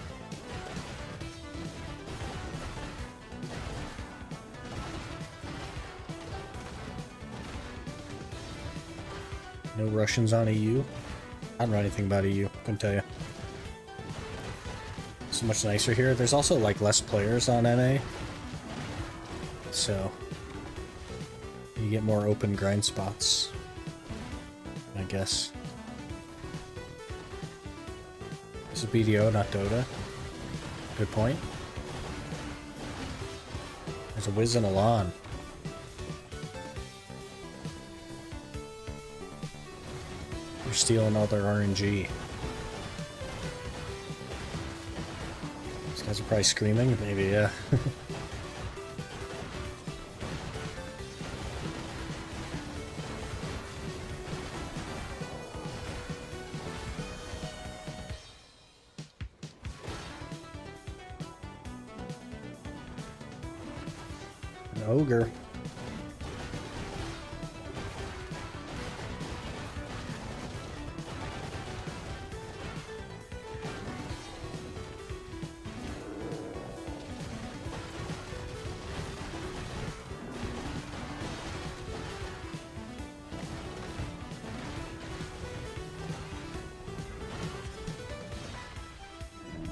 No Russians on EU? I don't know anything about EU, couldn't tell you. So much nicer here. There's also like less players on NA. So you get more open grind spots, I guess. This is BDO, not Dota. Good point. There's a Wiz and a Lawn. They're stealing all their RNG. These guys are probably screaming, maybe, yeah. An ogre.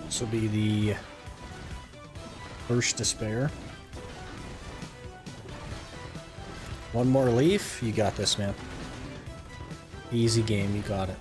This will be the first despair. One more leaf? You got this, man. Easy game, you got it.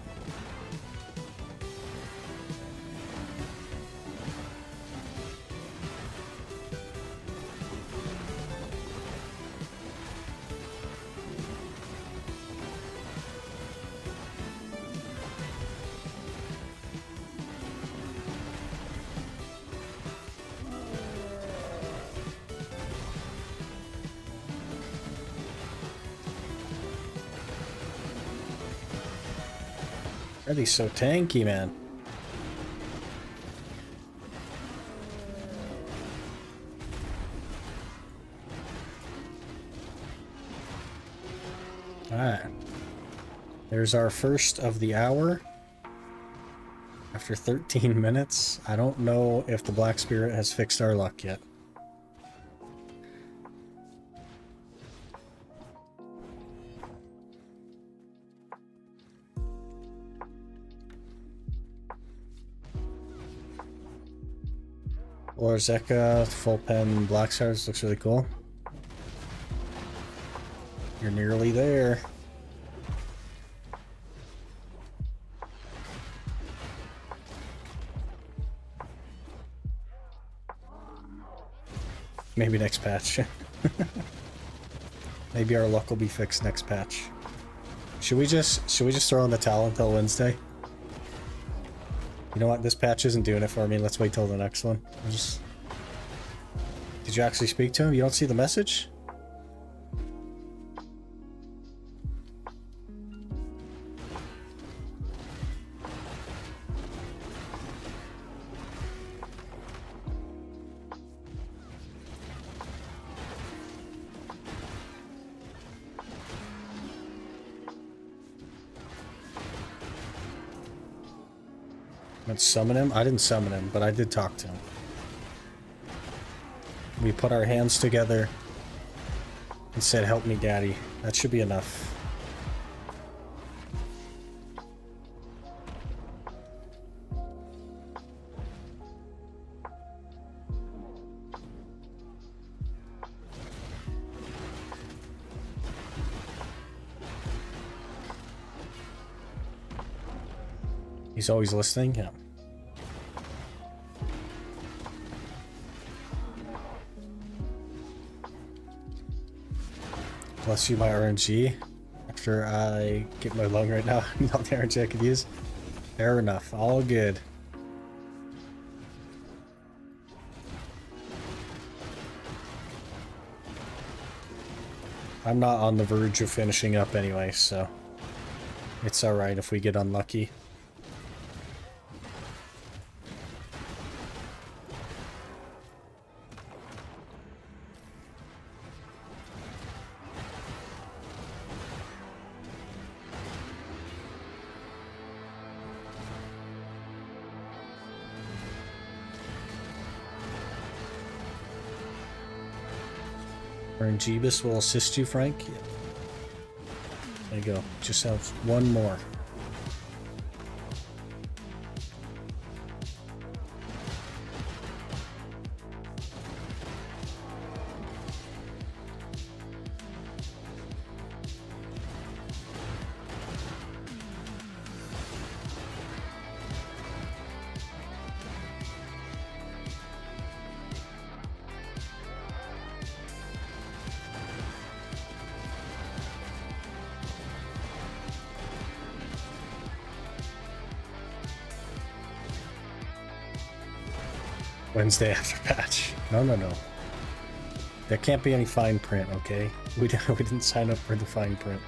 Why are these so tanky, man? Alright. There's our first of the hour. After 13 minutes. I don't know if the Black Spirit has fixed our luck yet. Or Zeka, full pen, Black Stars looks really cool. You're nearly there. Maybe next patch. Maybe our luck will be fixed next patch. Should we just throw in the towel until Wednesday? You know what? This patch isn't doing it for me. Let's wait till the next one. Did you actually speak to him? You don't see the message? Let's summon him. I didn't summon him, but I did talk to him. We put our hands together and said, "Help me, Daddy." That should be enough. He's always listening, yeah. Bless you, my RNG. After I get my lung right now, not the RNG I could use. Fair enough, all good. I'm not on the verge of finishing up anyway, so it's alright if we get unlucky. RNGbus will assist you, Frank. Yeah. There you go. Just have one more. Wednesday after patch. No. There can't be any fine print, okay? We didn't sign up for the fine print.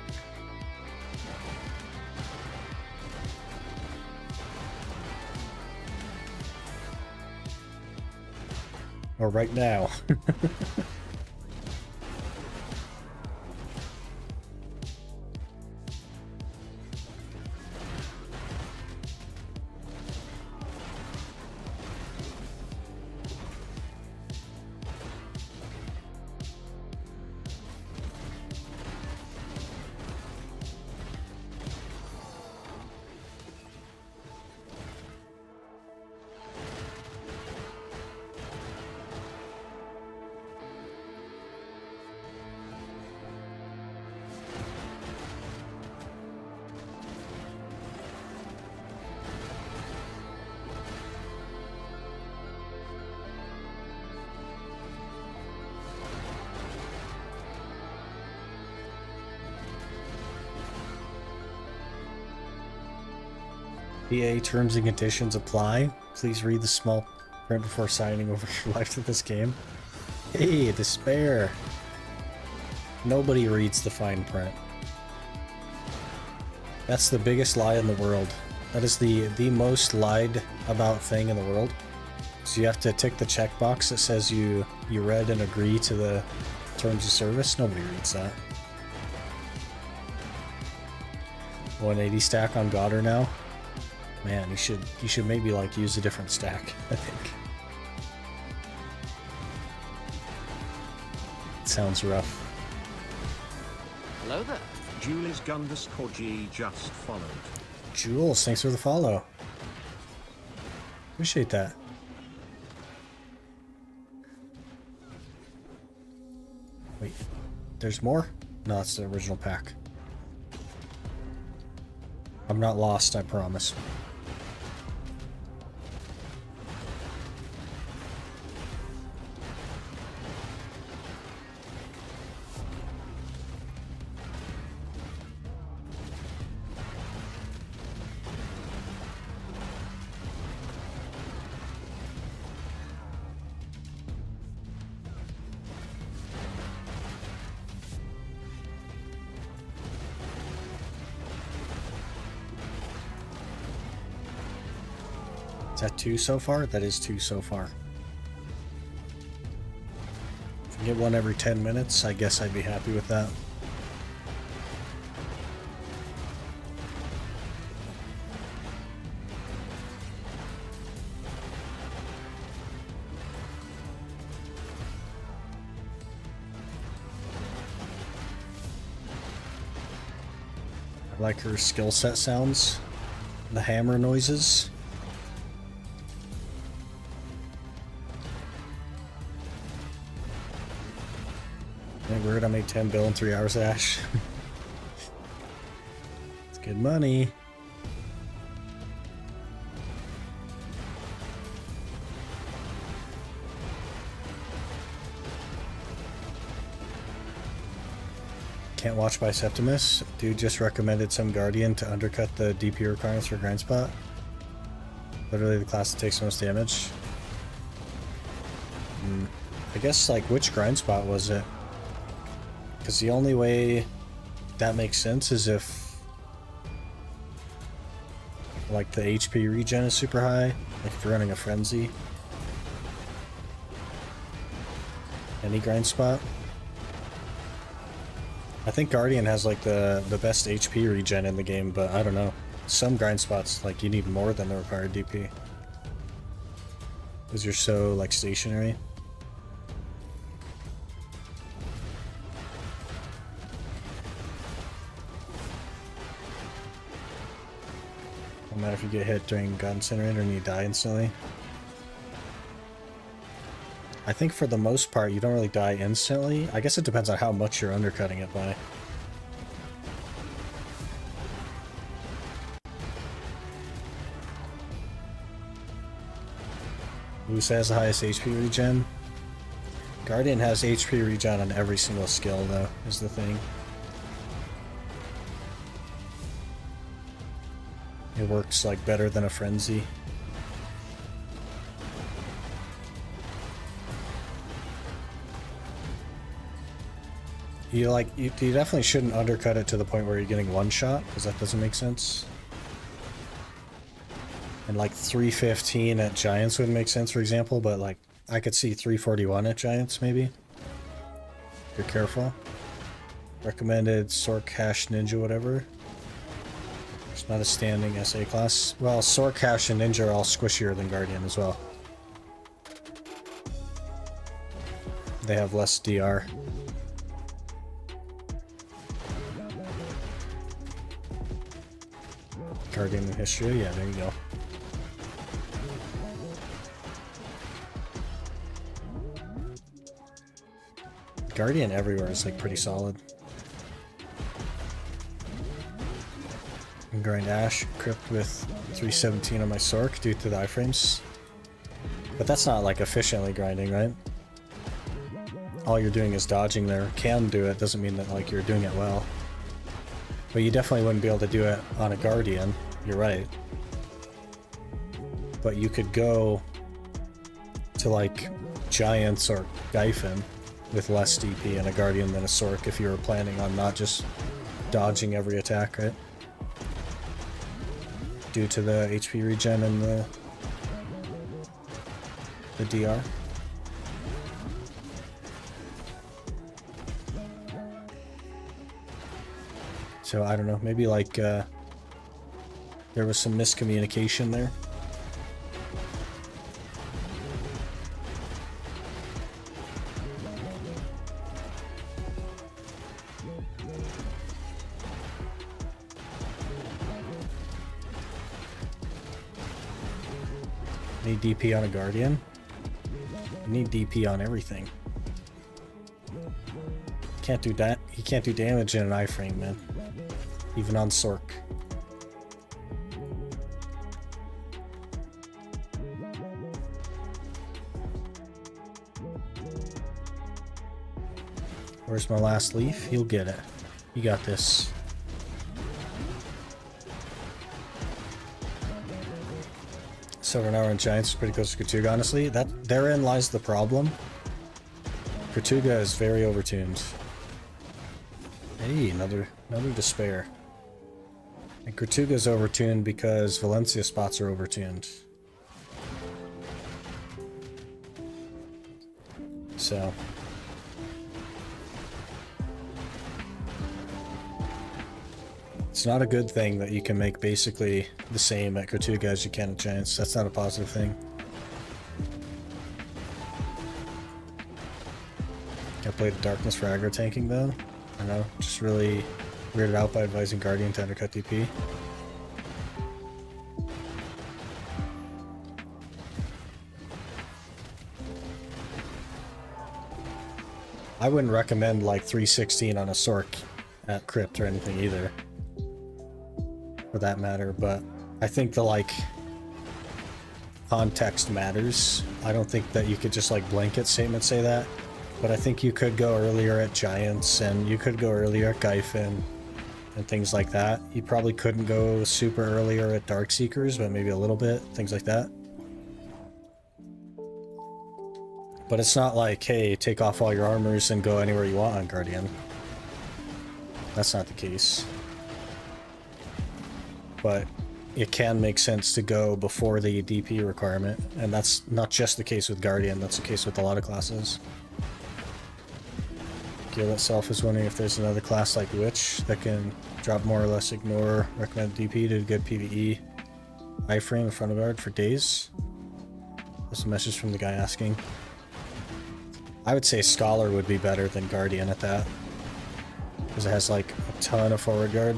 Or right now. EA terms and conditions apply. Please read the small print before signing over your life to this game. Hey, despair. Nobody reads the fine print. That's the biggest lie in the world. That is the most lied about thing in the world. So you have to tick the checkbox that says you read and agree to the terms of service. Nobody reads that. 180 stack on Goddard now. Man, you should maybe like use a different stack, I think. It sounds rough. Hello there. Julie's _G just followed. Jules, thanks for the follow. Appreciate that. Wait, there's more? No, that's the original pack. I'm not lost, I promise. Is that 2 so far? That is 2 so far. If I get one every 10 minutes, I guess I'd be happy with that. I like her skill set sounds. The hammer noises. Ain't weird I made 10 bill in 3 hours, Ash. It's good money. Can't watch by Septimus. Dude just recommended some Guardian to undercut the DP requirements for Grind Spot. Literally the class that takes the most damage. I guess, like, which Grind Spot was it? Because the only way that makes sense is if, like, the HP regen is super high. Like, if you're running a Frenzy. Any Grind Spot. I think Guardian has, like, the best HP regen in the game, but I don't know. Some Grind Spots, like, you need more than the required DP. Because you're so, like, stationary. No matter if you get hit during gun incinerate and you die instantly. I think for the most part you don't really die instantly. I guess it depends on how much you're undercutting it by. Luce has the highest HP regen. Guardian has HP regen on every single skill though, is the thing. It works like better than a Frenzy. You definitely shouldn't undercut it to the point where you're getting one shot, because that doesn't make sense. And like 315 at Giants would make sense, for example, but like I could see 341 at Giants maybe. If you're careful. Recommended Sork Hash Ninja whatever. It's not a standing SA class. Well, Sork Hash and Ninja are all squishier than Guardian as well. They have less DR. Guardian in history, yeah, there you go. Guardian everywhere is like pretty solid. And grind Ash, crypt with 317 on my Sork due to the iframes. But that's not like efficiently grinding, right? All you're doing is dodging there. Can do it, doesn't mean that like you're doing it well. But you definitely wouldn't be able to do it on a Guardian, you're right. But you could go to like Giants or Gyphon with less DP and a Guardian than a Sork if you were planning on not just dodging every attack, right? Due to the HP regen and the DR. So I don't know, maybe like there was some miscommunication there. Need DP on a Guardian? I need DP on everything. Can't do that. He can't do damage in an iframe, man. Even on Sork. Where's my last leaf? He'll get it. You got this. Silver Hour and Giants is pretty close to Kurtuga, honestly. Therein lies the problem. Kurtuga is very overtuned. Hey, another despair. And Kurtuga is overtuned because Valencia spots are overtuned. So it's not a good thing that you can make basically the same at Kurtuga as you can at Giants. That's not a positive thing. Gotta play the Darkness for aggro tanking though. I don't know, just really Weirded out by advising Guardian to undercut DP. I wouldn't recommend like 316 on a Sork at Crypt or anything either, for that matter, but I think the like context matters. I don't think that you could just like blanket statement say that, but I think you could go earlier at Giants and you could go earlier at Gyfin and things like that. You probably couldn't go super earlier at Darkseekers, but maybe a little bit, things like that. But it's not like, hey, take off all your armors and go anywhere you want on Guardian. That's not the case. But it can make sense to go before the DP requirement, and that's not just the case with Guardian, that's the case with a lot of classes. Gil itself is wondering if there's another class like Witch that can drop more or less ignore recommended DP to good PvE iframe in front of guard for days. There's a message from the guy asking. I would say Scholar would be better than Guardian at that, because it has like a ton of forward guard.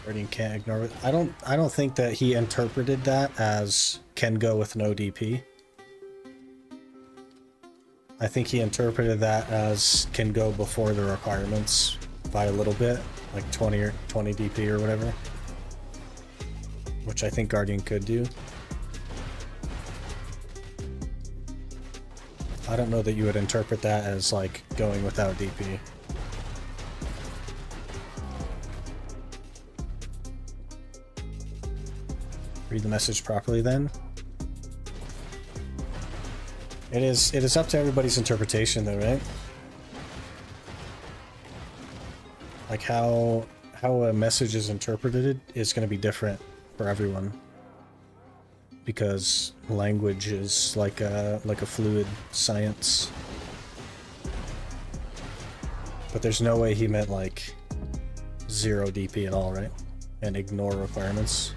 Guardian can't ignore it. I don't think that he interpreted that as can go with no DP. I think he interpreted that as can go before the requirements by a little bit, like 20 or 20 DP or whatever, which I think Guardian could do. I don't know that you would interpret that as like going without DP. Read the message properly then. It is up to everybody's interpretation though, right? Like how a message is interpreted is going to be different for everyone, because language is like a fluid science. But there's no way he meant like 0 DP at all, right? And ignore requirements.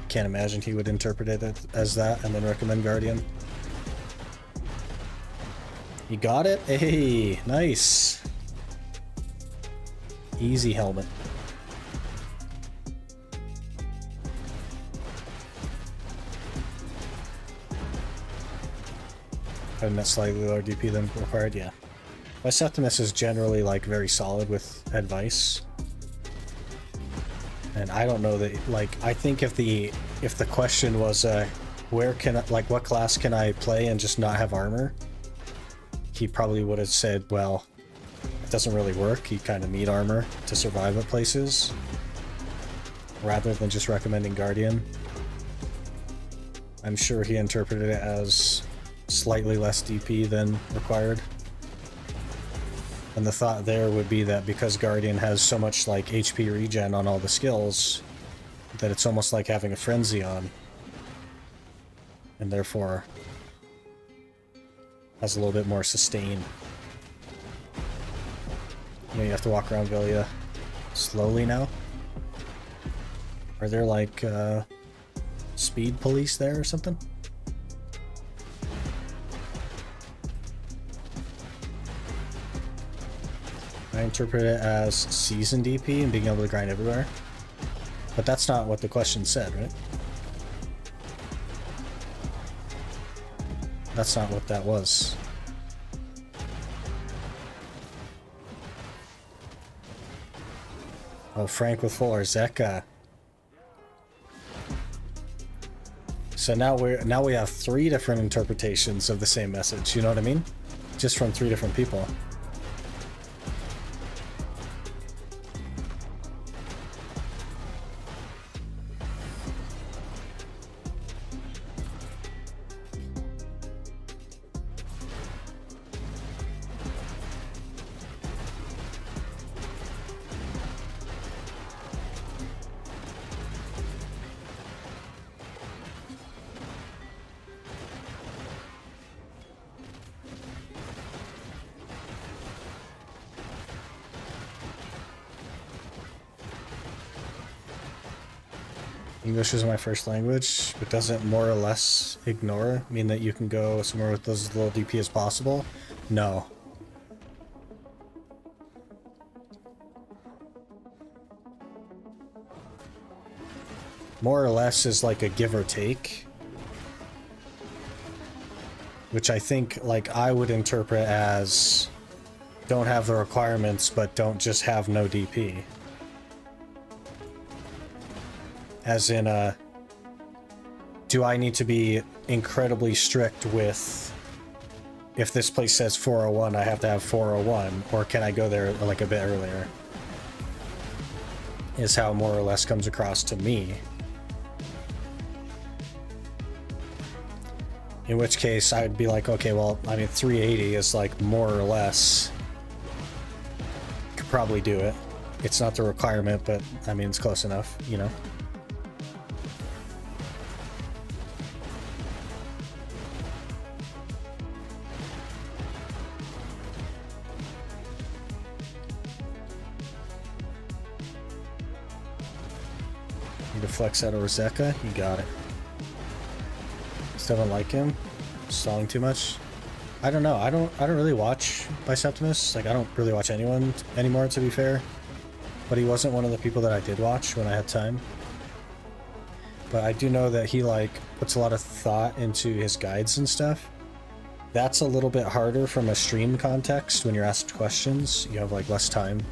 Can't imagine he would interpret it as that and then recommend Guardian. You got it? Hey, nice. Easy helmet. And that's slightly lower DP than required, yeah. My Septimus is generally like very solid with advice. And I don't know that, like, I think if the question was, where can I, like, what class can I play and just not have armor? He probably would have said, well, it doesn't really work. You kind of need armor to survive at places, rather than just recommending Guardian. I'm sure he interpreted it as slightly less DP than required. And the thought there would be that because Guardian has so much like HP regen on all the skills, that it's almost like having a frenzy on. And therefore has a little bit more sustain. You know, you have to walk around Velia slowly now. Are there like speed police there or something? I interpret it as season DP and being able to grind everywhere. But that's not what the question said, right? That's not what that was. Oh, Frank with full Arzeka. So now we have 3 different interpretations of the same message, you know what I mean? Just from 3 different people. English is my first language, but doesn't more or less ignore mean that you can go somewhere with as little DP as possible? No. More or less is like a give or take, which I think like I would interpret as don't have the requirements but don't just have no DP. As in do I need to be incredibly strict with if this place says 401 I have to have 401, or can I go there like a bit earlier? Is how more or less comes across to me. In which case, I'd be like, okay, well, I mean, 380 is like more or less. Could probably do it. It's not the requirement, but I mean, it's close enough, you know? Need to flex out of Roseka? You got it. Still don't like him. Stalling too much. I don't know. I don't really watch Biceptimus. Like I don't really watch anyone anymore, to be fair. But he wasn't one of the people that I did watch when I had time. But I do know that he like puts a lot of thought into his guides and stuff. That's a little bit harder from a stream context when you're asked questions. You have like less time.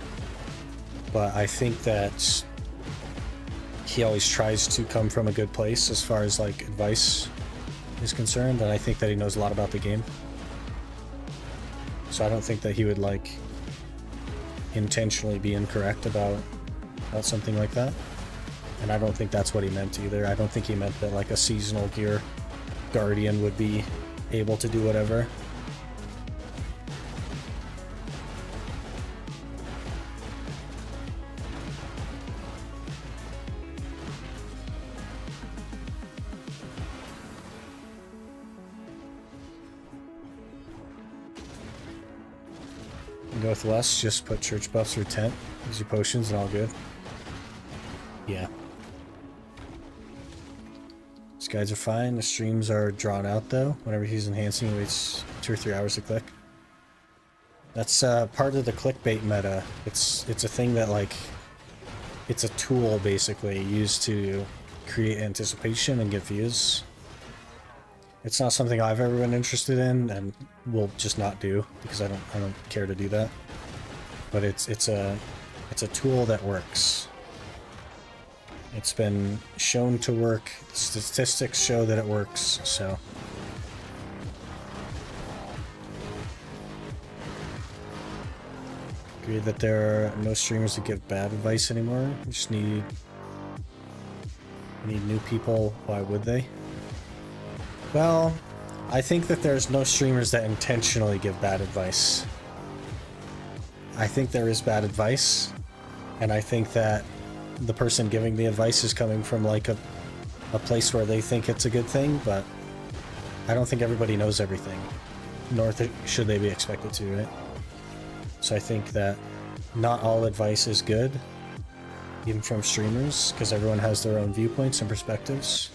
But I think that he always tries to come from a good place as far as like advice is concerned, and I think that he knows a lot about the game. So I don't think that he would like intentionally be incorrect about something like that. And I don't think that's what he meant either. I don't think he meant that like a seasonal gear guardian would be able to do whatever. Go with West, just put church buffs or tent, use your potions and all good. Yeah. These guys are fine. The streams are drawn out though. Whenever he's enhancing, he waits 2 or 3 hours to click. That's part of the clickbait meta. It's a thing that like, it's a tool basically used to create anticipation and get views. It's not something I've ever been interested in, and will just not do because I don't care to do that. But it's a tool that works. It's been shown to work. Statistics show that it works. So agree that there are no streamers that give bad advice anymore. We just need new people. Why would they? Well, I think that there's no streamers that intentionally give bad advice. I think there is bad advice, and I think that the person giving the advice is coming from like a place where they think it's a good thing, but I don't think everybody knows everything, nor should they be expected to, right? So I think that not all advice is good, even from streamers, because everyone has their own viewpoints and perspectives.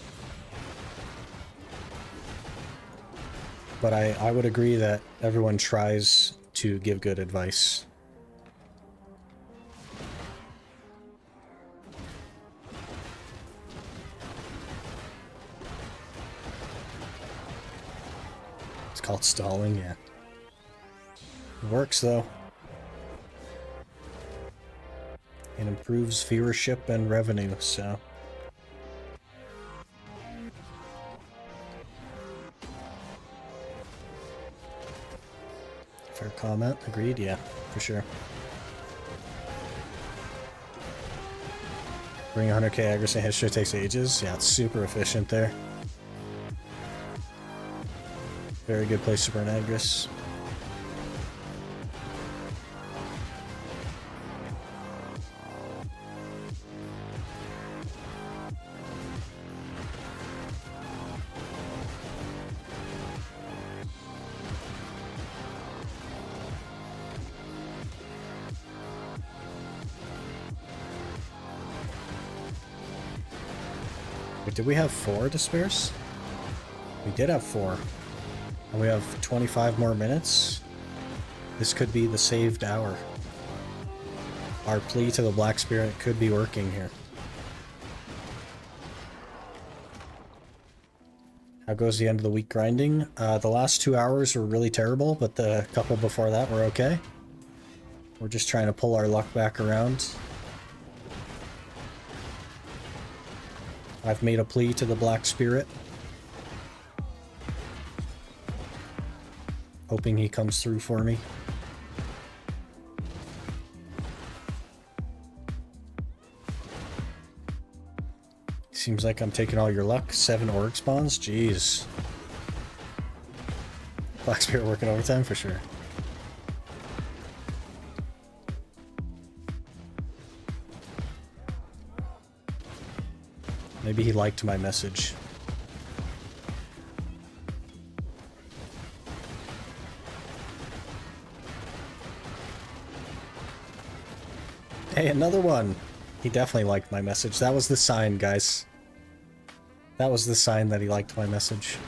But I would agree that everyone tries to give good advice. It's called stalling, yeah. It works though. It improves viewership and revenue, so. Fair comment. Agreed. Yeah, for sure. Bring 100k aggression history takes ages. Yeah, it's super efficient there. Very good place to burn aggress. Wait, did we have 4 despairs? We did have 4. And we have 25 more minutes. This could be the saved hour. Our plea to the Black Spirit could be working here. How goes the end of the week grinding? The last 2 hours were really terrible, but the couple before that were okay. We're just trying to pull our luck back around. I've made a plea to the Black Spirit, hoping he comes through for me. Seems like I'm taking all your luck. 7 org spawns? Jeez. Black Spirit working overtime for sure. Maybe he liked my message. Hey, another one! He definitely liked my message. That was the sign, guys. That was the sign that he liked my message.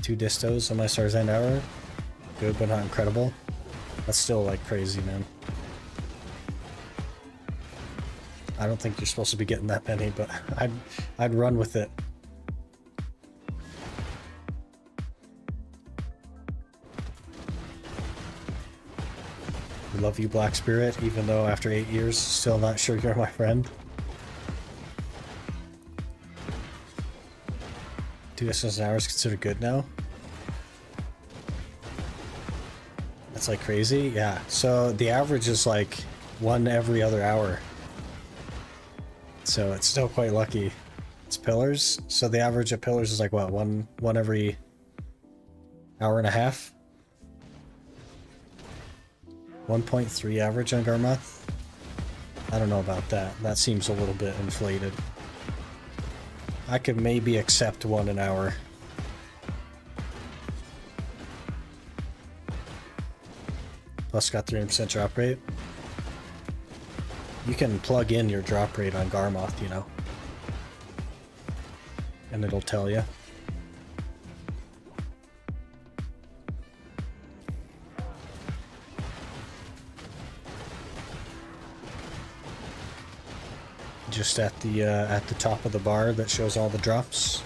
Two distos on my Stars End hour. Good, but not incredible. That's still like crazy, man. I don't think you're supposed to be getting that many, but I'd run with it. I love you, Black Spirit, even though after 8 years, still not sure you're my friend. 2 distance an hour is considered good now. That's like crazy, yeah. So the average is like 1 every other hour. So it's still quite lucky. It's pillars. So the average of pillars is like what, one every hour and a half? 1.3 average on Garmoth? I don't know about that. That seems a little bit inflated. I could maybe accept 1 an hour. Plus got 300% drop rate. You can plug in your drop rate on Garmoth, you know. And it'll tell you. Just at the top of the bar that shows all the drops.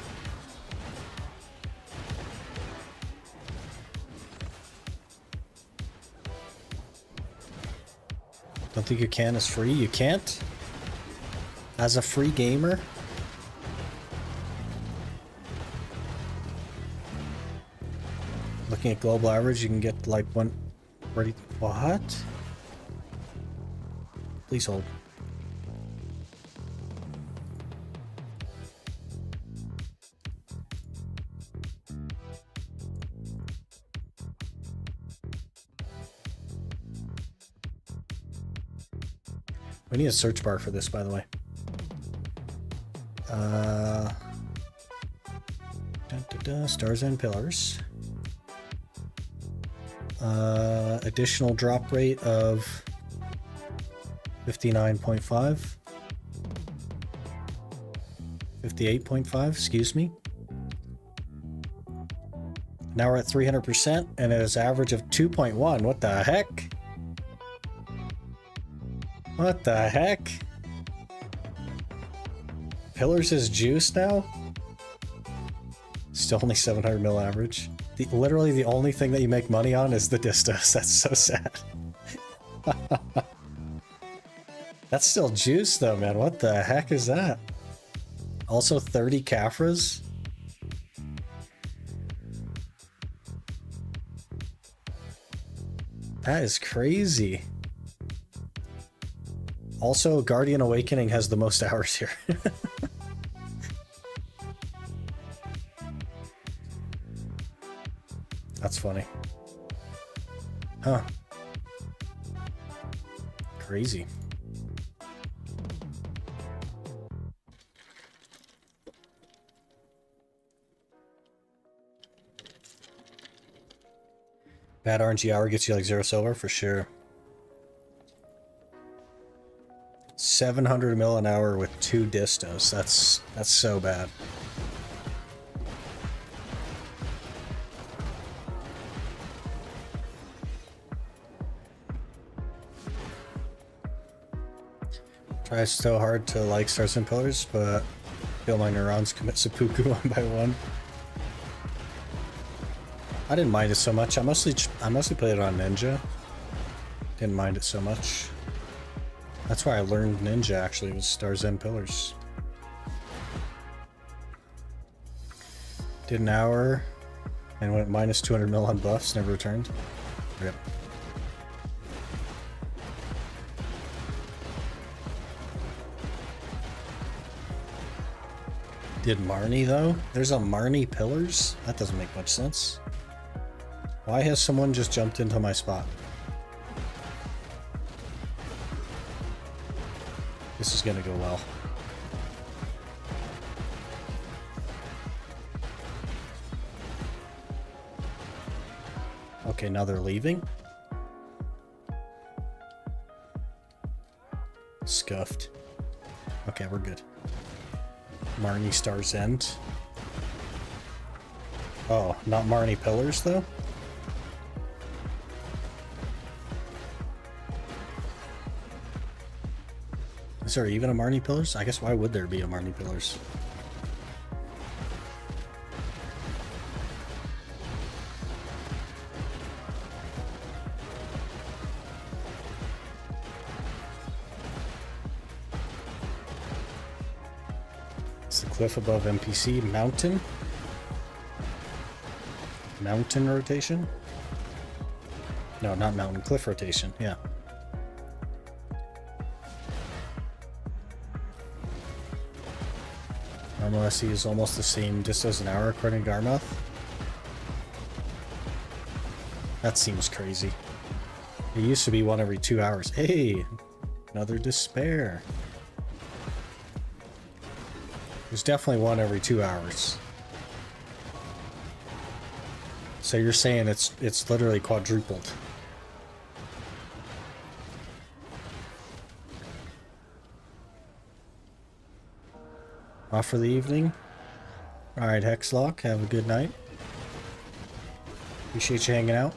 Don't think you can as free? You can't? As a free gamer? Looking at global average, you can get like 140. What? Please hold. We need a search bar for this, by the way. Stars and pillars. Additional drop rate of 59.5. 58.5, excuse me. Now we're at 300%, and it is average of 2.1. What the heck? What the heck? Pillars is juice now? Still only 700 mil average. Literally the only thing that you make money on is the distos. That's so sad. That's still juice though, man. What the heck is that? Also 30 Caphras? That is crazy. Also, Guardian Awakening has the most hours here. That's funny. Huh. Crazy. Bad RNG hour gets you like 0 silver for sure. 700 mil an hour with 2 distos. That's so bad. Try so hard to like Stars and Pillars, but feel my neurons commit seppuku one by one. I didn't mind it so much. I mostly played it on Ninja. Didn't mind it so much. That's why I learned Ninja actually, was Stars and Pillars. Did an hour and went minus 200 mil on buffs, never returned. Rip. Did Marnie though? There's a Marnie Pillars? That doesn't make much sense. Why has someone just jumped into my spot? This is gonna go well. Okay, now they're leaving. Scuffed. Okay, we're good. Marnie Star's End. Oh, not Marnie Pillars though? Is there even a Marnie Pillars? I guess why would there be a Marnie Pillars? It's the cliff above NPC. Mountain? Mountain rotation? No, not mountain. Cliff rotation. Yeah. Normal SE is almost the same distos an hour according to Garmoth. That seems crazy. It used to be 1 every 2 hours. Hey! Another despair. There's definitely 1 every 2 hours. So you're saying it's literally quadrupled. Off for the evening. Alright, Hexlock, have a good night. Appreciate you hanging out.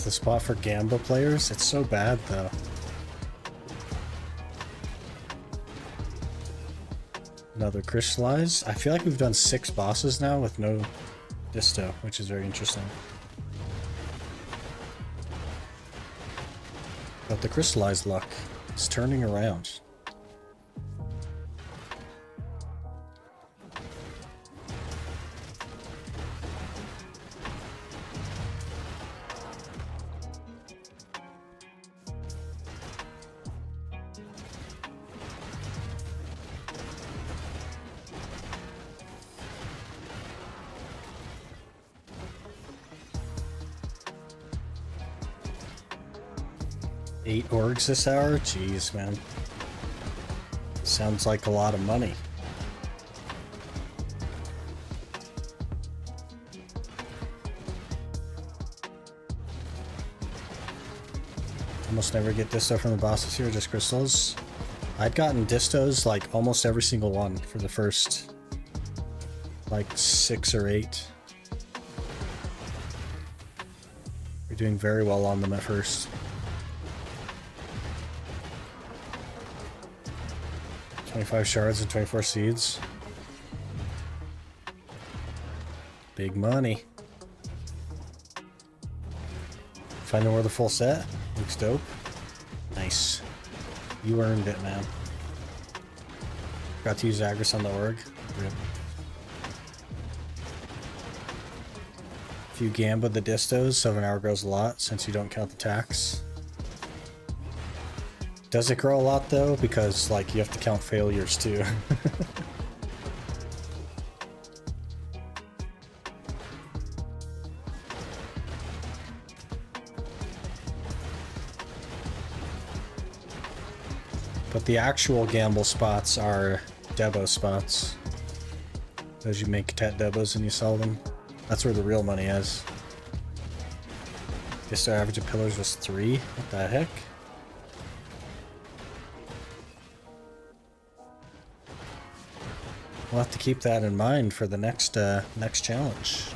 The spot for Gamba players? It's so bad though. Another crystallize. I feel like we've done 6 bosses now with no disto, which is very interesting. But the crystallized luck is turning around. Eight orgs this hour? Jeez, man. Sounds like a lot of money. Almost never get disto from the bosses here, just crystals. I'd gotten distos like almost every single one for the first like 6 or 8. We're doing very well on them at first. 25 shards and 24 seeds. Big money. Find the full set. Looks dope. Nice. You earned it, man. Got to use Agris on the org. Rip. If you gamba the distos, 7 hour grows a lot since you don't count the tax. Does it grow a lot though? Because like you have to count failures too. But the actual gamble spots are Debo spots. Those you make tet Debos and you sell them. That's where the real money is. Guess our average of pillars was 3. What the heck? We'll have to keep that in mind for the next next challenge.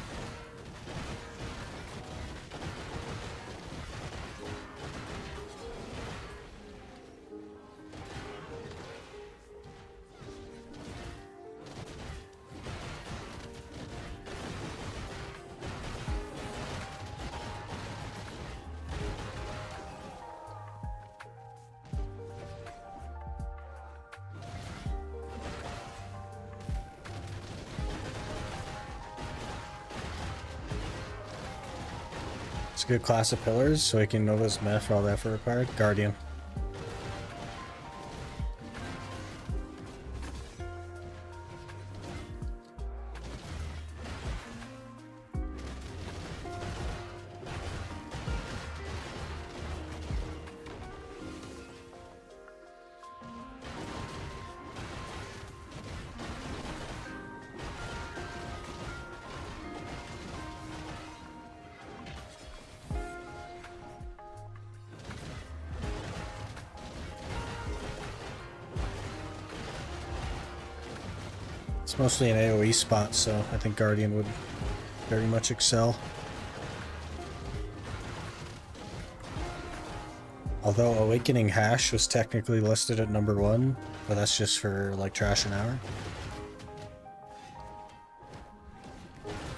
It's a good class of pillars, so I can know this meth for all the effort required. Guardian. It's mostly an AoE spot, so I think Guardian would very much excel. Although Awakening Hash was technically listed at number 1, but that's just for like trash an hour.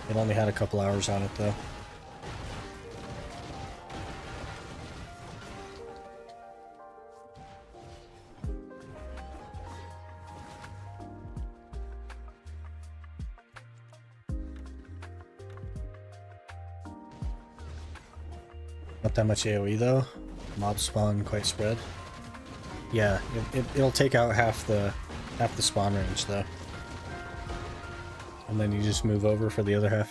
It only had a couple hours on it though. Not that much AoE though. Mob spawn quite spread. Yeah, it'll take out half the spawn range though. And then you just move over for the other half.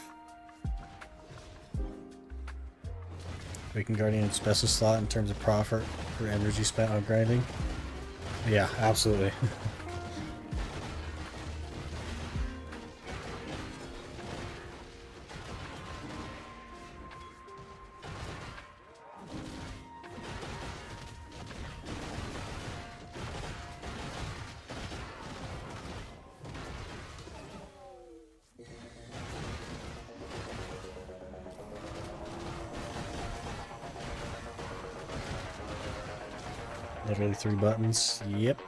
Awakened Guardian is best of slot in terms of profit for energy spent on grinding. Yeah, absolutely. Literally 3 buttons. Yep.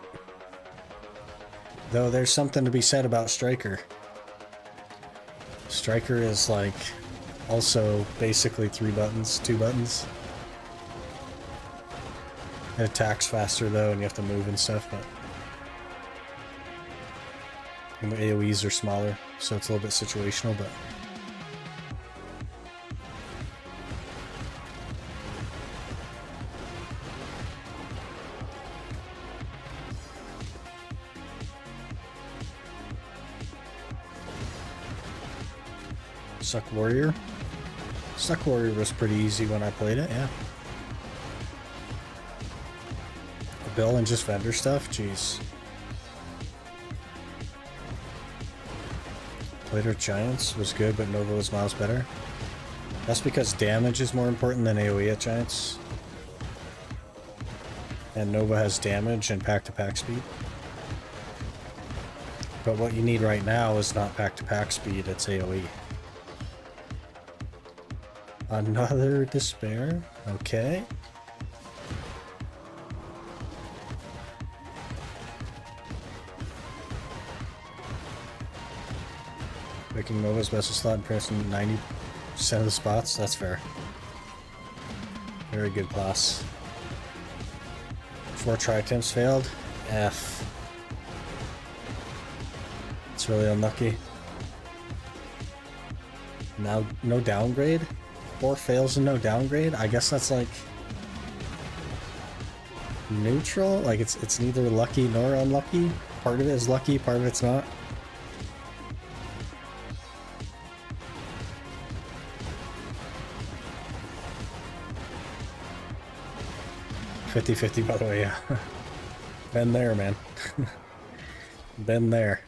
Though there's something to be said about Striker. Striker is like also basically 3 buttons, 2 buttons. It attacks faster though, and you have to move and stuff, but and the AoEs are smaller, so it's a little bit situational, but Suck Warrior. Suck Warrior was pretty easy when I played it, yeah. Bill and just vendor stuff? Jeez. Played with Giants was good, but Nova was miles better. That's because damage is more important than AoE at Giants. And Nova has damage and pack-to-pack speed. But what you need right now is not pack-to-pack speed, it's AoE. Another despair? Okay. Making Nova's best of slot and pressing 90% of the spots. That's fair. Very good class. 4 try attempts failed. F. It's really unlucky. Now, no downgrade? 4 fails and no downgrade? I guess that's like neutral? Like it's neither lucky nor unlucky? Part of it is lucky, part of it's not. $50-50 by the way, yeah. Been there, man. Been there.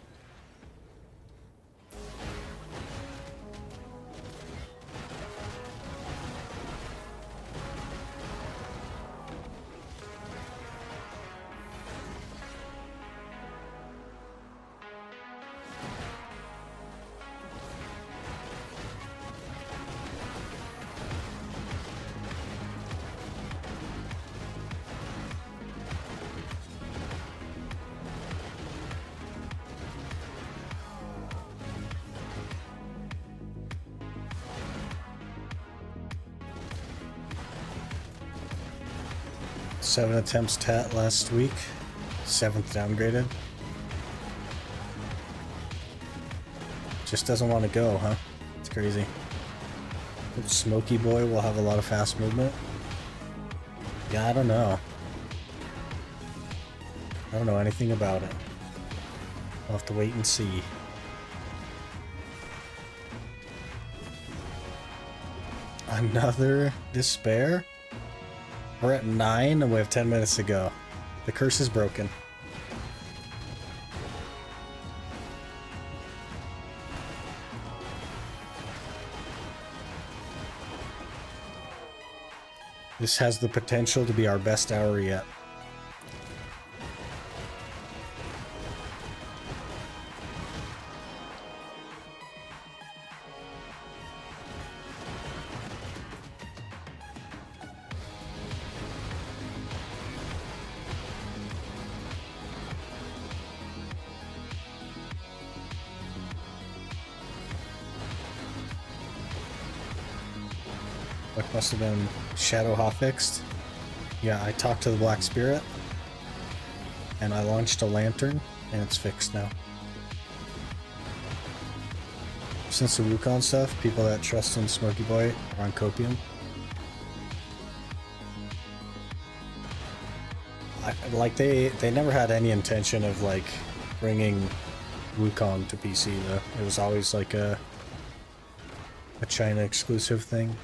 Seven attempts tat last week. 7th downgraded. Just doesn't want to go, huh? It's crazy. Smoky Boy will have a lot of fast movement. Yeah, I don't know. I don't know anything about it. I'll have to wait and see. Another despair? We're at 9 and we have 10 minutes to go. The curse is broken. This has the potential to be our best hour yet. What must have been Shadow hotfixed? Yeah, I talked to the Black Spirit and I launched a lantern and it's fixed now. Since the Wukong stuff, people that trust in Smoky Boy are on copium. Like they never had any intention of like bringing Wukong to PC though. It was always like a China exclusive thing.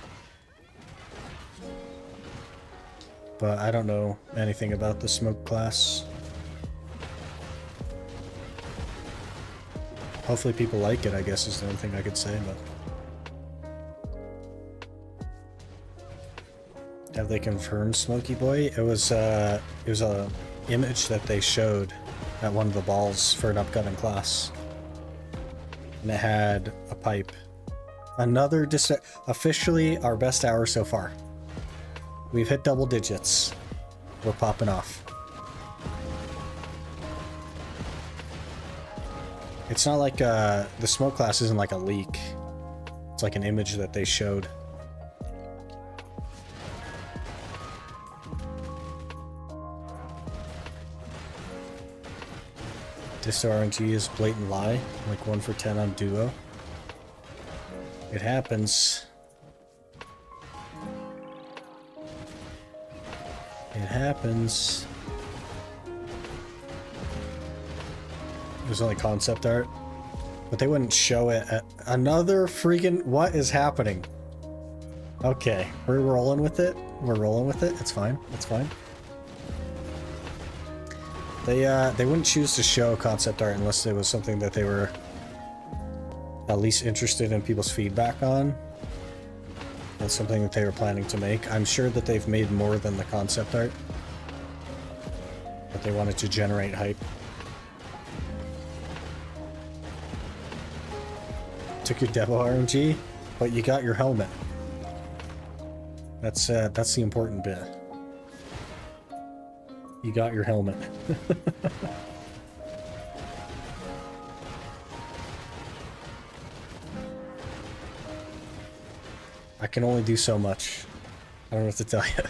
But I don't know anything about the smoke class. Hopefully people like it, I guess is the only thing I could say, but... Have they confirmed Smoky Boy? It was a image that they showed at one of the balls for an upcoming class. And it had a pipe. Another officially our best hour so far. We've hit double digits. We're popping off. It's not like the smoke class isn't like a leak. It's like an image that they showed. Disto RNG is blatant lie, like 1 for 10 on duo. It happens. It happens. It was only concept art, but they wouldn't show it at another freaking... What is happening? Okay, we're rolling with it. We're rolling with it. It's fine. It's fine. They wouldn't choose to show concept art unless it was something that they were at least interested in people's feedback on. That's something that they were planning to make. I'm sure that they've made more than the concept art, but they wanted to generate hype. Took your Devo RNG, but you got your helmet. That's the important bit. You got your helmet. I can only do so much. I don't know what to tell you.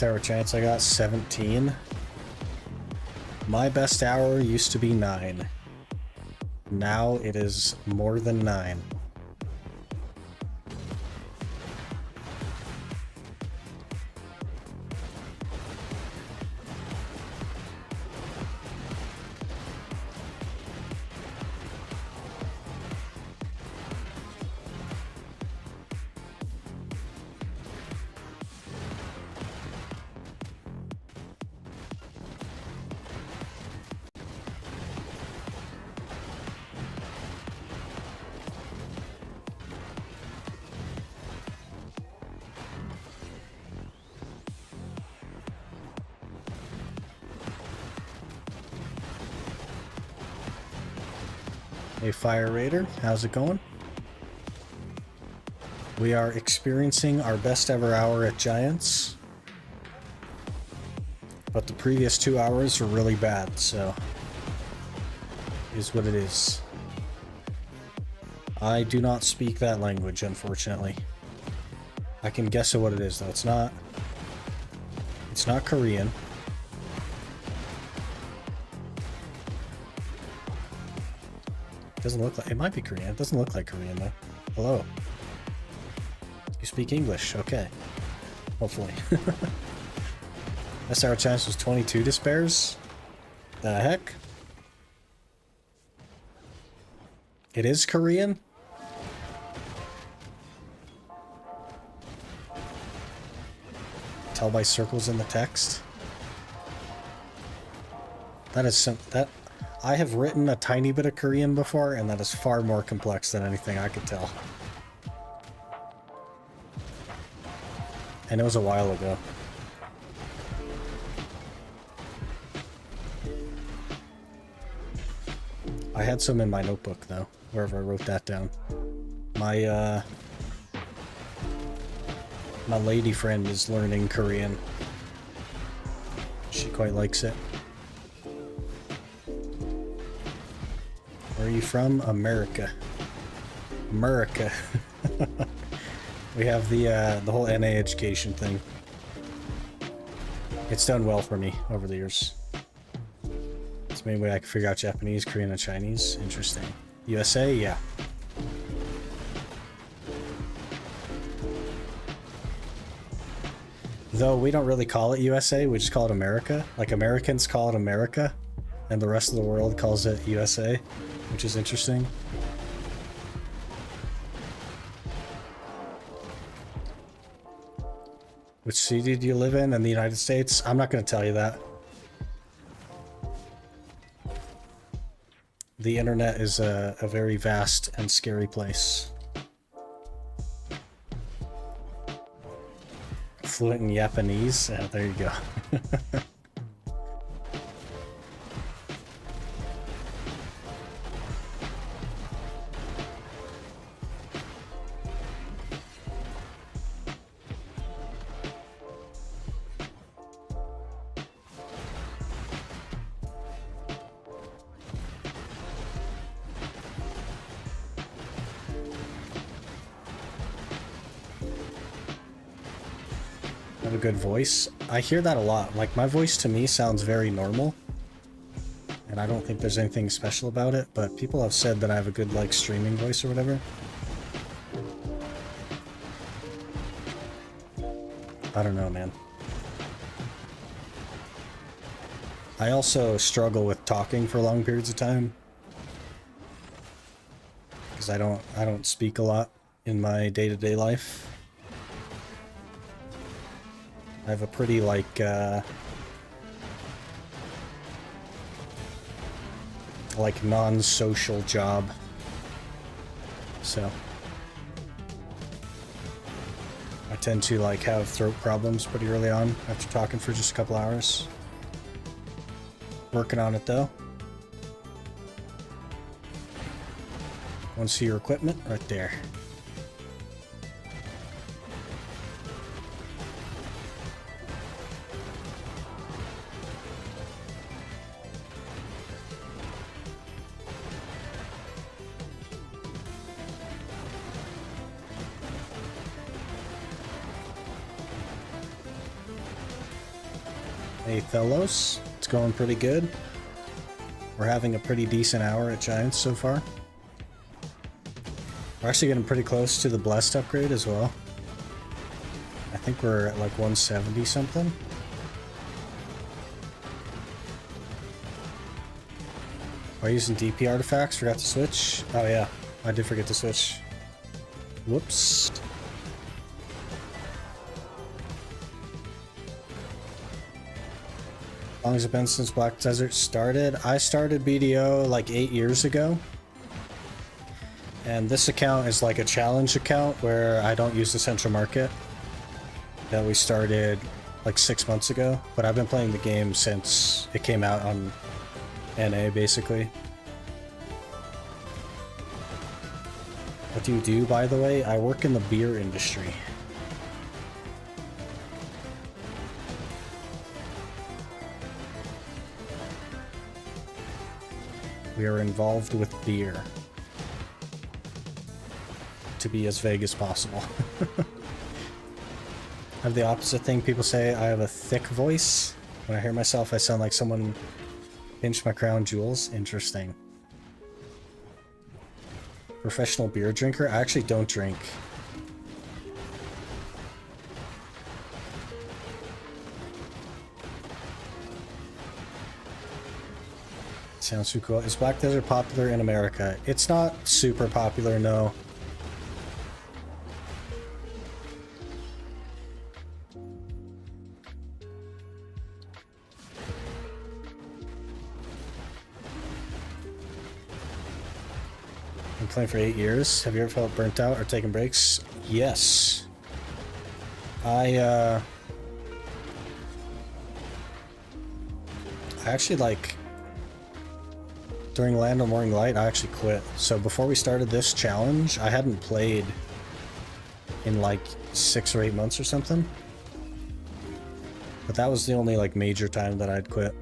Hour chance I got 17. My best hour used to be 9. Now it is more than 9. Hey Fire Raider, how's it going? We are experiencing our best ever hour at Giants. But the previous 2 hours were really bad, so it is what it is. I do not speak that language, unfortunately. I can guess at what it is, though. It's not Korean. Doesn't look like it. Might be Korean. It doesn't look like Korean though. Hello. You speak English, okay. Hopefully. SR chance was 22 despairs. The heck? It is Korean? Tell by circles in the text. That is that. I have written a tiny bit of Korean before, and that is far more complex than anything I could tell. And it was a while ago. I had some in my notebook, though, wherever I wrote that down. My lady friend is learning Korean. She quite likes it. Where are you from? America. America. We have the whole NA education thing. It's done well for me over the years. It's the main way I can figure out Japanese, Korean, and Chinese. Interesting. USA? Yeah. Though we don't really call it USA, we just call it America. Like Americans call it America, and the rest of the world calls it USA, which is interesting. Which city do you live in the United States? I'm not going to tell you that. The internet is a very vast and scary place. Fluent in Japanese? Yeah, there you go. A good voice. I hear that a lot. Like, my voice to me sounds very normal, and I don't think there's anything special about it, but people have said that I have a good, like, streaming voice or whatever. I don't know, man. I also struggle with talking for long periods of time, because I don't speak a lot in my day-to-day life. I have a pretty, like non-social job. So I tend to, like, have throat problems pretty early on after talking for just a couple hours. Working on it though. Want to see your equipment? Right there. Hey fellows, it's going pretty good. We're having a pretty decent hour at Giants so far. We're actually getting pretty close to the Blessed upgrade as well. I think we're at like 170 something. Are you using DP artifacts? Forgot to switch? Oh yeah, I did forget to switch. Whoops. How long has it been since Black Desert started? I started BDO like 8 years ago. And this account is like a challenge account where I don't use the central market. That we started like 6 months ago. But I've been playing the game since it came out on NA basically. What do you do, by the way? I work in the beer industry. We are involved with beer. To be as vague as possible. I have the opposite thing. People say I have a thick voice. When I hear myself, I sound like someone pinched my crown jewels. Interesting. Professional beer drinker? I actually don't drink. Sounds too cool. Is Black Desert popular in America? It's not super popular, no. Been playing for 8 years. Have you ever felt burnt out or taken breaks? Yes. I actually like during Land of Morning Light, I actually quit. So before we started this challenge, I hadn't played in like 6 or 8 months or something. But that was the only like major time that I'd quit.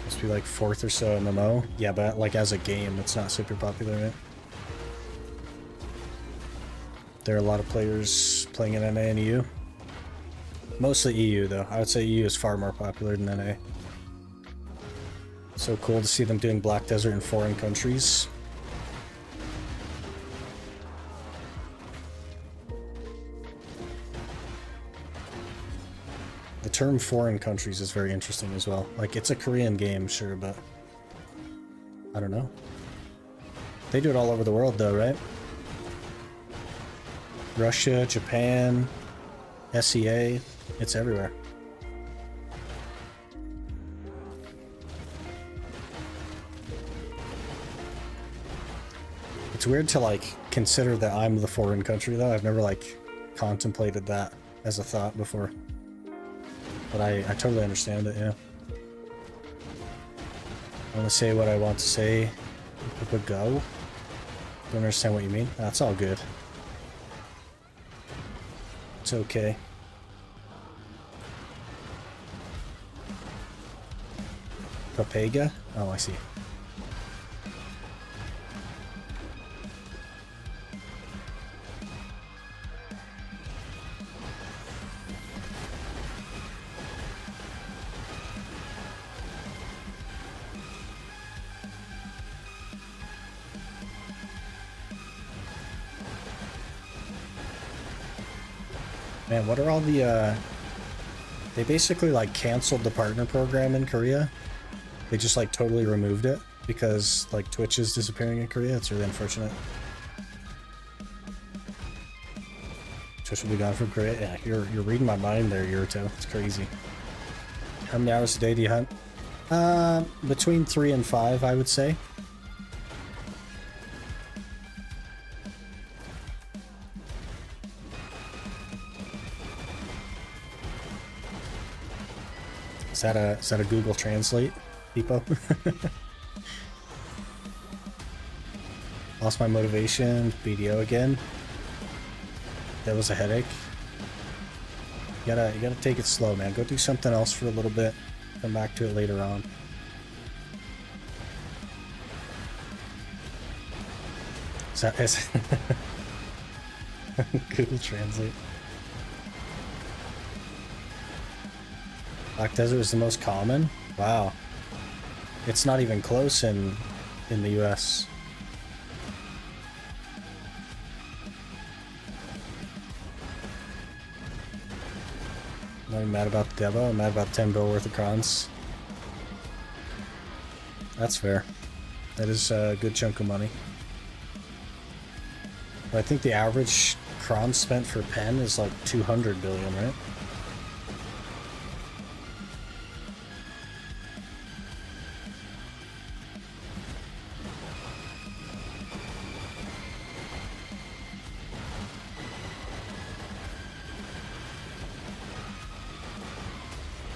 Must be like 4th or so MMO. Yeah, but like as a game, it's not super popular, right? There are a lot of players playing in NA and EU. Mostly EU though. I would say EU is far more popular than NA. So cool to see them doing Black Desert in foreign countries. The term foreign countries is very interesting as well. Like, it's a Korean game, sure, but I don't know. They do it all over the world though, right? Russia, Japan, SEA, it's everywhere. It's weird to like consider that I'm the foreign country though. I've never like contemplated that as a thought before. But I totally understand it, yeah. I want to say what I want to say. People go. Don't understand what you mean. That's all good. It's okay. Papega? Oh, I see. Man, what are all the, they basically, like, canceled the partner program in Korea. They just, like, totally removed it because, like, Twitch is disappearing in Korea. It's really unfortunate. Twitch will be gone from Korea. Yeah, you're reading my mind there, Yurito. It's crazy. How many hours a day do you hunt? Between 3 and 5, I would say. Is that a Google Translate, Depot? Lost my motivation. BDO again. That was a headache. You gotta take it slow, man. Go do something else for a little bit. Come back to it later on. Is Google Translate. Black Desert is the most common? Wow. It's not even close in the US. I'm not even mad about the Devo, I'm mad about 10 bill worth of crons. That's fair. That is a good chunk of money. But I think the average cron spent for pen is like 200 billion, right?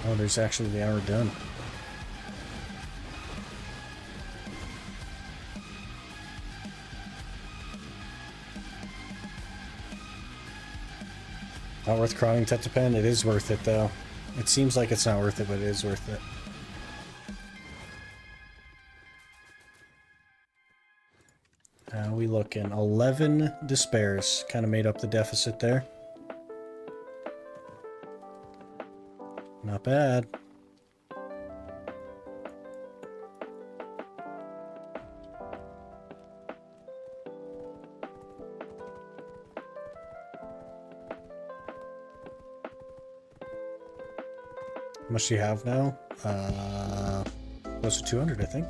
Oh, there's actually the hour done. Not worth crawling Tetrapen? It is worth it though. It seems like it's not worth it, but it is worth it. How are we looking? 11 despairs. Kind of made up the deficit there. Not bad. How much do you have now? Close to 200, I think.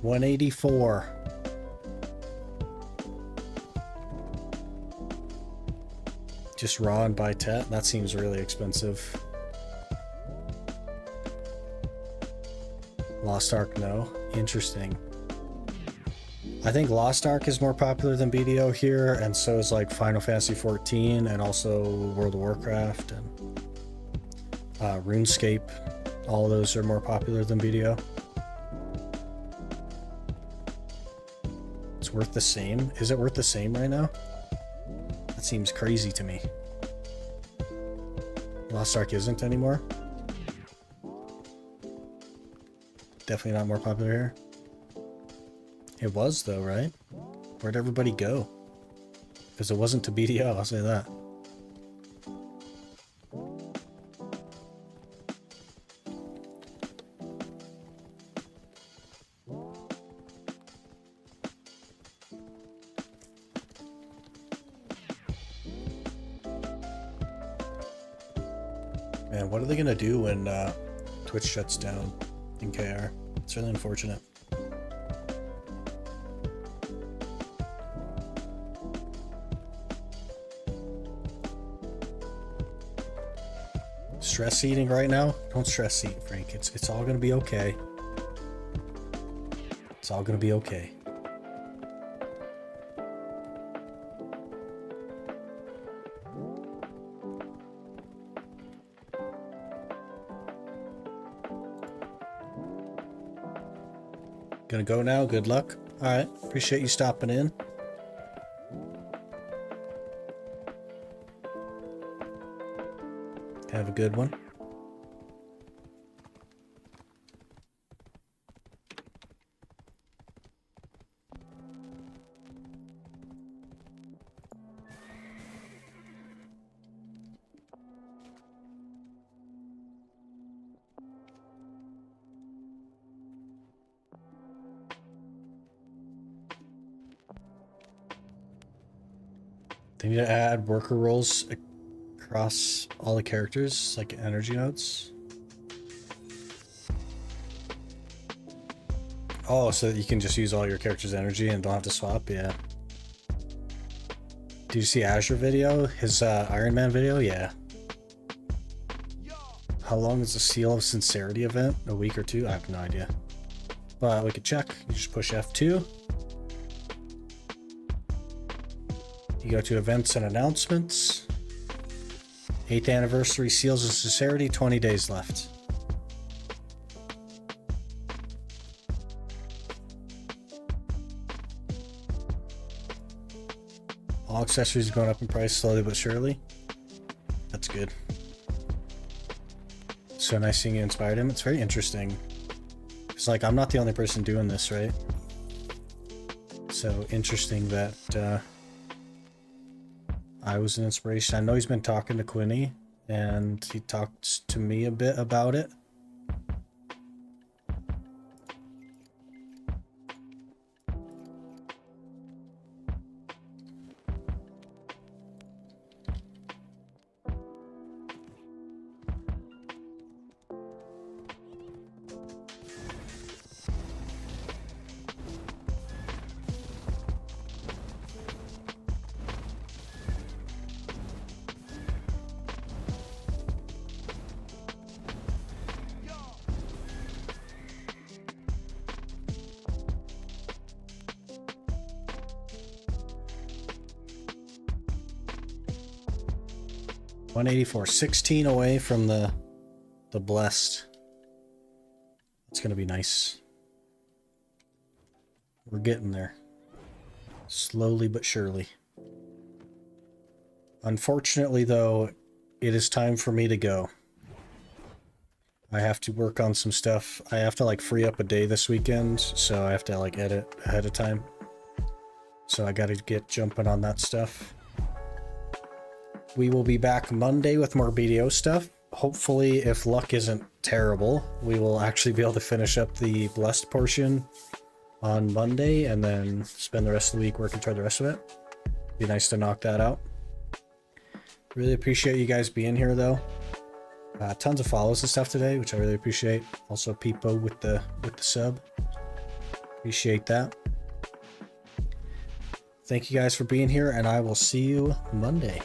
$184. Just raw and buy tet? That seems really expensive. Lost Ark, no. Interesting. I think Lost Ark is more popular than BDO here, and so is like Final Fantasy XIV and also World of Warcraft and RuneScape. All of those are more popular than BDO. It's worth the same. Is it worth the same right now? That seems crazy to me. Lost Ark isn't anymore. Definitely not more popular here. It was though, right? Where'd everybody go? Because it wasn't to BDO, I'll say that. Man, what are they gonna do when Twitch shuts down in KR? It's really unfortunate. Stress eating right now? Don't stress eat, Frank. It's all gonna be okay. It's all gonna be okay. Gonna go now. Good luck. All right. Appreciate you stopping in. Have a good one. They need to add worker roles across all the characters, like energy nodes. Oh, so that you can just use all your characters' energy and don't have to swap? Yeah. Did you see Azure video? His Iron Man video? Yeah. How long is the Seal of Sincerity event? A week or two? I have no idea. But we could check. You just push F2. You go to events and announcements. 8th anniversary seals of sincerity, 20 days left. All accessories going up in price slowly but surely. That's good. So nice seeing you inspired him. It's very interesting. It's like, I'm not the only person doing this, right? So interesting that I was an inspiration. I know he's been talking to Quinny, and he talked to me a bit about it. $184, 16 away from the blessed. It's gonna be nice. We're getting there. Slowly but surely. Unfortunately though, it is time for me to go. I have to work on some stuff. I have to like free up a day this weekend, so I have to like edit ahead of time. So I gotta get jumping on that stuff. We will be back Monday with more BDO stuff. Hopefully, if luck isn't terrible, we will actually be able to finish up the blessed portion on Monday and then spend the rest of the week working toward the rest of it. Be nice to knock that out. Really appreciate you guys being here though. Tons of follows and stuff today, which I really appreciate. Also Peepo with the sub. Appreciate that. Thank you guys for being here, and I will see you Monday.